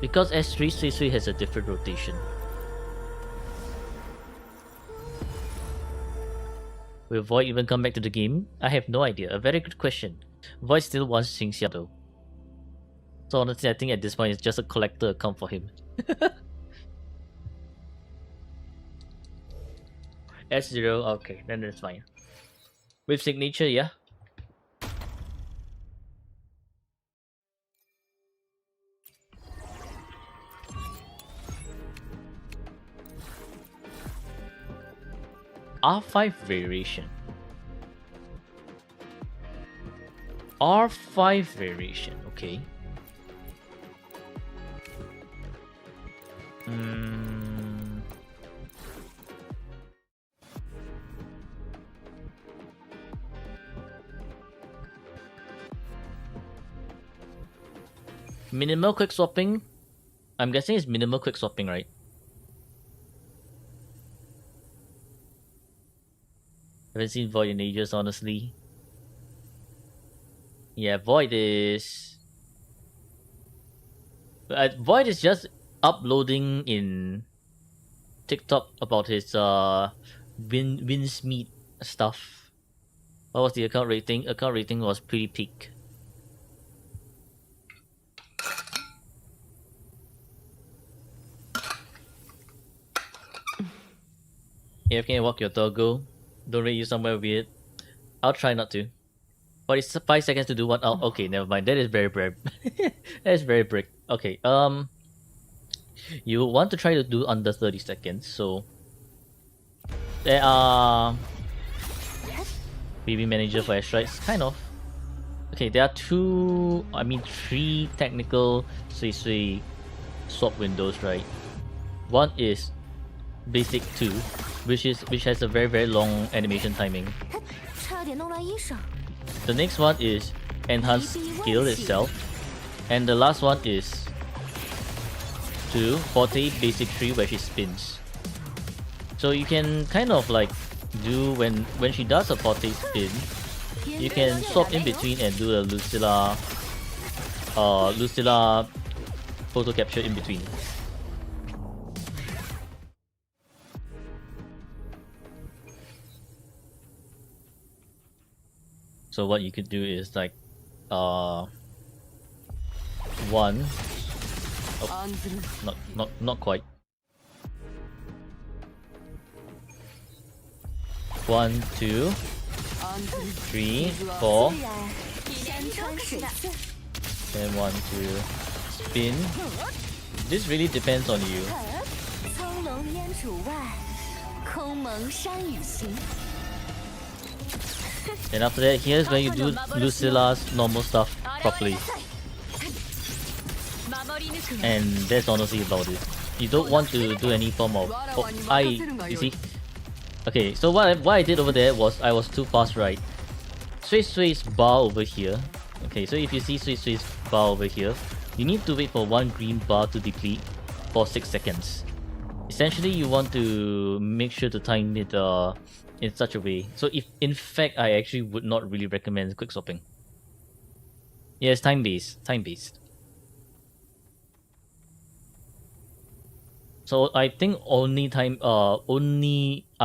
Because S3 Sui Sui has a different rotation. Will Void even come back to the game? I have no idea. A very good question. Void still wants Xingxia though. So honestly, I think at this point it's just a collector account for him. S0, okay, then that's fine. With signature, yeah? R5 variation. R5 variation, okay. Minimal quick swapping? I'm guessing it's minimal quick swapping, right? Haven't seen Void in ages, honestly. Yeah, Void is... Void is just uploading in TikTok about his Winsmeet stuff. What was the account rating? Account rating was pretty peak. AFK and walk your doggo. Don't rate you somewhere weird. I'll try not to. But it's 5 seconds to do one. Oh, okay, never mind. That is very brave. That is very brick. Okay, you want to try to do under 30 seconds, so there are BB manager for airstrikes, kind of. Okay, there are 3 technical Sui Sui swap windows, right? One is basic 2, which has a very long animation timing. The next one is enhanced skill itself, and the last one is 2 Forte basic 3 where she spins. So you can kind of like do when she does a Forte spin, you can swap in between and do a Lucilla photo capture in between. So what you could do is like one. Oh, not quite. 1, 2, 3, 4. Then 1, 2, spin. This really depends on you. Then after that, here's where you do Lucilla's normal stuff properly. And that's honestly about it. You don't want to do any form of... you see? Okay, so what I did over there was I was too fast, right? Sui Sui's bar over here. Okay, so if you see Sui Sui's bar over here, you need to wait for one green bar to deplete for 6 seconds. Essentially, you want to make sure to time it in such a way. So if in fact, I actually would not really recommend quick swapping. Yes, time based. So I think I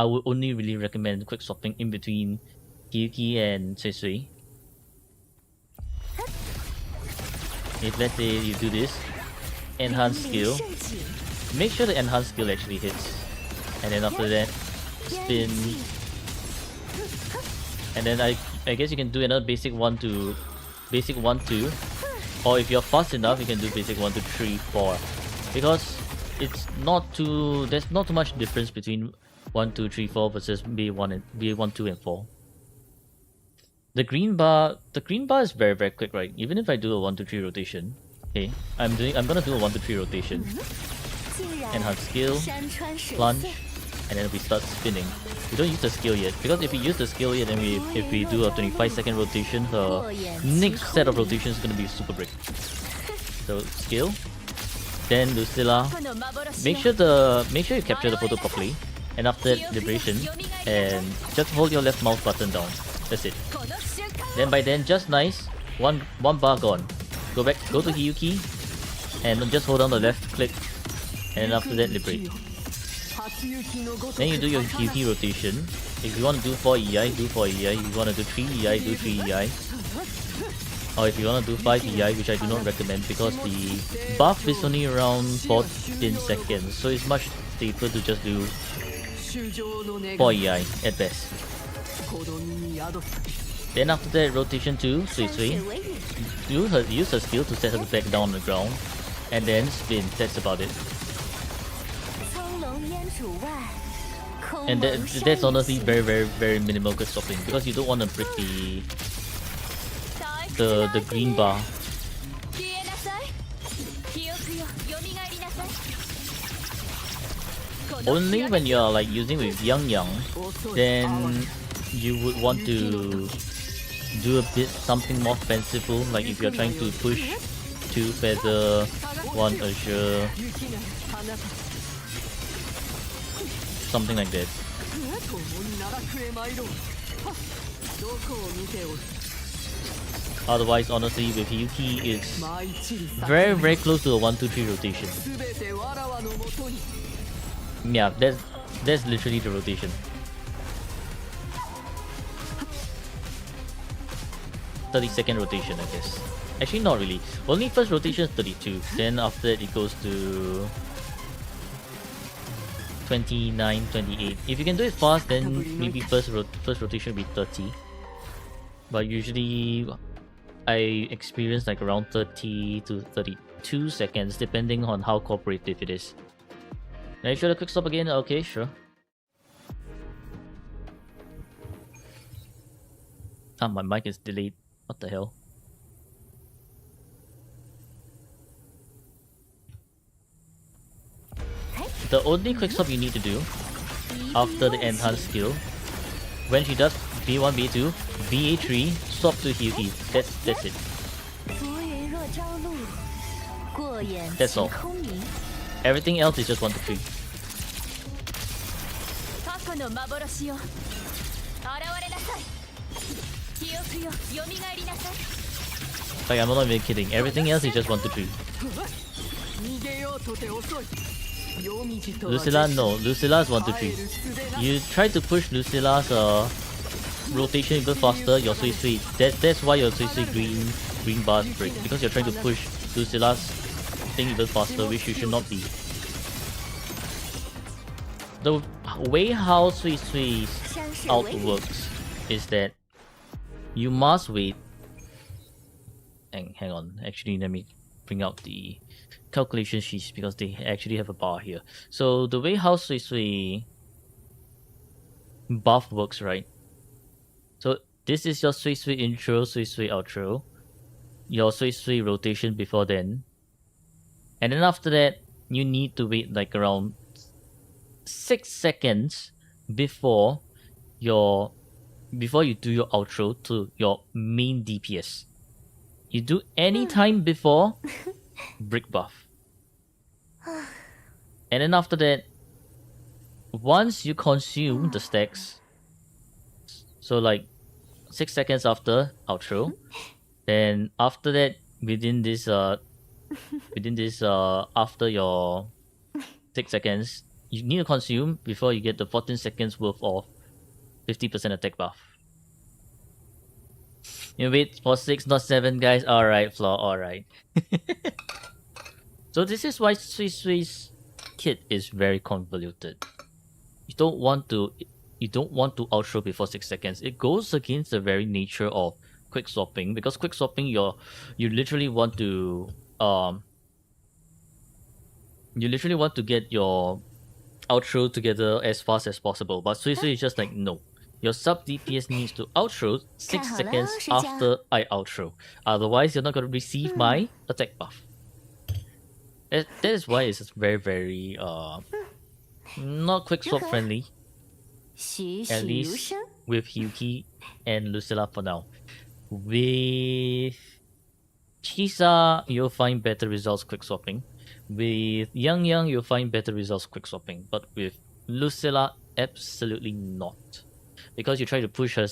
would only really recommend quick swapping in between Kyuki and Sui Sui. If let's say you do this, enhance skill, make sure the enhanced skill actually hits, and then after that, spin, and then I guess you can do another basic 1 to basic 1 2, or if you're fast enough you can do basic 1 to 3 4, because it's not too there's not too much difference between 1 2 3 4 versus B1 and B1 2 and 4. The green bar is very very quick, right? Even if I do a 1 2 3 rotation, okay, I'm gonna do a 1 2 3 rotation, enhance skill, plunge, and then we start spinning. We don't use the skill yet, because if we use the skill yet, then if we do a 25-second rotation, the next set of rotations is gonna be super break. So skill, then Lucilla. Make sure you capture the photo properly, and after that, liberation, and just hold your left mouse button down. That's it. Then by then, just nice. One bar gone. Go to Hiyuki, and just hold down the left click, and after that liberate. Then you do your Hiyuki rotation. If you want to do 4 EI, do 4 EI. If you want to do 3 EI, do 3 EI. Or if you want to do 5 EI, which I do not recommend because the buff is only around 14 seconds, so it's much safer to just do 4 EI at best. Then after that, rotation 2, Sui. Use her skill to set her back down on the ground, and then spin. That's about it. And that's honestly very very very minimal quick stopping, because you don't want to break the green bar. Only when you're like using with Yang, then you would want to do a bit something more fanciful, like if you're trying to push 2 feather, 1 azure, something like that. Otherwise, honestly, with Yuki, it's very very close to a 1 2 3 rotation. Yeah, that's literally the rotation. 30-second rotation, I guess. Actually, not really. Only first rotation is 32. Then after that, it goes to 29, 28. If you can do it fast, then maybe first rotation will be 30. But usually, I experience like around 30 to 32 seconds, depending on how cooperative it is. Now, should I quick stop again? Okay, sure. Ah, my mic is delayed. What the hell? The only quick stop you need to do after the enhanced skill, when she does B1, B2, BA3, swap to Hiyuki. That's it. That's all. Everything else is just 1 to 3. Like, I'm not even kidding. Everything else is just 1 to 3. Lucilla, no. Lucilla is 1 to 3. You try to push Lucilla's rotation even faster, your Sui. That's why your Sui green bars break, because you're trying to push Lucilla's thing even faster, which you should not be. The way how Sui's out works is that you must wait. Hang on, actually let me bring out the calculation sheets, because they actually have a bar here. So the way how Sui buff works, right? So this is your Sui intro, Sui outro, your Sui rotation before then, and then after that you need to wait like around 6 seconds before you do your outro to your main DPS. You do any time before brick buff. And then after that, once you consume the stacks, so like 6 seconds after outro, then after that, within this after your 6 seconds, you need to consume before you get the 14 seconds worth of 50% attack buff. You wait for 6, not 7, guys. Alright, Flaw, alright. So this is why Sui's kit is very convoluted. You don't want to... you don't want to outro before 6 seconds. It goes against the very nature of quick swapping, because quick swapping you literally want to get your outro together as fast as possible. But Sui Sui is just like, no. Your sub DPS needs to outro 6 seconds after I outro. Otherwise, you're not going to receive my attack buff. That is why it's very, very not quick swap friendly. At least with Hyuki and Lucilla for now. With Chisa, you'll find better results quick swapping. With Yang Yang, you'll find better results quick swapping. But with Lucilla, absolutely not. Because you try to push her.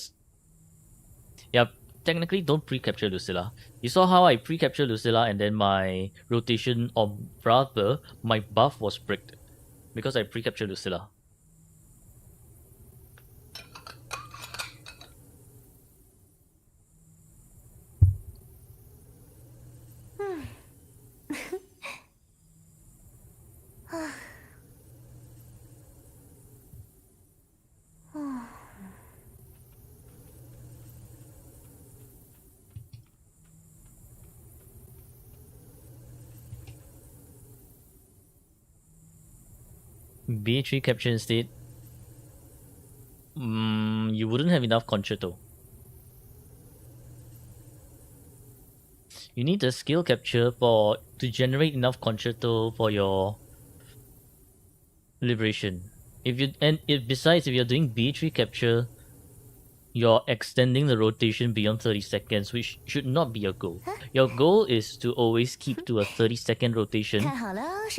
Yeah, technically don't pre-capture Lucilla. You saw how I pre-capture Lucilla and then my rotation, or rather, my buff was bricked. Because I pre-captured Lucilla. BA3 capture instead. You wouldn't have enough concerto. You need the skill capture to generate enough concerto for your liberation. Besides, if you're doing BA3 capture, you're extending the rotation beyond 30 seconds, which should not be your goal. Your goal is to always keep to a 30-second rotation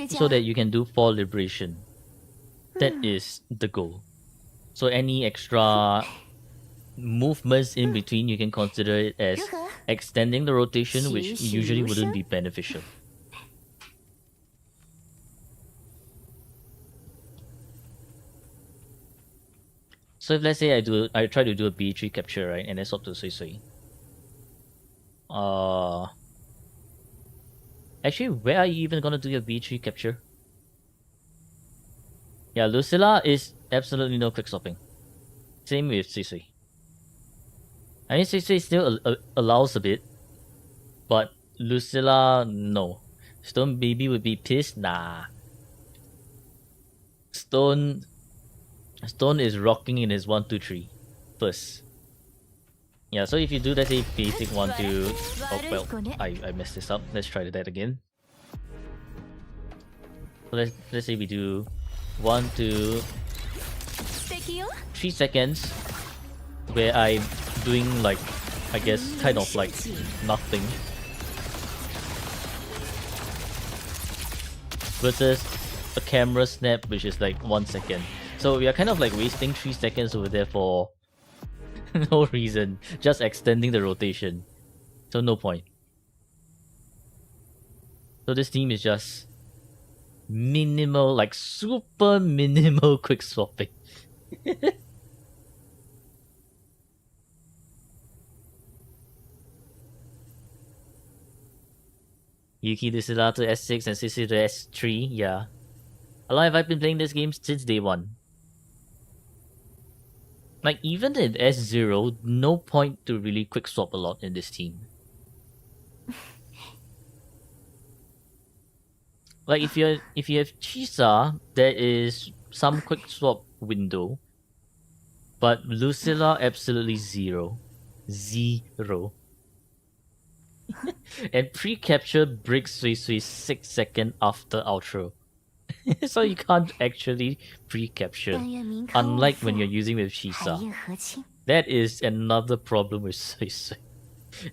so that you can do 4 liberation. That is the goal. So any extra movements in between, you can consider it as extending the rotation, which usually wouldn't be beneficial. So if let's say I try to do a BA3 capture, right, and then swap to Sui Sui. Actually, where are you even gonna do your BA3 capture? Yeah, Lucilla is absolutely no quick swapping. Same with Sui Sui. I mean, Sui Sui still allows a bit, but Lucilla, no. Stone Baby would be pissed? Nah. Stone is rocking in his 1-2-3 first. Yeah, so if you do, let's say basic 1-2. Oh well, I messed this up. Let's try that again. So let's say we do 1-2 3 seconds where I'm doing like, I guess, kind of like nothing, versus a camera snap which is like 1 second. So we are kind of like wasting 3 seconds over there for no reason, just extending the rotation. So no point. So this team is just minimal, like super minimal quick swapping. Yuki Lucilla to S6 and Sissy to S3, yeah. How long have I been playing this game? Since day 1. Like, even in S0, no point to really quick swap a lot in this team. Like, if you have Chisa, there is some quick swap window. But Lucilla, absolutely zero. Zero. And pre-capture breaks Sui Sui 6 seconds after outro. So you can't actually pre-capture, unlike when you're using with Chisa. That is another problem with Sui Sui.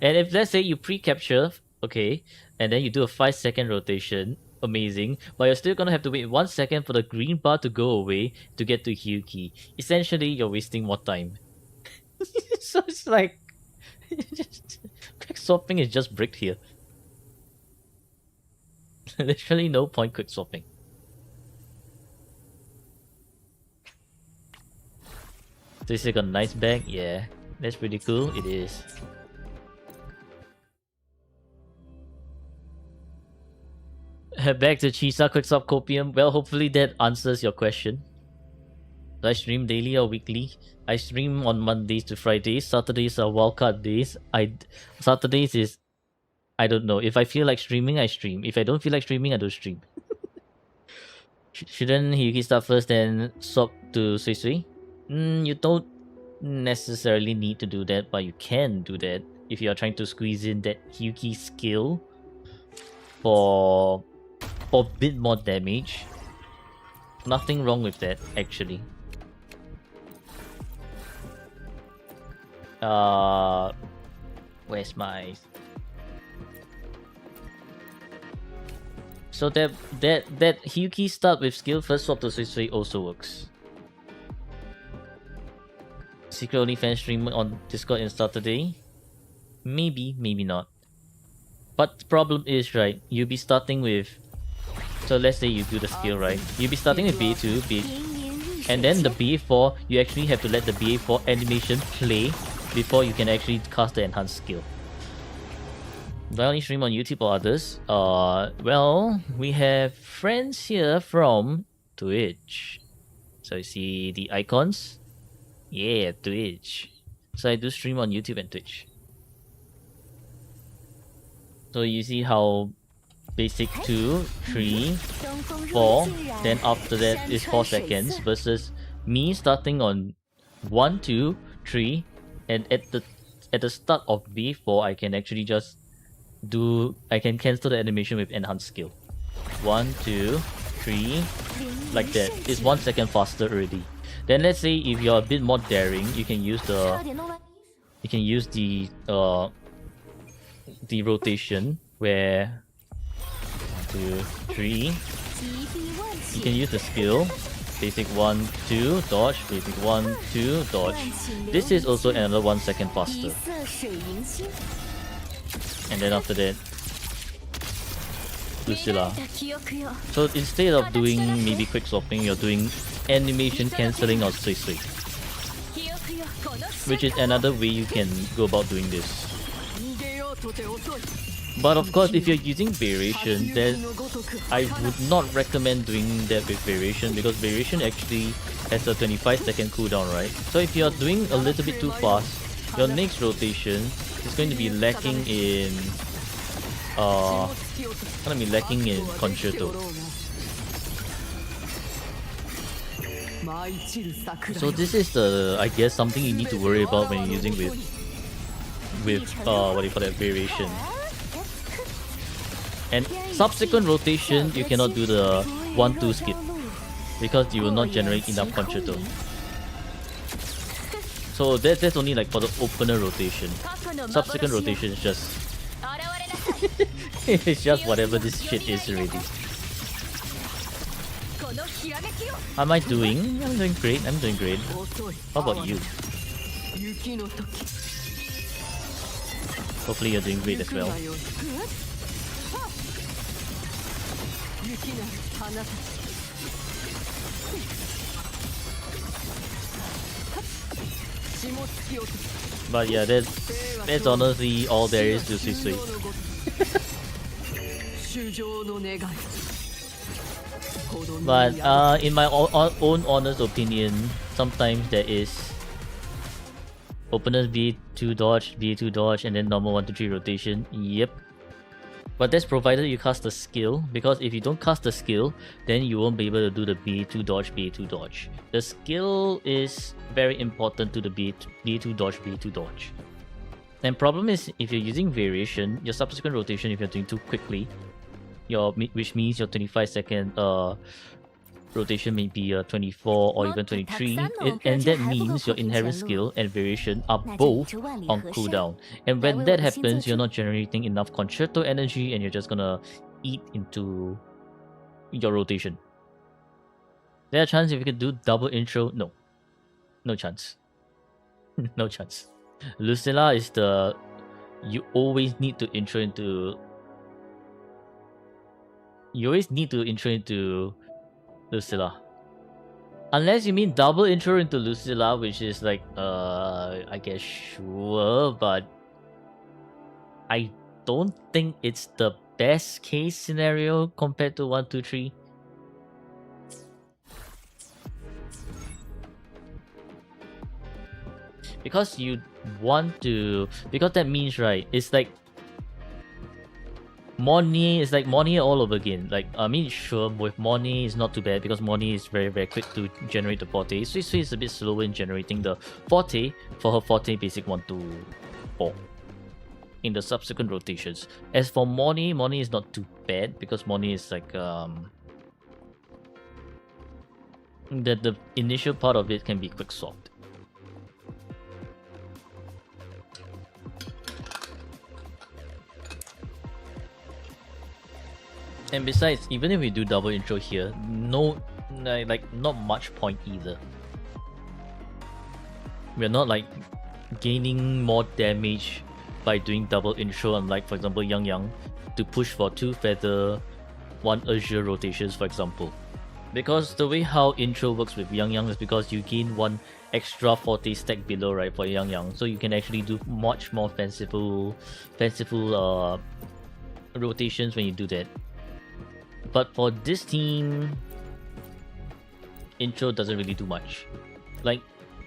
And if let's say you pre-capture, okay, and then you do a 5-second rotation, amazing, but you're still gonna have to wait 1 second for the green bar to go away to get to Hyuki. Essentially, you're wasting more time. So it's like, quick swapping is just bricked here. Literally no point quick swapping. So you still got a nice bag? Yeah, that's pretty cool. It is. Back to Chisa quick swap copium. Well, hopefully that answers your question. Do I stream daily or weekly? I stream on Mondays to Fridays. Saturdays are wildcard days. Saturdays is, I don't know. If I feel like streaming, I stream. If I don't feel like streaming, I don't stream. Shouldn't Hyuki start first, then swap to Sui Sui? You don't necessarily need to do that, but you can do that if you are trying to squeeze in that Hyuki skill for a bit more damage. Nothing wrong with that, actually. Where's my... So that Hyuki start with skill first swap to Sui Sui also works. Secret only fan stream on Discord and Saturday? Maybe, maybe not. But the problem is, right, you'll be starting with... So let's say you do the skill, right? You'll be starting with BA2, and then the BA4, you actually have to let the BA4 animation play before you can actually cast the enhanced skill. Do I only stream on YouTube or others? Well, we have friends here from Twitch. So you see the icons? Yeah, Twitch. So I do stream on YouTube and Twitch. So you see how basic 2, 3, 4, then after that is 4 seconds versus me starting on 1, 2, 3, and at the start of B4 I can actually just I can cancel the animation with enhanced skill. 1, 2, 3, like that. It's 1 second faster already. Then let's say if you're a bit more daring, you can use the rotation where 1, 2, 3. You can use the skill. Basic 1, 2, dodge. Basic 1, 2, dodge. This is also another 1 second faster. And then after that, Lucilla. So instead of doing maybe quick swapping, you're doing animation cancelling or Sui Sui, which is another way you can go about doing this. But of course, if you're using variation, then I would not recommend doing that with variation, because variation actually has a 25-second cooldown, right? So if you're doing a little bit too fast, your next rotation is going to be lacking in concerto. So this is the, I guess, something you need to worry about when you're using with what do you call that, variation. And subsequent rotation, you cannot do the 1-2 skip because you will not generate enough concerto. So that's only like for the opener rotation. Subsequent rotation is just it's just whatever this shit is already. How am I doing? I'm doing great. I'm doing great. How about you? Hopefully you're doing great as well. But yeah, that's honestly all there is to Sui Sui. But in my own honest opinion, sometimes there is openers BA2 dodge, and then normal 1, 2, 3 rotation. Yep. But that's provided you cast the skill, because if you don't cast the skill, then you won't be able to do the BA2 dodge. The skill is very important to the BA2 dodge. And problem is, if you're using variation, your subsequent rotation, if you're doing too quickly, which means your 25-second rotation may be 24 or even 23, and that means your inherent skill and variation are both on cooldown. And when that happens, you're not generating enough concerto energy, and you're just gonna eat into your rotation. There a chance if you could do double intro? No chance. No chance. Lucilla is you always need to intro into Lucilla. Unless you mean double intro into Lucilla, which is like, I guess sure, but I don't think it's the best case scenario compared to 1, 2, 3. because you want to, because that means, right, it's like Morny is like Morny all over again. Like, I mean, sure, with Morny is not too bad because Morny is very, very quick to generate the Forte. Sui Sui is a bit slower in generating the Forte for her Forte basic 1 to 4 in the subsequent rotations. As for Morny, Morny is not too bad because Morny is like, the initial part of it can be quick swapped. And besides, even if we do double intro here, no, like not much point either. We're not like gaining more damage by doing double intro, unlike, for example, Yang to push for 2 feather, 1 azure rotations, for example. Because the way how intro works with Yang is because you gain 1 extra Forte stack below, right, for Yang, so you can actually do much more fanciful rotations when you do that. But for this team, intro doesn't really do much. Like,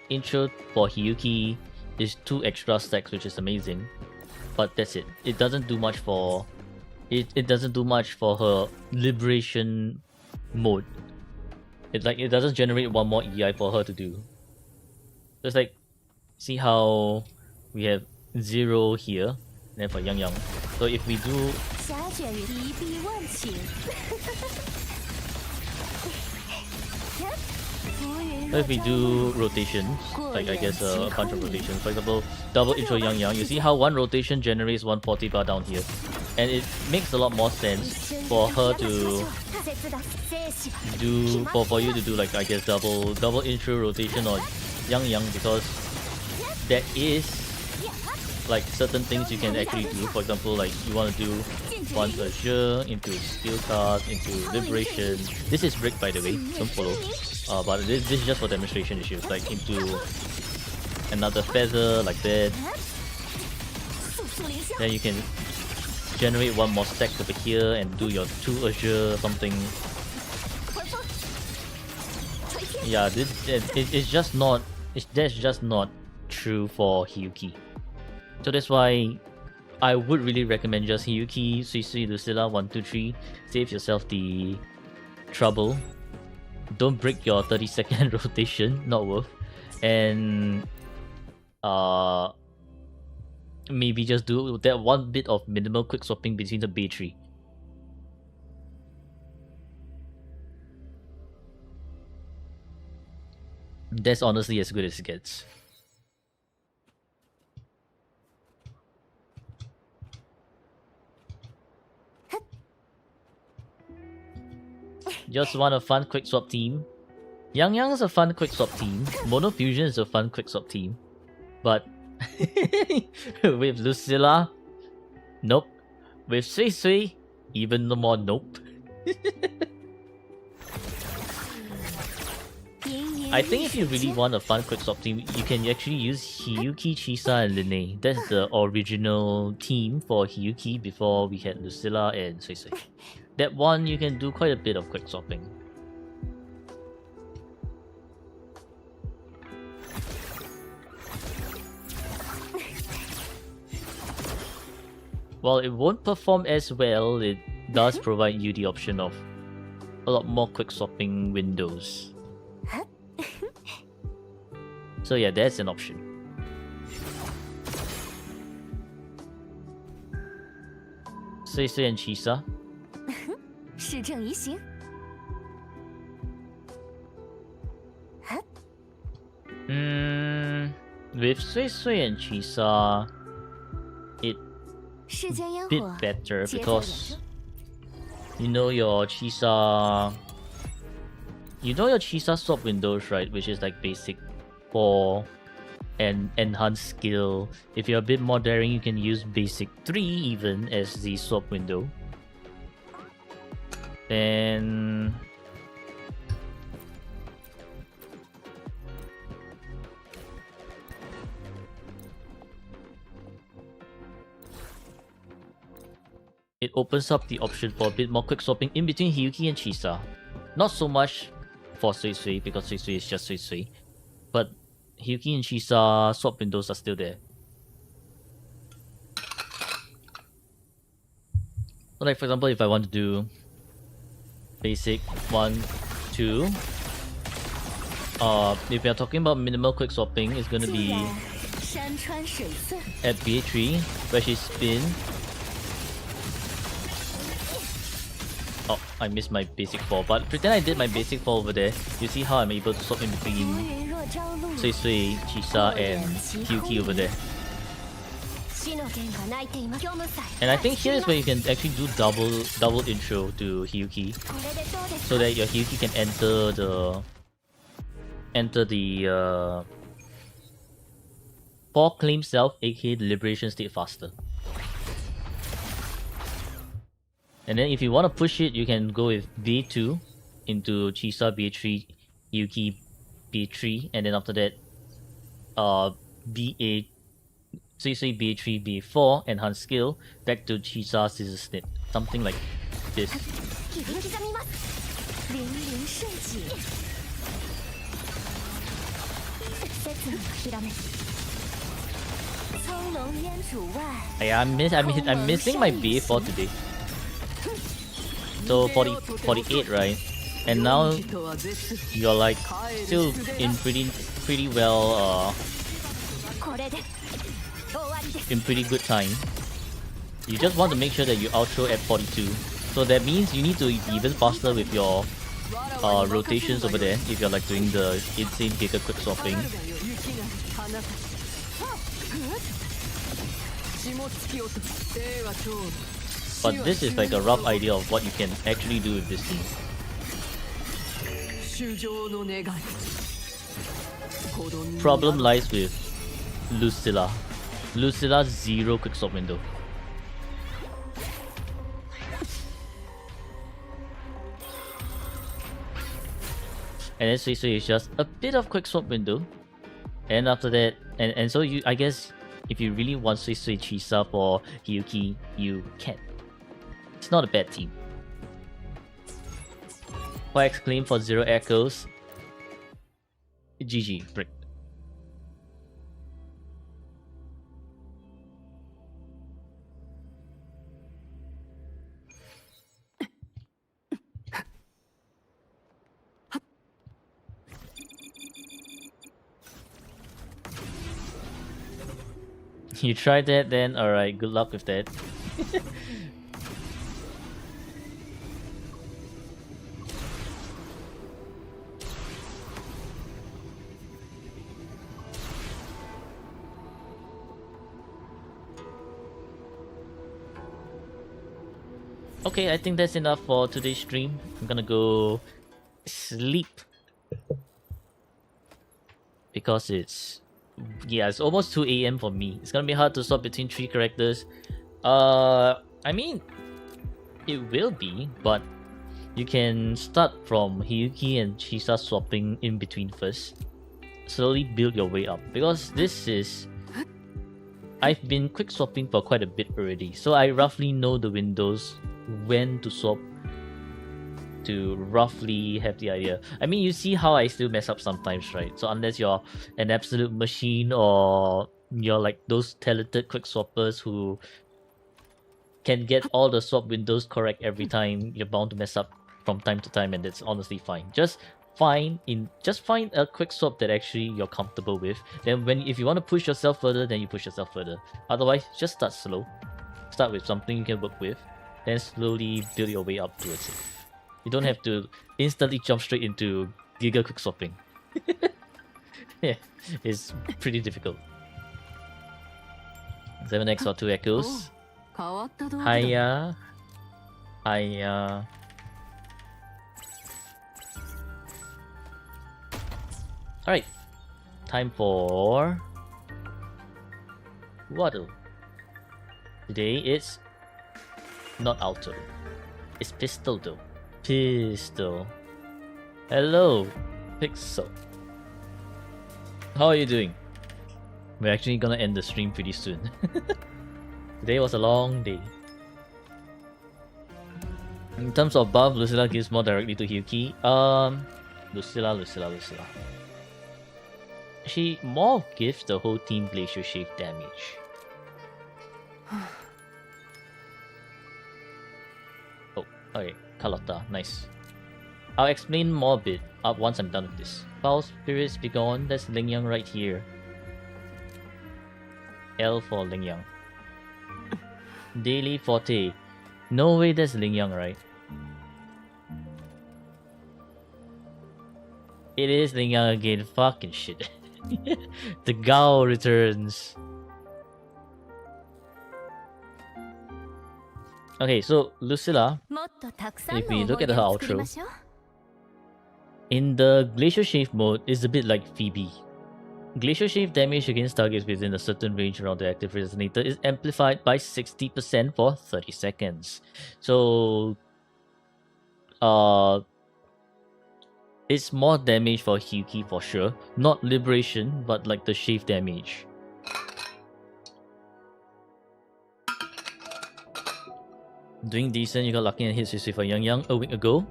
intro for Hiyuki is 2 extra stacks, which is amazing. But that's it. It doesn't do much for it doesn't do much for her liberation mode. It doesn't generate 1 more EI for her to do. So it's like, see how we have 0 here, and then for Yang. So if we do rotations, like I guess a bunch of rotations, for example, double intro Yang, you see how 1 rotation generates 1 40 bar down here, and it makes a lot more sense for her to do, for you to do, like, I guess double intro rotation on Yang because there is like certain things you can actually do. For example, like you want to do 1 azure into skill card into liberation. This is brick, by the way, don't follow. But this is just for demonstration issues, like into another feather like that. Then you can generate 1 more stack over here and do your 2 azure something. Yeah, it's just not, that's just not true for Hiyuki. So that's why I would really recommend just Hiyuki, Sui Sui, Lucilla, 1, 2, 3. Save yourself the trouble. Don't break your 30-second rotation, not worth. And maybe just do that 1 bit of minimal quick swapping between the bay tree. That's honestly as good as it gets. Just want a fun quick swap team. Yang is a fun quick swap team. Mono Fusion is a fun quick swap team. But with Lucilla, nope. With Sui Sui, even more nope. I think if you really want a fun quick swap team, you can actually use Hiyuki, Chisa, and Linne. That's the original team for Hiyuki before we had Lucilla and Sui Sui. That one you can do quite a bit of quick swapping. While it won't perform as well, it does provide you the option of a lot more quick swapping windows. So yeah, that's an option. Sui Sui and Chisa. 事正宜行。With Sui Sui and Chisa, it bit better because you know your Chisa swap windows, right? Which is like basic 4 and enhanced skill. If you're a bit more daring, you can use basic 3 even as the swap window. Then it opens up the option for a bit more quick swapping in between Hiyuki and Chisa. Not so much for Sui Sui because Sui Sui is just Sui Sui, but Hyuki and Chisa swap windows are still there. So like for example, if I want to do basic 1, 2, if we are talking about minimal quick swapping, it's gonna be 山川水色， at BA3 where she spin. Oh, I missed my basic 4, but pretend I did my basic 4 over there. You see how I'm able to swap in 如 between 云若朝露， Sui Sui, Chisa, and Hyuki over there. 死の弦が鳴いています。虚無さえ And I think here is where you can actually do double intro to Hyuki, これでどうですか so that your Hyuki can enter the for claim self, aka the liberation state faster. And then if you want to push it, you can go with B2 into Chisa B3, Hyuki B3, and then after that, BA, so you say B3 B4 enhance skill back to Chisa Scissor Snip, something like this. 切り刻みます。凛凛瞬起。刹那のひらめ。苍龙烟主外。 Yeah, I'm missing my BA4 today. So 48, right? And now you're like still in pretty well これで終わりです。 in pretty good time. You just want to make sure that you outro at 42. So that means you need to be even faster with your rotations over there if you're like doing the insane giga quick swapping. But this is like a rough idea of what you can actually do with this team. Problem lies with Lucilla. Lucilla's 0 quick swap window. And then Sui Sui is just a bit of quick swap window. And after that, and so I guess if you really want Sui Sui Chisa for Hyuki, you can. It's not a bad team. For exclaim for 0 echoes. GG, brick. You tried that then? Alright, good luck with that. Okay, I think that's enough for today's stream. I'm gonna go sleep. Because it's almost 2 AM for me. It's gonna be hard to swap between 3 characters. I mean, it will be, but you can start from Hyuki and Chisa swapping in between first. Slowly build your way up. Because this is... I've been quick swapping for quite a bit already, so I roughly know the windows when to swap to roughly have the idea. I mean, you see how I still mess up sometimes, right? So unless you're an absolute machine or you're like those talented quick swappers who can get all the swap windows correct every time, you're bound to mess up from time to time, and that's honestly fine. Just find a quick swap that actually you're comfortable with. Then if you want to push yourself further, then you push yourself further. Otherwise, just start slow. Start with something you can work with, then slowly build your way up towards it. You don't have to instantly jump straight into giga quick swapping. Yeah, it's pretty difficult. 7x or 2 echoes. Hiya. Hiya. Alright. Time for Waddle. Today it's not Alto. It's Pistol though. Pistol. Hello, Pixel. How are you doing? We're actually gonna end the stream pretty soon. Today was a long day. In terms of buff, Lucilla gives more directly to Hyuki. Lucilla. she more gives the whole team Glacier Shave damage. Oh, okay, Carlotta, nice. I'll explain more a bit once I'm done with this. Foul spirits be gone. That's Lingyang right here. L for Lingyang. Daily Forte. No way that's Lingyang, right? It is Lingyang again. Fucking shit. The Gao returns. Okay, so Lucilla, if we look at her outro, in the Glacier Shave mode, is a bit like Phoebe. Glacier Shave damage against targets within a certain range around the active resonator is amplified by 60% for 30 seconds. So, it's more damage for Hyuki for sure. Not Liberation, but like the shave damage. Doing decent, you got lucky and hit 60 for Yang Yang a week ago.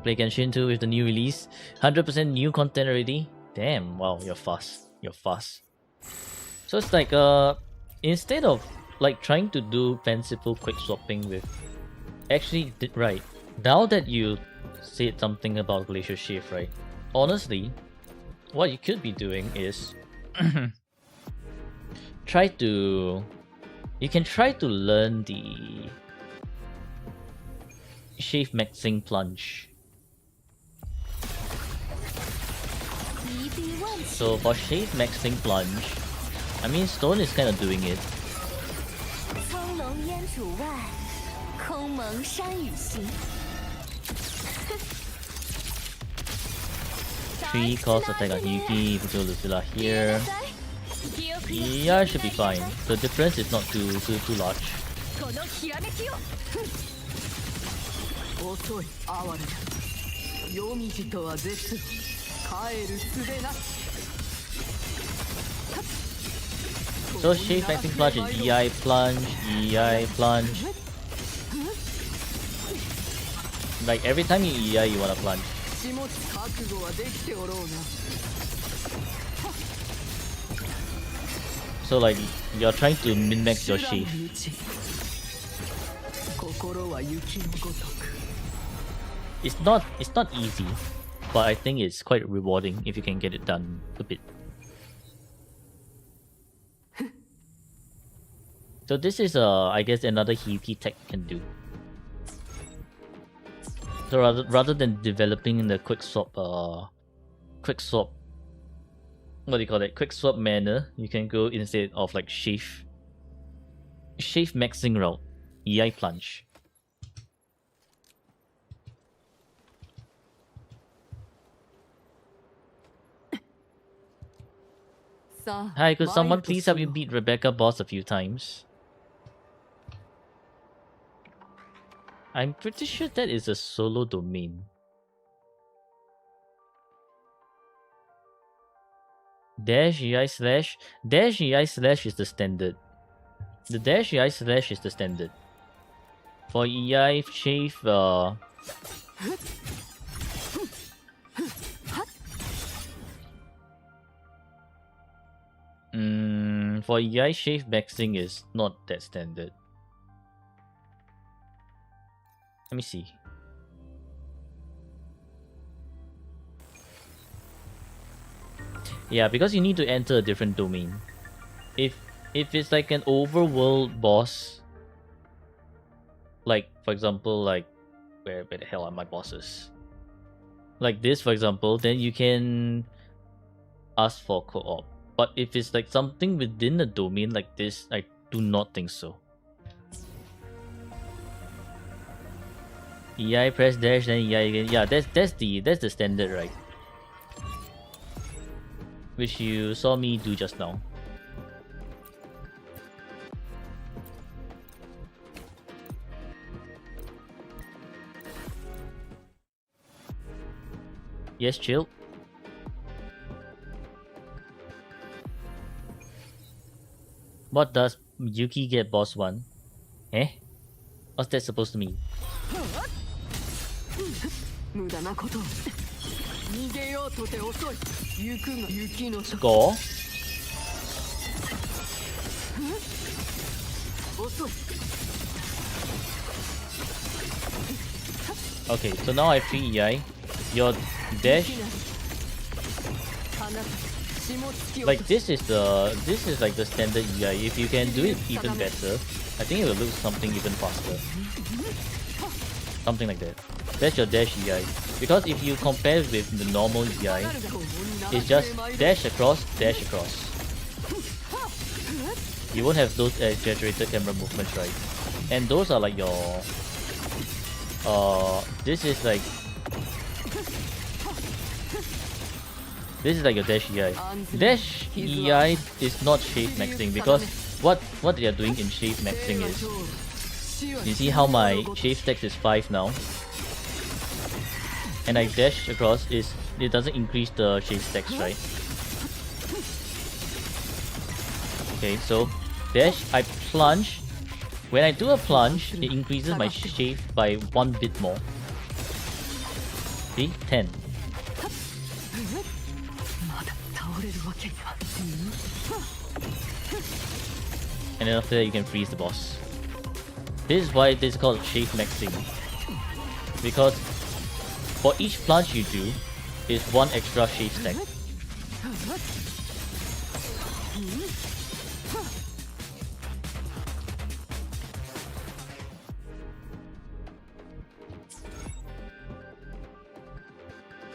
Play Genshin 2 with the new release. 100% new content already. Damn, wow, you're fast. You're fast. So it's like, instead of like trying to do fanciful quick swapping with... Actually, right. Now that you said something about Glacier Shave, right? Honestly, what you could be doing is... You can try to learn the... Shave Maxing Plunge. So for Shave Maxing Plunge, I mean Stone is kind of doing it. 3 cost attack on Yuki, put Lucilla here. Yeah, should be fine. The difference is not too large. 遅い哀れだ夜道とは絶路帰る術なし So Shave Maxing Plunge is EI Plunge, EI Plunge. Like every time you EI you wanna plunge. 下地覚悟はできておろうな So like you're trying to min-max your 知ら shave. ぬうち心は雪のごとく It's not easy, but I think it's quite rewarding if you can get it done a bit. So this is I guess another Hyuki tech you can do. So rather than developing the quick swap what do you call it? Quick swap manner, you can go instead of like shave maxing route, EI plunge. Hi, could someone please help you beat Rebecca boss a few times? I'm pretty sure that is a solo domain. Dash EI slash is the standard. The dash EI slash is the standard. For EI shave for EI shave maxing is not that standard. Let me see. Yeah, because you need to enter a different domain. If it's like an overworld boss, like for example, like where the hell are my bosses? Like this, for example, then you can ask for co-op. But if it's like something within a domain like this, I do not think so. EI press dash then EI again. Yeah, that's the standard, right? Which you saw me do just now. Yes, chill. What does Yuki get boss 1? Eh? What's that supposed to mean? 無駄なことを逃げようとて遅い。行くが雪の Score. 遅い。 Okay, so now I have 3 EI. Your dash, あなた下突きを like this is like the standard EI. If you can do it even better, I think it will look something even faster. Something like that. That's your dash EI. Because if you compare with the normal EI, it's just dash across, dash across. You won't have those exaggerated camera movements, right? And those are like your this is like your dash EI. Dash EI is not shave maxing because what they are doing in shave maxing is, you see how my shave text is 5 now, and I dash across is it doesn't increase the shave text, right? Okay, so dash, I plunge. When I do a plunge, it increases my shave by 1 bit more. See? 10. まだ倒れるわけには。 And then after that you can freeze the boss. This is why this is called shave maxing. Because for each plunge you do is 1 extra shave stack.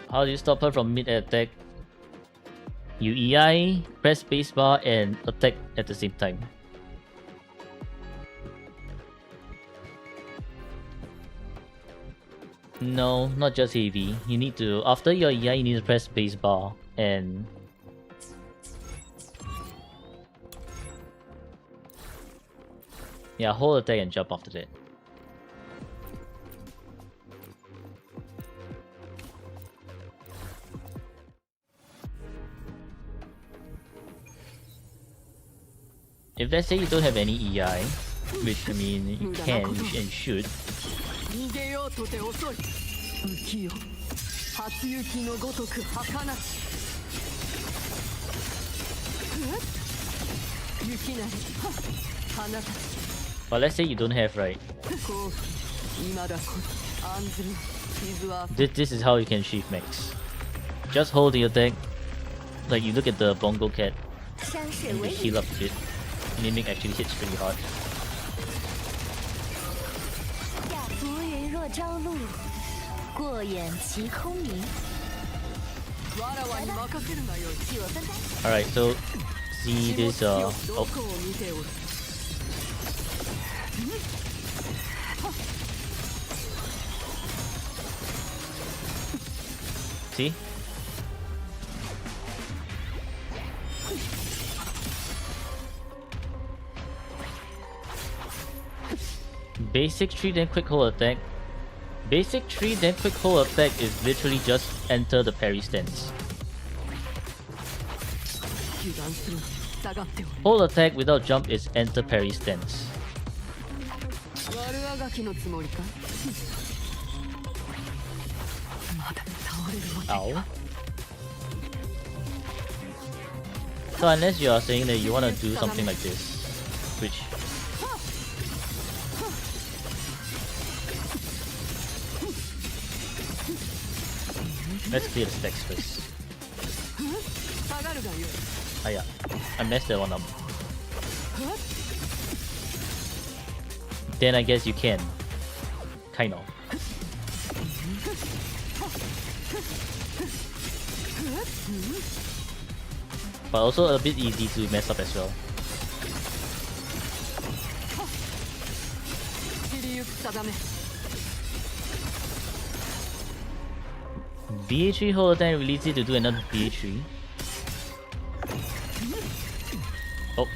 How do you stop her from mid attack? You EI, press spacebar and attack at the same time. No, not just heavy. You need to, after your EI, you need to press spacebar and... yeah, hold attack and jump after that. If let's say you don't have any EI, which I mean you can and should, 逃げようとて遅い。浮世初雪のごとく儚し。雪なり花たち but let's say you don't have, right? こう今だこそ安全傷は This is how you can shift max. Just hold the attack, like you look at the bongo cat 伤势 and 为 you 宜 heal up a bit. Mimic actually hits pretty hard. 浮云若朝露，过眼其空明。わらわに任せるがよい。替我分担。 Alright, so see this ど oh, こを見ておる。 see? Basic 3 then quick hold attack. Basic 3 then quick hold attack is literally just enter the parry stance. 油断するな。下がっておる。 Hold attack without jump is enter parry stance. 悪あがきのつもりか。まだ倒れるわけに Ow. は。 So unless you are saying that you want to do something like this, which let's clear the stacks first. 下がるがよい。 Ah yeah, I messed that one up. Then I guess you can. Kind of. But also a bit easy to mess up as well. 散りゆく定め。 BA3 hold attack release it to do another BA3. Oh.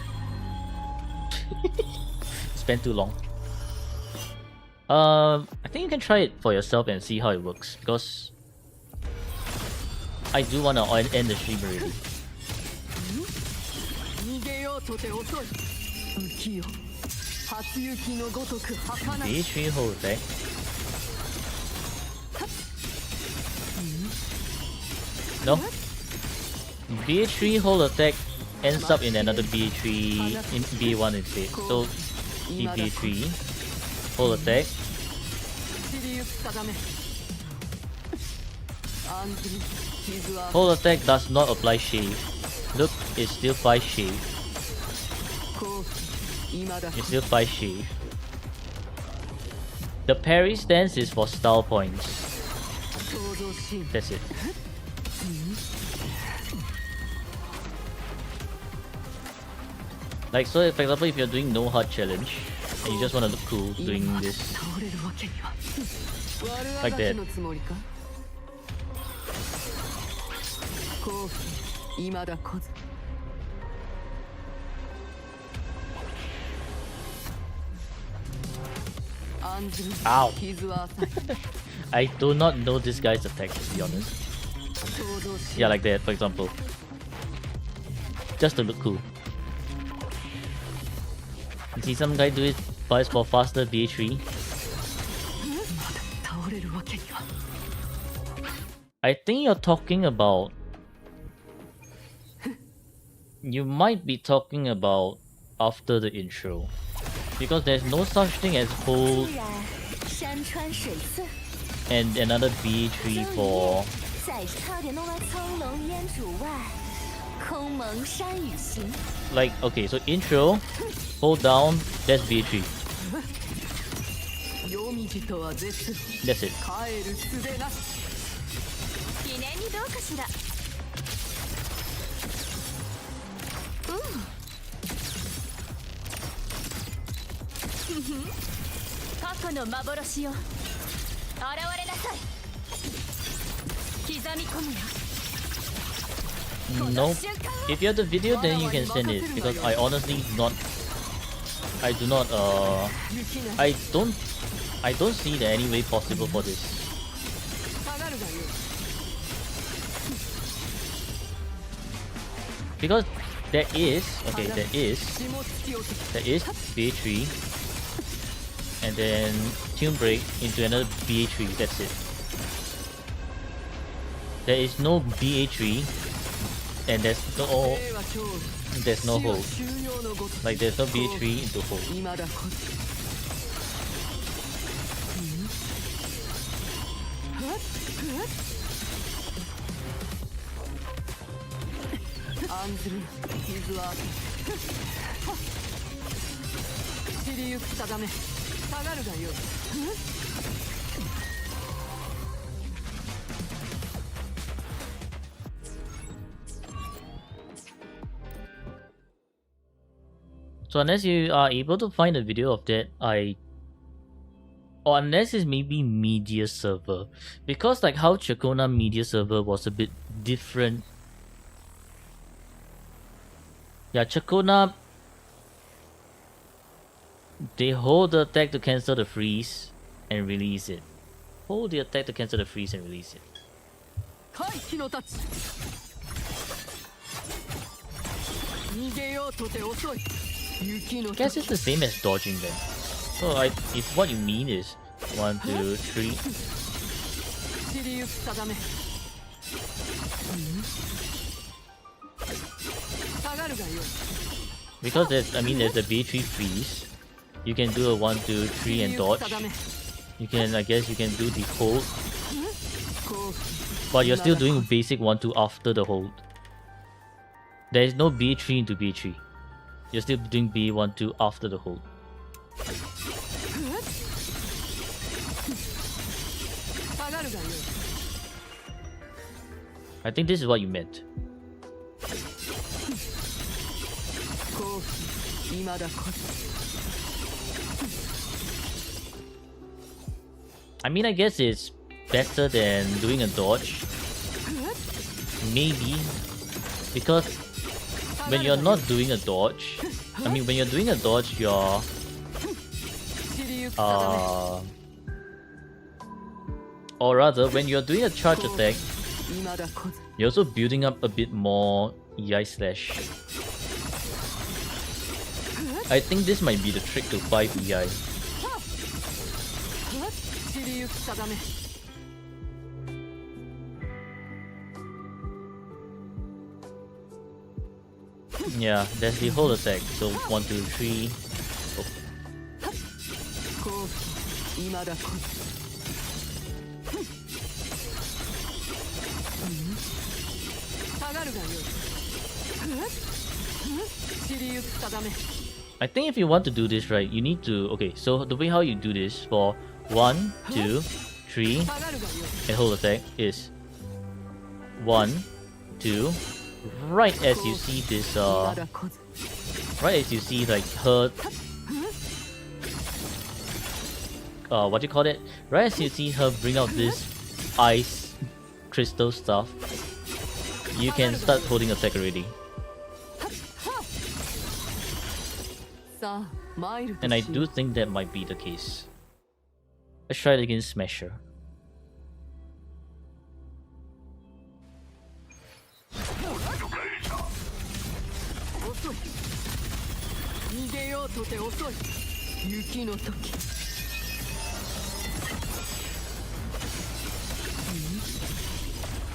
Spent too long. I think you can try it for yourself and see how it works because I do want to end the stream already. 逃げようとて遅い。浮世初雪のごとく儚し。 BA3 hold attack. No? BA3 hold attack ends up in another BA3 in BA1 instead. So BA3 hold attack. Hold attack does not apply shave. Look, it's still 5 shave. It's still 5 shave. The parry stance is for style points. That's it. Like, so for example, if you're doing no hard challenge and you just want to look cool doing this like that, ow. I do not know this guy's attack, to be honest. Yeah, like that, for example. Just to look cool. You see some guy do it twice for faster BA3. I think you're talking about... You might be talking about after the intro. Because there's no such thing as hold and another BA3 for... Like, okay, so intro, hold down, that's BA3. That's it. No. If you have the video, then you can send it, because I honestly not... I do not I don't see there any way possible for this. Because there is BA3 and then tune break into another BA3, that's it. There is no BA3 and there's no hold. Like there's no BA3 into hold. So unless you are able to find a video of that, or unless it's maybe media server, because like how Chakona media server was a bit different. Yeah, Chakona, they hold the attack to cancel the freeze and release it. Hold the attack to cancel the freeze and release it. Guess it's the same as dodging then. So if what you mean is 1, 2, 3. Because there's the B3 freeze. You can do a 1, 2, 3 and dodge. You can, I guess you can do the hold. But you're still doing basic 1, 2 after the hold. There is no B3 into B3. You're still doing B1, 2 after the hold. I think this is what you meant. I mean, I guess it's better than doing a dodge. Maybe. Because when you're not doing a dodge, I mean, when you're doing a dodge, you're... or rather, when you're doing a charge attack, you're also building up a bit more EI slash. I think this might be the trick to 5 EI. Yeah, that's the whole attack. So 1, 2, 3. 好機未だ来ず下がるがよい散りゆく定め I think if you want to do this right, you need to. Okay, so the way how you do this for 1, 2, 3, 下がるがよい and whole attack is 1, 2. Right as you see this, 未だ来ず right as you see like her, what do you call it? Right as you see her bring out this ice crystal stuff, you can start holding attack already. さあ参ると And I しよ do う think that might be the case. Let's try it against Smasher. 遅い逃げようとて遅い雪の時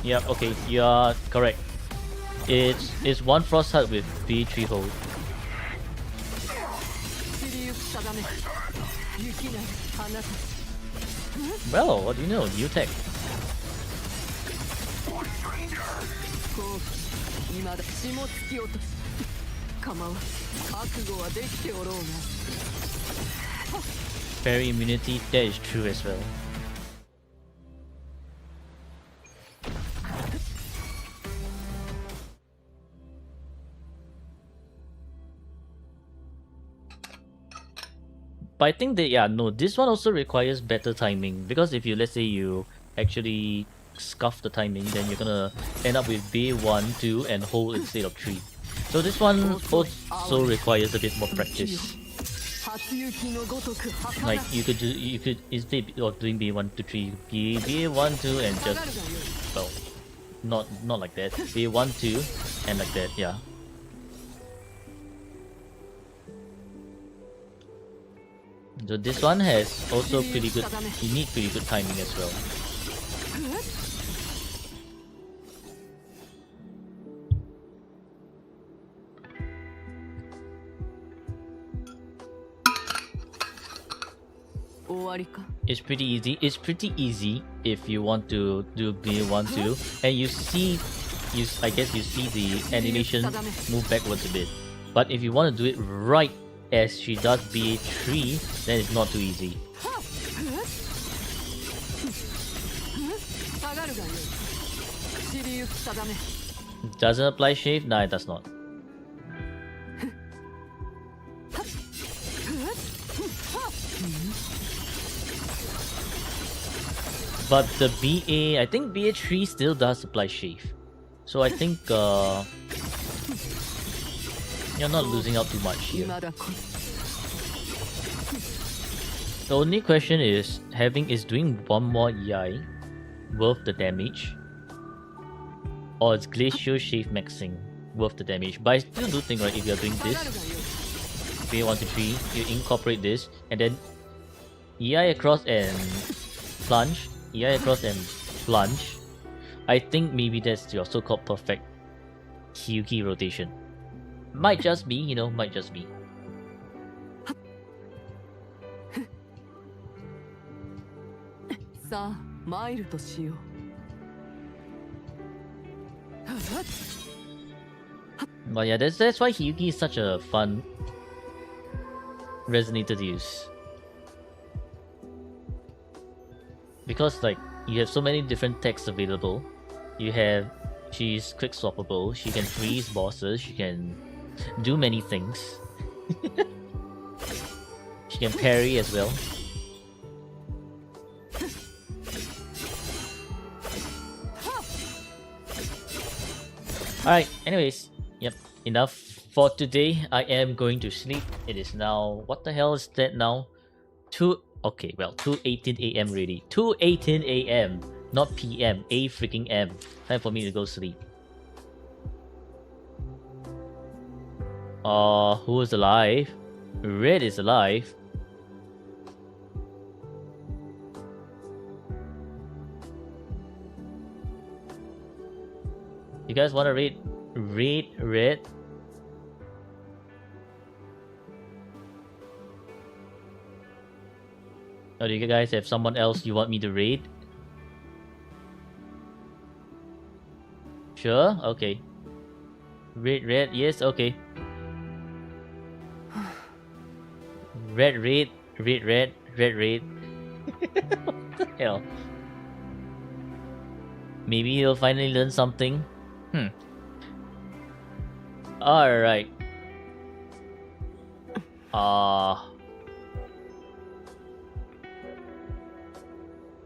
Yep, okay, you are correct. It's one frost heart with B3 hold. 散りゆく定め雪なる花たち Well, what do you know? New tech. こう未だ血も突き落とし構わん覚悟はできておろうが Fairy immunity, that is true as well. But I think that, yeah, no, this one also requires better timing, because if you, let's say you actually scuff the timing, then you're gonna end up with B1, 2 and hold instead of 3. So this one also requires a bit more practice. 初雪のごとく儚 Like you could instead of doing B1 to 3, be B1, 2 and 下がる just, がよい well, not like that. B1, 2 and like that, yeah. So this one has also pretty good, you need pretty good timing as well. It's pretty easy. It's pretty easy if you want to do B1, 2 and you see, I guess you see the animation move backwards a bit. But if you want to do it right as she does B3, then it's not too easy. 下がるがよい散りゆく定め Doesn't apply shave? Nah, it does not. But the BA, I think BA3 still does apply shave. So I think you're not losing out too much here. 未だ来ず The only question is, is doing one more EI worth the damage? Or is Glacial Shave maxing worth the damage? But I still do think, right, if you're doing 下がる this, がよい B1 to 3, you incorporate this, and then EI across and plunge, EI across and plunge. I think maybe that's your so-called perfect Hyugi rotation. Might just be, you know, might just be. さあ参るとしよう But yeah, that's why Hyugi is such a fun resonator to use. Because like you have so many different techs available. She's quick swappable, she can freeze bosses, she can do many things. She can parry as well. Alright, anyways, yep, enough for today. I am going to sleep. It is now, what the hell is that now? 2:18 a.m. already. 2:18 a.m. Not p.m. A freaking m. Time for me to go sleep. Who is alive? Red is alive. You guys want to rate Red? Or do you guys have someone else you want me to raid? Sure, okay. Red, yes, okay. Red, red, red. What the hell? Maybe he'll finally learn something. Alright.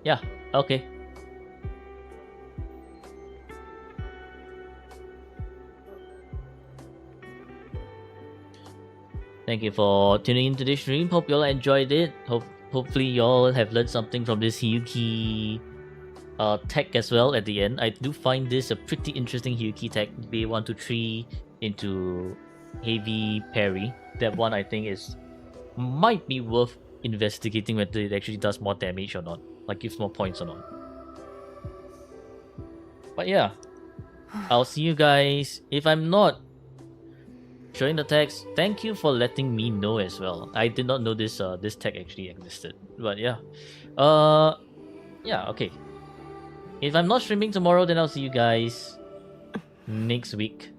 Yeah, okay. Thank you for tuning into this stream. Hope you all enjoyed it. Hopefully you all have learned something from this Hyuki tech as well at the end. I do find this a pretty interesting Hyuki tech. B123 into heavy parry. That one I think might be worth investigating whether it actually does more damage or not. Like gives more points or not. But yeah. I'll see you guys. If I'm not showing the text, thank you for letting me know as well. I did not know this tag actually existed. But yeah. Yeah, okay. If I'm not streaming tomorrow, then I'll see you guys next week.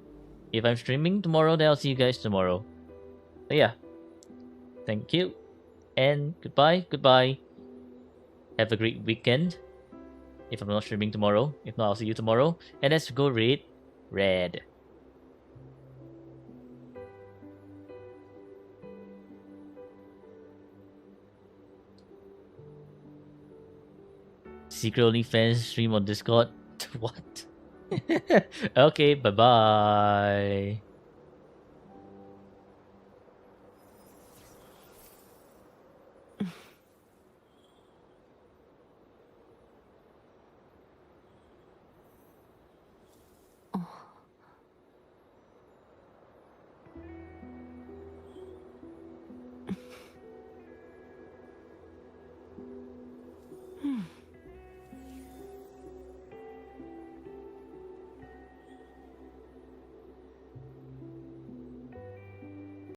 If I'm streaming tomorrow, then I'll see you guys tomorrow. But yeah. Thank you. And goodbye. Have a great weekend. If I'm not streaming tomorrow. If not, I'll see you tomorrow. And let's go raid red. Secret only fans stream on Discord. What? Okay, bye bye.